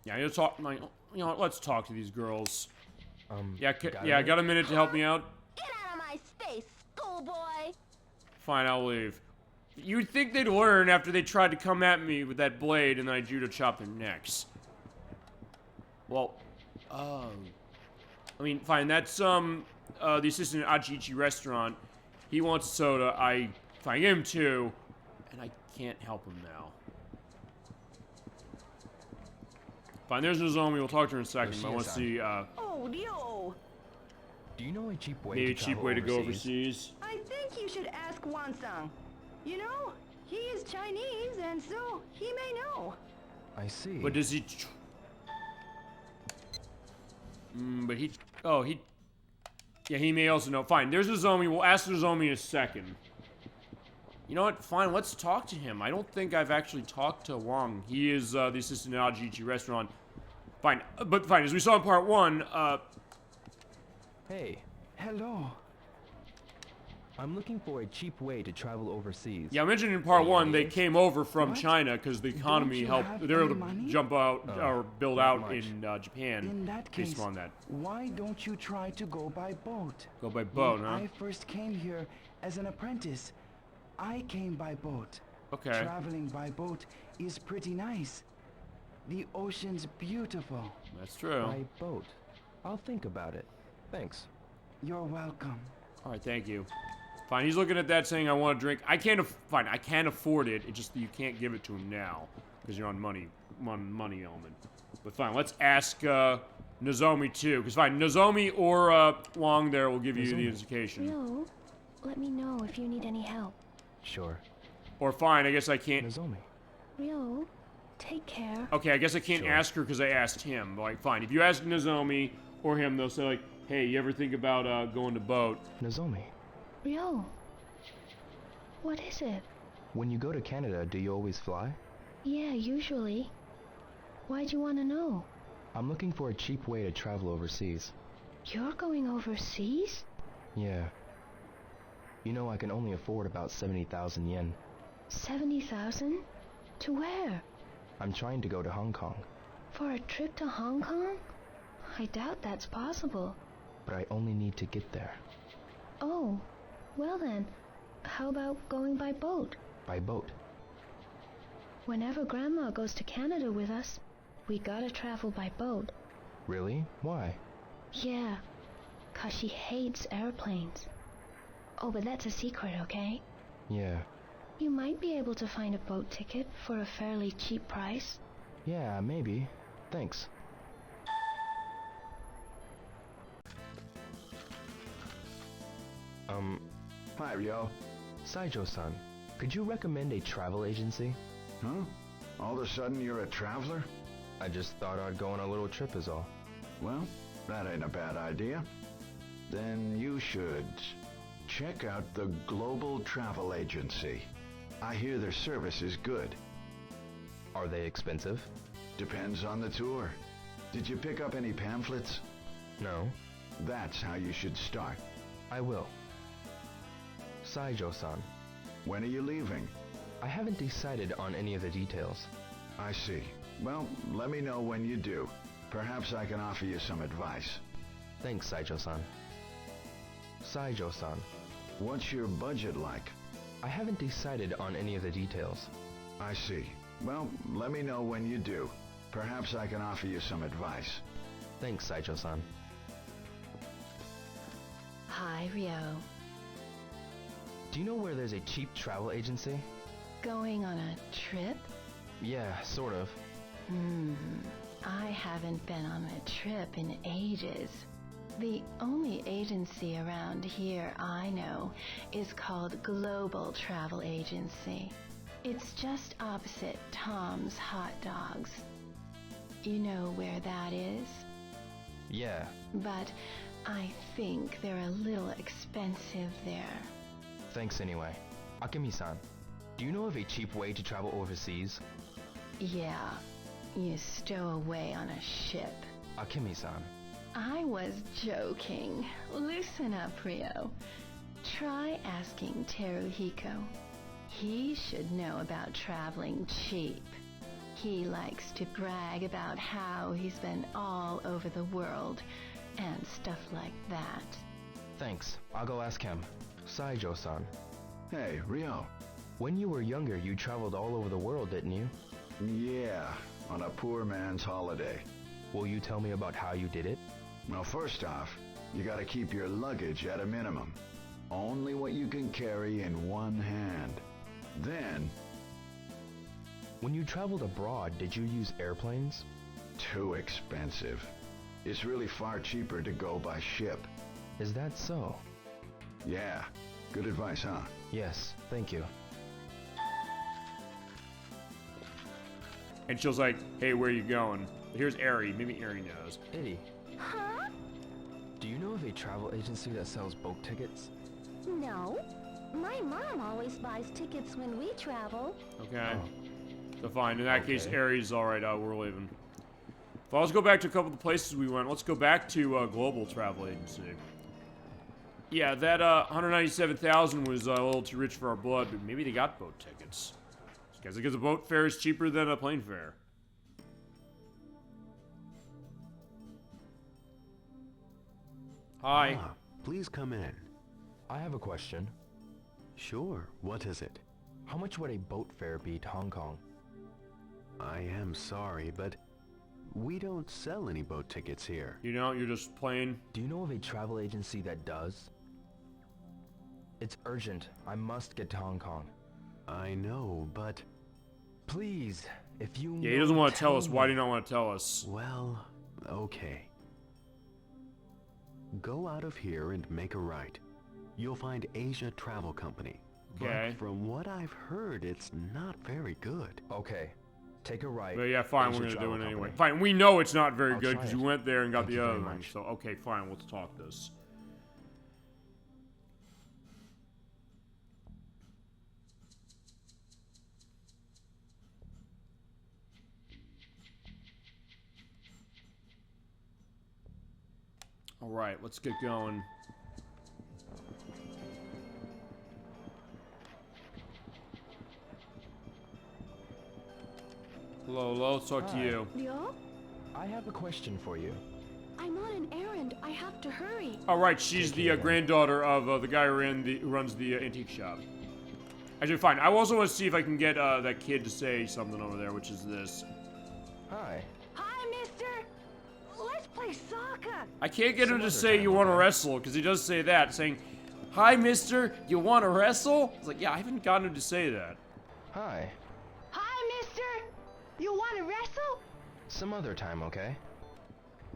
Yeah, I need to talk. Like, you know what? Let's talk to these girls. Yeah, got a minute to help me out? Get out of my space, schoolboy! Fine, I'll leave. You'd think they'd learn after they tried to come at me with that blade and then I judo chopped their necks. Well, I mean, fine. That's the assistant at Ajiichi restaurant. He wants soda. I give him 2, and I can't help him now. Fine, there's Nozomi. We'll talk to her in a second. But I want to see, Oh, Dio! Do you know a cheap way maybe a to cheap travel way to go overseas. I think you should ask Wan-san. You know, he is Chinese, and so he may know. I see. But does he... but he... Oh, he... Yeah, he may also know. Fine, there's Nozomi. We'll ask Nozomi in a second. You know what? Fine, let's talk to him. I don't think I've actually talked to Wang. He is the assistant at Ajiichi restaurant. Fine, but fine. As we saw in part 1, Hey. Hello. I'm looking for a cheap way to travel overseas. yeah, I mentioned in part 1 they came over from China because the economy you helped. have They were able any to money? jump out or build not out much. in Japan. In that based case, upon that. why don't you try to go by boat? Go by boat, When huh? I first came here as an apprentice, I came by boat. Okay. Traveling by boat is pretty nice. The ocean's beautiful. That's true. By boat. I'll think about it. Thanks. You're welcome. All right, thank you. Fine, he's looking at that saying, I want a drink. I can't afford it. It's just that you can't give it to him now because you're on money element. But fine, let's ask Nozomi too. Because fine, Nozomi or Wang there will give you the indication. Rio, let me know if you need any help. Sure. Or fine, I guess I can't. Nozomi. Rio, take care. Okay, I guess I can't ask her because I asked him. Like, fine, if you ask Nozomi or him, they'll say like, hey, you ever think about going to boat? Nozomi. Rio, what is it? When you go to Canada, do you always fly? Yeah, usually. Why'd you want to know? I'm looking for a cheap way to travel overseas. You're going overseas? Yeah. You know I can only afford about 70,000 yen. 70,000? To where? I'm trying to go to Hong Kong, For a trip to Hong Kong? I doubt that's possible. but I only need to get there. Oh, well then, how about going by boat? By boat. Whenever Grandma goes to Canada with us, we gotta travel by boat. Really? Why? Yeah, 'cause she hates airplanes. Oh, but that's a secret, okay? Yeah. You might be able to find a boat ticket for a fairly cheap price. Yeah, maybe. Thanks. Hi, Ryo. Saijo-san, could you recommend a travel agency? Huh? All of a sudden you're a traveler? I just thought I'd go on a little trip is all. Well, That ain't a bad idea. Then you should check out the Global Travel Agency. I hear their service is good. Are they expensive? Depends on the tour. Did you pick up any pamphlets? No. That's how you should start. I will. Saijo-san. When are you leaving? I haven't decided on any of the details. I see. Well, let me know when you do. Perhaps I can offer you some advice. Thanks, Saijo-san. Saijo-san. What's your budget like? I haven't decided on any of the details. I see. Well, let me know when you do. Perhaps I can offer you some advice. Thanks, Saijo-san. Hi, Ryo. Do you know where there's a cheap travel agency? Going on a trip? Yeah, sort of. I haven't been on a trip in ages. The only agency around here I know is called Global Travel Agency. It's just opposite Tom's Hot Dogs. You know where that is? Yeah. But I think they're a little expensive there. Thanks anyway. Akemi-san, do you know of a cheap way to travel overseas? Yeah, you stow away on a ship. Akemi-san. I was joking. Listen up, Ryo. Try asking Teruhiko. He should know about traveling cheap. He likes to brag about how he's been all over the world and stuff like that. Thanks. I'll go ask him. Saijo-san. Hey, Ryo. When you were younger, you traveled all over the world, didn't you? Yeah, on a poor man's holiday. Will you tell me about how you did it? Well, first off, you gotta keep your luggage at a minimum. Only what you can carry in one hand. Then... When you traveled abroad, did you use airplanes? Too expensive. It's really far cheaper to go by ship. Is that so? Yeah. Good advice, huh? Yes, thank you. And she's like, hey, where are you going? Here's Eri. Maybe Eri knows. Eddie. Huh? Do you know of a travel agency that sells boat tickets? No. My mom always buys tickets when we travel. Okay. So fine. In that case, Eri's alright. We're leaving. Well, let's go back to a couple of the places we went. Let's go back to Global Travel Agency. Yeah, that 197,000 was a little too rich for our blood, but maybe they got boat tickets. Because a boat fare is cheaper than a plane fare. Hi. Please come in. I have a question. Sure, what is it? How much would a boat fare be to Hong Kong? I am sorry, but we don't sell any boat tickets here. You know, you're just playing. Do you know of a travel agency that does? It's urgent. I must get to Hong Kong. I know, but... Please, if you Yeah, he doesn't want to tell us. Why do you not want to tell us? Well, okay. Go out of here and make a right. You'll find Asia Travel Company. Okay. But from what I've heard, it's not very good. Okay. Take a right. But yeah, fine, Asia we're gonna do it Travel anyway. Company. Fine, we know it's not very I'll good try because it. you went there and got Thank the you other very thing. much. So okay, fine, let's talk this. All right, let's get going. Hello, let's talk to you. Ryo? I have a question for you. I'm on an errand. I have to hurry. All right, she's the granddaughter of the guy who runs the antique shop. Actually, fine. I also want to see if I can get that kid to say something over there, which is this. Hi. Hi, mister. Let's play soccer. I can't get him to say you want to wrestle, because he does say that, saying, hi, mister, you want to wrestle? It's like, yeah, I haven't gotten him to say that. Hi. Hi, mister! You want to wrestle? Some other time, okay?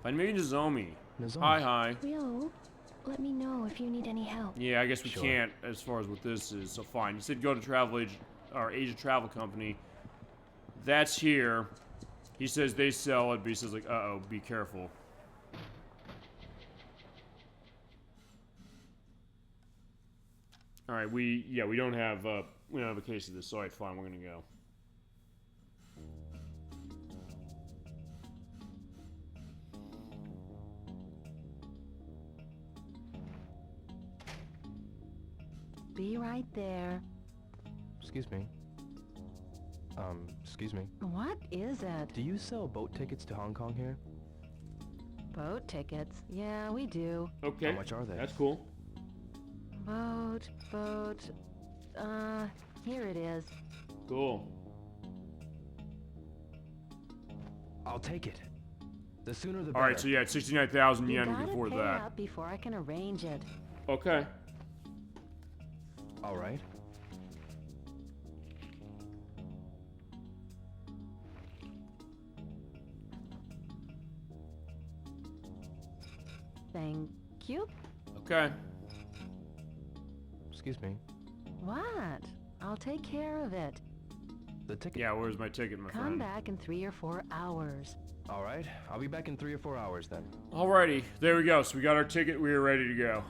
Fine, maybe Nozomi. Nozomi. Hi. Ryo, let me know if you need any help. Yeah, I guess we Sure. can't as far as what this is, so fine. You said go to Asia Travel Company. That's here. He says they sell it, but he says, like, uh-oh, be careful. All right, we don't have a case of this. All right, fine, we're gonna go. Be right there. Excuse me. Excuse me. What is it? Do you sell boat tickets to Hong Kong here? Boat tickets? Yeah, we do. Okay. How much are they? That's cool. Boat. Here it is. Cool. I'll take it. The sooner the better. All right, so yeah, it's 69,000 yen. We can afford You gotta pay that. up before I can arrange it. Okay. All right. Thank you. Okay. Excuse me. What? I'll take care of it. The ticket. Yeah, where's my ticket, my Come friend? back in 3 or 4 hours. All right. I'll be back in 3 or 4 hours then. Alrighty, there we go. So we got our ticket. We are ready to go.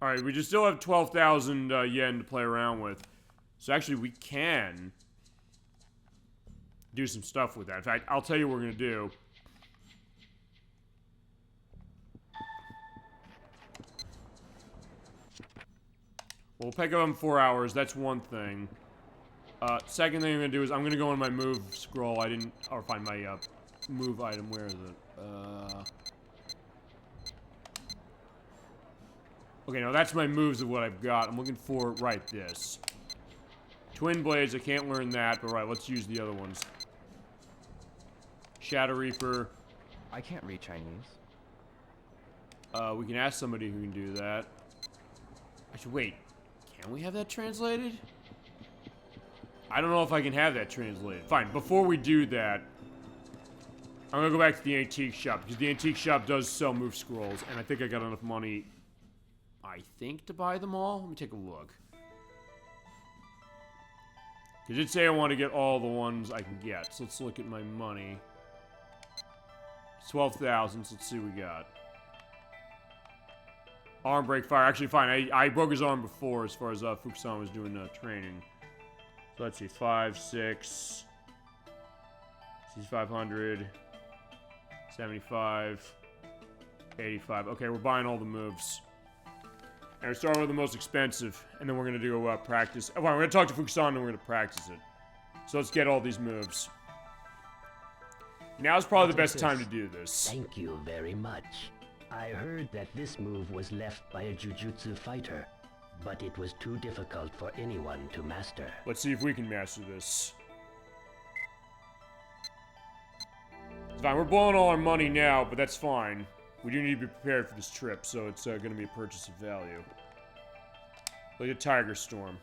Alright, we just still have 12,000 yen to play around with. So actually, we can do some stuff with that. In fact, I'll tell you what we're going to do. We'll pick up in 4 hours. That's one thing. Second thing I'm going to do is I'm going to go on my move scroll. Or find my move item. Where is it? Okay, now that's my moves of what I've got. I'm looking for, right, this. Twin Blades, I can't learn that, but right, let's use the other ones. Shadow Reaper. I can't read Chinese. We can ask somebody who can do that. Actually, wait. Can we have that translated? I don't know if I can have that translated. Fine, before we do that, I'm gonna go back to the antique shop, because the antique shop does sell move scrolls, and I think I got enough money, I think, to buy them all. Let me take a look. Because it did say I want to get all the ones I can get, so let's look at my money. 12,000, so let's see what we got. Arm break fire. Actually, fine. I broke his arm before as far as Fuku-San was doing training. So let's see. 5, 6. He's 500. 75. 85. Okay, we're buying all the moves. And we're starting with the most expensive. And then we're going to do practice. Oh, well, we're going to talk to Fuku-San and we're going to practice it. So let's get all these moves. Now's probably the best time to do this. Thank you very much. I heard that this move was left by a jujutsu fighter, but it was too difficult for anyone to master. Let's see if we can master this. It's fine, we're blowing all our money now, but that's fine. We do need to be prepared for this trip, so it's going to be a purchase of value. Like a Tiger Storm.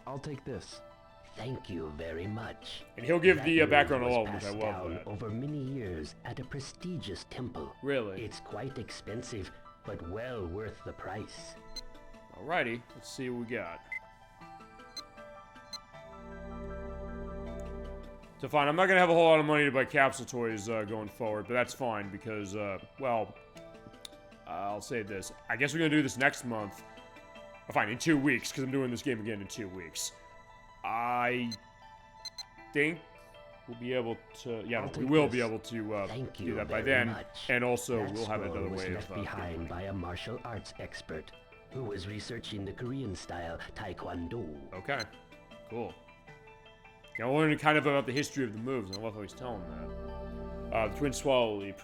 I'll take this. Thank you very much. And he'll give that the background move of all was of which I passed love down that. over many years at a prestigious temple. Really? It's quite expensive, but well worth the price. Alrighty, let's see what we got. So fine, I'm not going to have a whole lot of money to buy capsule toys going forward, but that's fine because, well, I'll say this. I guess we're going to do this next month. Oh, fine, in 2 weeks, because I'm doing this game again in 2 weeks. I think we'll be able to, yeah, we will be able to do that by then, and also we'll have another way of left behind by a martial arts expert who was researching the Korean-style Taekwondo. Okay, cool. Yeah, we're learning kind of about the history of the moves, and I love how he's telling that. The Twin Swallow Leap.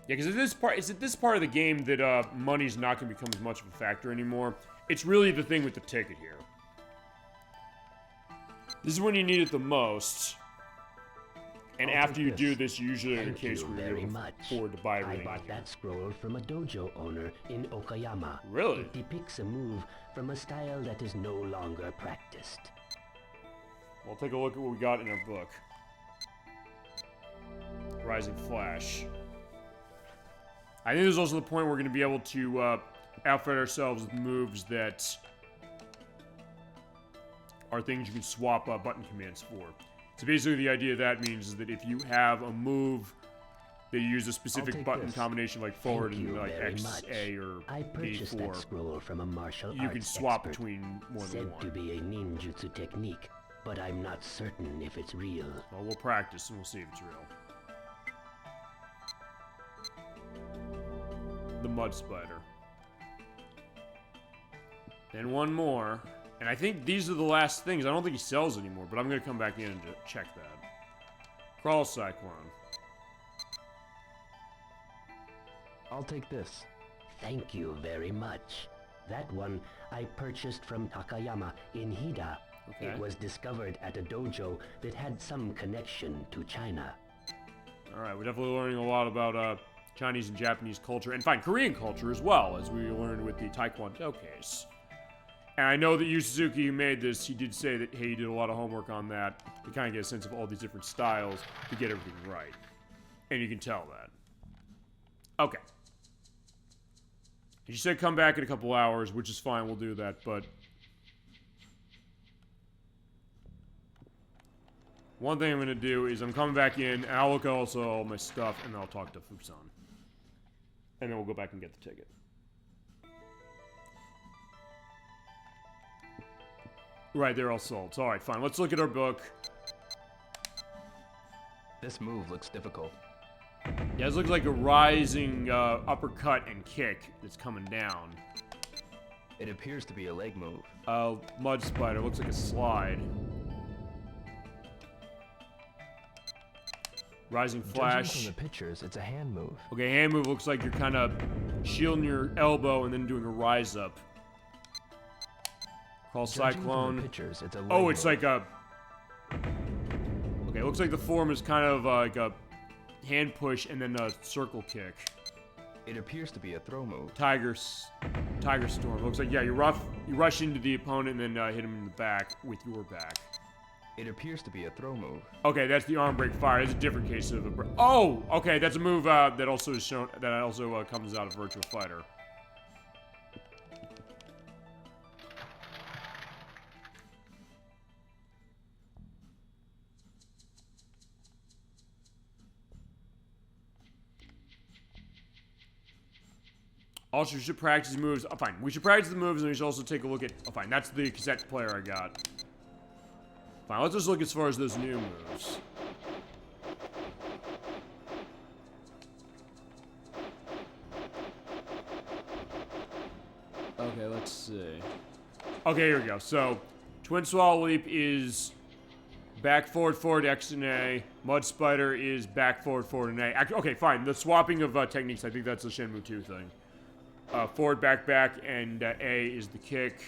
Yeah, because is it this part of the game that money's not going to become as much of a factor anymore? It's really the thing with the ticket here. This is when you need it the most. And after you do this, you usually in a case where you're able to afford to buy everything. I bought that scroll from a dojo owner in Okayama. Really? It depicts a move from a style that is no longer practiced. Well, take a look at what we got in our book. Rising Flash. I think there's also the point where we're going to be able to outfit ourselves with moves that are things you can swap button commands for. So basically the idea of that means is that if you have a move that you use a specific button combination like forward and like X, A, or I purchased B4, that scroll from a martial you arts can swap expert, between more than said one. to be a ninjutsu technique, but I'm not certain if it's real. Well, we'll practice and we'll see if it's real. The mud spider. Then one more. And I think these are the last things. I don't think he sells anymore, but I'm going to come back in and check that. Crawl Cyclone. I'll take this. Thank you very much. That one I purchased from Takayama in Hida. Okay. It was discovered at a dojo that had some connection to China. Alright, we're definitely learning a lot about Chinese and Japanese culture, and fine, Korean culture as well, as we learned with the Taekwondo case. And I know that Yu Suzuki, who made this, he did say that, hey, he did a lot of homework on that to kind of get a sense of all these different styles to get everything right. And you can tell that. Okay. He said come back in a couple hours, which is fine, we'll do that, but... one thing I'm going to do is I'm coming back in, and I'll look at also all my stuff, and then I'll talk to Fuku-San. And then we'll go back and get the ticket. Right, they're all sold. So, alright, fine. Let's look at our book. This move looks difficult. Yeah, this looks like a rising uppercut and kick that's coming down. It appears to be a leg move. Mud spider. Looks like a slide. Rising flash. Judging from the pictures, it's a hand move. Okay, hand move looks like you're kind of shielding your elbow and then doing a rise up. Crawl Cyclone. Pictures, it's a oh, it's like a... okay, looks like the form is kind of like a hand push and then a circle kick. It appears to be a throw move. Tiger Storm. Looks like, yeah, you rush into the opponent and then hit him in the back with your back. It appears to be a throw move. Okay, that's the arm break fire. It's a different case of a... oh, okay, that's a move that also is shown... that also comes out of Virtua Fighter. Also, we should practice moves. Oh, fine. We should practice the moves, and we should also take a look at... oh, fine. That's the cassette player I got. Fine, let's just look as far as those new moves. Okay, let's see. Okay, here we go. So, Twin Swallow Leap is back, forward, X and A. Mud Spider is back, forward, and A. Okay, fine. The swapping of techniques, I think that's the Shenmue 2 thing. Forward, back, and A is the kick.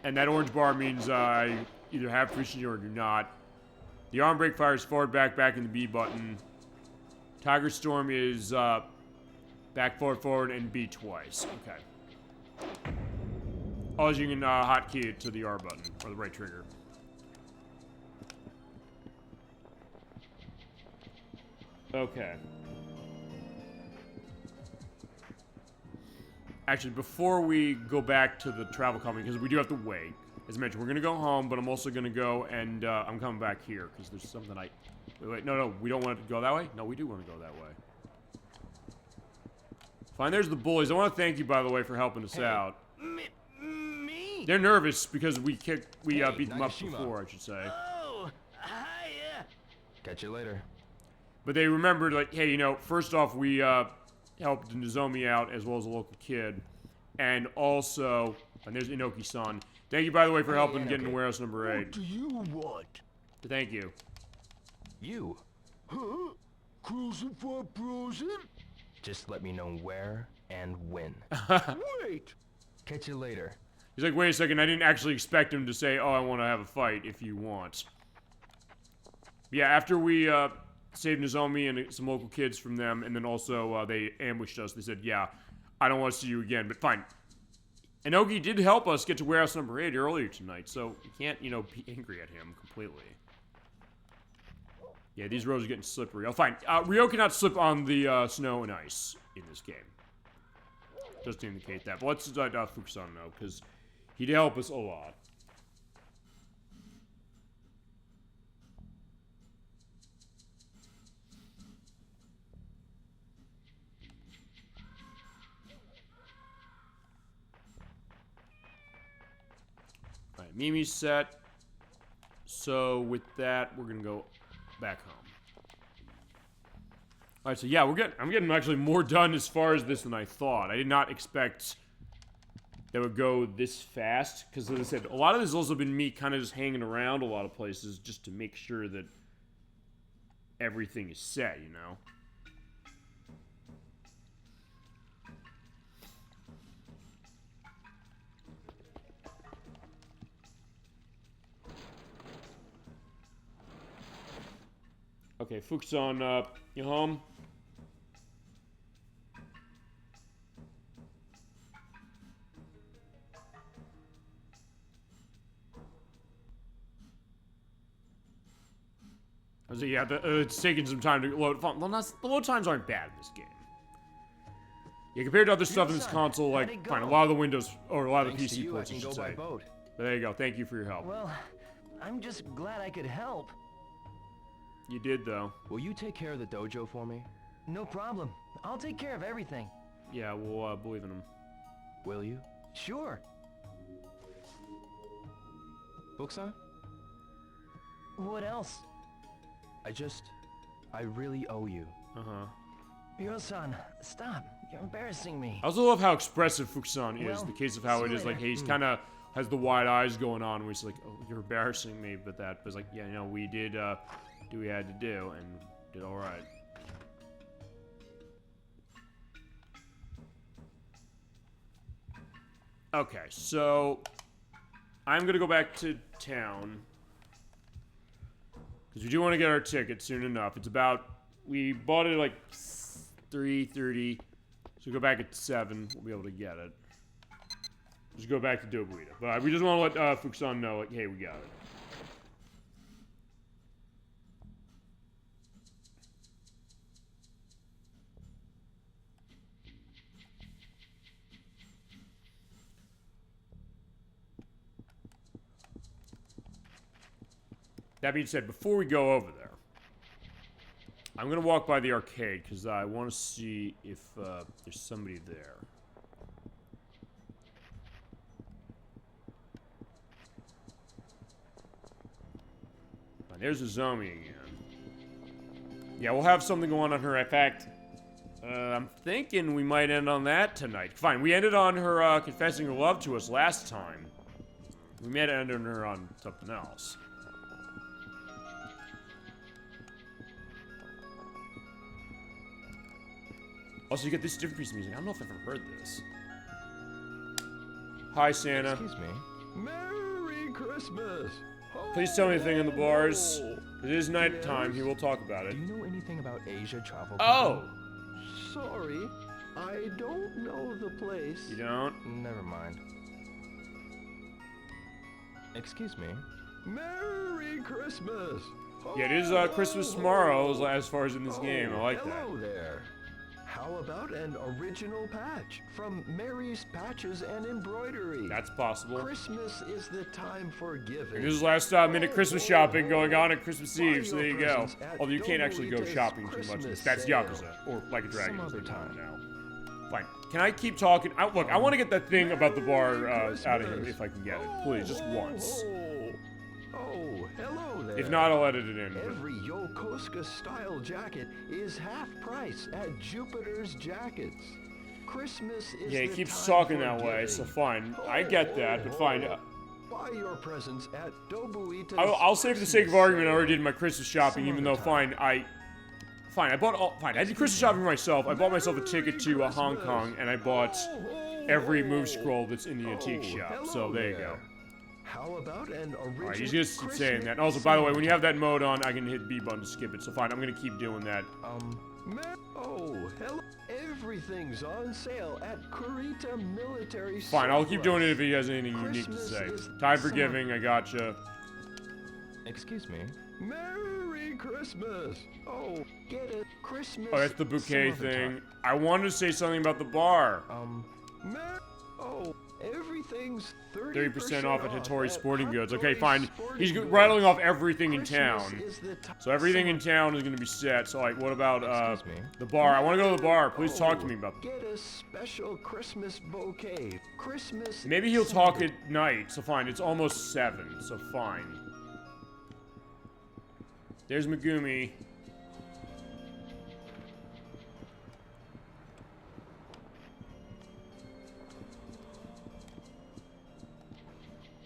And that orange bar means I either have precision or do not. The arm break fire is forward, back, in the B button. Tiger Storm is back, forward, and B twice. Okay. Also, you can hotkey it to the R button, or the right trigger. Okay. Actually, before we go back to the travel company, because we do have to wait. As mentioned, we're going to go home, but I'm also going to go and I'm coming back here, because there's something I... wait, no, we don't want to go that way? No, we do want to go that way. Fine, there's the bullies. I want to thank you, by the way, for helping us out. Me? They're nervous because we beat them up before, I should say. Oh, hiya. Catch you later. But they remembered, like, hey, you know, first off, we helped Nozomi out as well as a local kid. And also, and there's Inoki-san. Thank you, by the way, for helping get into warehouse number 8. What do you want? Thank you. You? Huh? Cruising for bruising? Just let me know where and when. Wait! Catch you later. He's like, wait a second, I didn't actually expect him to say, oh, I want to have a fight if you want. Yeah, after we saved Nozomi and some local kids from them, and then also they ambushed us, they said, yeah, I don't want to see you again, but fine. Inoki did help us get to warehouse number 8 earlier tonight, so you can't, you know, be angry at him completely. Yeah, these roads are getting slippery. Oh, fine. Ryo cannot slip on the snow and ice in this game. Just to indicate that. But let's let Fuku-San know, because He'd help us a lot. Alright, Mimi's set. So with that, we're gonna go back home. Alright, so yeah, I'm getting actually more done as far as this than I thought. I did not expect that would go this fast, because as I said, a lot of this has also been me kind of just hanging around a lot of places just to make sure that everything is set, you know? Okay, Fuku-San, you home? So yeah, it's taking some time to load. Well, the load times aren't bad in this game. Yeah, compared to other stuff in this console, like, fine, a lot of the Windows, or a lot of the PC ports, I should say. But there you go, thank you for your help. Well, I'm just glad I could help. You did, though. Will you take care of the dojo for me? No problem. I'll take care of everything. Yeah, we'll believe in him. Will you? Sure. Fuku-San? What else? I really owe you. Uh-huh. Hiro-san, stop. You're embarrassing me. I also love how expressive Fuku-San is, Well, the case of how it is, like, he's kind of has the wide eyes going on, where he's like, oh, you're embarrassing me, but it's like, yeah, you know, we did, do what we had to do, and did alright. Okay, so I'm gonna go back to town, because we do want to get our ticket soon enough. It's about, we bought it at like 3:30, so we go back at 7, we'll be able to get it. Just go back to Dobuita. But we just want to let Fuku-San know, like, hey, we got it. That being said, before we go over there, I'm going to walk by the arcade, because I want to see if there's somebody there. And there's Nozomi again. Yeah, we'll have something going on her. In fact, I'm thinking we might end on that tonight. Fine, we ended on her confessing her love to us last time. We might end on her on something else. Also, you get this different piece of music. I don't know if I've ever heard this. Hi, Santa. Excuse me. Merry Christmas! Please tell me anything in the bars. It is night time. He will talk about it. Do you know anything about Asia Travel? Oh! Sorry, I don't know the place. You don't? Never mind. Excuse me. Merry Christmas! Yeah, it is Christmas tomorrow as far as in this game. I like that. Hello there. How about an original patch from Mary's Patches and Embroidery? That's possible. Christmas is the time for giving. This is last minute Christmas shopping going on at Christmas Eve, so there you go. Although you can't actually go shopping too much. That's Yakuza, or Like a Dragon. Some other time now. Fine. Can I keep talking? Look, I want to get that thing about the bar out of him if I can get it. Please, just once. Oh, hello there. If not, I'll edit it in. Every Yokosuka-style jacket is half price at Jupiter's Jackets. Christmas is yeah, he the keeps time talking for that way, giving. so fine. I get that, but fine. Buy your presents at Dobuita's. I'll say for the sake of argument, I already did my Christmas shopping, even though, fine, I did Christmas shopping for myself. I bought myself a ticket to Hong Kong, and I bought every move scroll that's in the antique shop, so there you go. How about an original Alright, he's just keep saying that. And also, by the way, when you have that mode on, I can hit B button to skip it. So fine, I'm gonna keep doing that. Oh, hello. Everything's on sale at Kurita Military. Fine, I'll keep doing it if he has anything unique to say. Time for giving, I gotcha. Excuse me. Merry Christmas. Oh, get it. Christmas. Oh, that's the bouquet thing. I wanted to say something about the bar. Everything's 30% off at Hattori at Sporting Goods. Okay, Hattori fine. Sporting He's Goods. rattling off everything in Christmas town. is the t- So everything in town is gonna be set. So like, what about the bar? I want to go to the bar. Please talk to me about. Get a special Christmas bouquet. Christmas. Maybe he'll talk at night. So fine. It's almost 7. So fine. There's Megumi.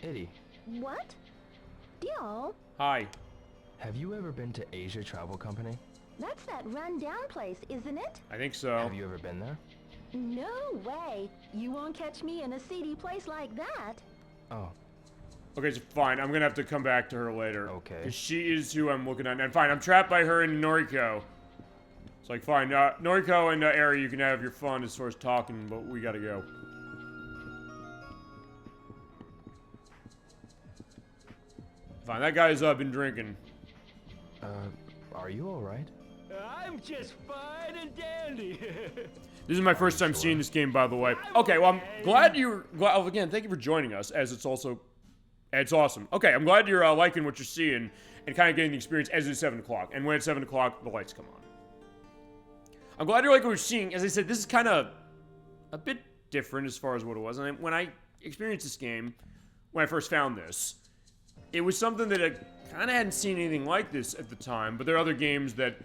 Eddie, What? Dio? Hi. have you ever been to Asia Travel Company? That's that run-down place, isn't it? I think so. Have you ever been there? No way. You won't catch me in a seedy place like that. Oh, Okay, so fine. I'm gonna have to come back to her later. Okay. 'Cause she is who I'm looking at. And fine, I'm trapped by her and Noriko. It's like, fine. Noriko and Eri, you can have your fun as far as talking, but we gotta go. Fine, that guy's been drinking. are you alright? I'm just fine and dandy. This is my first time seeing this game, by the way. Okay, well, I'm glad you're... Well, again, thank you for joining us, as it's also... It's awesome. Okay, I'm glad you're liking what you're seeing and kind of getting the experience as it's 7 o'clock. And when it's 7 o'clock, the lights come on. I'm glad you're liking what you're seeing. As I said, this is kind of a bit different as far as what it was. And when I experienced this game, when I first found this, it was something that I kind of hadn't seen anything like this at the time. But there are other games that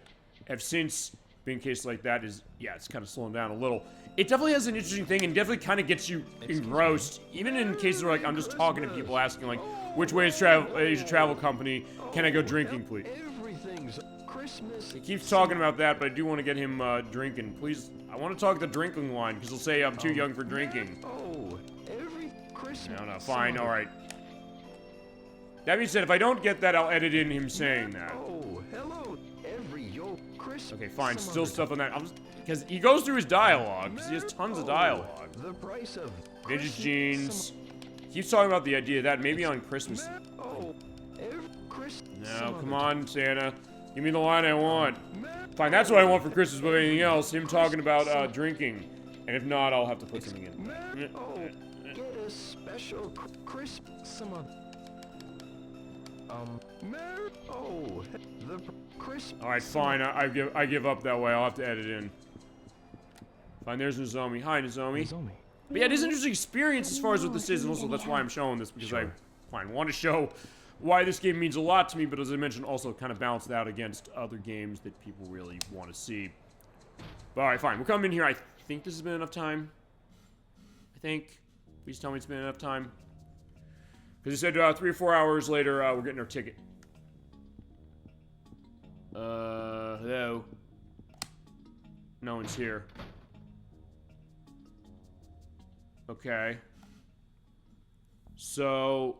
have since been cases like that. It's kind of slowing down a little. It definitely has an interesting thing and definitely kind of gets you engrossed. Even in cases where, like, I'm just talking to people asking, like, which way is Asia Travel Company? Can I go drinking, please? Everything's Christmas. He keeps talking about that, but I do want to get him drinking. Please, I want to talk the drinking line, because he'll say I'm too young for drinking. Oh, every Christmas. No, fine, alright. That being said, if I don't get that, I'll edit in him saying that. Oh, hello, every yo Christmas. Okay, fine, still stuff on that. Because he goes through his dialogue, because he has tons of dialogue. The price of Vintage jeans. Keeps talking about the idea of that, maybe on Christmas. Oh, every Christmas. No, come on, Santa. Give me the line I want. Fine, that's what I want for Christmas, but anything else, him talking about drinking. And if not, I'll have to put something in. Oh, get a special Christmas. Some other... Oh, the Christmas. Alright, fine, I give up that way, I'll have to edit in. Fine, there's Nozomi. Hi, Nozomi. But yeah, it is an interesting experience as far as what this is, and also that's why I'm showing this, because I want to show why this game means a lot to me, but as I mentioned, also kind of balance it out against other games that people really want to see. But alright, fine, we'll come in here. I think this has been enough time. I think. Please tell me it's been enough time. Because he said 3 or 4 hours later, we're getting our ticket. Hello? No one's here. Okay. So...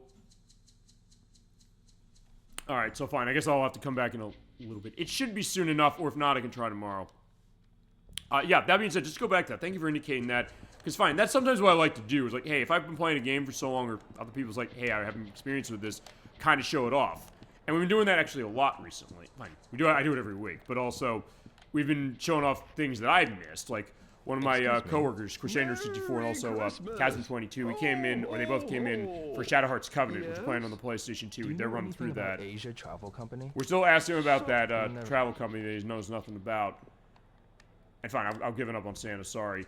Alright, so fine. I guess I'll have to come back in a little bit. It should be soon enough, or if not, I can try tomorrow. Yeah, that being said, just go back to that. Thank you for indicating that. Because fine, that's sometimes what I like to do. Is like, hey, if I've been playing a game for so long, or other people's like, hey, I have experience with this, kind of show it off. And we've been doing that actually a lot recently. Fine, I do it every week. But also, we've been showing off things that I've missed. Like, one of my coworkers, Crusader64, and also Chasm22, we came in, or they both came in for Shadow Hearts Covenant, which is playing on the PlayStation 2. They're running through that. Asia Travel Company? We're still asking him about that travel company that he knows nothing about. And fine, I've given up on Santa, sorry.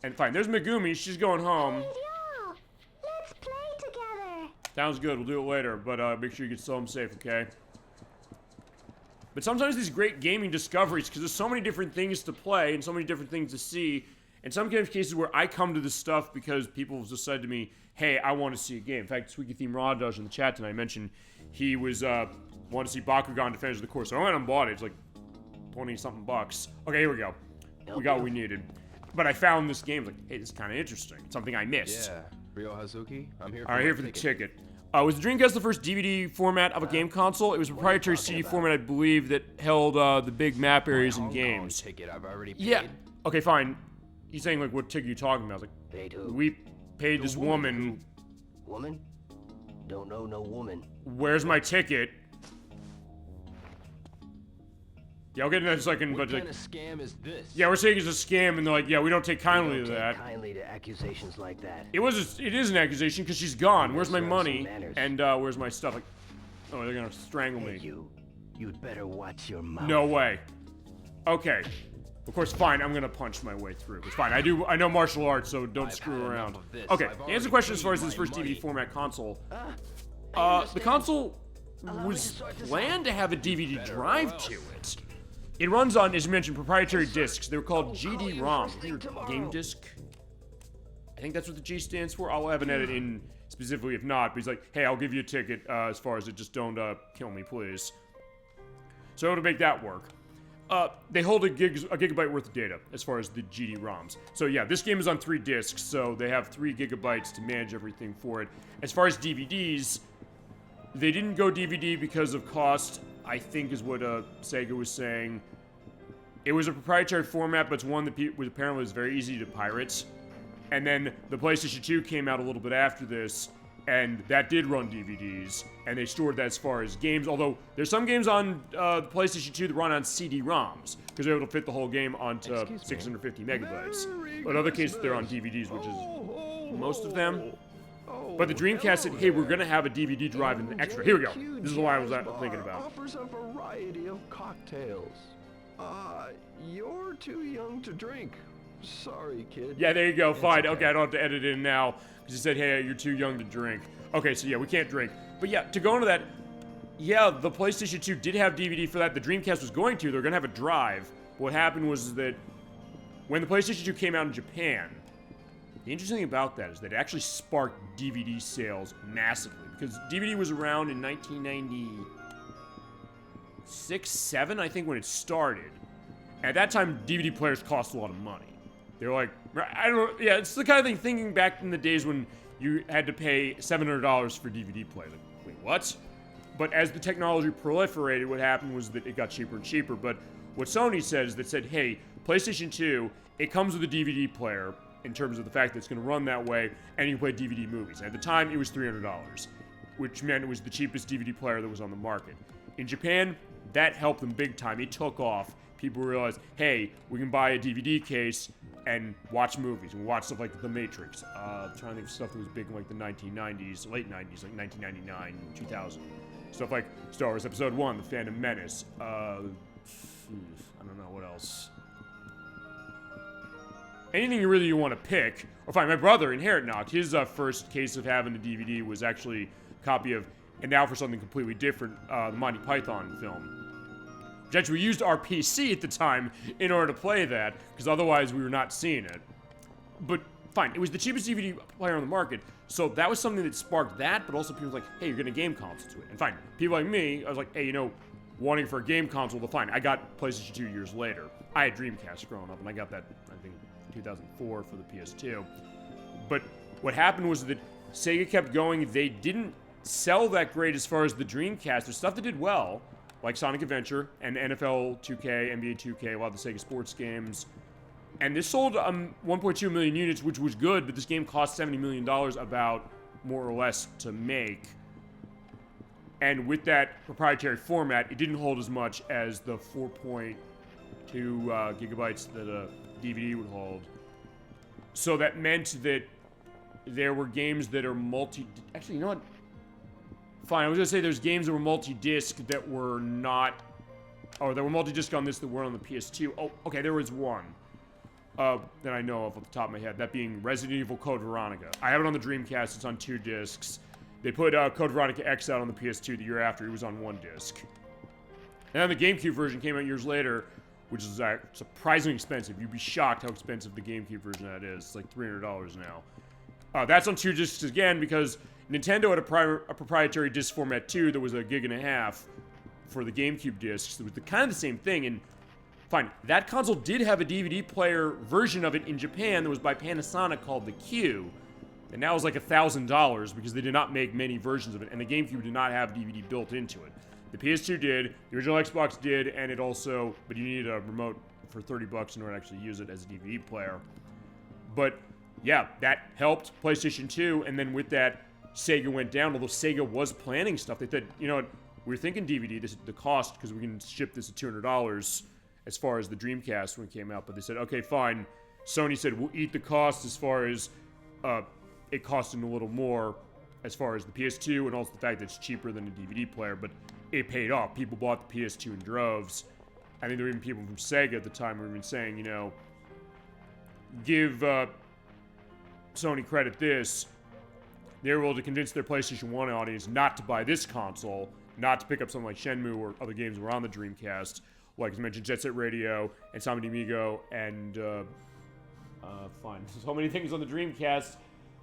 And fine, there's Megumi, she's going home. Let's play together. Sounds good, we'll do it later, but make sure you get home safe, okay? But sometimes these great gaming discoveries, because there's so many different things to play and so many different things to see, in some cases where I come to this stuff because people have just said to me, hey, I want to see a game. In fact, Squeaky Theme Radash in the chat tonight mentioned he was, wanted to see Bakugan Defenders of the Core, so I went and bought it. It's like 20-something bucks. Okay, here we go. We got what we needed. But I found this game, like, hey, this is kind of interesting. It's something I missed. Yeah, Ryo Hazuki, I'm here for Alright, here for the ticket. Was the Dreamcast the first DVD format of a game console? It was a proprietary CD format, I believe, that held the big map areas and games. Ticket I've already paid. Yeah. Okay, fine. He's saying, like, what ticket are you talking about? I was like, Paid who? we paid this woman. Woman? Don't know no woman. Where's my ticket? Yeah, I'll get into that in a second, What but kind of scam is this? yeah, we're saying it's a scam, and they're like, yeah, we don't take kindly Don't to take that. kindly to accusations like that. It is an accusation because she's gone. Where's my Must learn some money? manners. And where's my stuff? Like, oh, they're gonna strangle me. You'd better watch your mouth. No way. Okay. Of course, fine. I'm gonna punch my way through. It's fine. I know martial arts, so don't screw around. Okay. To answer the question as far as this first DVD format console, the console was planned to have a DVD drive to it. It runs on, as you mentioned, proprietary discs. They were called GD-ROM. Game disc. I think that's what the G stands for. I'll have an edit in specifically if not. But he's like, hey, I'll give you a ticket as far as it. Just don't kill me, please. So to make that work, they hold a gigabyte worth of data as far as the GD-ROMs. So yeah, this game is on 3 discs, so they have 3 gigabytes to manage everything for it. As far as DVDs, they didn't go DVD because of cost, I think is what Sega was saying. It was a proprietary format, but it's one that was apparently very easy to pirate. And then the PlayStation 2 came out a little bit after this, and that did run DVDs, and they stored that as far as games, although there's some games on the PlayStation 2 that run on CD-ROMs, because they're able to fit the whole game onto 650 megabytes. But in other cases, they're on DVDs, which is most of them. But the Dreamcast said, hey, we're going to have a DVD drive and an extra. Here we go. This is the one I was thinking about. Offers a variety of cocktails. You're too young to drink. Sorry, kid. Yeah, there you go. Fine. Okay, I don't have to edit it in now, because he said, hey, you're too young to drink. Okay, so yeah, we can't drink. But yeah, to go into that, yeah, the PlayStation 2 did have DVD for that. The Dreamcast was going to. They were going to have a drive. What happened was that when the PlayStation 2 came out in Japan, the interesting thing about that is that it actually sparked DVD sales massively, because DVD was around in 1996, 7, I think, when it started. At that time, DVD players cost a lot of money. They were like, I don't know, yeah, it's the kind of thing, thinking back in the days when you had to pay $700 for DVD players. Like, wait, what? But as the technology proliferated, what happened was that it got cheaper and cheaper. But what Sony said is that said, hey, PlayStation 2, it comes with a DVD player, in terms of the fact that it's going to run that way, and you can play DVD movies. And at the time, it was $300, which meant it was the cheapest DVD player that was on the market. In Japan, that helped them big time. It took off. People realized, hey, we can buy a DVD case and watch movies. And watch stuff like The Matrix. I'm trying to think of stuff that was big in like the 1990s, late 90s, like 1999, 2000. Stuff like Star Wars Episode 1, The Phantom Menace. I don't know, what else? Anything you want to pick, or fine. My brother, Inherit Knocked, his first case of having a DVD was actually a copy of, and now for something completely different, the Monty Python film. Which actually we used our PC at the time in order to play that, because otherwise we were not seeing it. But fine, it was the cheapest DVD player on the market, so that was something that sparked that, but also people were like, hey, you're getting a game console to it. And fine, people like me, I was like, hey, you know, wanting for a game console, well fine, I got PlayStation 2 years later. I had Dreamcast growing up, and I got that, I think, 2004 for the PS2. But what happened was that Sega kept going. They didn't sell that great as far as the Dreamcast. There's stuff that did well, like Sonic Adventure and NFL 2K, NBA 2K, a lot of the Sega sports games. And this sold 1.2 million units, which was good, but this game cost $70 million about, more or less, to make. And with that proprietary format, it didn't hold as much as the 4.2 gigabytes that a DVD would hold. So that meant that there were games that are actually, you know what? Fine, I was gonna say there's games that were multi-disc that were not, or that were multi-disc on this that weren't on the PS2. Oh, okay, there was one that I know of off the top of my head, that being Resident Evil Code Veronica. I have it on the Dreamcast, it's on 2 discs. They put Code Veronica X out on the PS2 the year after, it was on 1 disc. And then the GameCube version came out years later, which is surprisingly expensive. You'd be shocked how expensive the GameCube version that is. It's like $300 now. That's on 2 discs again, because Nintendo had a proprietary disc format too that was a 1.5 gigs for the GameCube discs. It was kind of the same thing, and fine, that console did have a DVD player version of it in Japan that was by Panasonic called the Q, and now it's like $1,000 because they did not make many versions of it, and the GameCube did not have DVD built into it. The PS2 did, the original Xbox did, and it also, but you needed a remote for $30 in order to actually use it as a DVD player. But yeah, that helped PlayStation 2, and then with that, Sega went down, although Sega was planning stuff. They said, you know what, we were thinking DVD, the cost, because we can ship this at $200 as far as the Dreamcast when it came out. But they said, okay, fine. Sony said, we'll eat the cost as far as it costing a little more as far as the PS2 and also the fact that it's cheaper than a DVD player. But it paid off. People bought the PS2 in droves. I think there were even people from Sega at the time who were even saying, you know, give Sony credit this. They were able to convince their PlayStation 1 audience not to buy this console, not to pick up something like Shenmue or other games that were on the Dreamcast, like as mentioned, Jet Set Radio and Sama de Amigo, and fine, so many things on the Dreamcast.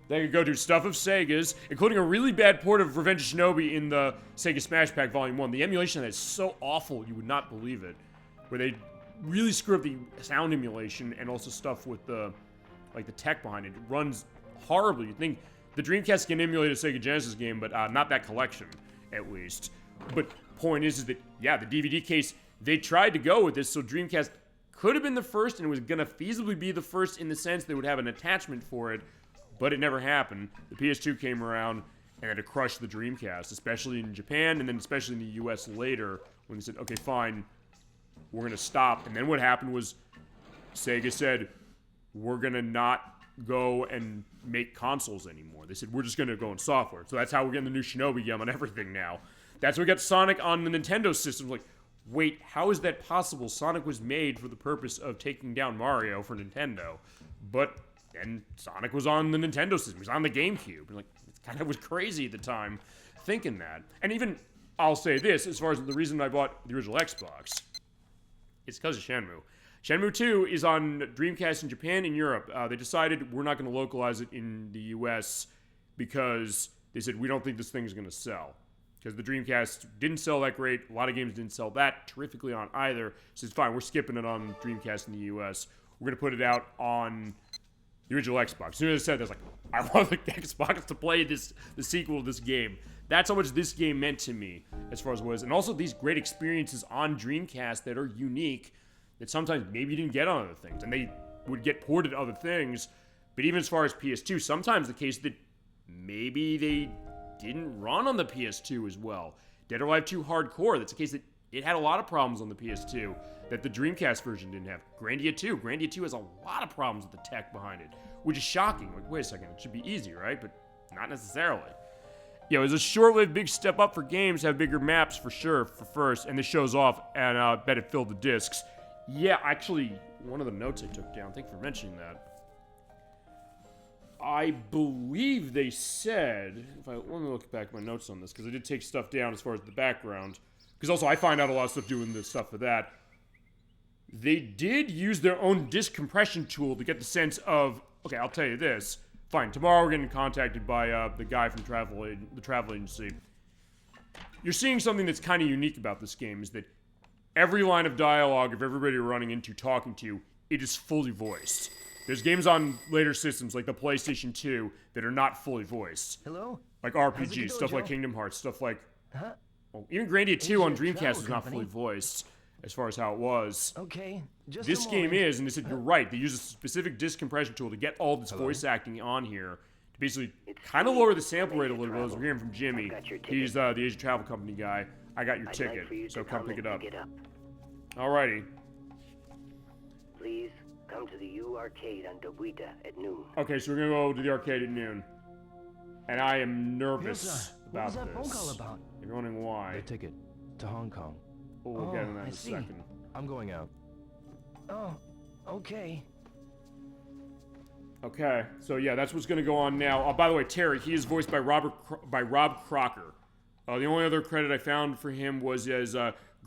They could go do stuff of Sega's, including a really bad port of Revenge of Shinobi in the Sega Smash Pack Volume 1. The emulation of that is so awful, you would not believe it. Where they really screw up the sound emulation and also stuff with the, like, the tech behind it. It runs horribly. You'd think the Dreamcast can emulate a Sega Genesis game, but not that collection, at least. But point is that, yeah, the DVD case, they tried to go with this, so Dreamcast could have been the first, and it was going to feasibly be the first in the sense they would have an attachment for it, but it never happened. The PS2 came around, and it crushed the Dreamcast, especially in Japan, and then especially in the US later, when they said, okay, fine, we're going to stop. And then what happened was Sega said, we're going to not go and make consoles anymore. They said, we're just going to go in software. So that's how we're getting the new Shinobi game on everything now. That's how we got Sonic on the Nintendo system. Like, wait, how is that possible? Sonic was made for the purpose of taking down Mario for Nintendo. But then Sonic was on the Nintendo system. He was on the GameCube. And like, it kind of was crazy at the time thinking that. And even, I'll say this, as far as the reason I bought the original Xbox, it's because of Shenmue. Shenmue 2 is on Dreamcast in Japan and Europe. They decided we're not going to localize it in the US because they said we don't think this thing is going to sell. Because the Dreamcast didn't sell that great. A lot of games didn't sell that terrifically on either. So it's fine, we're skipping it on Dreamcast in the US. We're going to put it out on the original Xbox. As soon as I said that, I was like, I want the Xbox to play the sequel to this game. That's how much this game meant to me, as far as it was. And also these great experiences on Dreamcast that are unique, that sometimes maybe you didn't get on other things. And they would get ported to other things. But even as far as PS2, sometimes the case that maybe they didn't run on the PS2 as well. Dead or Alive 2 Hardcore, that's a case that it had a lot of problems on the PS2 that the Dreamcast version didn't have. Grandia 2. Grandia 2 has a lot of problems with the tech behind it, which is shocking. Like, wait a second, it should be easy, right? But not necessarily. Yeah, it was a short-lived big step up for games to have bigger maps for sure, for first, and this shows off, and I bet it filled the discs. Yeah, actually, one of the notes I took down, thank you for mentioning that. I believe they said, let me look back at my notes on this, because I did take stuff down as far as the background, because also I find out a lot of stuff doing this stuff for that. They did use their own disc compression tool to get the sense of, okay, I'll tell you this. Fine, tomorrow we're getting contacted by the guy from the travel agency. You're seeing something that's kind of unique about this game, is that every line of dialogue of everybody you're running into, talking to, it is fully voiced. There's games on later systems, like the PlayStation 2, that are not fully voiced. Hello? Like RPGs, stuff like Kingdom Hearts, stuff like... Well, even Grandia 2 on Dreamcast is not fully voiced, as far as how it was. Okay, just this game is, and they said, you're right, they use a specific disc compression tool to get all this voice acting on here, to basically kind of lower the sample rate a little bit, as we're hearing from Jimmy. He's the Asia Travel Company guy. I got your ticket, so come pick it up. Alrighty. Please come to the U Arcade on Dobuita at noon. Okay, so we're gonna go to the arcade at noon. And I am nervous about this. What was that phone call about? You're wondering why. The ticket to Hong Kong. Oh, we'll get into that in a second. I'm going out. Oh, okay. Okay, so yeah, that's what's going to go on now. By the way, Terry, he is voiced by Rob Crocker. The only other credit I found for him was as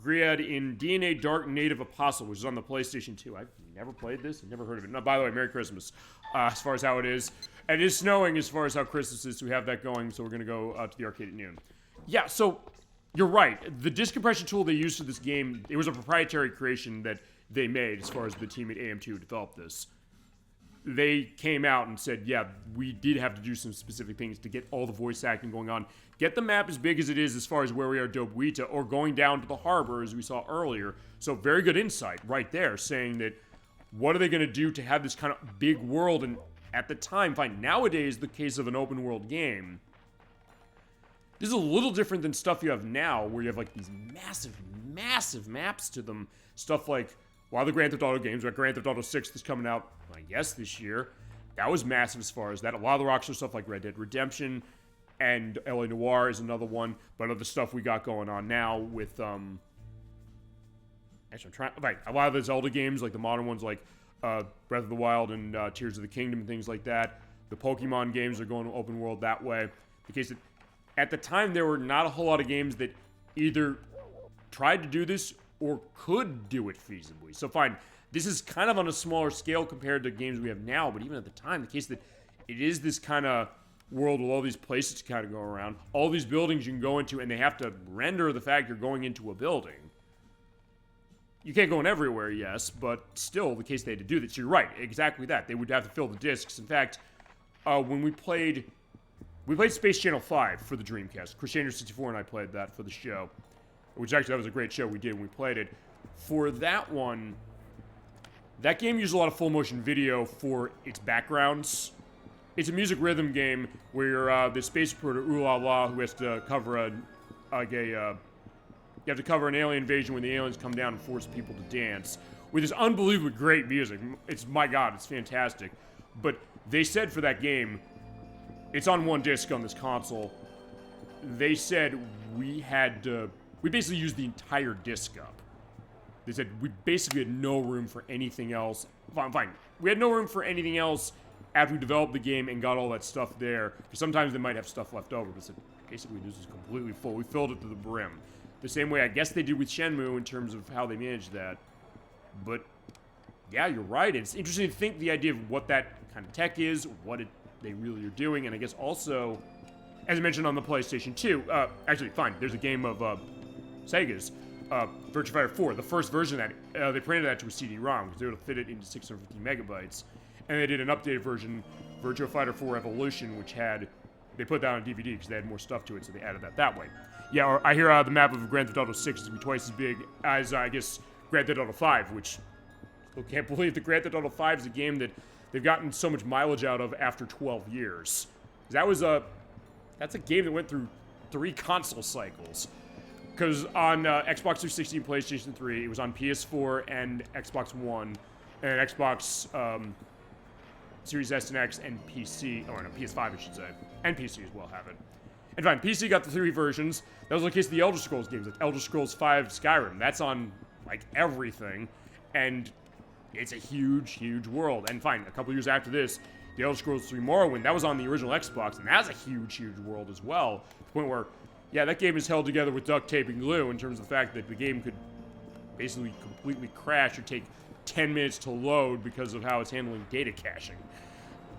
Griad in DNA Dark Native Apostle, which is on the PlayStation 2. I've never played this. I've never heard of it. No, by the way, Merry Christmas, as far as how it is. And it is snowing as far as how Christmas is, so we have that going, so we're going to go to the arcade at noon. Yeah, so you're right. The disc compression tool they used for this game, it was a proprietary creation that they made as far as the team at AM2 who developed this. They came out and said, yeah, we did have to do some specific things to get all the voice acting going on. Get the map as big as it is as far as where we are at Dobuita, or going down to the harbor as we saw earlier. So very good insight right there, saying that what are they going to do to have this kind of big world? And at the time, fine, nowadays, the case of an open world game, This is a little different than stuff you have now, where you have like these massive, massive maps to them. Stuff like a lot of the Grand Theft Auto games, like Grand Theft Auto 6 is coming out, I guess, this year. That was massive as far as that. A lot of the Rockstar stuff like Red Dead Redemption and LA Noire is another one. But other stuff we got going on now with, actually I'm trying, right, a lot of the Zelda games, like the modern ones like Breath of the Wild and Tears of the Kingdom and things like that. The Pokemon games are going open world that way. The case that at the time there were not a whole lot of games that either tried to do this or could do it feasibly. So fine, this is kind of on a smaller scale compared to games we have now, but even at the time, the case that it is this kind of world with all these places to kind of go around, all these buildings you can go into, and they have to render the fact you're going into a building. You can't go in everywhere, yes, but still, the case they had to do this. You're right, exactly that. They would have to fill the discs. In fact, when we played Space Channel 5 for the Dreamcast. Christianer64 and I played that for the show, which actually, that was a great show we did when we played it. For that one, that game used a lot of full motion video for its backgrounds. It's a music rhythm game where you're the space reporter Ooh-La-La who has to cover you have to cover an alien invasion when the aliens come down and force people to dance with this unbelievably great music. It's, my God, it's fantastic. But they said for that game, it's on one disc on this console. They said we basically used the entire disc up. They said we basically had no room for anything else. Fine. We had no room for anything else after we developed the game and got all that stuff there. Because sometimes they might have stuff left over. But said, basically, this is completely full. We filled it to the brim. The same way I guess they did with Shenmue in terms of how they managed that. But, yeah, you're right. It's interesting to think the idea of what that kind of tech is, what they really are doing. And I guess also, as I mentioned on the PlayStation 2, actually, fine, there's a game of Sega's, Virtua Fighter 4, the first version of that, they printed that to a CD-ROM because they were able to fit it into 650 megabytes. And they did an updated version, Virtua Fighter 4 Evolution, which they put that on DVD because they had more stuff to it, so they added that way. Yeah, or I hear the map of Grand Theft Auto 6 is going to be twice as big as, I guess, Grand Theft Auto 5, which I can't believe that Grand Theft Auto 5 is a game that they've gotten so much mileage out of after 12 years. That's a game that went through 3 console cycles. Because on Xbox 360 and PlayStation 3, it was on PS4 and Xbox One, and Xbox Series S and X and PC, or no, PS5 I should say, and PC as well have it. And fine, PC got the 3 versions. That was the case of the Elder Scrolls games, like Elder Scrolls 5 Skyrim. That's on, like, everything, and it's a huge, huge world. And fine, a couple years after this, the Elder Scrolls 3 Morrowind, that was on the original Xbox, and that's a huge, huge world as well. To the point where, yeah, that game is held together with duct tape and glue in terms of the fact that the game could basically completely crash or take 10 minutes to load because of how it's handling data caching.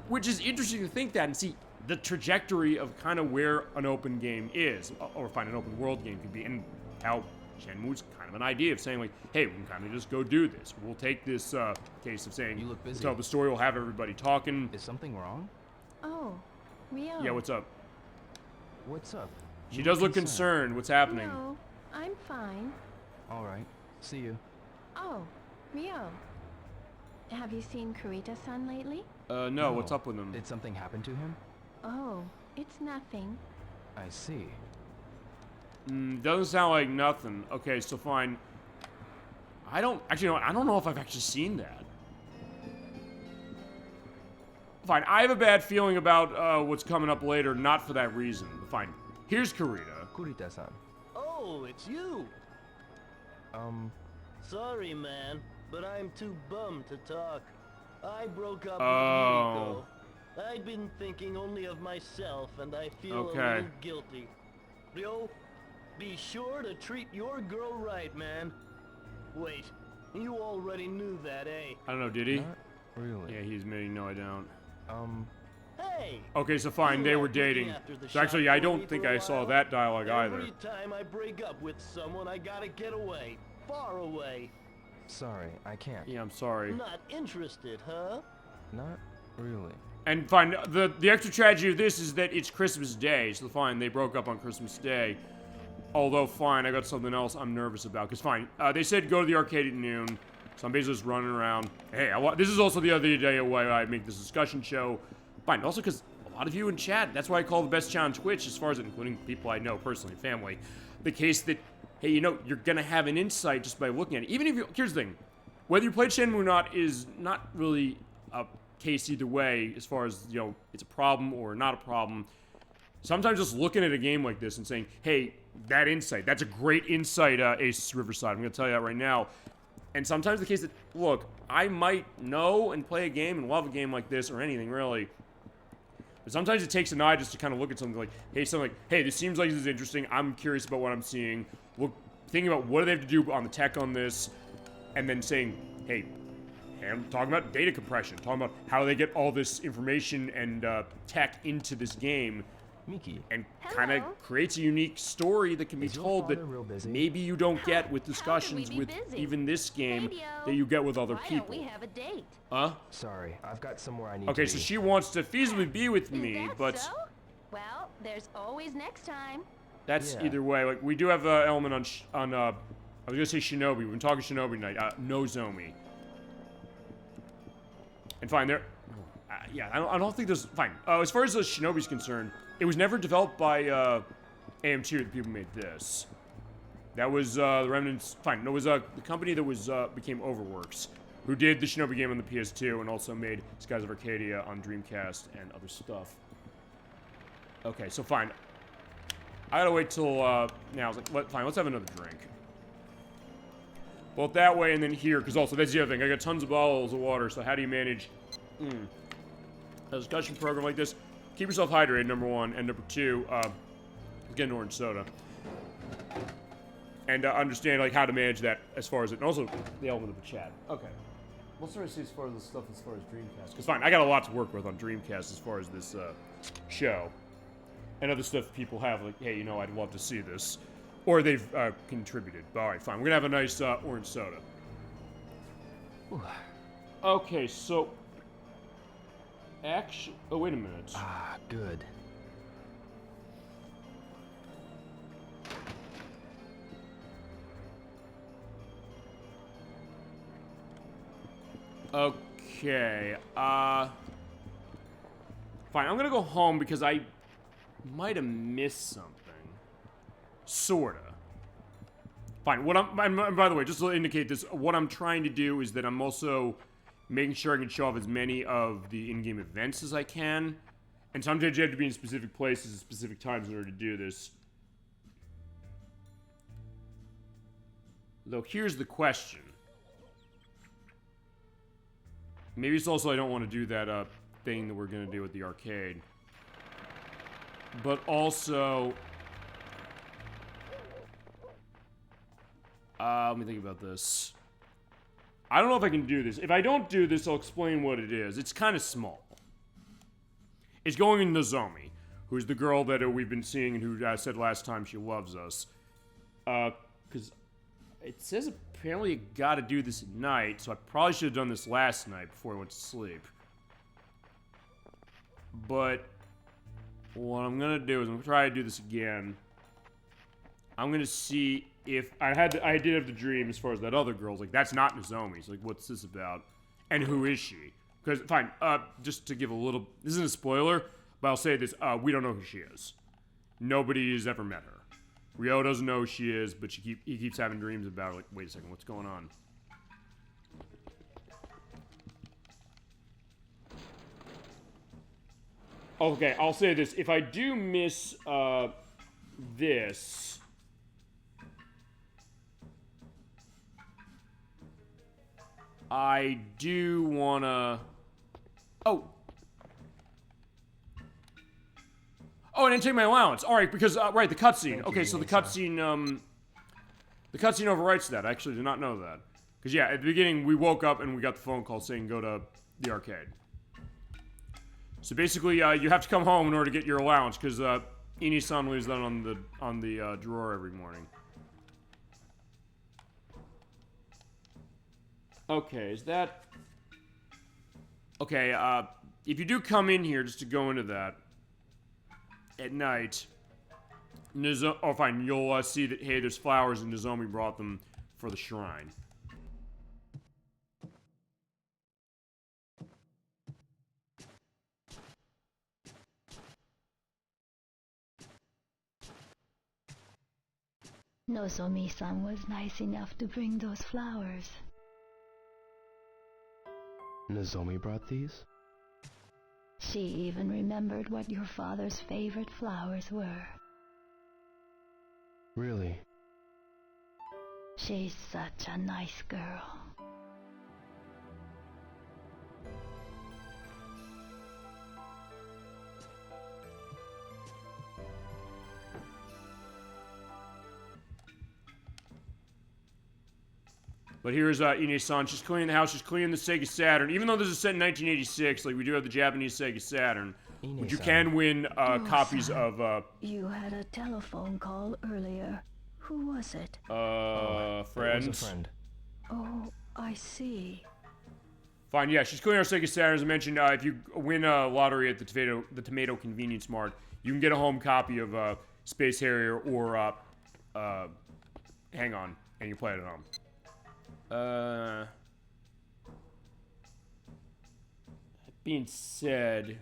Which is interesting to think that and see the trajectory of kind of where an open game is, or find an open world game could be, and how Shenmue's kind of an idea of saying, like, hey, we can kind of just go do this. We'll take this case of saying, you look busy. We'll tell the story, we'll have everybody talking. Is something wrong? Oh, Rio. Yeah, what's up? What's up? She does look concerned. What's happening? No, I'm fine. All right. See you. Oh, Rio. Have you seen Kurita-san lately? No, what's up with him? Did something happen to him? Oh, it's nothing. I see. Doesn't sound like nothing. Okay, so fine. I don't know if I've actually seen that. Fine, I have a bad feeling about what's coming up later, not for that reason. But fine. Here's Kurita. Kurita-san. Oh, it's you! Sorry, man, but I'm too bummed to talk. I broke up with Yuriko. I've been thinking only of myself, and I feel a little guilty. Ryo, be sure to treat your girl right, man. Wait, you already knew that, eh? I don't know, did he? Not really. Yeah, he's admitting, no, I don't. Hey! Okay, so fine, they were dating. So actually, I don't think I saw that dialogue either. Every time I break up with someone, I gotta get away. Far away. Sorry, I can't. Yeah, I'm sorry. Not interested, huh? Not really. And fine, the extra tragedy of this is that it's Christmas Day, so fine, they broke up on Christmas Day. Although, fine, I got something else I'm nervous about. Because, fine, they said go to the arcade at noon, so I'm basically just running around. Hey, this is also the other day why I make this discussion show. Fine, also because a lot lot of you in chat, that's why I call the best chat on Twitch, as far as including people I know personally, family, the case that, hey, you know, you're gonna have an insight just by looking at it. Even if you, here's the thing, whether you played Shenmue or not is not really a case either way, as far as, you know, it's a problem or not a problem. Sometimes just looking at a game like this and saying, hey, that insight, that's a great insight, Aceriverside, I'm gonna tell you that right now. And sometimes the case that, look, I might know and play a game and love a game like this, or anything, really. But sometimes it takes an eye just to kind of look at something like, hey, this seems like this is interesting, I'm curious about what I'm seeing. Look, thinking about what do they have to do on the tech on this, and then saying, hey, I'm talking about data compression, talking about how they get all this information and tech into this game. Miki. And kind of creates a unique story that can be told that maybe you don't get with discussions with even this game that you get with other people. We have a date. Huh? Sorry, I've got somewhere I need Okay, to so be. she wants to feasibly be with me, but So? Well, there's always next time. that's either way. Like, we do have an element on I was gonna say Shinobi. We've been talking Shinobi tonight. Nozomi. And fine, there. Yeah, I don't think there's fine. As far as the Shinobi's concerned, it was never developed by AM2, the people who made this. That was the remnants. Fine, no, it was the company that was became Overworks, who did the Shinobi game on the PS2 and also made Skies of Arcadia on Dreamcast and other stuff. Okay, so fine. I gotta wait till now. I was like, fine, let's have another drink. Both that way and then here, because also that's the other thing. I got tons of bottles of water, so how do you manage a discussion program like this? Keep yourself hydrated, number one, and number two, get an orange soda. And understand, like, how to manage that as far as it, and also the element of the chat. Okay. What's sort of see as far as the stuff as far as Dreamcast? Because fine, I got a lot to work with on Dreamcast as far as this show. And other stuff people have, like, hey, you know, I'd love to see this. Or they've contributed. But alright, fine. We're gonna have a nice orange soda. Okay, so... Actually... Oh, wait a minute. Ah, good. Okay, fine, I'm gonna go home because I might have missed something. Sorta. Fine, what and by the way, just to indicate this, what I'm trying to do is that I'm also making sure I can show off as many of the in-game events as I can. And sometimes you have to be in specific places at specific times in order to do this. Though here's the question. Maybe it's also I don't want to do that thing that we're going to do with the arcade. But also... let me think about this. I don't know if I can do this. If I don't do this, I'll explain what it is. It's kind of small. It's going in Nozomi, who's the girl that we've been seeing and who said last time she loves us. Because it says apparently you gotta do this at night, so I probably should have done this last night before I went to sleep. But what I'm gonna do is I'm gonna try to do this again. I'm gonna see if I did have the dream as far as that other girl's like, that's not Nozomi's. Like, what's this about? And who is she? Because, fine, just to give a little, this isn't a spoiler, but I'll say this, we don't know who she is. Nobody has ever met her. Ryo doesn't know who she is, but he keeps having dreams about her. Like, wait a second, what's going on? Okay, I'll say this. If I do miss, this... I do wanna... Oh, I didn't take my allowance. All right, because right, the cutscene. Okay, so the cutscene overwrites that. I actually did not know that. Because yeah, at the beginning we woke up and we got the phone call saying go to the arcade. So basically, you have to come home in order to get your allowance because Ine-San leaves that on the drawer every morning. Okay, is that... Okay, if you do come in here, just to go into that, at night, oh fine, you'll see that, hey, there's flowers and Nozomi brought them for the shrine. Nozomi-san was nice enough to bring those flowers. Nozomi brought these? She even remembered what your father's favorite flowers were. Really? She's such a nice girl. But here's Ine-San. She's cleaning the house. She's cleaning the Sega Saturn. Even though this is set in 1986, like we do have the Japanese Sega Saturn, which you can win copies of. You had a telephone call earlier. Who was it? Friend. It was a friend. Oh, I see. Fine, yeah, she's cleaning our Sega Saturn. As I mentioned, if you win a lottery at the Tomato Convenience Mart, you can get a home copy of Space Harrier or Hang On, and you play it at home. That being said,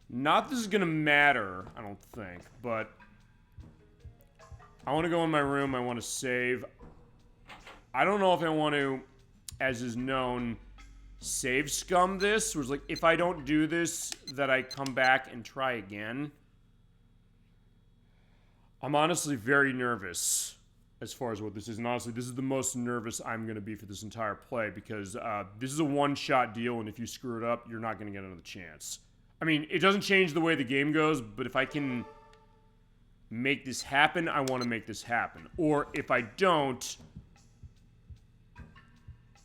not this is gonna matter, I don't think, but I want to go in my room. I want to save. I don't know if I want to, as is known, save scum this. Where it's like, if I don't do this, that I come back and try again. I'm honestly very nervous as far as what this is. And honestly, this is the most nervous I'm going to be for this entire play, because this is a one-shot deal, and if you screw it up, you're not going to get another chance. I mean, it doesn't change the way the game goes, but if I can make this happen, I want to make this happen. Or if I don't,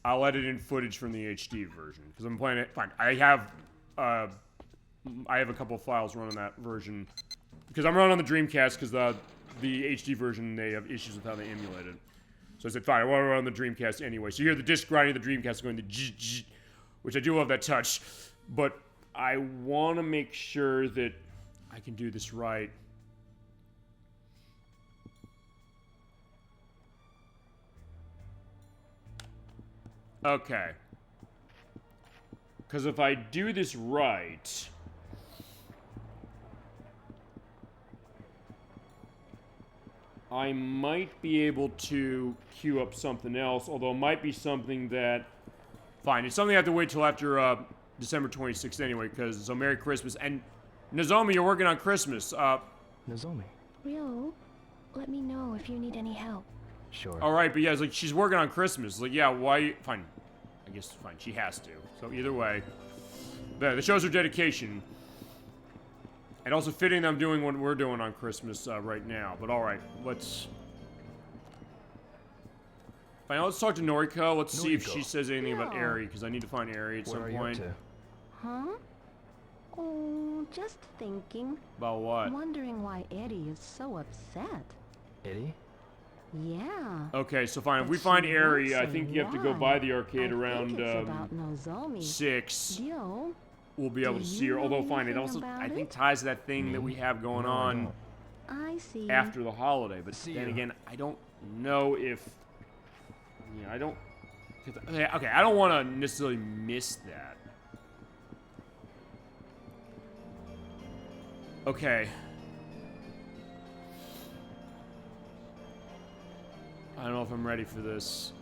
I'll edit in footage from the HD version, because I'm playing it. Fine, I have a couple of files running that version, because I'm running on the Dreamcast, because the HD version, they have issues with how they emulate it. So I said, fine, I want to run on the Dreamcast anyway. So you hear the disc grinding of the Dreamcast going to zzz, which I do love that touch. But I want to make sure that I can do this right. Okay. Because if I do this right, I might be able to queue up something else, although it might be something that... Fine, it's something I have to wait till after December 26th anyway, because so Merry Christmas. And Nozomi, you're working on Christmas. Nozomi. Ryo, let me know if you need any help. Sure. Alright, but yeah, it's like, she's working on Christmas. Like, yeah, why... Fine. I guess, fine, she has to. So either way. But this shows her dedication. And also fitting them doing what we're doing on Christmas right now. But alright, let's... Fine, let's talk to Noriko. Let's see if she says anything about Eri, because I need to find Eri at some point. Huh? Oh, just thinking. About what? Wondering why Eddie is so upset. Eddie? Yeah. Okay, so fine. If we find Eri, I think you have to go by the arcade around 6. We'll be able to see her. Although, fine, it also, I think, ties to that thing that we have going on after the holiday. But then again, I don't know if... Yeah, I don't... Okay, I don't want to necessarily miss that. Okay. I don't know if I'm ready for this.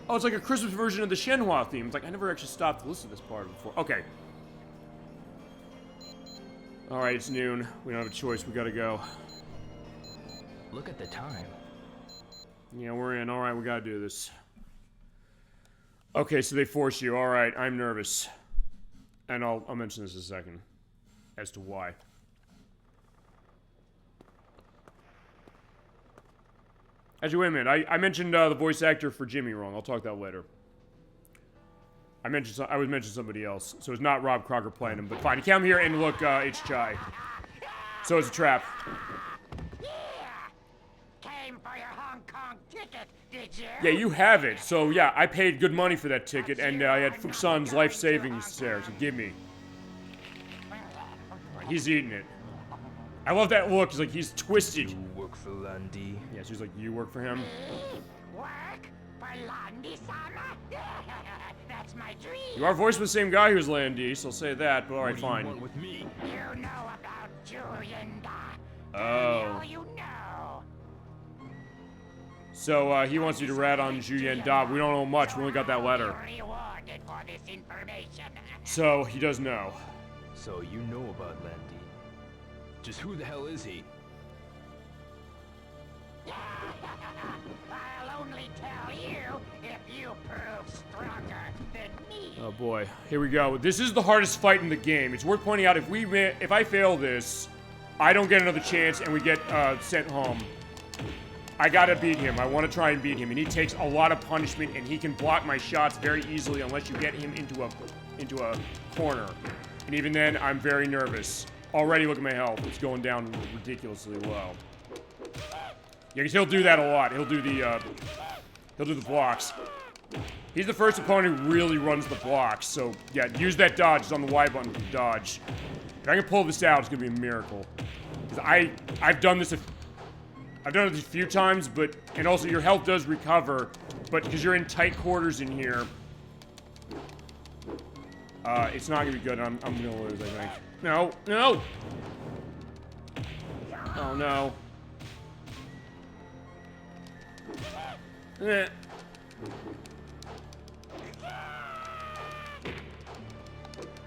Oh, it's like a Christmas version of the Shenhua theme. It's like, I never actually stopped to listen to this part before. Okay. Alright, it's noon. We don't have a choice. We gotta go. Look at the time. Yeah, we're in. Alright, we gotta do this. Okay, so they force you. Alright, I'm nervous. And I'll mention this in a second. As to why. Actually, wait a minute. I mentioned the voice actor for Jimmy wrong. I'll talk that later. I was mentioning somebody else, so it's not Rob Crocker playing him. But fine, you come here and look, it's Chai. So it's a trap. Came for your Hong Kong ticket, did you? Yeah, you have it. So yeah, I paid good money for that ticket, and I had Fuku-San's life savings there. So give me. Right, he's eating it. I love that look. He's like, he's twisted. You work for Landi? Yeah, she's like, you work for him? Work for Landi-sama? That's my dream. You are voiced by the same guy who's Landy, so I'll say that, but alright, fine. What do you want with me? You know Oh. You know. So, he wants you to rat on Juyen Da. We don't know much. We only got that letter. Rewarded for this information. So, he does know. So you know about Landy. Just who the hell is he? I'll only tell you if you prove stronger than me. Oh boy, here we go. This is the hardest fight in the game. It's worth pointing out, if I fail this, I don't get another chance and we get sent home. I gotta beat him. I want to try and beat him, and he takes a lot of punishment, and he can block my shots very easily unless you get him into a corner. And even then, I'm very nervous. Already, look at my health. It's going down ridiculously low. Yeah, because he'll do that a lot. He'll do the blocks. He's the first opponent who really runs the blocks. So, yeah, use that dodge. It's on the Y button to dodge. If I can pull this out, it's going to be a miracle. Because I've done this a few times, and also your health does recover, but because you're in tight quarters in here, it's not going to be good. I'm going to lose, I think. No, no! Oh, no. Eh.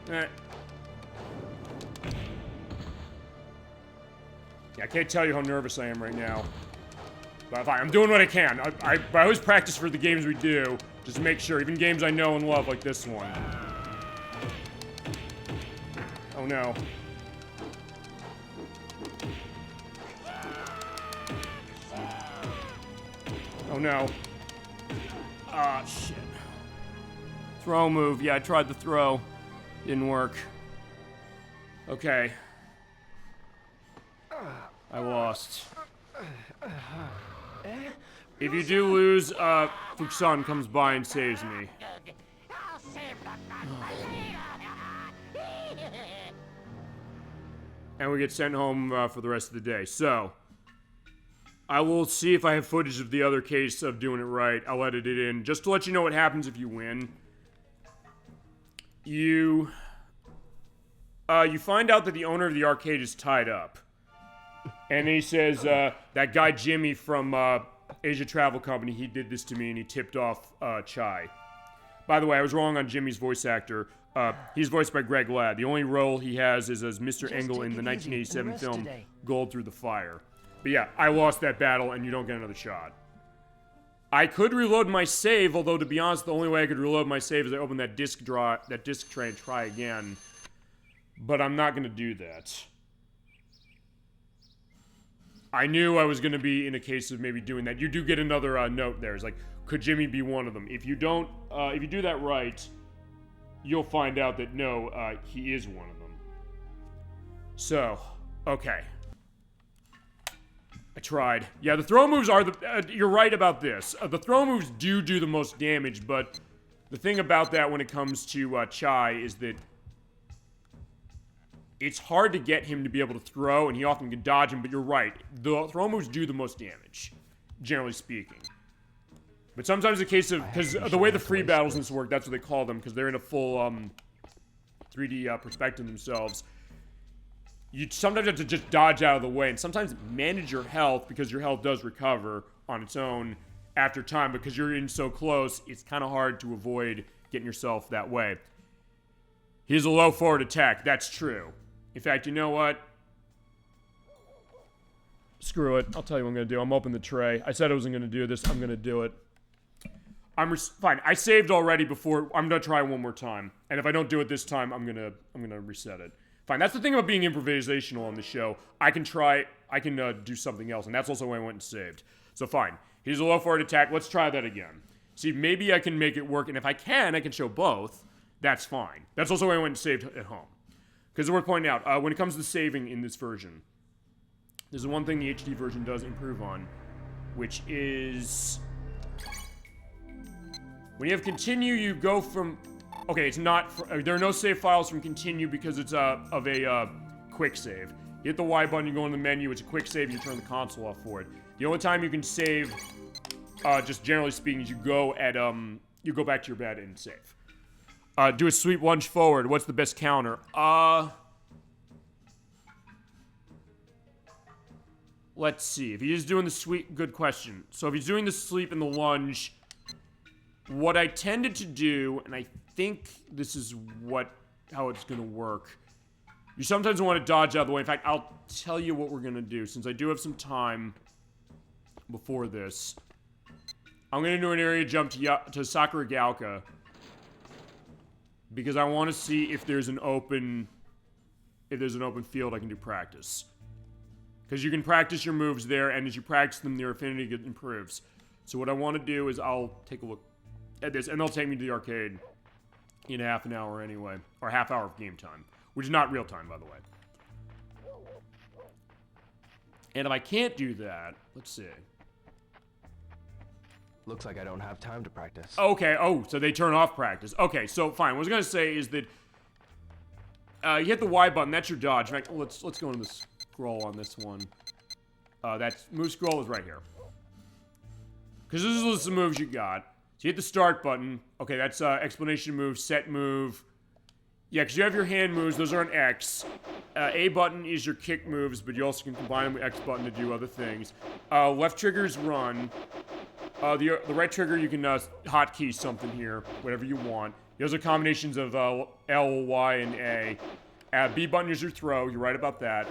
Eh. Yeah, I can't tell you how nervous I am right now. But fine, I'm doing what I can. I always practice for the games we do, just to make sure, even games I know and love like this one. Oh no. Oh no. Ah, shit. Throw move. Yeah, I tried the throw. Didn't work. Okay. I lost. If you do lose, Fuku-San comes by and saves me. And we get sent home for the rest of the day. So, I will see if I have footage of the other case of doing it right. I'll edit it in. Just to let you know what happens if you win. You find out that the owner of the arcade is tied up. And he says, that guy Jimmy from Asia Travel Company, he did this to me and he tipped off Chai. By the way, I was wrong on Jimmy's voice actor. He's voiced by Greg Ladd. The only role he has is as Mr. Engel in the 1987 film Gold Through the Fire. But yeah, I lost that battle and you don't get another shot. I could reload my save, although to be honest, the only way I could reload my save is I open that disc tray and try again. But I'm not going to do that. I knew I was going to be in a case of maybe doing that. You do get another note there. It's like, could Jimmy be one of them? If you don't, if you do that right, you'll find out that no, he is one of them. So, okay. I tried. Yeah, the throw moves are you're right about this. The throw moves do the most damage, but the thing about that when it comes to Chai is that it's hard to get him to be able to throw, and he often can dodge him, but you're right. The throw moves do the most damage, generally speaking. But sometimes it's a case of, because the way the free battles in this work, that's what they call them, because they're in a full 3D perspective themselves. You sometimes have to just dodge out of the way, and sometimes manage your health, because your health does recover on its own after time, because you're in so close, it's kind of hard to avoid getting yourself that way. He has a low forward attack, that's true. In fact, you know what? Screw it. I'll tell you what I'm going to do. I'm opening the tray. I said I wasn't going to do this. I'm going to do it. Fine. I saved already before. I'm going to try one more time. And if I don't do it this time, I'm going to reset it. Fine. That's the thing about being improvisational on the show. I can do something else. And that's also why I went and saved. So fine. Here's a low forward attack. Let's try that again. See, maybe I can make it work. And if I can show both. That's fine. That's also why I went and saved at home. Because it's worth pointing out, when it comes to saving in this version, there's the one thing the HD version does improve on, which is when you have continue, you go from, okay, it's not, there are no save files from continue because it's of a quick save. You hit the Y button, you go in the menu, it's a quick save, you turn the console off for it. The only time you can save, just generally speaking, is you go back to your bed and save. Do a sweep lunge forward. What's the best counter? let's see. If he is doing the sweep, good question. So if he's doing the sleep and the lunge, what I tended to do, and I think this is how it's gonna work. You sometimes want to dodge out of the way. In fact, I'll tell you what we're gonna do, since I do have some time before this. I'm gonna do an area jump to Sakuragaoka, because I want to see if there's an open field I can do practice. Because you can practice your moves there, and as you practice them, their affinity improves. So what I want to do is I'll take a look at this, and they'll take me to the arcade in half an hour anyway, or half hour of game time, which is not real time, by the way. And if I can't do that, let's see. Looks like I don't have time to practice. Okay, oh, so they turn off practice. Okay, so fine. What I was gonna say is that you hit the Y button, that's your dodge. In fact, let's go into the scroll on this one. Move scroll is right here. Because this is a list of moves you got. So you hit the start button. Okay, that's explanation move, set move. Yeah, because you have your hand moves, those are on X. A button is your kick moves, but you also can combine them with X button to do other things. Left trigger is run. The right trigger, you can hotkey something here, whatever you want. Those are combinations of L, Y, and A. B button is your throw, you're right about that.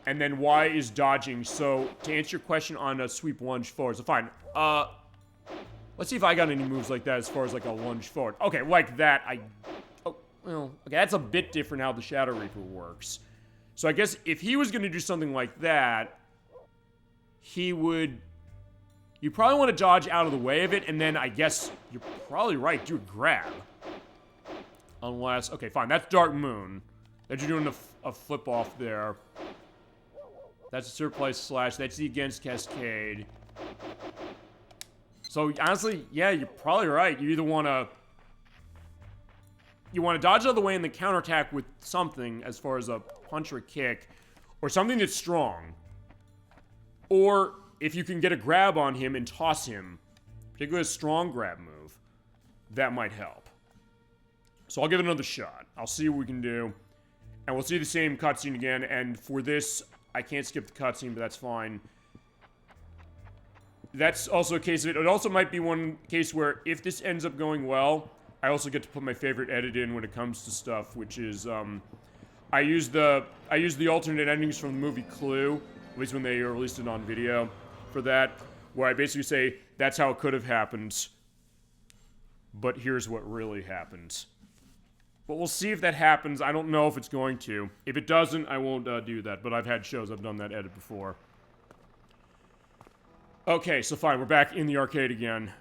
And then Y is dodging. So, to answer your question on a sweep lunge forward, so fine. Let's see if I got any moves like that as far as like a lunge forward. Okay, like that, well, okay, that's a bit different how the Shadow Reaper works. So I guess if he was going to do something like that, he would... You probably want to dodge out of the way of it, and then I guess you're probably right, do a grab. Unless... Okay, fine, that's Dark Moon. That you're doing a flip off there. That's a surplus slash. That's the Against Cascade. So, honestly, yeah, you're probably right. You either want to... You want to dodge out of the way and then counterattack with something as far as a punch or a kick, or something that's strong. Or if you can get a grab on him and toss him, particularly a strong grab move, that might help. So I'll give it another shot. I'll see what we can do. And we'll see the same cutscene again, and for this, I can't skip the cutscene, but that's fine. That's also a case of it. It also might be one case where if this ends up going well, I also get to put my favorite edit in when it comes to stuff, which is, I use the alternate endings from the movie Clue, at least when they released it on video, for that, where I basically say, that's how it could have happened, but here's what really happened. But we'll see if that happens. I don't know if it's going to. If it doesn't, I won't do that, but I've had shows I've done that edit before. Okay, so fine, we're back in the arcade again.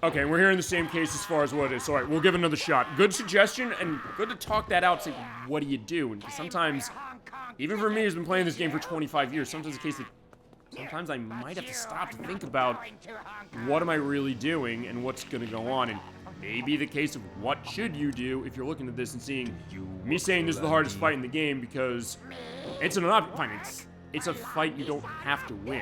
Okay, we're here in the same case as far as what it is. So, alright, we'll give it another shot. Good suggestion, and good to talk that out, say, what do you do? And sometimes, even for me who's been playing this game for 25 years, sometimes it's a case that sometimes I might have to stop to think about what am I really doing and what's going to go on. And maybe the case of what should you do if you're looking at this and seeing me saying this is the hardest fight in the game because it's fine, it's a fight you don't have to win.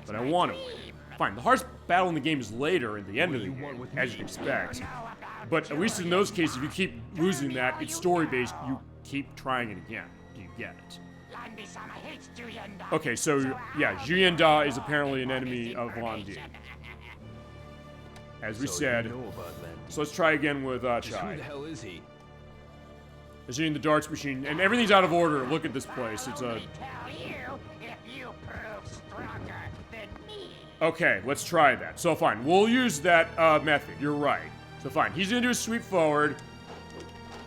But I want to win. Fine, the hardest battle in the game is later at the end of the game, as you'd expect. But at least in those cases, if you keep losing that, it's story-based, you keep trying it again. Do you get it? Okay, so, yeah, Juyenda is apparently an enemy of Landi. As we said. So let's try again with Chai. Who the hell is he? Is he in the darts machine? And everything's out of order. Look at this place. It's a... Okay, let's try that. So fine, we'll use that method. You're right. So fine, he's gonna do a sweep forward.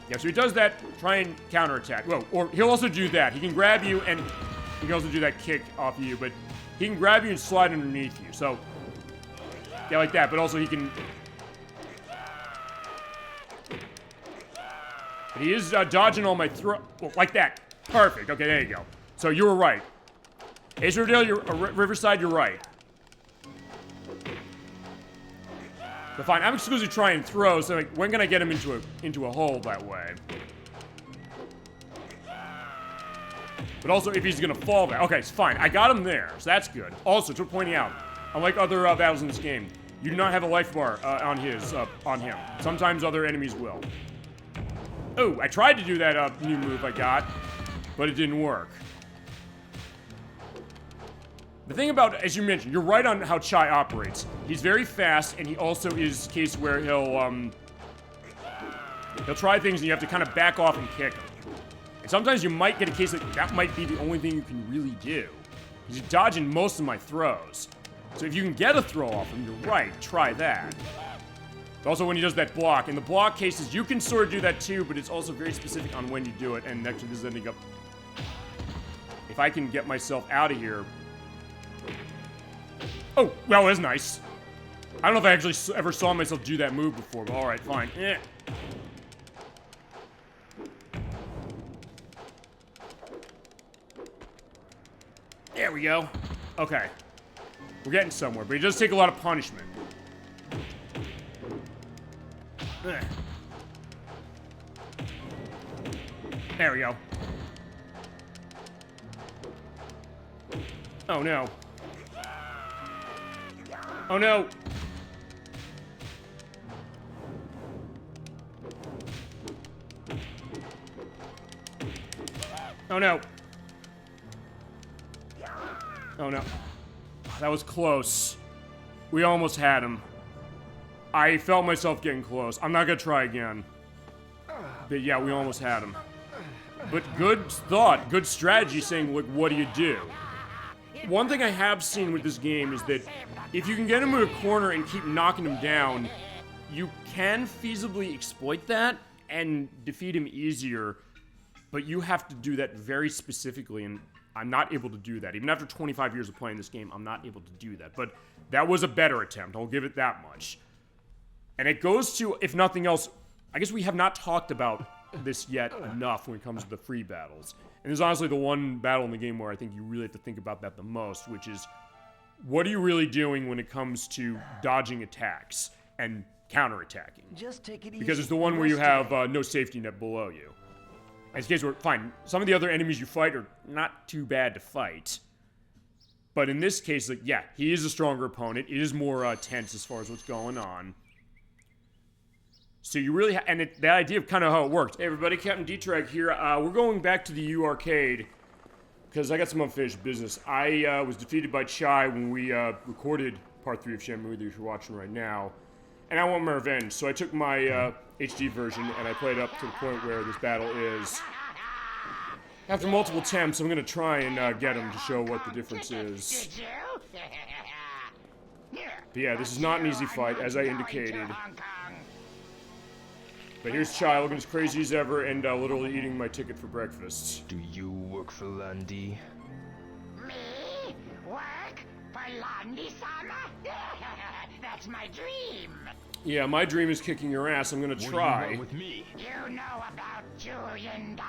Yeah, so he does that, try and counterattack. Well, or he'll also do that. He can grab you and he can also do that kick off of you, but he can grab you and slide underneath you. So, yeah, like that, but also he can... But he is dodging all my throw... Well, like that. Perfect. Okay, there you go. So you were right. Ace Rodale, Riverside, you're right. But fine, I'm exclusively trying to throw, so like, when can I get him into a hole that way? But also, if he's gonna fall there. Okay, it's fine. I got him there, so that's good. Also, to pointing out, unlike other battles in this game, you do not have a life bar on him. Sometimes other enemies will. Oh, I tried to do that new move I got, but it didn't work. The thing about, as you mentioned, you're right on how Chai operates. He's very fast, and he also is a case where he'll try things and you have to kind of back off and kick him. And sometimes you might get a case that might be the only thing you can really do. He's dodging most of my throws. So if you can get a throw off him, you're right, try that. Also when he does that block. In the block cases, you can sort of do that too, but it's also very specific on when you do it, and actually this is ending up... If I can get myself out of here... Oh, well, that's nice. I don't know if I actually ever saw myself do that move before, but alright, fine. There we go. Okay. We're getting somewhere, but it does take a lot of punishment. There we go. Oh no. Oh no! Oh no! Oh no. That was close. We almost had him. I felt myself getting close. I'm not gonna try again. But yeah, we almost had him. But good thought, good strategy saying, look, what do you do? One thing I have seen with this game is that if you can get him in a corner and keep knocking him down, you can feasibly exploit that and defeat him easier, but you have to do that very specifically, and I'm not able to do that. Even after 25 years of playing this game, I'm not able to do that. But that was a better attempt, I'll give it that much. And it goes to, if nothing else, I guess we have not talked about this yet enough when it comes to the free battles. And there's honestly the one battle in the game where I think you really have to think about that the most, which is, what are you really doing when it comes to dodging attacks and counterattacking? Just take it easy. Because it's the one where you have no safety net below you. And it's a case where, fine, some of the other enemies you fight are not too bad to fight. But in this case, like, yeah, he is a stronger opponent. It is more tense as far as what's going on. So you really, and that idea of kind of how it works. Hey everybody, Captain D-Track here. We're going back to the U Arcade because I got some unfinished business. I was defeated by Chai when we recorded Part 3 of Shenmue that you're watching right now. And I want my revenge, so I took my HD version and I played up to the point where this battle is. After multiple attempts, I'm going to try and get him to show what the difference is. But yeah, this is not an easy fight, as I indicated. But here's Chai looking as crazy as ever and literally eating my ticket for breakfast. Do you work for Landy? Me? Work? For Landy-sama? That's my dream. Yeah, my dream is kicking your ass. I'm gonna try. What do you want with me? You know about Julianda.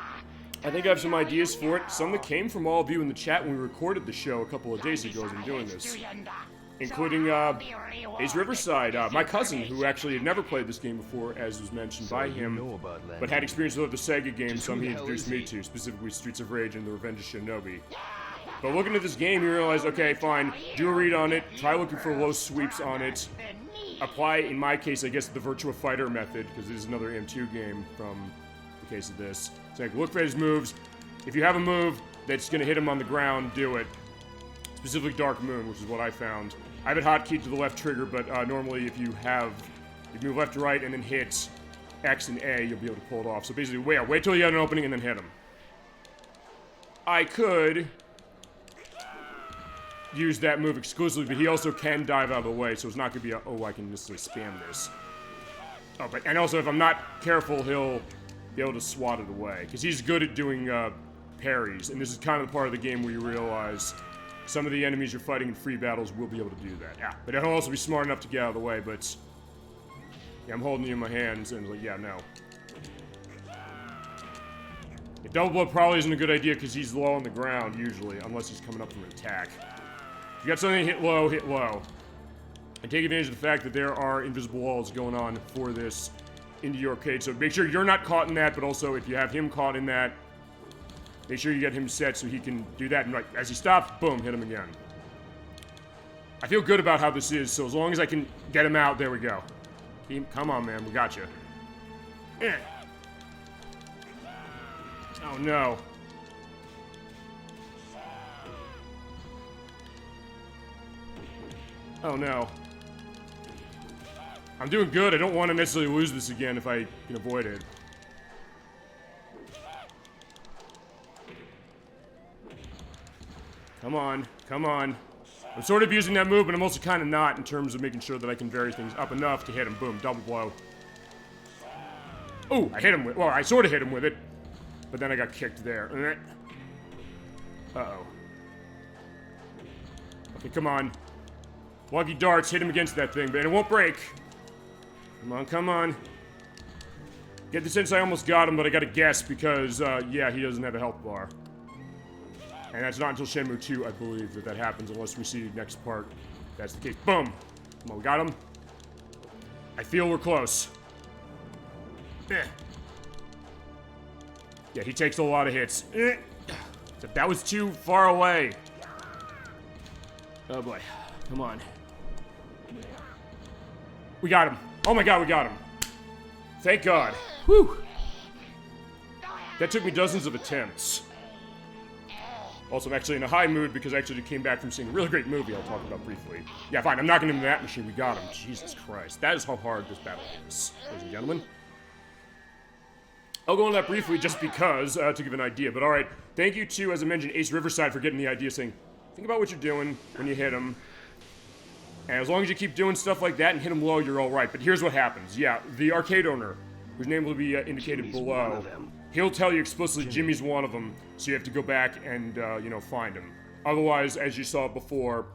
I think I have some ideas for it. Some that came from all of you in the chat when we recorded the show a couple of days ago as I'm doing this. Including Aceriverside, my cousin, who actually had never played this game before, as was mentioned by him, but had experience with the Sega games, some he introduced me to, specifically Streets of Rage and The Revenge of Shinobi. But looking at this game, you realize, okay, fine, do a read on it, try looking for low sweeps on it, apply, in my case, I guess, the Virtua Fighter method, because it is another M2 game from the case of this. So like, look for his moves. If you have a move that's going to hit him on the ground, do it. Specifically Dark Moon, which is what I found. I have it hotkeyed to the left trigger, but normally if you move left to right and then hit X and A, you'll be able to pull it off. So basically, wait till you have an opening and then hit him. I could use that move exclusively, but he also can dive out of the way, so it's not going to be a, oh, I can necessarily spam this. Oh, but, and also if I'm not careful, he'll be able to swat it away, because he's good at doing parries, and this is kind of the part of the game where you realize some of the enemies you're fighting in free battles will be able to do that. Yeah, but he'll also be smart enough to get out of the way, but yeah, I'm holding you in my hands, and like, yeah, no. Yeah, double blow probably isn't a good idea because he's low on the ground, usually, unless he's coming up from an attack. If you got something to hit low, hit low. And take advantage of the fact that there are invisible walls going on for this into your arcade, so make sure you're not caught in that, but also if you have him caught in that, make sure you get him set so he can do that, and right, as he stops, boom, hit him again. I feel good about how this is, so as long as I can get him out, there we go. Come on, man, we got you. Oh no. Oh no. I'm doing good. I don't want to necessarily lose this again if I can avoid it. Come on. Come on. I'm sort of using that move, but I'm also kind of not in terms of making sure that I can vary things up enough to hit him. Boom. Double blow. Oh, I hit him with... Well, I sort of hit him with it. But then I got kicked there. Uh-oh. Okay, come on. Lucky darts, hit him against that thing, but it won't break. Come on, come on. Get the sense I almost got him, but I gotta guess because, yeah, he doesn't have a health bar. And that's not until Shenmue 2, I believe, that happens, unless we see next part. That's the case. Boom! Come on, we got him. I feel we're close. Eh. Yeah, he takes a lot of hits. Eh. That was too far away. Oh boy. Come on. We got him. Oh my god, we got him. Thank God. Whew. That took me dozens of attempts. Also, I'm actually in a high mood because I actually came back from seeing a really great movie I'll talk about briefly. Yeah, fine, I'm knocking him in that machine. We got him. Jesus Christ. That is how hard this battle is, ladies and gentlemen. I'll go on that briefly just because, to give an idea. But alright, thank you to, as I mentioned, Aceriverside for getting the idea, saying, think about what you're doing when you hit him. And as long as you keep doing stuff like that and hit him low, you're alright. But here's what happens. Yeah, the arcade owner, whose name will be indicated Jimmy's below, one of them. he'll tell you explicitly Jimmy's one of them, so you have to go back and, you know, find him. Otherwise, as you saw before,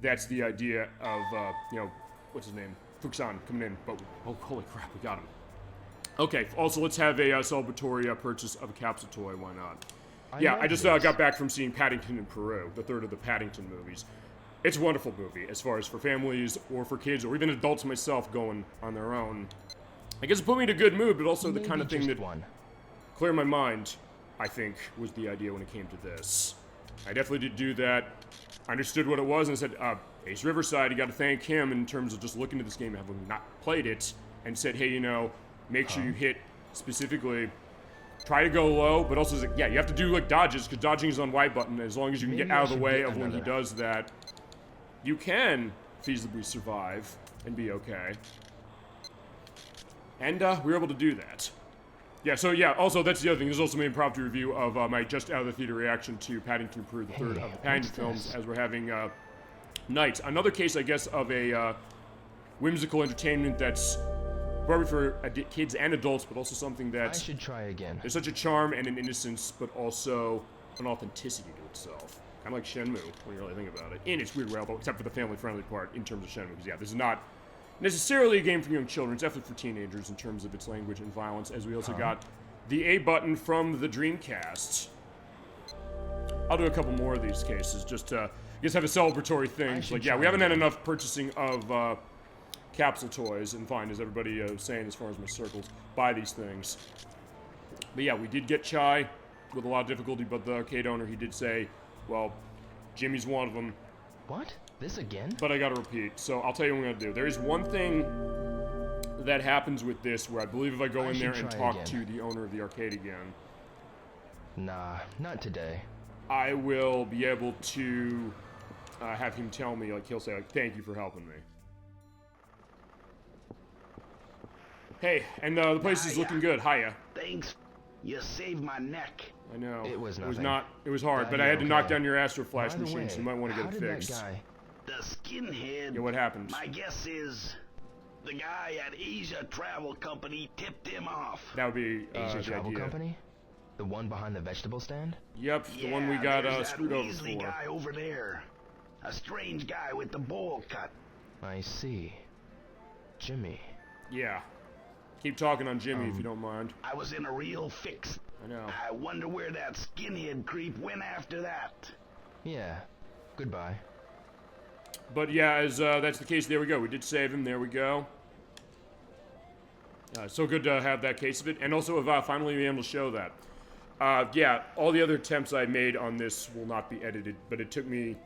that's the idea of, you know, what's his name? Fuku-San coming in. But, oh, holy crap, we got him. Okay, also, let's have a celebratory purchase of a capsule toy. Why not? Yeah, I just got back from seeing Paddington in Peru, the third of the Paddington movies. It's a wonderful movie, as far as for families, or for kids, or even adults myself going on their own. I guess it put me in a good mood, but also the kind of thing that cleared my mind, I think, was the idea when it came to this. I definitely did do that. I understood what it was, and said, Aceriverside, you gotta thank him in terms of just looking at this game, having not played it, and said, hey, you know, make sure you hit specifically, try to go low, but also, yeah, you have to do, like, dodges, because dodging is on Y button, as long as you can get out of the way of when he does that, you can feasibly survive and be okay. And, we were able to do that. Yeah, so, yeah, also, that's the other thing. There's also an impromptu review of my just-out-of-the-theater reason to Paddington Peru, the third of the Paddington films, as we're having, nights. Another case, I guess, of a, whimsical entertainment that's probably for kids and adults, but also something that... I should try again. There's such a charm and an innocence, but also an authenticity to itself. Kind of like Shenmue, when you really think about it. In its weird way, although, except for the family-friendly part, in terms of Shenmue. Because, yeah, this is not necessarily a game for young children. It's definitely for teenagers in terms of its language and violence, as we also got the A button from the Dreamcast. I'll do a couple more of these cases, just to, I guess, have a celebratory thing. Like, yeah, we haven't had enough purchasing of capsule toys, and fine, as everybody saying as far as my circles, buy these things. But yeah, we did get Chai with a lot of difficulty, but the arcade owner, he did say, well, Jimmy's one of them. What? This again? But I gotta repeat, so I'll tell you what I'm gonna do. There is one thing that happens with this where I believe if I go in there and talk to the owner of the arcade again... Nah, not today. I will be able to have him tell me, like, he'll say, like, thank you for helping me. Hey, and the place is looking good. Hiya. Thanks. You saved my neck. I know. It was nothing. It was hard, but I had to knock down your Astro Flash machine, so you might want to get it fixed. The skinhead. Yeah, what happened? My guess is the guy at Asia Travel Company tipped him off. That would be Asia Travel Company? The one behind the vegetable stand? Yep, the one we got screwed over for. Guy over there. A strange guy with the bowl cut. I see. Jimmy. Yeah. Keep talking on Jimmy if you don't mind. I was in a real fix. I know. I wonder where that skinhead creep went after that. Yeah. Goodbye. But yeah, as that's the case, there we go. We did save him. There we go. So good to have that case of it. And also of finally being able to show that. Yeah, all the other attempts I made on this will not be edited, but it took me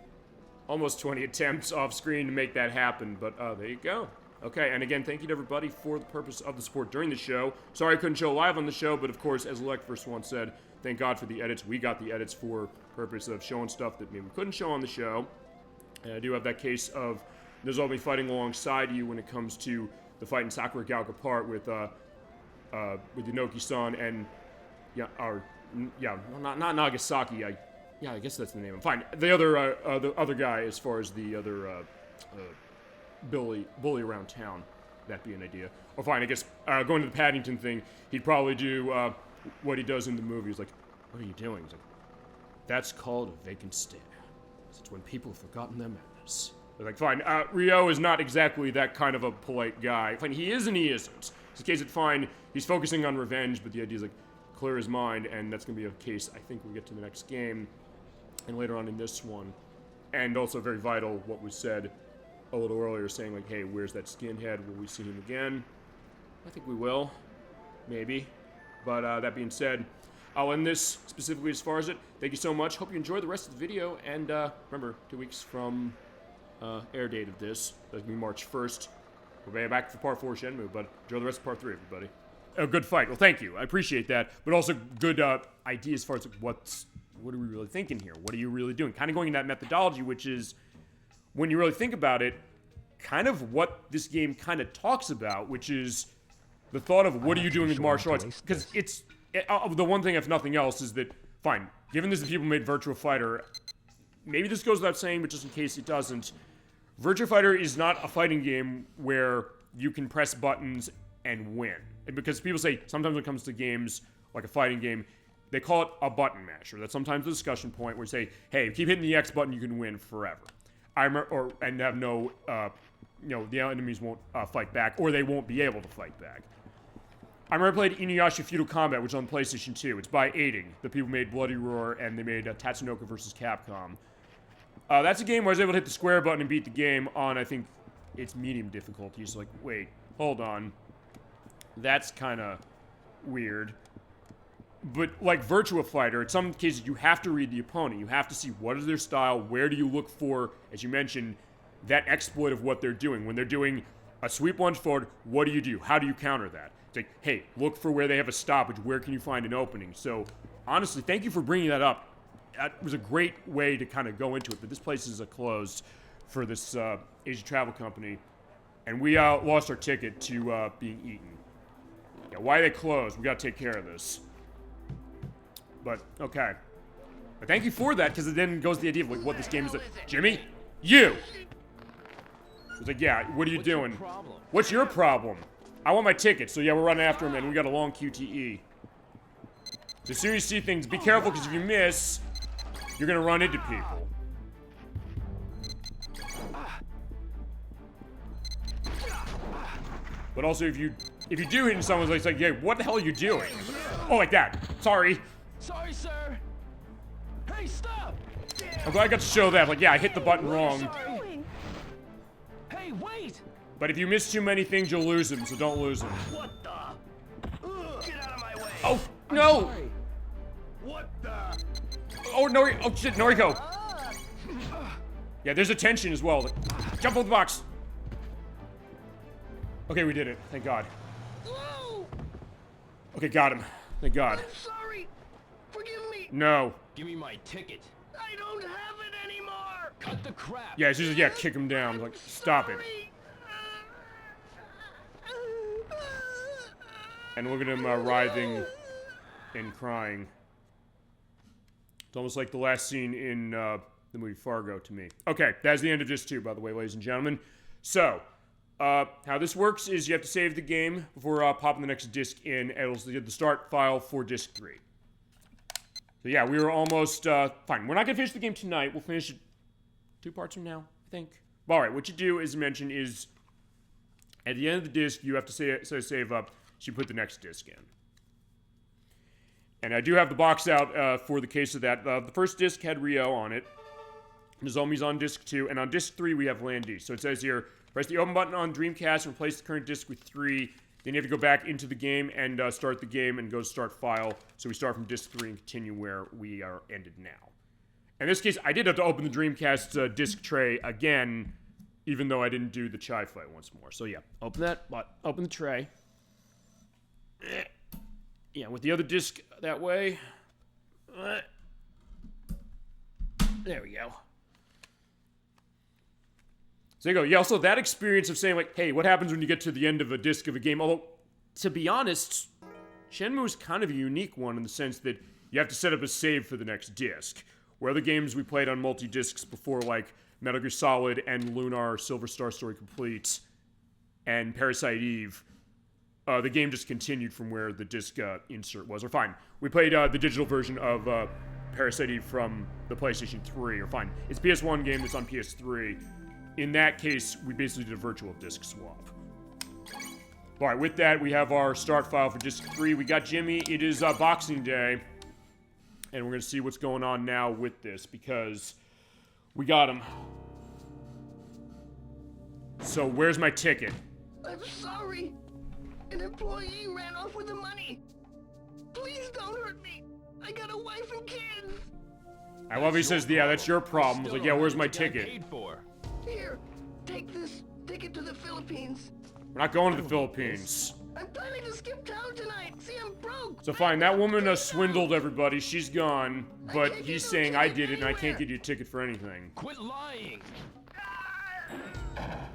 almost 20 attempts off screen to make that happen. But there you go. Okay, and again, thank you to everybody for the purpose of the support during the show. Sorry I couldn't show live on the show, but of course, as Electverse once said, thank God for the edits. We got the edits for purpose of showing stuff that maybe we couldn't show on the show. And I do have that case of there's all me fighting alongside you when it comes to the fight in Sakura Galka Part with Inoki-san and not Nagasaki. I guess that's the name. Fine. The other guy, as far as the other bully around town, that'd be an idea. Or fine, I guess going to the Paddington thing, he'd probably do what he does in the movie. He's like, "What are you doing?" He's like, "That's called a vacant stare. It's when people have forgotten their manners." They're like, fine. Ryo is not exactly that kind of a polite guy. Fine, he is and he isn't. In case it's fine. He's focusing on revenge, but the idea is like clear his mind, and that's gonna be a case. I think we get to the next game, and later on in this one, and also very vital what was said a little earlier, saying like, hey, where's that skinhead? Will we see him again? I think we will, maybe. But that being said, I'll end this specifically as far as it. Thank you so much. Hope you enjoy the rest of the video, and remember, 2 weeks from air date of this, that's gonna be March 1st. We'll be back for part 4 Shenmue, but enjoy the rest of part 3, everybody. A good fight. Well, thank you. I appreciate that, but also good idea as far as what are we really thinking here? What are you really doing? Kind of going in that methodology, which is, when you really think about it, kind of what this game kind of talks about, which is the thought of what are you doing with martial arts? Because it's the one thing, if nothing else, is that, fine, given this, the people made Virtua Fighter, maybe this goes without saying, but just in case it doesn't, Virtua Fighter is not a fighting game where you can press buttons and win. And because people say, sometimes when it comes to games, like a fighting game, they call it a button masher. That's sometimes the discussion point where you say, hey, keep hitting the X button, you can win forever. And have no, the enemies won't fight back, or they won't be able to fight back. I remember I played Inuyasha Feudal Combat, which is on PlayStation 2. It's by Aiding. The people made Bloody Roar, and they made Tatsunoko vs. Capcom. That's a game where I was able to hit the square button and beat the game on, I think, it's medium difficulty. It's like, wait, hold on. That's kind of weird. But like Virtua Fighter, in some cases, you have to read the opponent. You have to see what is their style, where do you look for, as you mentioned, that exploit of what they're doing. When they're doing a sweep lunge forward, what do you do? How do you counter that? It's like, hey, look for where they have a stoppage. Where can you find an opening? So, honestly, thank you for bringing that up. That was a great way to kind of go into it, but this place is closed for this Asia Travel Company, and we lost our ticket to being eaten. Yeah, why they closed? We gotta take care of this. But, okay. But thank you for that, because it then goes to the idea of like what this game is. Jimmy? You! It's like, yeah, what are you doing? What's your problem? I want my ticket, so yeah, we're running after him, and we got a long QTE. So as soon as you see things, be careful, because if you miss, you're gonna run into people. But also, if you do hit someone, it's like, yeah, what the hell are you doing? Oh, like that. Sorry. Sorry, sir. Hey, stop! I'm glad I got to show that. Like, yeah, I hit the button wrong. Hey, wait! But if you miss too many things, you'll lose them, so don't lose them. What the? Get out of my way! Oh, no! What the? Oh, oh shit, Noriko! Yeah, there's a tension as well. Like, jump on the box! Okay, we did it. Thank God. Okay, got him. Thank God. I'm sorry. Forgive me. No. Give me my ticket. I don't have it anymore. Cut the crap. Yeah, it's just, yeah, kick him down. Like, stop it. And look at him writhing and crying. It's almost like the last scene in the movie Fargo to me. Okay, that's the end of Disc 2, by the way, ladies and gentlemen. So, how this works is you have to save the game before popping the next disc in, and it'll get the start file for Disc 3. So yeah, we were almost, fine. We're not gonna finish the game tonight. We'll finish it 2 parts from now, I think. Alright, what you do, as mentioned, is at the end of the disc, you have to save up, so you put the next disc in. And I do have the box out for the case of that. The first disc had Ryo on it. Nozomi's on disc 2, and on disc 3 we have Landy. So it says here, press the open button on Dreamcast and replace the current disc with 3. Then you have to go back into the game and start the game and go to start file. So we start from disc 3 and continue where we are ended now. In this case, I did have to open the Dreamcast disc tray again even though I didn't do the chai fight once more. So yeah, open the tray. Yeah, with the other disc that way. There we go. So there you go. Yeah, also that experience of saying, like, hey, what happens when you get to the end of a disc of a game? Although, to be honest, Shenmue is kind of a unique one in the sense that you have to set up a save for the next disc. Where other games we played on multi-discs before, like Metal Gear Solid and Lunar, Silver Star Story Complete, and Parasite Eve, the game just continued from where the disc insert was. Or fine, we played the digital version of Parasite Eve from the PlayStation 3, or fine, it's a PS1 game that's on PS3. In that case, we basically did a virtual disc swap. Alright, with that, we have our start file for disc 3. We got Jimmy. It is Boxing Day. And we're going to see what's going on now with this, because we got him. So, where's my ticket? I'm sorry. An employee ran off with the money. Please don't hurt me. I got a wife and kids. I love he says, yeah, that's your problem. I was like, yeah, where's my ticket? Here, take this. Take it to the Philippines. We're not going to the Philippines. I'm planning to skip town tonight. See, I'm broke. So fine, that woman swindled everybody. She's gone. But he's saying I did it and I can't get you a ticket for anything. Quit lying.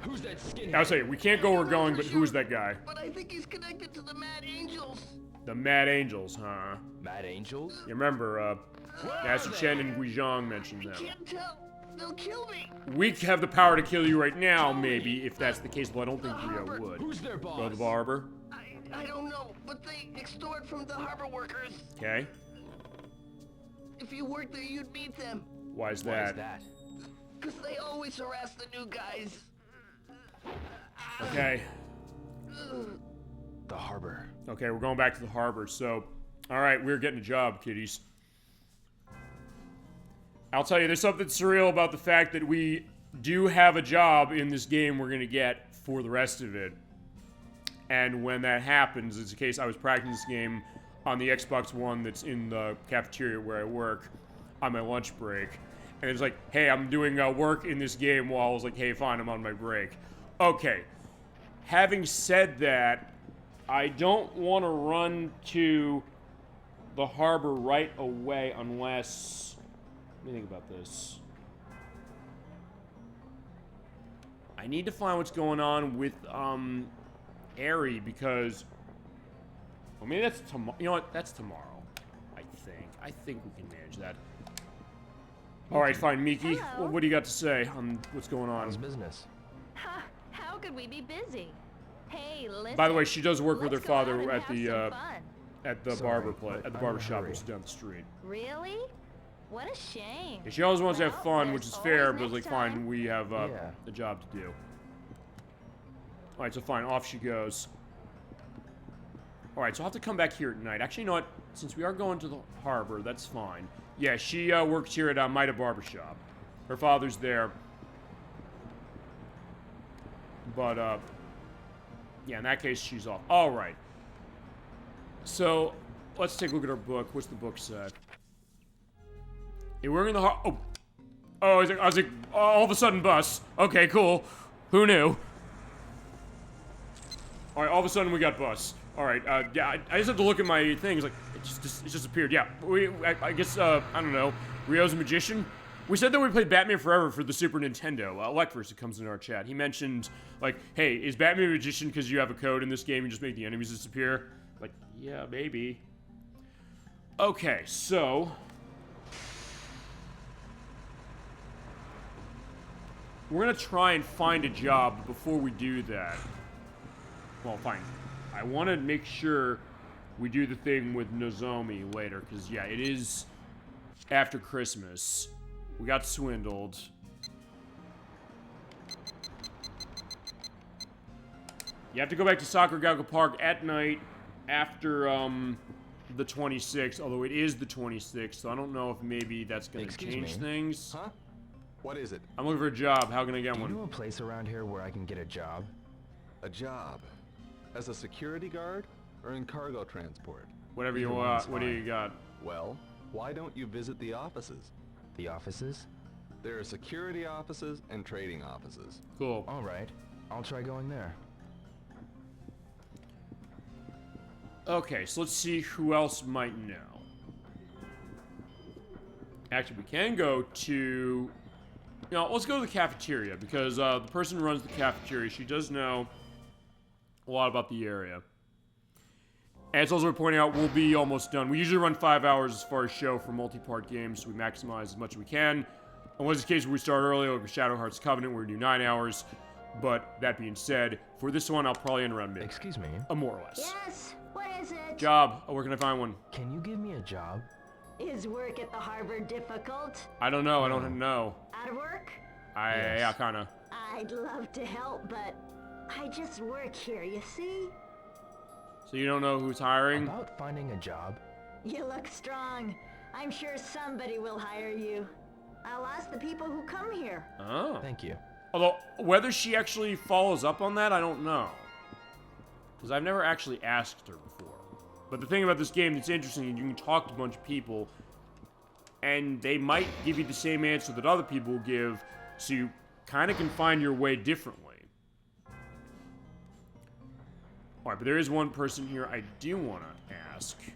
Who's that skinhead? I'll say, we can't go where we're going, but who's that guy? But I think he's connected to the Mad Angels. The Mad Angels, huh? Mad Angels? You remember, Master Chen and Guizhong mentioned them. I can't tell. They'll kill me. We have the power to kill you right now, maybe, if that's the case, but I don't think Rio would. Who's their boss? Go to the harbor. I don't know, but they extort from the harbor workers. Okay. If you worked there, you'd meet them. Why is that? Because they always harass the new guys. Okay. The harbor. Okay, we're going back to the harbor, so... Alright, we're getting a job, kiddies. I'll tell you, there's something surreal about the fact that we do have a job in this game we're gonna get for the rest of it. And when that happens, it's a case I was practicing this game on the Xbox One that's in the cafeteria where I work on my lunch break. And it's like, hey, I'm doing work in this game while I was like, hey, fine, I'm on my break. Okay. Having said that, I don't want to run to the harbor right away unless... Let me think about this. I need to find what's going on with, Eri, because... Well, maybe that's tomorrow. You know what? That's tomorrow, I think. I think we can manage that. Alright, fine, Miki. Well, what do you got to say on what's going on? How's business? How could we be busy? Hey, listen. By the way, she does work with her father at the barber shop that's down the street. Really? What a shame. Yeah, she always wants to have fun, which is fair, but like, fine, we have a job to do. Alright, so fine, off she goes. Alright, so I'll have to come back here at night. Actually, you know what? Since we are going to the harbor, that's fine. Yeah, she works here at Maida Barbershop. Her father's there. But, yeah, in that case, she's off. Alright. So, let's take a look at our book. What's the book say? Yeah, we're in the harbor. Oh, I was like, all of a sudden bus. Okay, cool. Who knew? Alright, all of a sudden we got bus. Alright, yeah, I just have to look at my things, like, it just appeared. Yeah, I guess, I don't know, Rio's a magician? We said that we played Batman Forever for the Super Nintendo. Lekvers, who comes in our chat, he mentioned, like, hey, is Batman a magician because you have a code in this game and just make the enemies disappear? Like, yeah, maybe. Okay, so... we're gonna try and find a job, but before we do that... Well, fine. I want to make sure we do the thing with Nozomi later, because, yeah, it is after Christmas. We got swindled. You have to go back to Sakuragaoka Park at night after, the 26th, although it is the 26th, so I don't know if maybe that's gonna change things. Huh? What is it? I'm looking for a job. How can I get one? Do you know a place around here where I can get a job? A job? As a security guard or in cargo transport? Whatever you want. What do you got? Well, why don't you visit the offices? The offices? There are security offices and trading offices. Cool. All right. I'll try going there. Okay, so let's see who else might know. Actually, we can go to... let's go to the cafeteria, because the person who runs the cafeteria, she does know a lot about the area. And it's also worth pointing out, we'll be almost done. We usually run 5 hours as far as show for multi-part games, so we maximize as much as we can. Unless it's the case where we start early, like with Shadow Hearts Covenant, where we do 9 hours. But that being said, for this one, I'll probably end around mid. Excuse me? More or less. Yes, what is it? Job. Where can I find one? Can you give me a job? Is work at the harbor difficult? I don't know. I don't know. Out of work? Yes. Yeah, kinda. I'd love to help, but I just work here, you see? So you don't know who's hiring? About finding a job? You look strong. I'm sure somebody will hire you. I'll ask the people who come here. Oh. Thank you. Although, whether she actually follows up on that, I don't know. Because I've never actually asked her before. But the thing about this game that's interesting is you can talk to a bunch of people, and they might give you the same answer that other people give, so you kind of can find your way differently. Alright, but there is one person here I do want to ask. So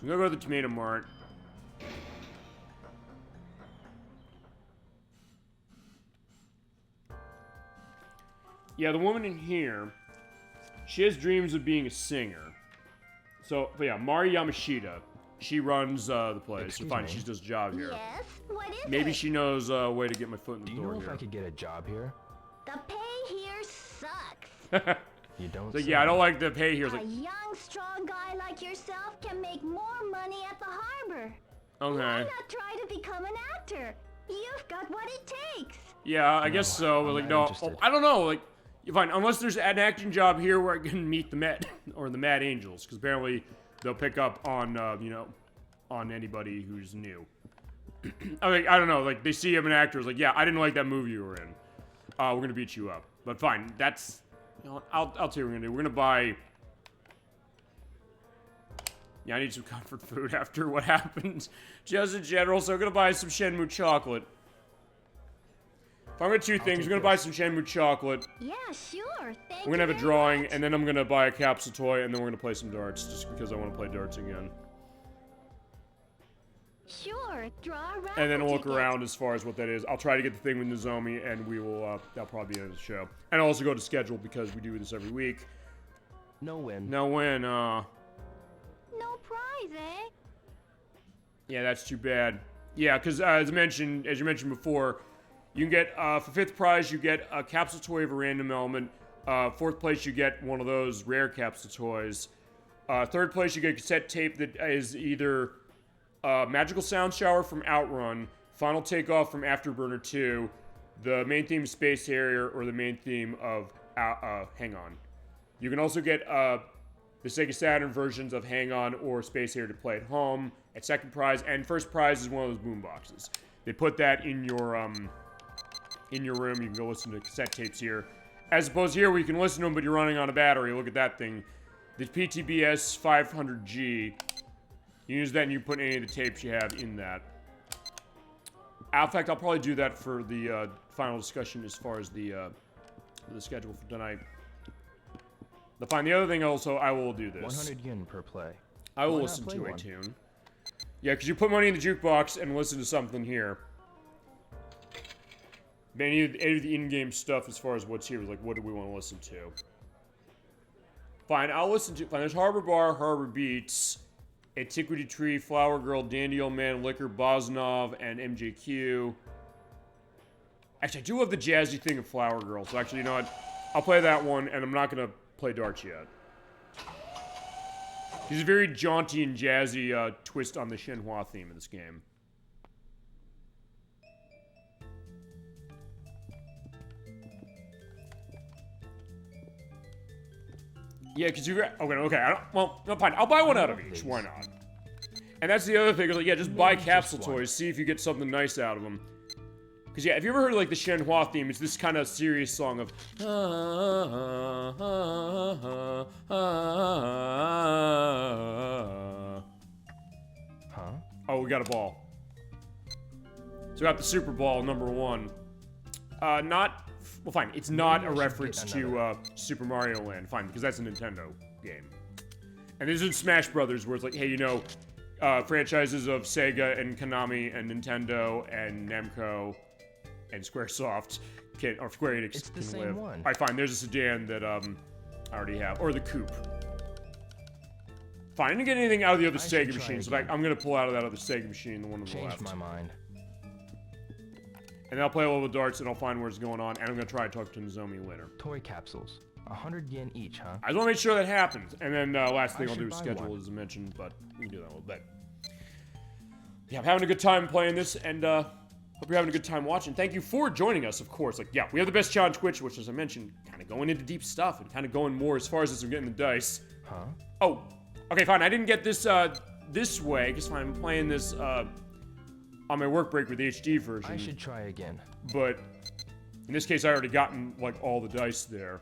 I'm going to go to the Tomato Mart. Yeah, the woman in here, she has dreams of being a singer. So, but yeah, Mari Yamashita, she runs the place. Excuse So fine, me. she does a job here. Yes? What is Maybe it? she knows a way to get my foot in the Do you door know here. if I could get a job here? The pay here sucks. You don't So say. yeah, I don't like the pay here. It's A like, young, strong guy like yourself can make more money at the harbor. Why okay. not try to become an actor? You've got what it takes. Yeah, I guess so. But I'm like, not no, interested. I don't know. Like, fine, unless there's an acting job here where I can meet the Met or the Mad Angels, because apparently they'll pick up on, on anybody who's new. I mean, I don't know. Like, they see him an actor, it's like, yeah, I didn't like that movie you were in. We're gonna beat you up. But fine, that's, I'll tell you what we're gonna do. We're gonna buy. Yeah, I need some comfort food after what happened, just in general. So I'm gonna buy some Shenmue chocolate. If I'm gonna do two things, I'm gonna buy some Shenmue chocolate. Yeah, sure. Thank We're gonna have a drawing, and then I'm gonna buy a capsule toy, and then we're gonna play some darts, just because I want to play darts again. Sure, draw a raffle And then we'll look ticket. around as far as what that is. I'll try to get the thing with Nozomi, and we will, that'll probably be the end of the show. And I'll also go to schedule, because we do this every week. No win. No win, No prize, eh? yeah, that's too bad. Yeah, because as you mentioned before, you can get, for 5th prize, you get a capsule toy of a random element. 4th place, you get one of those rare capsule toys. 3rd place, you get a cassette tape that is either Magical Sound Shower from Outrun, Final Takeoff from Afterburner 2, the main theme of Space Harrier, or the main theme of Hang On. You can also get the Sega Saturn versions of Hang On or Space Harrier to play at home at 2nd prize, and 1st prize is one of those boom boxes. They put that in your room. You can go listen to cassette tapes here. As opposed to here where you can listen to them, but you're running on a battery. Look at that thing. The PTBS 500G. You use that and you put any of the tapes you have in that. In fact, I'll probably do that for the final discussion as far as the schedule for tonight. The other thing also, I will do this. 100 yen per play. I will Why not listen play to a one? tune. Yeah, because you put money in the jukebox and listen to something here. Any of the in-game stuff as far as what's here is like, what do we want to listen to? Fine, I'll listen to... Fine, there's Harbor Bar, Harbor Beats, Antiquity Tree, Flower Girl, Dandy Old Man, Liquor, Bosnov, and MJQ. Actually, I do love the jazzy thing of Flower Girl, so actually, you know what? I'll play that one, and I'm not going to play darts yet. There's a very jaunty and jazzy twist on the Shenhua theme of this game. Yeah, because you're... Okay, I don't... Well, no, fine. I'll buy one out of each. Why not? And that's the other thing. Like, yeah, just buy capsule toys. See if you get something nice out of them. Because, yeah, have you ever heard, like, the Shenhua theme? It's this kind of serious song of... Huh? Oh, we got a ball. So we got the Super Ball #1. Well, fine. It's not a reference to Super Mario Land. Fine, because that's a Nintendo game. And this is Smash Brothers, where it's like, hey, you know, franchises of Sega and Konami and Nintendo and Namco and SquareSoft or Square Enix It's the can same live. one. All right, fine. There's a sedan that I already have, or the coupe. Fine. I didn't get anything out of the other Sega machine, so I'm gonna pull out of that other Sega machine, the one on the left. Changed my mind. And then I'll play a little darts, and I'll find what's going on, and I'm gonna try to talk to Nozomi later. Toy capsules. 100 yen each, huh? I just want to make sure that happens. And then last thing I I'll do should is buy schedule, one. as I mentioned, but we can do that in a little bit. Yeah, I'm having a good time playing this, and hope you're having a good time watching. Thank you for joining us, of course. Like, yeah, we have the best challenge Twitch, which, as I mentioned, kind of going into deep stuff and kind of going more as far as I'm getting the dice. Huh? Oh, okay, fine. I didn't get this this way, because I'm playing this on my work break with the HD version. I should try again. But in this case, I already gotten, like, all the dice there.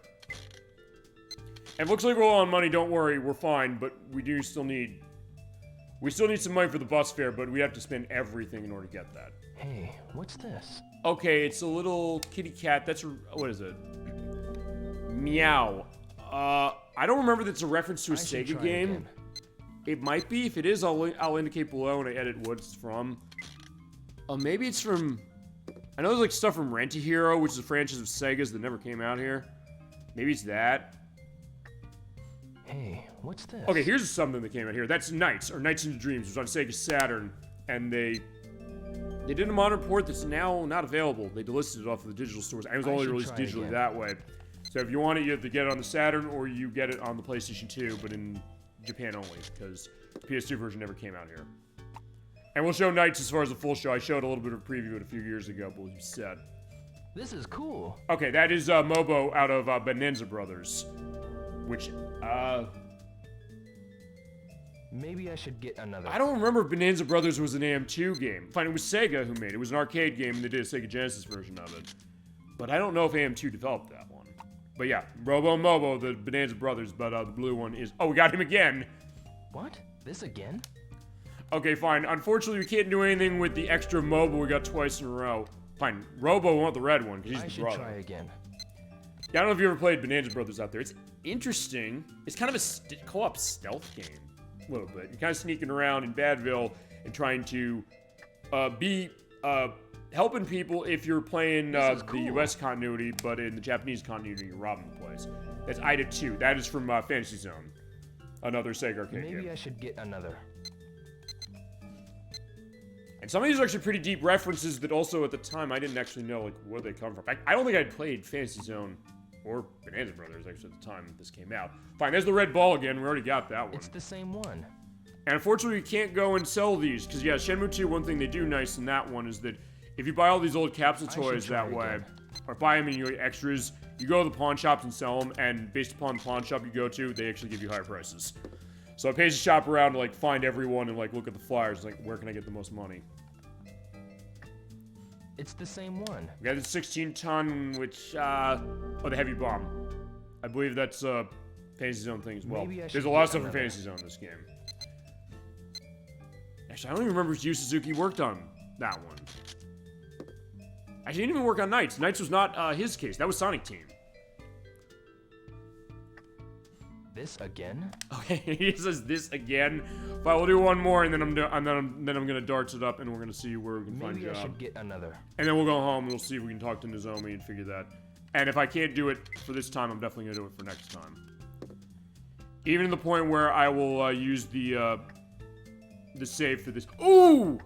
And it looks like we're low on money, don't worry, we're fine, but we still need some money for the bus fare, but we have to spend everything in order to get that. Hey, what's this? Okay, it's a little kitty cat, what is it? Meow. I don't remember that it's a reference to a Sega game. Again. It might be, if it is, I'll indicate below when I edit what it's from. Maybe it's from, I know there's like stuff from Rent-A-Hero, which is a franchise of Sega's that never came out here. Maybe it's that. Hey, what's this? Okay, here's something that came out here. That's Nights, or Nights into Dreams. It was on Sega Saturn, and they did a modern port that's now not available. They delisted it off of the digital stores, and it was only released digitally that way. So if you want it, you have to get it on the Saturn, or you get it on the PlayStation 2, but in Japan only, because the PS2 version never came out here. And we'll show Nights as far as the full show. I showed a little bit of a preview a few years ago, but you said. This is cool. Okay, that is Mobo out of Bonanza Brothers, which, Maybe I should get another. I don't remember if Bonanza Brothers was an AM2 game. Fine, it was Sega who made it. It was an arcade game, and they did a Sega Genesis version of it. But I don't know if AM2 developed that one. But yeah, Robo Mobo, the Bonanza Brothers, but the blue one is... Oh, we got him again! What? This again? Okay, fine. Unfortunately, we can't do anything with the extra Mobo we got twice in a row. Fine, Robo wants the red one, because he's the brother. I should try again. Yeah, I don't know if you ever played Bonanza Brothers out there. It's interesting. It's kind of a co-op stealth game. A little bit. You're kind of sneaking around in Badville and trying to be helping people if you're playing the US continuity, but in the Japanese continuity, you're robbing the place. That's Ida 2. That is from Fantasy Zone, another Sega arcade game. Maybe I should get another. And some of these are actually pretty deep references that also at the time I didn't actually know like where they come from. I don't think I'd played Fantasy Zone or Bonanza Brothers actually at the time this came out. Fine, there's the red ball again. We already got that one. It's the same one. And unfortunately, you can't go and sell these because yeah, Shenmue 2. One thing they do nice in that one is that if you buy all these old capsule toys that way, or buy them in your extras, you go to the pawn shops and sell them, and based upon the pawn shop you go to, they actually give you higher prices. So it pays to shop around to like find everyone and like look at the flyers, like where can I get the most money? It's the same one. We got the 16-ton, which, the heavy bomb. I believe that's a Fantasy Zone thing as well. There's a lot of stuff in Fantasy Zone in this game. Actually, I don't even remember if Yu Suzuki worked on that one. Actually, he didn't even work on Nights. Nights was not his case. That was Sonic Team. This again? Okay, he says this again. But we'll do one more, and then I'm gonna darts it up, and we're gonna see where we can find a job. Maybe I should get another. And then we'll go home, and we'll see if we can talk to Nozomi and figure that. And if I can't do it for this time, I'm definitely gonna do it for next time. Even to the point where I will use the save for this. Ooh!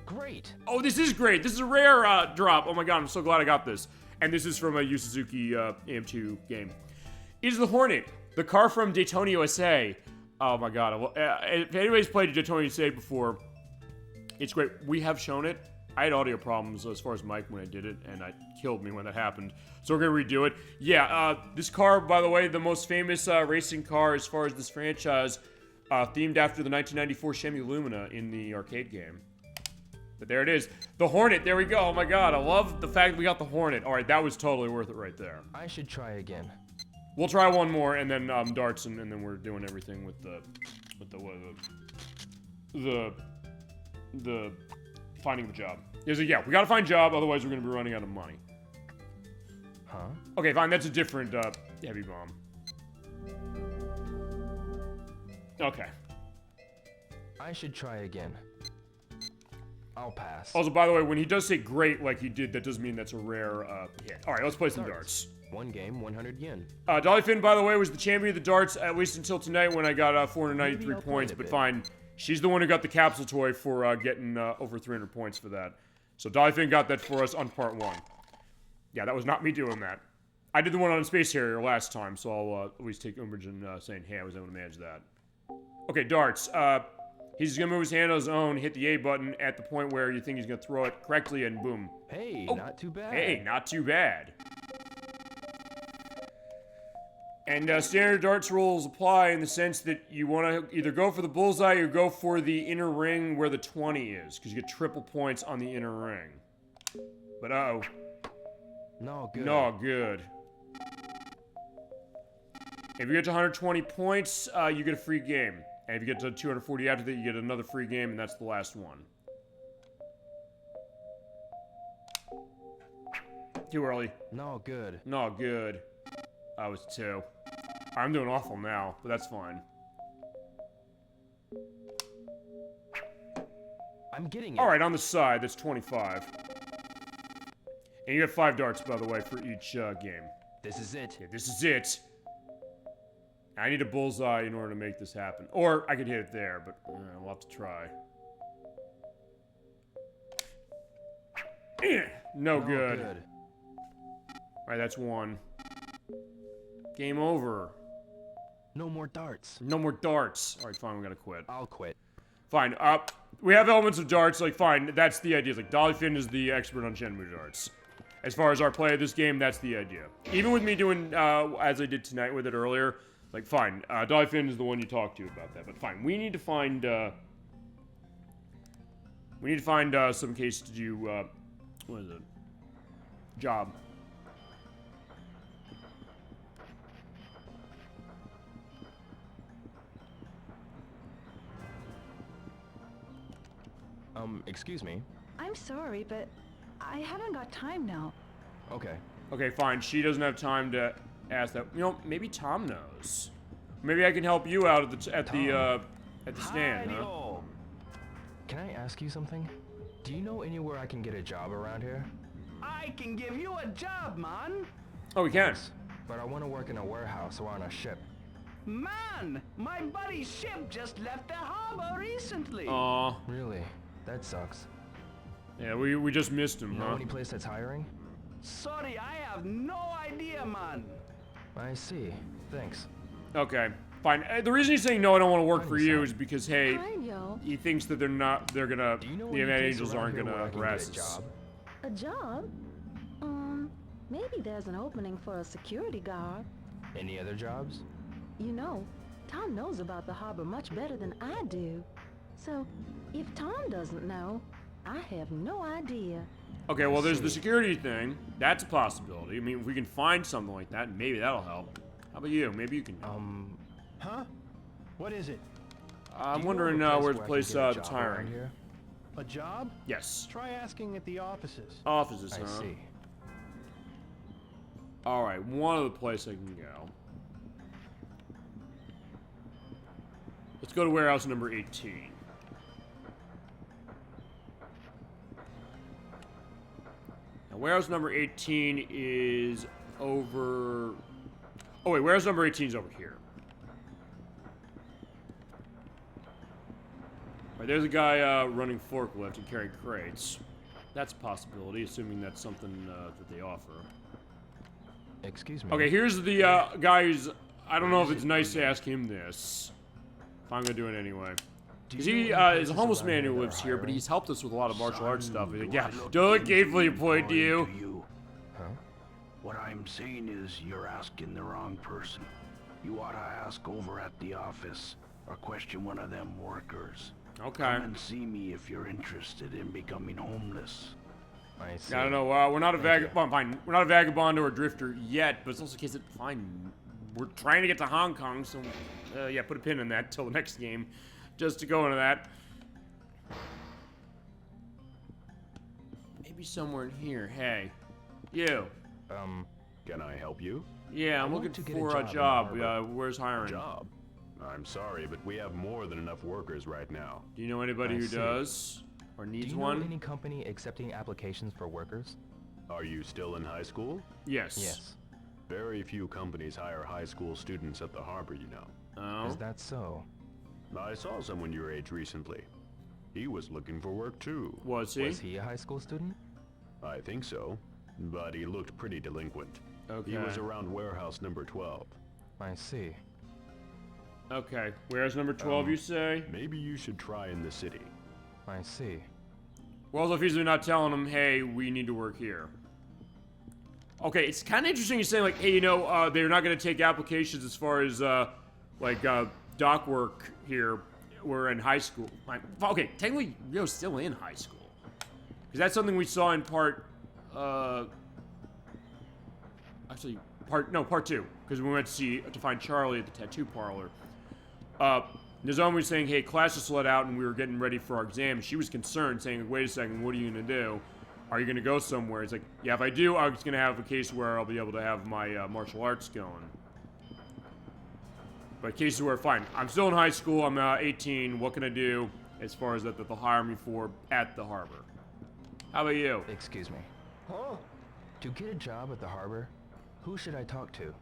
Great. Oh, this is great. This is a rare drop. Oh my god, I'm so glad I got this. And this is from a Yu Suzuki AM2 game. It is the Hornet. The car from Daytona, USA. Oh my god. If anybody's played Daytona USA before, it's great. We have shown it. I had audio problems as far as mic when I did it, and it killed me when that happened. So we're going to redo it. Yeah, this car, by the way, the most famous racing car as far as this franchise, themed after the 1994 Shenmue Lumina in the arcade game. But there it is. The Hornet. There we go. Oh my god. I love the fact that we got the Hornet. All right, that was totally worth it right there. I should try again. We'll try one more, and then darts, and then we're doing everything with the finding the job. He's like, yeah, we gotta find a job, otherwise we're gonna be running out of money. Huh? Okay, fine, that's a different, heavy bomb. Okay. I should try again. I'll pass. Also, by the way, when he does say great like he did, that doesn't mean that's a rare, hit. Alright, let's play some darts. One game, 100 yen. Dollyfin, by the way, was the champion of the darts, at least until tonight when I got 493 points, but fine. She's the one who got the capsule toy for getting over 300 points for that. So Dollyfin got that for us on part 1. Yeah, that was not me doing that. I did the one on Space Harrier last time, so I'll at least take umbrage in saying, hey, I was able to manage that. Okay, darts. He's gonna move his hand on his own, hit the A button at the point where you think he's gonna throw it correctly, and boom. Hey, not too bad. Hey, not too bad. And standard darts rules apply in the sense that you want to either go for the bullseye or go for the inner ring where the 20 is, because you get triple points on the inner ring. But uh-oh. No good. No good. If you get to 120 points, you get a free game. And if you get to 240 after that, you get another free game, and that's the last one. Too early. No good. No good. I was 2. I'm doing awful now, but that's fine. I'm getting it. Alright, on the side, that's 25. And you get 5 darts, by the way, for each game. This is it. Yeah, this is it. I need a bullseye in order to make this happen. Or I could hit it there, but we'll have to try. No good. Alright, that's 1. Game over. No more darts. No more darts. Alright, fine, we gotta quit. I'll quit. Fine, we have elements of darts, like, fine, that's the idea. Like, Dollyfin is the expert on Shenmue darts. As far as our play of this game, that's the idea. Even with me doing, as I did tonight with it earlier, like, fine, Dollyfin is the one you talk to about that, but fine, we need to find, some case to do, what is it? Job. Excuse me? I'm sorry, but I haven't got time now. Okay. Okay, fine. She doesn't have time to ask that. You know, maybe Tom knows. Maybe I can help you out at the stand, huh? Can I ask you something? Do you know anywhere I can get a job around here? I can give you a job, man. Oh, we can. Yes, but I want to work in a warehouse or on a ship. Man, my buddy's ship just left the harbor recently. Aw. Really? That sucks. Yeah, we just missed him, Know any place that's hiring? Sorry, I have no idea, man. I see. Thanks. Okay, fine. The reason he's saying no, I don't want to work for you is because, hey, Yo. he thinks that they're gonna, the Angels aren't gonna harass us. A job? Maybe there's an opening for a security guard. Any other jobs? You know, Tom knows about the harbor much better than I do. So, if Tom doesn't know, I have no idea. Okay, well, there's the security thing. That's a possibility. I mean, if we can find something like that, maybe that'll help. How about you? Maybe you can. Huh? What is it? I'm wondering where to place the hiring. A job? Yes. Try asking at the offices. Offices, I huh? see. Alright, one other place I can go. Let's go to warehouse number 18. Now, warehouse number 18 is over... Oh, wait, warehouse number 18 is over here. Alright, there's a guy running forklift and carrying crates. That's a possibility, assuming that's something that they offer. Excuse me. Okay, here's the guy who's... I don't know if it's nice to ask him this. I'm gonna do it anyway. Because he is a homeless man who lives here, but he's helped us with a lot of martial arts stuff. He's like, yeah, don't gainfully point to you. Huh? What I'm saying is you're asking the wrong person. You ought to ask over at the office or question one of them workers. Okay. Come and see me if you're interested in becoming homeless. I see. I don't know. We're not a vagabond. Fine. We're not a vagabond or a drifter yet, but it's also a case that fine. We're trying to get to Hong Kong, so yeah, put a pin in that till the next game, just to go into that. Should be somewhere in here. Hey, you. Can I help you? Yeah, I'm looking for a job. Where's hiring? Job? I'm sorry, but we have more than enough workers right now. Do you know anybody who does? Or needs one? Do you know any company accepting applications for workers? Are you still in high school? Yes. Yes. Very few companies hire high school students at the harbor, you know. Oh? Is that so? I saw someone your age recently. He was looking for work too. Was he? Was he a high school student? I think so, but he looked pretty delinquent. Okay. He was around warehouse number 12. I see. Okay. Where's number 12, you say? Maybe you should try in the city. I see. Well, if he's not telling him, hey, we need to work here. Okay, it's kind of interesting you're saying, like, hey, you know, they're not going to take applications as far as, dock work here. We're in high school. Okay, technically, Rio's still in high school. Because that's something we saw in part 2. Because we went to find Charlie at the tattoo parlor. Nozomi was saying, hey, class just let out and we were getting ready for our exam. She was concerned, saying, wait a second, what are you going to do? Are you going to go somewhere? It's like, yeah, if I do, I'm just going to have a case where I'll be able to have my martial arts going. But cases where, fine, I'm still in high school, I'm 18, what can I do as far as that they'll hire me for at the harbor? How about you? Excuse me. Huh? To get a job at the harbor, who should I talk to?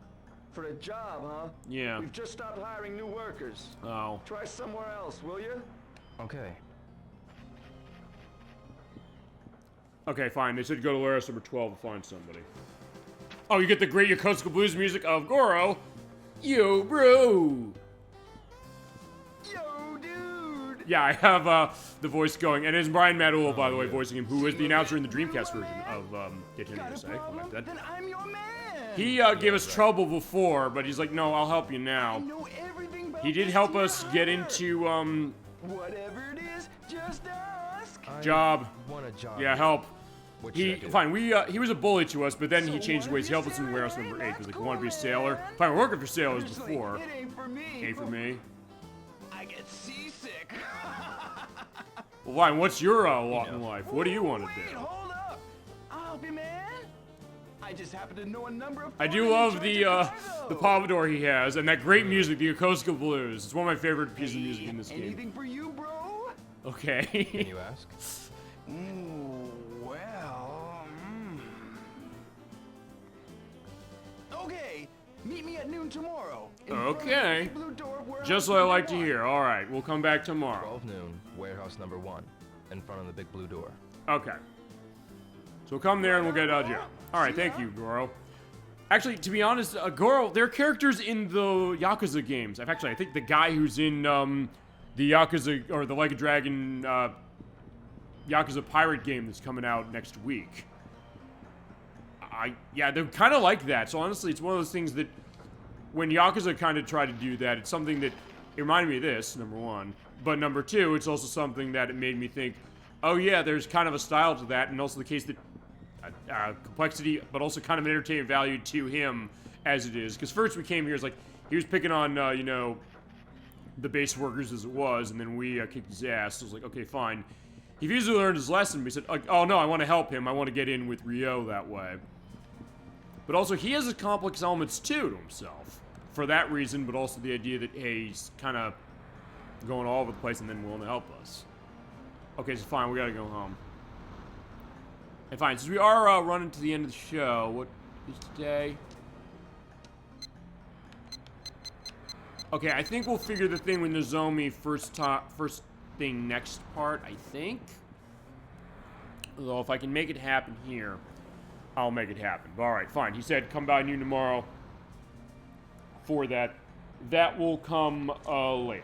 For a job, huh? Yeah. We've just stopped hiring new workers. Oh. Try somewhere else, will you? Okay. Okay, fine. They said go to warehouse number 12 to find somebody. Oh, you get the great Yokosuka Blues music of Goro. Yo, bro. Yo, dude. Yeah, I have the voice going. And it's Brian Madul, by the way, voicing him, who is the announcer in the Dreamcast version of Nintendo USA. Then I'm your man. He gave us trouble before, but he's like, no, I'll help you now. I know everything about He did help us get into, whatever it is, just ask. Job. Want a job. Yeah, help. What He, should I do? fine, he was a bully to us, but then he changed his ways. He helped us in warehouse number 8, because, like, he wanted to be a sailor. Fine, we're working for sailors before. It ain't for me. Ain't for me. I get seasick. Well, fine, what's your lot in life? What do you want to do? Hold up. I'll help you, man. I just happen to know a number of I do love the pompadour he has, and that great music, the Yokosuka Blues. It's one of my favorite pieces of music in this game. Anything for you, bro? Okay. Can you ask? Okay, meet me at noon tomorrow. Okay. Just what I like to hear. All right, we'll come back tomorrow. 12 noon, warehouse number 1, in front of the big blue door. Okay. So we'll come there and we'll get a job. All right, thank you, Goro. Actually, to be honest, Goro, there are characters in the Yakuza games. I think the guy who's in the Yakuza, or the Like a Dragon Yakuza pirate game that's coming out next week. Yeah, they're kind of like that. So honestly, it's one of those things that when Yakuza kind of tried to do that, it's something that it reminded me of this, number one. But number two, it's also something that it made me think, oh yeah, there's kind of a style to that, and also the case that complexity, but also kind of an entertainment value to him as it is. Because first we came here, it's like, he was picking on, you know, the base workers as it was, and then we kicked his ass. So it was like, okay, fine. He easily learned his lesson, but he said, like, oh no, I want to help him. I want to get in with Ryo that way. But also, he has his complex elements too to himself. For that reason, but also the idea that, hey, he's kind of going all over the place and then willing to help us. Okay, so fine, we gotta go home. And fine, since we are running to the end of the show, what is today? Okay, I think we'll figure the thing with Nozomi first thing next part, I think. Although if I can make it happen here, I'll make it happen. But alright, fine. He said come by noon tomorrow for that. That will come later.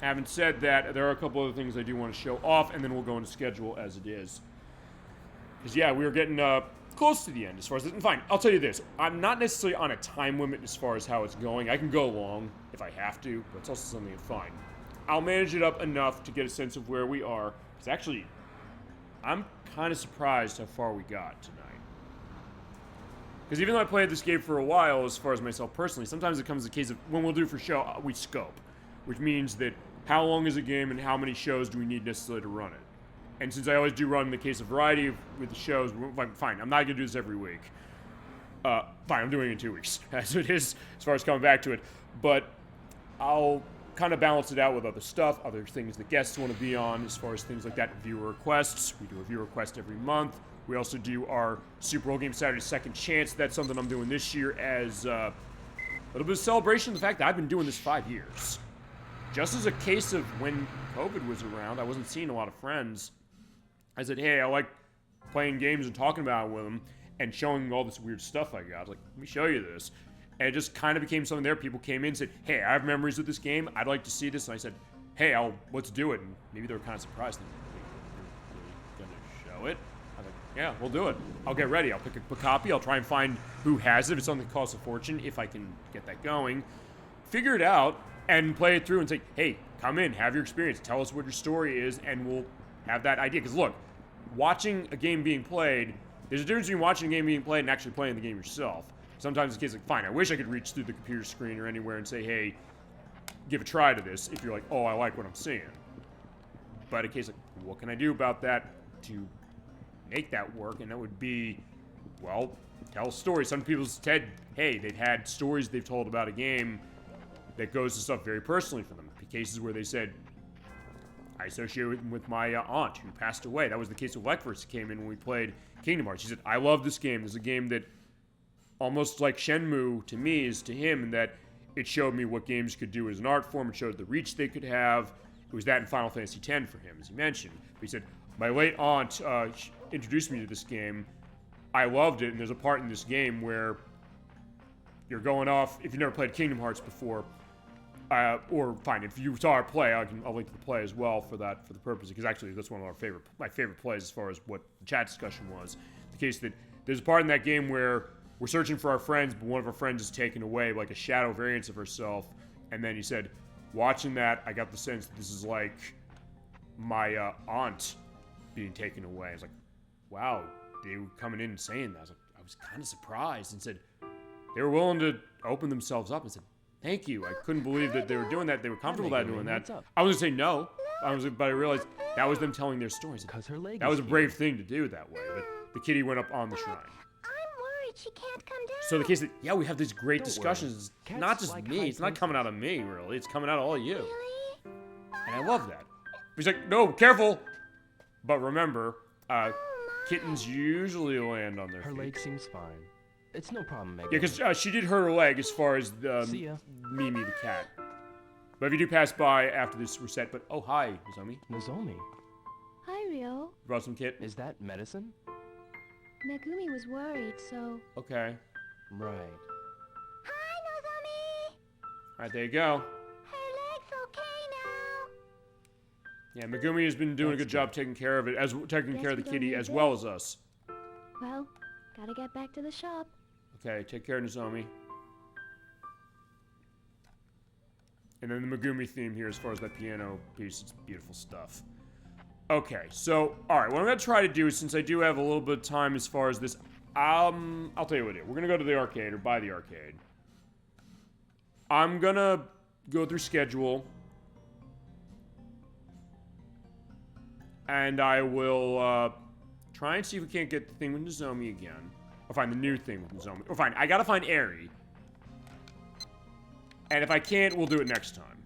Having said that, there are a couple other things I do want to show off, and then we'll go into schedule as it is. Because, yeah, we were getting close to the end as far as... And fine, I'll tell you this. I'm not necessarily on a time limit as far as how it's going. I can go long if I have to, but it's also something that's fine. I'll manage it up enough to get a sense of where we are. Because actually, I'm kind of surprised how far we got tonight. Because even though I played this game for a while, as far as myself personally, sometimes it comes to the case of when we'll do for show, we scope. Which means that how long is a game and how many shows do we need necessarily to run it? And since I always do run the case of variety with the shows, fine, I'm not going to do this every week. Fine, I'm doing it in 2 weeks, as it is, as far as coming back to it. But I'll kind of balance it out with other stuff, other things that guests want to be on, as far as things like that, viewer requests. We do a viewer request every month. We also do our Super Bowl Game Saturday Second Chance. That's something I'm doing this year as a little bit of celebration of the fact that I've been doing this 5 years. Just as a case of when COVID was around, I wasn't seeing a lot of friends. I said, hey, I like playing games and talking about it with them and showing all this weird stuff I got. I was like, let me show you this. And it just kind of became something there. People came in and said, hey, I have memories of this game. I'd like to see this. And I said, hey, let's do it. And maybe they were kind of surprised. They're going to show it? I was like, yeah, we'll do it. I'll get ready. I'll pick a copy. I'll try and find who has it. If it's something that costs a fortune, if I can get that going. Figure it out and play it through and say, hey, come in, have your experience. Tell us what your story is, and we'll have that idea. Because look, watching a game being played, there's a difference between watching a game being played and actually playing the game yourself. Sometimes the kid's like, fine, I wish I could reach through the computer screen or anywhere and say, hey, give a try to this, if you're like, oh, I like what I'm seeing. But in case like, what can I do about that to make that work? And that would be, well, tell stories. Some people said, hey, they've had stories they've told about a game that goes to stuff very personally for them. Cases where they said, I associate with my aunt who passed away. That was the case with Leckford. Came in when we played Kingdom Hearts. He said, I love this game. This is a game that almost like Shenmue to me is to him, in that it showed me what games could do as an art form. It showed the reach they could have. It was that in Final Fantasy X for him, as he mentioned. But he said, my late aunt introduced me to this game. I loved it, and there's a part in this game where you're going off, if you've never played Kingdom Hearts before, or fine, if you saw our play, I'll link to the play as well for the purpose, because actually that's one of my favorite plays as far as what the chat discussion was. The case that there's a part in that game where we're searching for our friends, but one of our friends is taken away, like a shadow variance of herself. And then he said, watching that, I got the sense that this is like my aunt being taken away. I was like, wow, they were coming in and saying that. I was kind of surprised, and said they were willing to open themselves up and said, thank you. I couldn't believe that they were doing that. They were comfortable with doing that. I was going to say no, but I realized that was them telling their stories. That was a brave thing to do that way. But the kitty went up on the shrine. I'm worried she can't come down. So the case that, yeah, we have these great discussions. It's not just me. It's not coming out of me, really. It's coming out of all of you. Really? And I love that. He's like, no, careful. But remember, kittens usually land on their feet. Her leg seems fine. It's no problem, Megan. Yeah, because she did hurt her leg as far as Mimi the cat. But if you do pass by after this reset, but oh, hi, Nozomi. Nozomi. Hi, Ryo. Brought some kit. Is that medicine? Megumi was worried, so... Okay. Right. Hi, Nozomi! Alright, there you go. Her leg's okay now. Yeah, Megumi has been doing a good job taking care of it, taking care of the kitty as well as us. Well, gotta get back to the shop. Okay, take care, Nozomi. And then the Megumi theme here as far as that piano piece, it's beautiful stuff. Okay, so, alright, what I'm going to try to do is, since I do have a little bit of time as far as this, I'll tell you what to do. We're going to go to the arcade, or buy the arcade. I'm going to go through schedule. And I will try and see if we can't get the thing with Nozomi again. Or find the new thing with Nozomi. Or fine, I got to find Eri. And if I can't, we'll do it next time.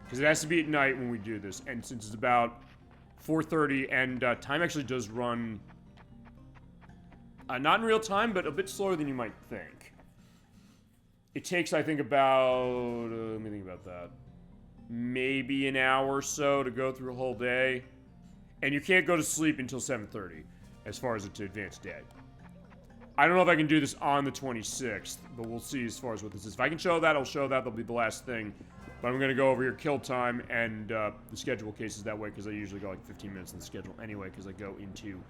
Because it has to be at night when we do this. And since it's about 4:30, and time actually does run... not in real time, but a bit slower than you might think. It takes, I think, about... let me think about that. Maybe an hour or so to go through a whole day. And you can't go to sleep until 7:30, as far as it's advanced day. I don't know if I can do this on the 26th, but we'll see as far as what this is. If I can show that, I'll show that. That'll be the last thing. But I'm going to go over here, kill time, and the schedule cases that way, because I usually go like 15 minutes in the schedule anyway, because I go into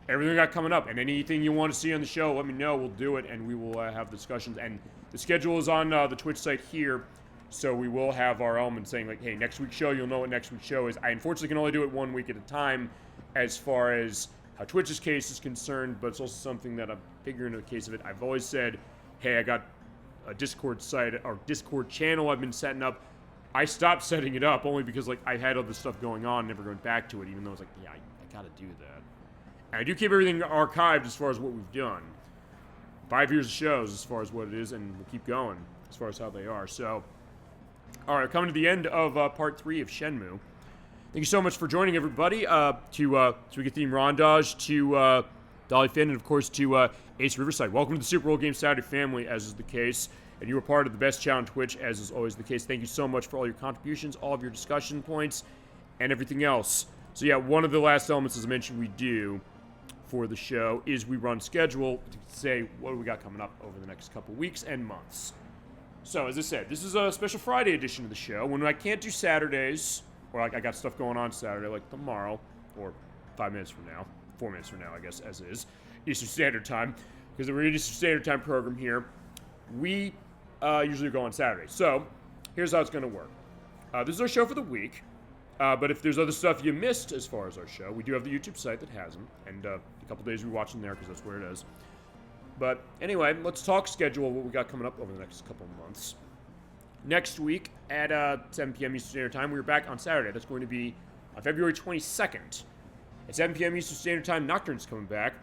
everything I got coming up. And anything you want to see on the show, let me know. We'll do it, and we will have discussions. And the schedule is on the Twitch site here, so we will have our elements saying, like, hey, next week's show, you'll know what next week's show is. I unfortunately can only do it 1 week at a time as far as how Twitch's case is concerned, but it's also something that I'm figuring in the case of it. I've always said, hey, I got a Discord site or Discord channel I've been setting up. I stopped setting it up only because, like, I had other stuff going on, never going back to it, even though I was like, yeah, I gotta do that. And I do keep everything archived as far as what we've done. 5 years of shows as far as what it is, and we'll keep going as far as how they are. So, all right, coming to the end of part 3 of Shenmue. Thank you so much for joining, everybody, to Suika Theme Rondage, to Dolly Finn, and, of course, to aceriverside. Welcome to the Super Bowl Game Saturday family, as is the case. And you are part of the best channel on Twitch, as is always the case. Thank you so much for all your contributions, all of your discussion points, and everything else. So yeah, one of the last elements, as I mentioned, we do for the show is we run schedule to say what do we got coming up over the next couple weeks and months. So, as I said, this is a special Friday edition of the show. When I can't do Saturdays, or like I got stuff going on Saturday, like tomorrow, or 5 minutes from now, 4 minutes from now, I guess, as is, Eastern Standard Time, because we're an Eastern Standard Time program here, we usually go on Saturday. So, here's how it's going to work. This is our show for the week, but if there's other stuff you missed as far as our show, we do have the YouTube site that has them, and a couple days we watch them there because that's where it is. But anyway, let's talk schedule, what we got coming up over the next couple of months. Next week at 7 p.m. Eastern Standard Time, we're back on Saturday. That's going to be on February 22nd. At 7 p.m. Eastern Standard Time, Nocturne's coming back.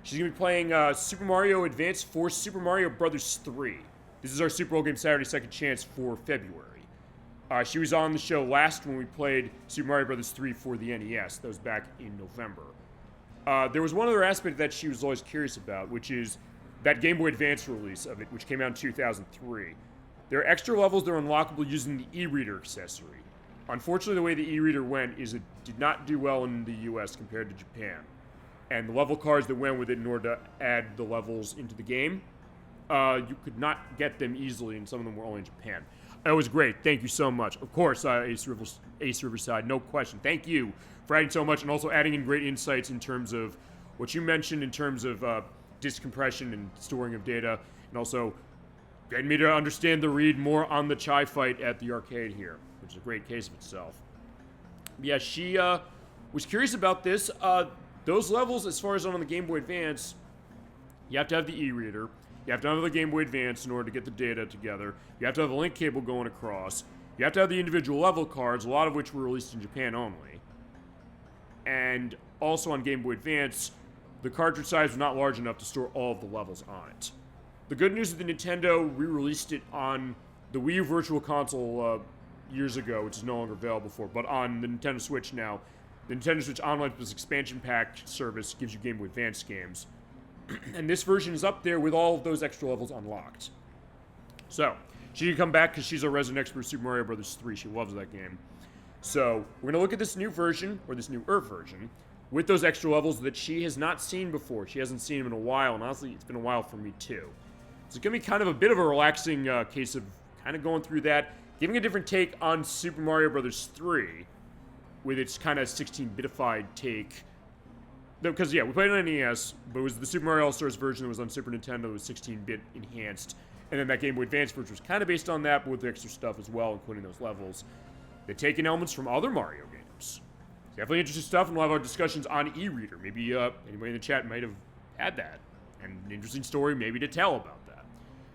She's going to be playing Super Mario Advance 4 Super Mario Bros. 3. This is our Super Bowl Game Saturday second chance for February. She was on the show last when we played Super Mario Bros. 3 for the NES. That was back in November. There was one other aspect that she was always curious about, which is that Game Boy Advance release of it, which came out in 2003. There are extra levels that are unlockable using the e-reader accessory. Unfortunately, the way the e-reader went is it did not do well in the US compared to Japan. And the level cards that went with it in order to add the levels into the game, you could not get them easily, and some of them were only in Japan. It was great. Thank you so much. Of course, aceriverside, no question. Thank you for adding so much and also adding in great insights in terms of what you mentioned in terms of disk compression and storing of data, and also getting me to understand the read more on the Chai fight at the arcade here, which is a great case of itself. Yeah, she was curious about this. Those levels, as far as on the Game Boy Advance, you have to have the e-reader. You have to have the Game Boy Advance in order to get the data together. You have to have a link cable going across. You have to have the individual level cards, a lot of which were released in Japan only. And also on Game Boy Advance, the cartridge size was not large enough to store all of the levels on it. The good news is that Nintendo re-released it on the Wii U Virtual Console years ago, which is no longer available for, but on the Nintendo Switch now. The Nintendo Switch Online Plus Expansion Pack service gives you Game Boy Advance games. And this version is up there with all of those extra levels unlocked. So, she can come back because she's a resident expert of Super Mario Bros. 3. She loves that game. So, we're going to look at this new version, or this newer version, with those extra levels that she has not seen before. She hasn't seen them in a while, and honestly, it's been a while for me too. So it's going to be kind of a bit of a relaxing case of kind of going through that, giving a different take on Super Mario Bros. 3, with its kind of 16-bitified take. Because, yeah, we played it on NES, but it was the Super Mario All-Stars version that was on Super Nintendo that was 16-bit enhanced. And then that Game Boy Advance version was kind of based on that, but with extra stuff as well, including those levels. They've taken elements from other Mario games. Definitely interesting stuff, and we'll have our discussions on e-reader. Maybe anybody in the chat might have had that. And an interesting story maybe to tell about that.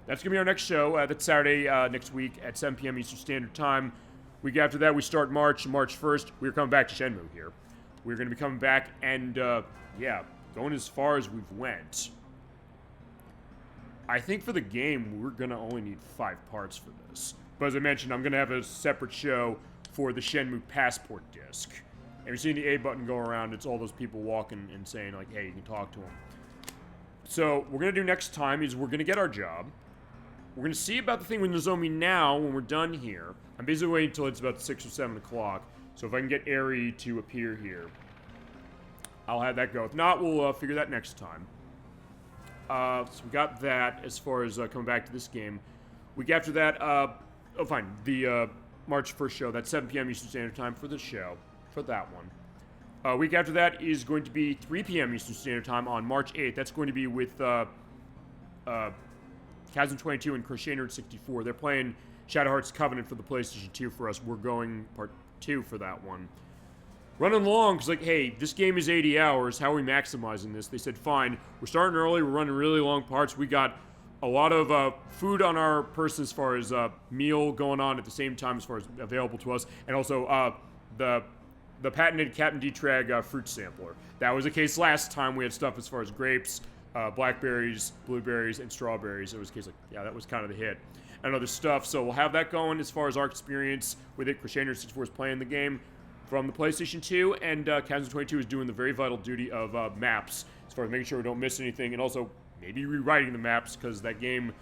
That's going to be our next show. That's Saturday next week at 7 p.m. Eastern Standard Time. Week after that, we start March 1st. We're coming back to Shenmue here. We're going to be coming back and, yeah, going as far as we've went. I think for the game, we're going to only need 5 parts for this. But as I mentioned, I'm going to have a separate show for the Shenmue Passport disc. And you're seeing the A button go around. It's all those people walking and saying, like, hey, you can talk to them. So, what we're going to do next time is we're going to get our job. We're going to see about the thing with Nozomi now when we're done here. I'm basically waiting until it's about 6 or 7 o'clock. So if I can get Eri to appear here, I'll have that go. If not, we'll figure that next time. So we got that as far as coming back to this game. Week after that, the March 1st show, that's 7 p.m. Eastern Standard Time for the show, for that one. Week after that is going to be 3 p.m. Eastern Standard Time on March 8th. That's going to be with Chasm 22 and Crochet Nerd 64. They're playing Shadow Hearts Covenant for the PlayStation 2 for us. We're going part 2 for that one. Running long, because, like, hey, this game is 80 hours. How are we maximizing this? They said, fine, we're starting early. We're running really long parts. We got a lot of food on our person as far as meal going on at the same time as far as available to us, and also the patented Captain D-Trag fruit sampler. That was the case last time. We had stuff as far as grapes, blackberries, blueberries, and strawberries. It was the case like, yeah, that was kind of the hit. And other stuff, so we'll have that going as far as our experience with it. Crusader64 is playing the game from the PlayStation 2, and Kazan22 is doing the very vital duty of maps, as far as making sure we don't miss anything, and also maybe rewriting the maps, because that game,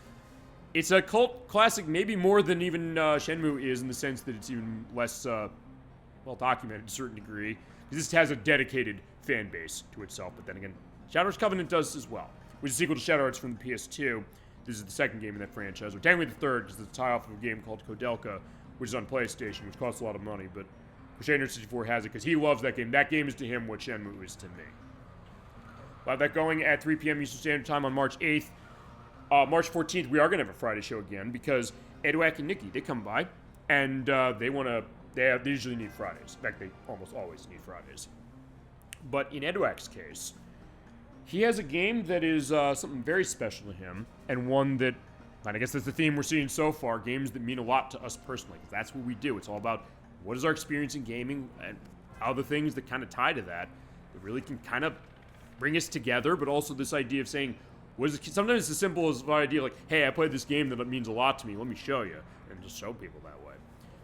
it's a cult classic, maybe more than even Shenmue is, in the sense that it's even less well documented to a certain degree, because this has a dedicated fan base to itself. But then again, Shadow's Covenant does as well, which is a sequel to Shadow Hearts from the PS2. This is the second game in that franchise, or technically the third, because it's a tie-off of a game called Kodelka, which is on PlayStation, which costs a lot of money, but Crusader64 has it because he loves that game. That game is to him what Shenmue is to me. We'll have that going at 3 p.m. Eastern Standard Time on March 8th. March 14th, we are going to have a Friday show again, because Edwak and Nikki, they come by, and they usually need Fridays. In fact, they almost always need Fridays. But in Edwak's case, he has a game that is something very special to him, and one that, and I guess that's the theme we're seeing so far, games that mean a lot to us personally, because that's what we do. It's all about what is our experience in gaming, and other things that kind of tie to that really can kind of bring us together, but also this idea of saying, sometimes it's as simple as the idea like, hey, I played this game that means a lot to me, let me show you, and just show people that way.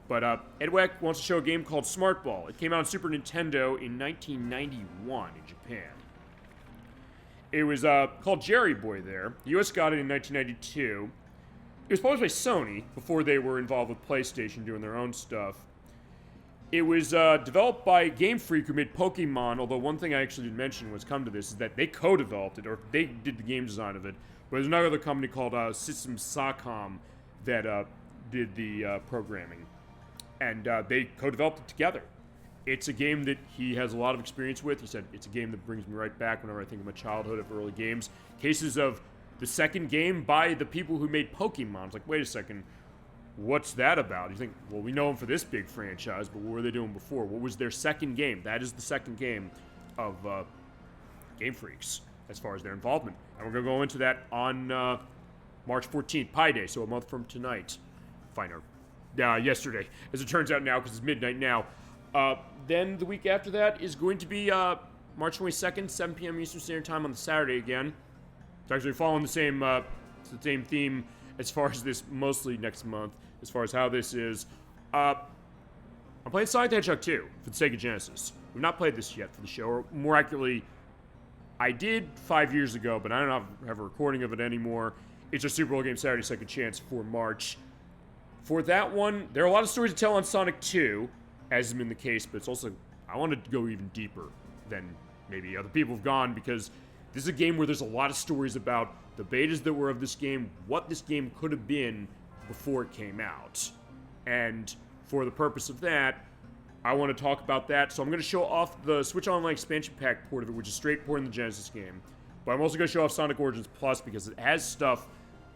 But Edwak wants to show a game called Smart Ball. It came out on Super Nintendo in 1991 in Japan. It was called Jerry Boy there. The US got it in 1992. It was published by Sony before they were involved with PlayStation doing their own stuff. It was developed by Game Freak, who made Pokemon, although one thing I actually didn't mention was come to this, is that they co-developed it, or they did the game design of it, but there's another company called System Sacom that did the programming, and they co-developed it together. It's a game that he has a lot of experience with. He said, it's a game that brings me right back whenever I think of my childhood of early games. Cases of the second game by the people who made Pokemon. It's like, wait a second, what's that about? You think, well, we know them for this big franchise, but what were they doing before? What was their second game? That is the second game of Game Freaks, as far as their involvement. And we're going to go into that on March 14th, Pi Day, so a month from tonight. Yesterday, as it turns out now, because it's midnight now. Then the week after that is going to be March 22nd, 7 p.m. Eastern Standard Time on the Saturday again. It's actually following the same theme as far as this, mostly next month, as far as how this is. I'm playing Sonic the Hedgehog 2 for the Sega Genesis. We've not played this yet for the show, or more accurately, I did 5 years ago, but I don't have a recording of it anymore. It's a Super Bowl Game Saturday Second Chance for March. For that one, there are a lot of stories to tell on Sonic 2, as has been the case, but it's also, I wanted to go even deeper than maybe other people have gone, because this is a game where there's a lot of stories about the betas that were of this game, what this game could have been before it came out. And for the purpose of that, I want to talk about that. So I'm going to show off the Switch Online expansion pack port of it, which is straight port in the Genesis game. But I'm also going to show off Sonic Origins Plus, because it has stuff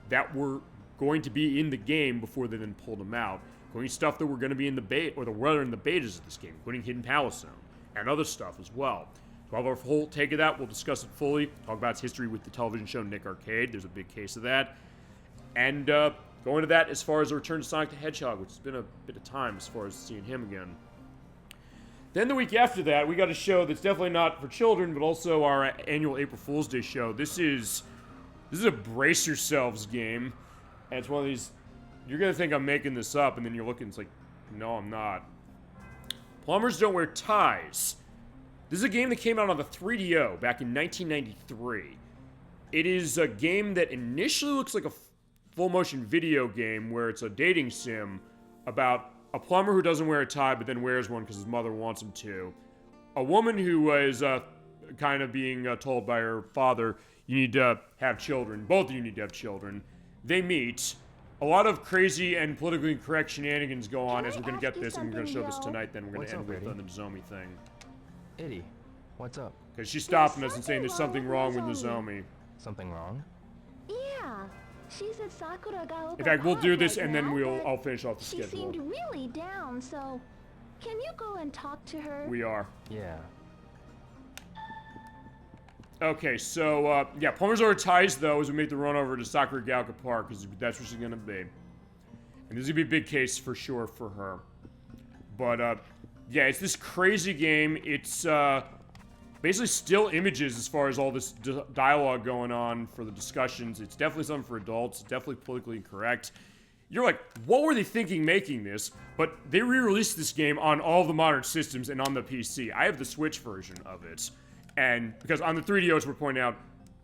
that were going to be in the game before they then pulled them out. Including stuff that were going to be in the beta, or that were in the betas of this game, including Hidden Palace Zone, and other stuff as well. So I'll have a whole take of that. We'll discuss it fully. Talk about its history with the television show Nick Arcade. There's a big case of that. And go into that as far as the return to Sonic the Hedgehog, which has been a bit of time as far as seeing him again. Then the week after that, we got a show that's definitely not for children, but also our annual April Fool's Day show. This is a brace yourselves game, and it's one of these, you're going to think I'm making this up, and then you're looking, it's like, no, I'm not. Plumbers Don't Wear Ties. This is a game that came out on the 3DO back in 1993. It is a game that initially looks like a full-motion video game where it's a dating sim about a plumber who doesn't wear a tie but then wears one because his mother wants him to. A woman who is kind of being told by her father, you need to have children. Both of you need to have children. They meet. A lot of crazy and politically incorrect shenanigans go on as we're going to get this, and we're going to show this tonight, then we're going to end with the Nozomi thing. Eddie, what's up? Because she's stopping us and saying there's something wrong with Nozomi. Something wrong? Yeah. She said Sakura got open. In fact, we'll do this, and then now, I'll finish off the she schedule. She seemed really down, so can you go and talk to her? We are. Yeah. Okay, so, yeah, Plumber's over ties, though, as we make the run over to Sakuragaoka Park, because that's where she's gonna be. And this is gonna be a big case, for sure, for her. But, yeah, it's this crazy game. It's, basically still images as far as all this dialogue going on for the discussions. It's definitely something for adults. It's definitely politically incorrect. You're like, what were they thinking making this? But they re-released this game on all the modern systems and on the PC. I have the Switch version of it. And because on the 3DO, as we're pointing out,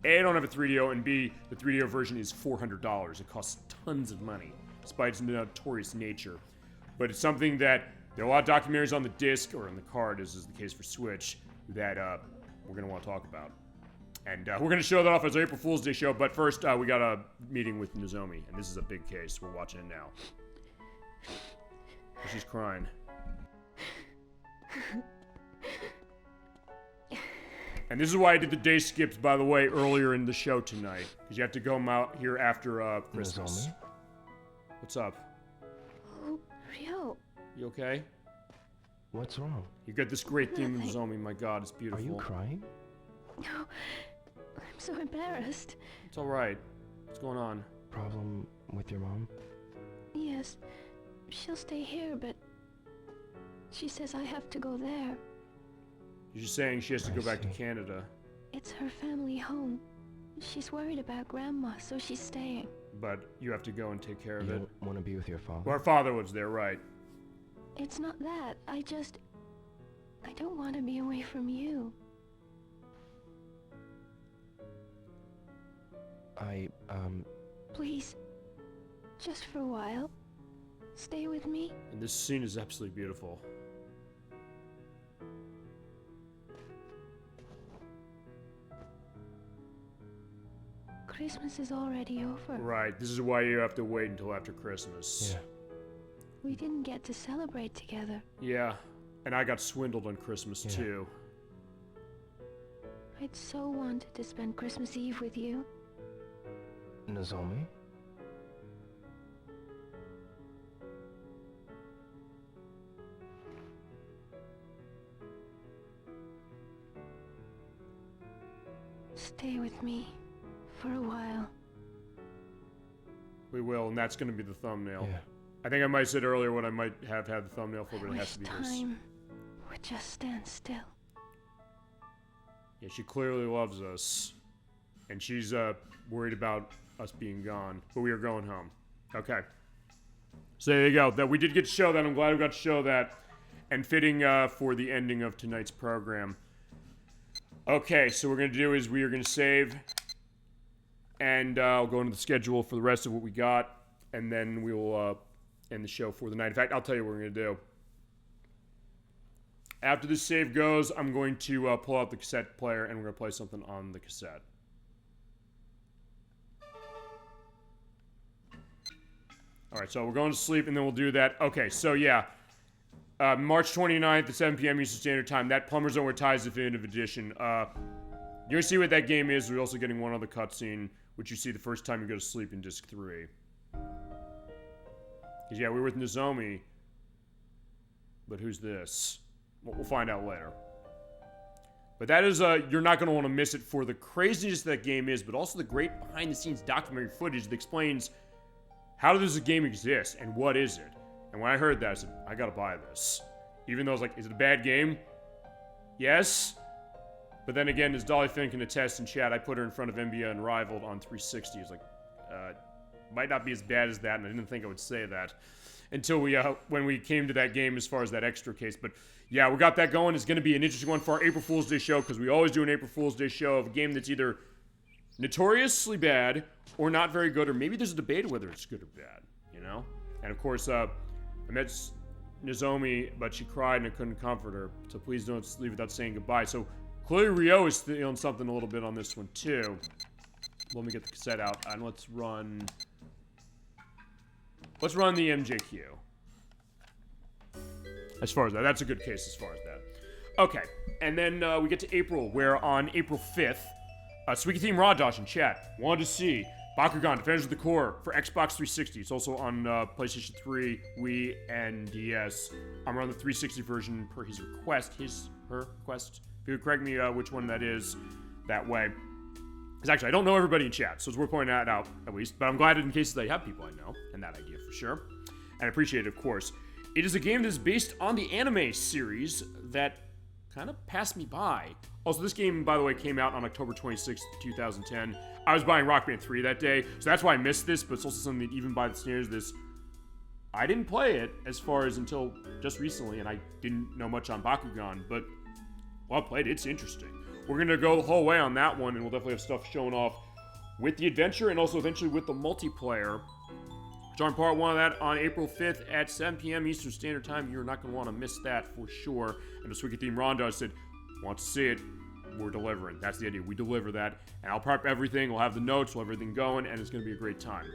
A, I don't have a 3DO, and B, the 3DO version is $400. It costs tons of money, despite its notorious nature. But it's something that there are a lot of documentaries on the disc, or on the card, as is the case for Switch, that we're going to want to talk about. And we're going to show that off as our April Fool's Day show, but first, we got a meeting with Nozomi, and this is a big case. We're watching it now. She's crying. And this is why I did the day skips, by the way, earlier in the show tonight. Because you have to go out here after Christmas. Nozomi? What's up? Oh, Ryo. You okay? What's wrong? You got this great theme of Nozomi. My God, it's beautiful. Are you crying? No. I'm so embarrassed. It's alright. What's going on? Problem with your mom? Yes. She'll stay here, but she says I have to go there. You're just saying she has to go back to Canada. It's her family home. She's worried about Grandma, so she's staying. But you have to go and take care of it. You want to be with your father? Well, our father lives there, right? It's not that. I don't want to be away from you. Please, just for a while, stay with me. And this scene is absolutely beautiful. Christmas is already over. Right, this is why you have to wait until after Christmas. Yeah. We didn't get to celebrate together. Yeah, and I got swindled on Christmas too. I'd so wanted to spend Christmas Eve with you. Nozomi? Stay with me for a while. We will, and that's going to be the thumbnail. Yeah. I think I might have said earlier what I might have had the thumbnail for, but it has to be this. Time would just stand still. Yeah, she clearly loves us. And she's worried about us being gone. But we are going home. Okay. So there you go. That we did get to show that. I'm glad we got to show that. And fitting for the ending of tonight's program. Okay, so what we're going to do is we are going to save. And I'll go into the schedule for the rest of what we got. And then we will end the show for the night. In fact, I'll tell you what we're going to do. After this save goes, I'm going to pull out the cassette player and we're going to play something on the cassette. Alright, so we're going to sleep and then we'll do that. Okay, so yeah. March 29th at 7 p.m. Eastern Standard Time. That Plumber's Over Ties Definitive Edition. You're going to see what that game is. We're also getting one other cutscene, which you see the first time you go to sleep in Disc 3. Because, yeah, we were with Nozomi. But who's this? We'll find out later. But that is, you're not going to want to miss it for the craziness that game is, but also the great behind-the-scenes documentary footage that explains how does this game exist and what is it. And when I heard that, I said, I got to buy this. Even though I was like, is it a bad game? Yes. But then again, as Dolly Finn can attest in chat, I put her in front of NBA Unrivaled on 360. It's like, might not be as bad as that, and I didn't think I would say that until we, when we came to that game as far as that extra case. But yeah, we got that going. It's going to be an interesting one for our April Fool's Day show, because we always do an April Fool's Day show of a game that's either notoriously bad or not very good, or maybe there's a debate of whether it's good or bad, you know? And of course, I met Nozomi, but she cried and I couldn't comfort her, so please don't leave without saying goodbye. So clearly Ryo is feeling something a little bit on this one too. Let me get the cassette out, and let's run the MJQ. As far as that, that's a good case as far as that. Okay, and then we get to April, where on April 5th, Suiki Team Radash in chat wanted to see Bakugan Defenders of the Core for Xbox 360. It's also on PlayStation 3, Wii, and DS. I'm on the 360 version per her request. If you could correct me which one that is, that way. Because actually, I don't know everybody in chat, so it's worth pointing that out at least. But I'm glad in case that I have people I know, and that idea for sure. And I appreciate it, of course. It is a game that is based on the anime series that kind of passed me by. Also, this game, by the way, came out on October 26th, 2010. I was buying Rock Band 3 that day, so that's why I missed this, but it's also something that even by the standards of this, I didn't play it as far as until just recently, and I didn't know much on Bakugan, but well played, it's interesting. We're going to go the whole way on that one, and we'll definitely have stuff showing off with the adventure and also eventually with the multiplayer. Starting part 1 of that on April 5th at 7 p.m. Eastern Standard Time. You're not going to want to miss that for sure. And the Swiki Theme Ronda said, want to see it, we're delivering. That's the idea. We deliver that. And I'll prep everything. We'll have the notes. We'll have everything going. And it's going to be a great time.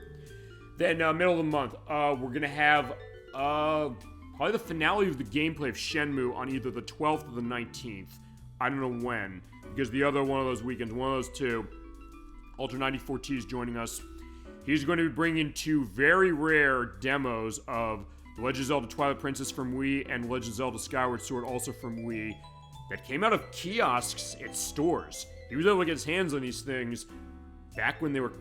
Then, middle of the month, we're going to have probably the finale of the gameplay of Shenmue on either the 12th or the 19th. I don't know when. Because the other one of those weekends, one of those two, Ultra 94T is joining us. He's going to be bringing 2 very rare demos of The Legend of Zelda Twilight Princess from Wii and Legend of Zelda Skyward Sword also from Wii that came out of kiosks at stores. He was able to get his hands on these things back when they were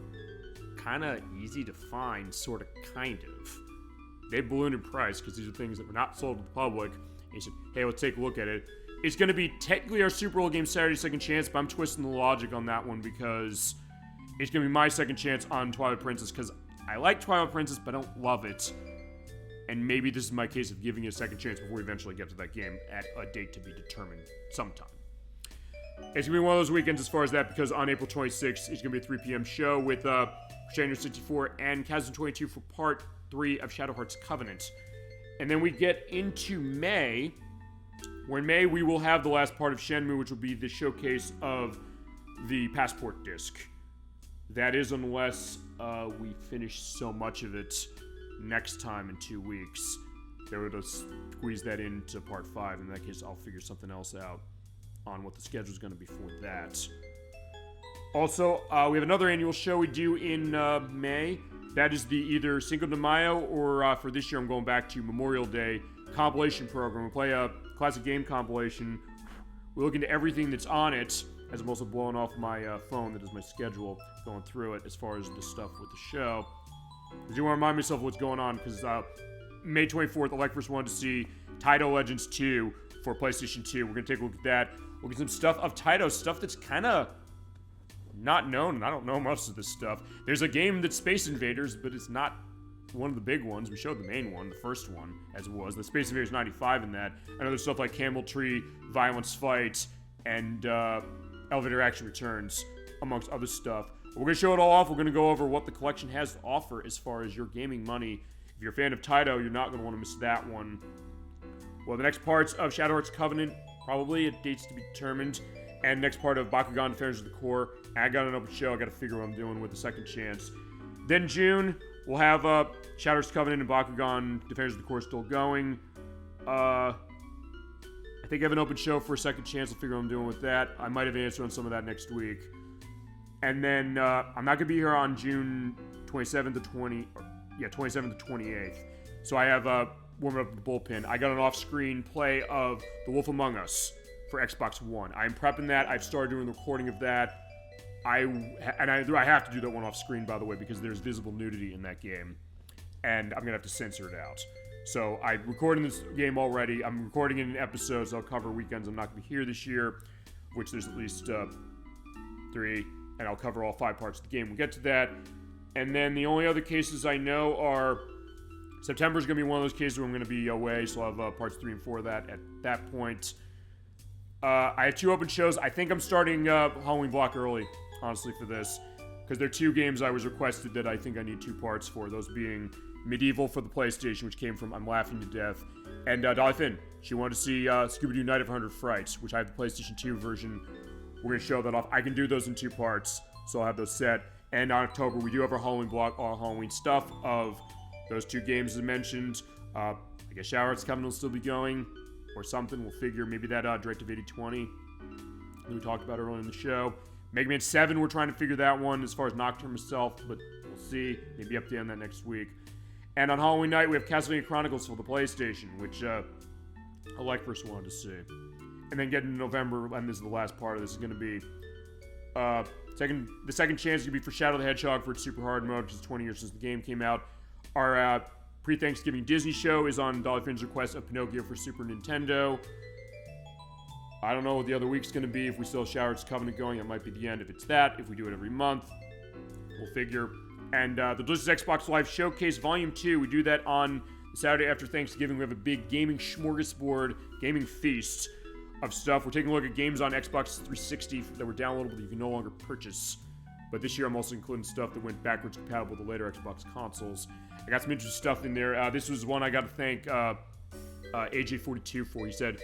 kind of easy to find, sort of, kind of. They ballooned in price because these are things that were not sold to the public. And he said, hey, let's take a look at it. It's going to be technically our Super Bowl Game Saturday second chance, but I'm twisting the logic on that one because it's going to be my second chance on Twilight Princess because I like Twilight Princess, but I don't love it. And maybe this is my case of giving it a second chance before we eventually get to that game at a date to be determined sometime. It's going to be one of those weekends as far as that because on April 26th, it's going to be a 3 p.m. show with Shinobi 64 and Kazan 22 for part 3 of Shadow Heart's Covenant. And then we get into May, where in May we will have the last part of Shenmue, which will be the showcase of the Passport disc. That is unless we finish so much of it next time in 2 weeks. They would have squeezed that into part 5. In that case, I'll figure something else out on what the schedule is going to be for that. Also, we have another annual show we do in May. That is the either Cinco de Mayo or for this year I'm going back to Memorial Day compilation program. We play a classic game compilation. We look into everything that's on it, as I'm also blowing off my phone that is my schedule, going through it as far as the stuff with the show. I do want to remind myself of what's going on, because May 24th, Electverse wanted to see Taito Legends 2 for PlayStation 2. We're going to take a look at that. We'll get some stuff of Taito, stuff that's kind of not known, and I don't know most of this stuff. There's a game that's Space Invaders, but it's not one of the big ones. We showed the main one, the first one, as it was. The Space Invaders 95 in that. And other stuff like Camel Tree, Violence Fight, and Elevator Action Returns, amongst other stuff. We're going to show it all off. We're going to go over what the collection has to offer as far as your gaming money. If you're a fan of Taito, you're not going to want to miss that one. Well, the next parts of Shadow Heart's Covenant, probably at dates to be determined. And next part of Bakugan Defenders of the Core. I got an open show. I got to figure what I'm doing with the second chance. Then June, we'll have Shadow Heart's Covenant and Bakugan Defenders of the Core still going. I think I have an open show for a second chance. I'll figure what I'm doing with that. I might have an answer on some of that next week. And then I'm not going to be here on June 27th to 28th. So I have warming up the bullpen. I got an off-screen play of The Wolf Among Us for Xbox One. I'm prepping that. I've started doing the recording of that. I have to do that one off-screen, by the way, because there's visible nudity in that game. And I'm going to have to censor it out. So I'm recording this game already. I'm recording it in episodes. I'll cover weekends I'm not going to be here this year, which there's at least 3. And I'll cover all 5 parts of the game. We'll get to that. And then the only other cases I know are September's going to be one of those cases where I'm going to be away, so I'll have parts 3 and 4 of that at that point. I have 2 open shows. I think I'm starting Halloween Block early, honestly, for this, because there are 2 games I was requested that I think I need 2 parts for, those being Medieval for the PlayStation, which came from I'm Laughing to Death, and Dolly Finn. She wanted to see Scooby-Doo Night of 100 Frights, which I have the PlayStation 2 version. We're going to show that off. I can do those in 2 parts, so I'll have those set. And in October, we do have our Halloween block, all Halloween stuff of those 2 games as mentioned. I guess Shadow Heart's Covenant will still be going, or something. We'll figure. Maybe that Directive 8020 that we talked about earlier in the show. Mega Man 7, we're trying to figure that one as far as Nocturne itself, but we'll see. Maybe up to on that next week. And on Halloween night, we have Castlevania Chronicles for the PlayStation, which I first wanted to see. And then getting to November, and this is the last part of this, is going to be The second chance is going to be for Shadow the Hedgehog for its super hard mode, because it's 20 years since the game came out. Our pre-Thanksgiving Disney show is on Dolly Finn's request of Pinocchio for Super Nintendo. I don't know what the other week's going to be. If we still have Shower's Covenant going, it might be the end. If it's that, if we do it every month, we'll figure. And the Delicious Xbox Live Showcase Volume 2, we do that on the Saturday after Thanksgiving. We have a big gaming smorgasbord, gaming feast of stuff. We're taking a look at games on Xbox 360 that were downloadable that you can no longer purchase. But this year I'm also including stuff that went backwards compatible with the later Xbox consoles. I got some interesting stuff in there. This was one I got to thank AJ42 for. He said,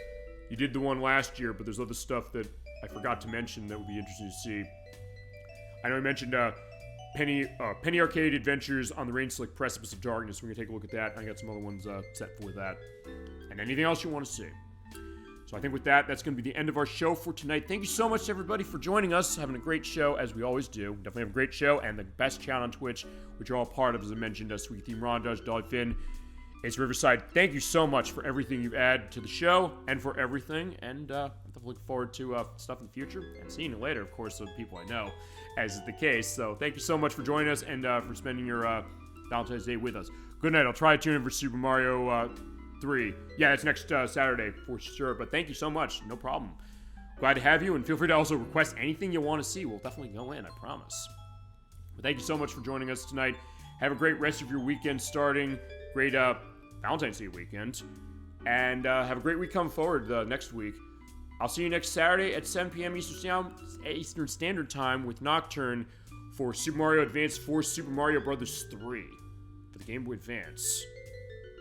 you did the one last year, but there's other stuff that I forgot to mention that would be interesting to see. I know I mentioned Penny Arcade Adventures on the Rain-Slick Precipice of Darkness. We're going to take a look at that. I got some other ones set for that. And anything else you want to see. So I think with that, that's going to be the end of our show for tonight. Thank you so much, everybody, for joining us. Having a great show, as we always do. Definitely have a great show, and the best chat on Twitch, which you're all part of, as I mentioned, Sweet Team Rondage, Dolly Finn, aceriverside. Thank you so much for everything you've added to the show, and for everything. And I'm looking forward to stuff in the future, and seeing you later, of course, so the people I know, as is the case. So thank you so much for joining us, and for spending your Valentine's Day with us. Good night. I'll try to tune in for Super Mario 3. Yeah, it's next Saturday for sure, but thank you so much. No problem. Glad to have you, and feel free to also request anything you want to see. We'll definitely go in, I promise. But thank you so much for joining us tonight. Have a great rest of your weekend starting. Great Valentine's Day weekend. And have a great week coming forward next week. I'll see you next Saturday at 7 p.m. Eastern Standard Time with Nocturne for Super Mario Advance 4 Super Mario Bros. 3 for the Game Boy Advance.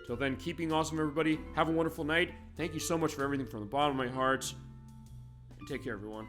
Till then, keep being awesome, everybody. Have a wonderful night. Thank you so much for everything from the bottom of my heart. And take care, everyone.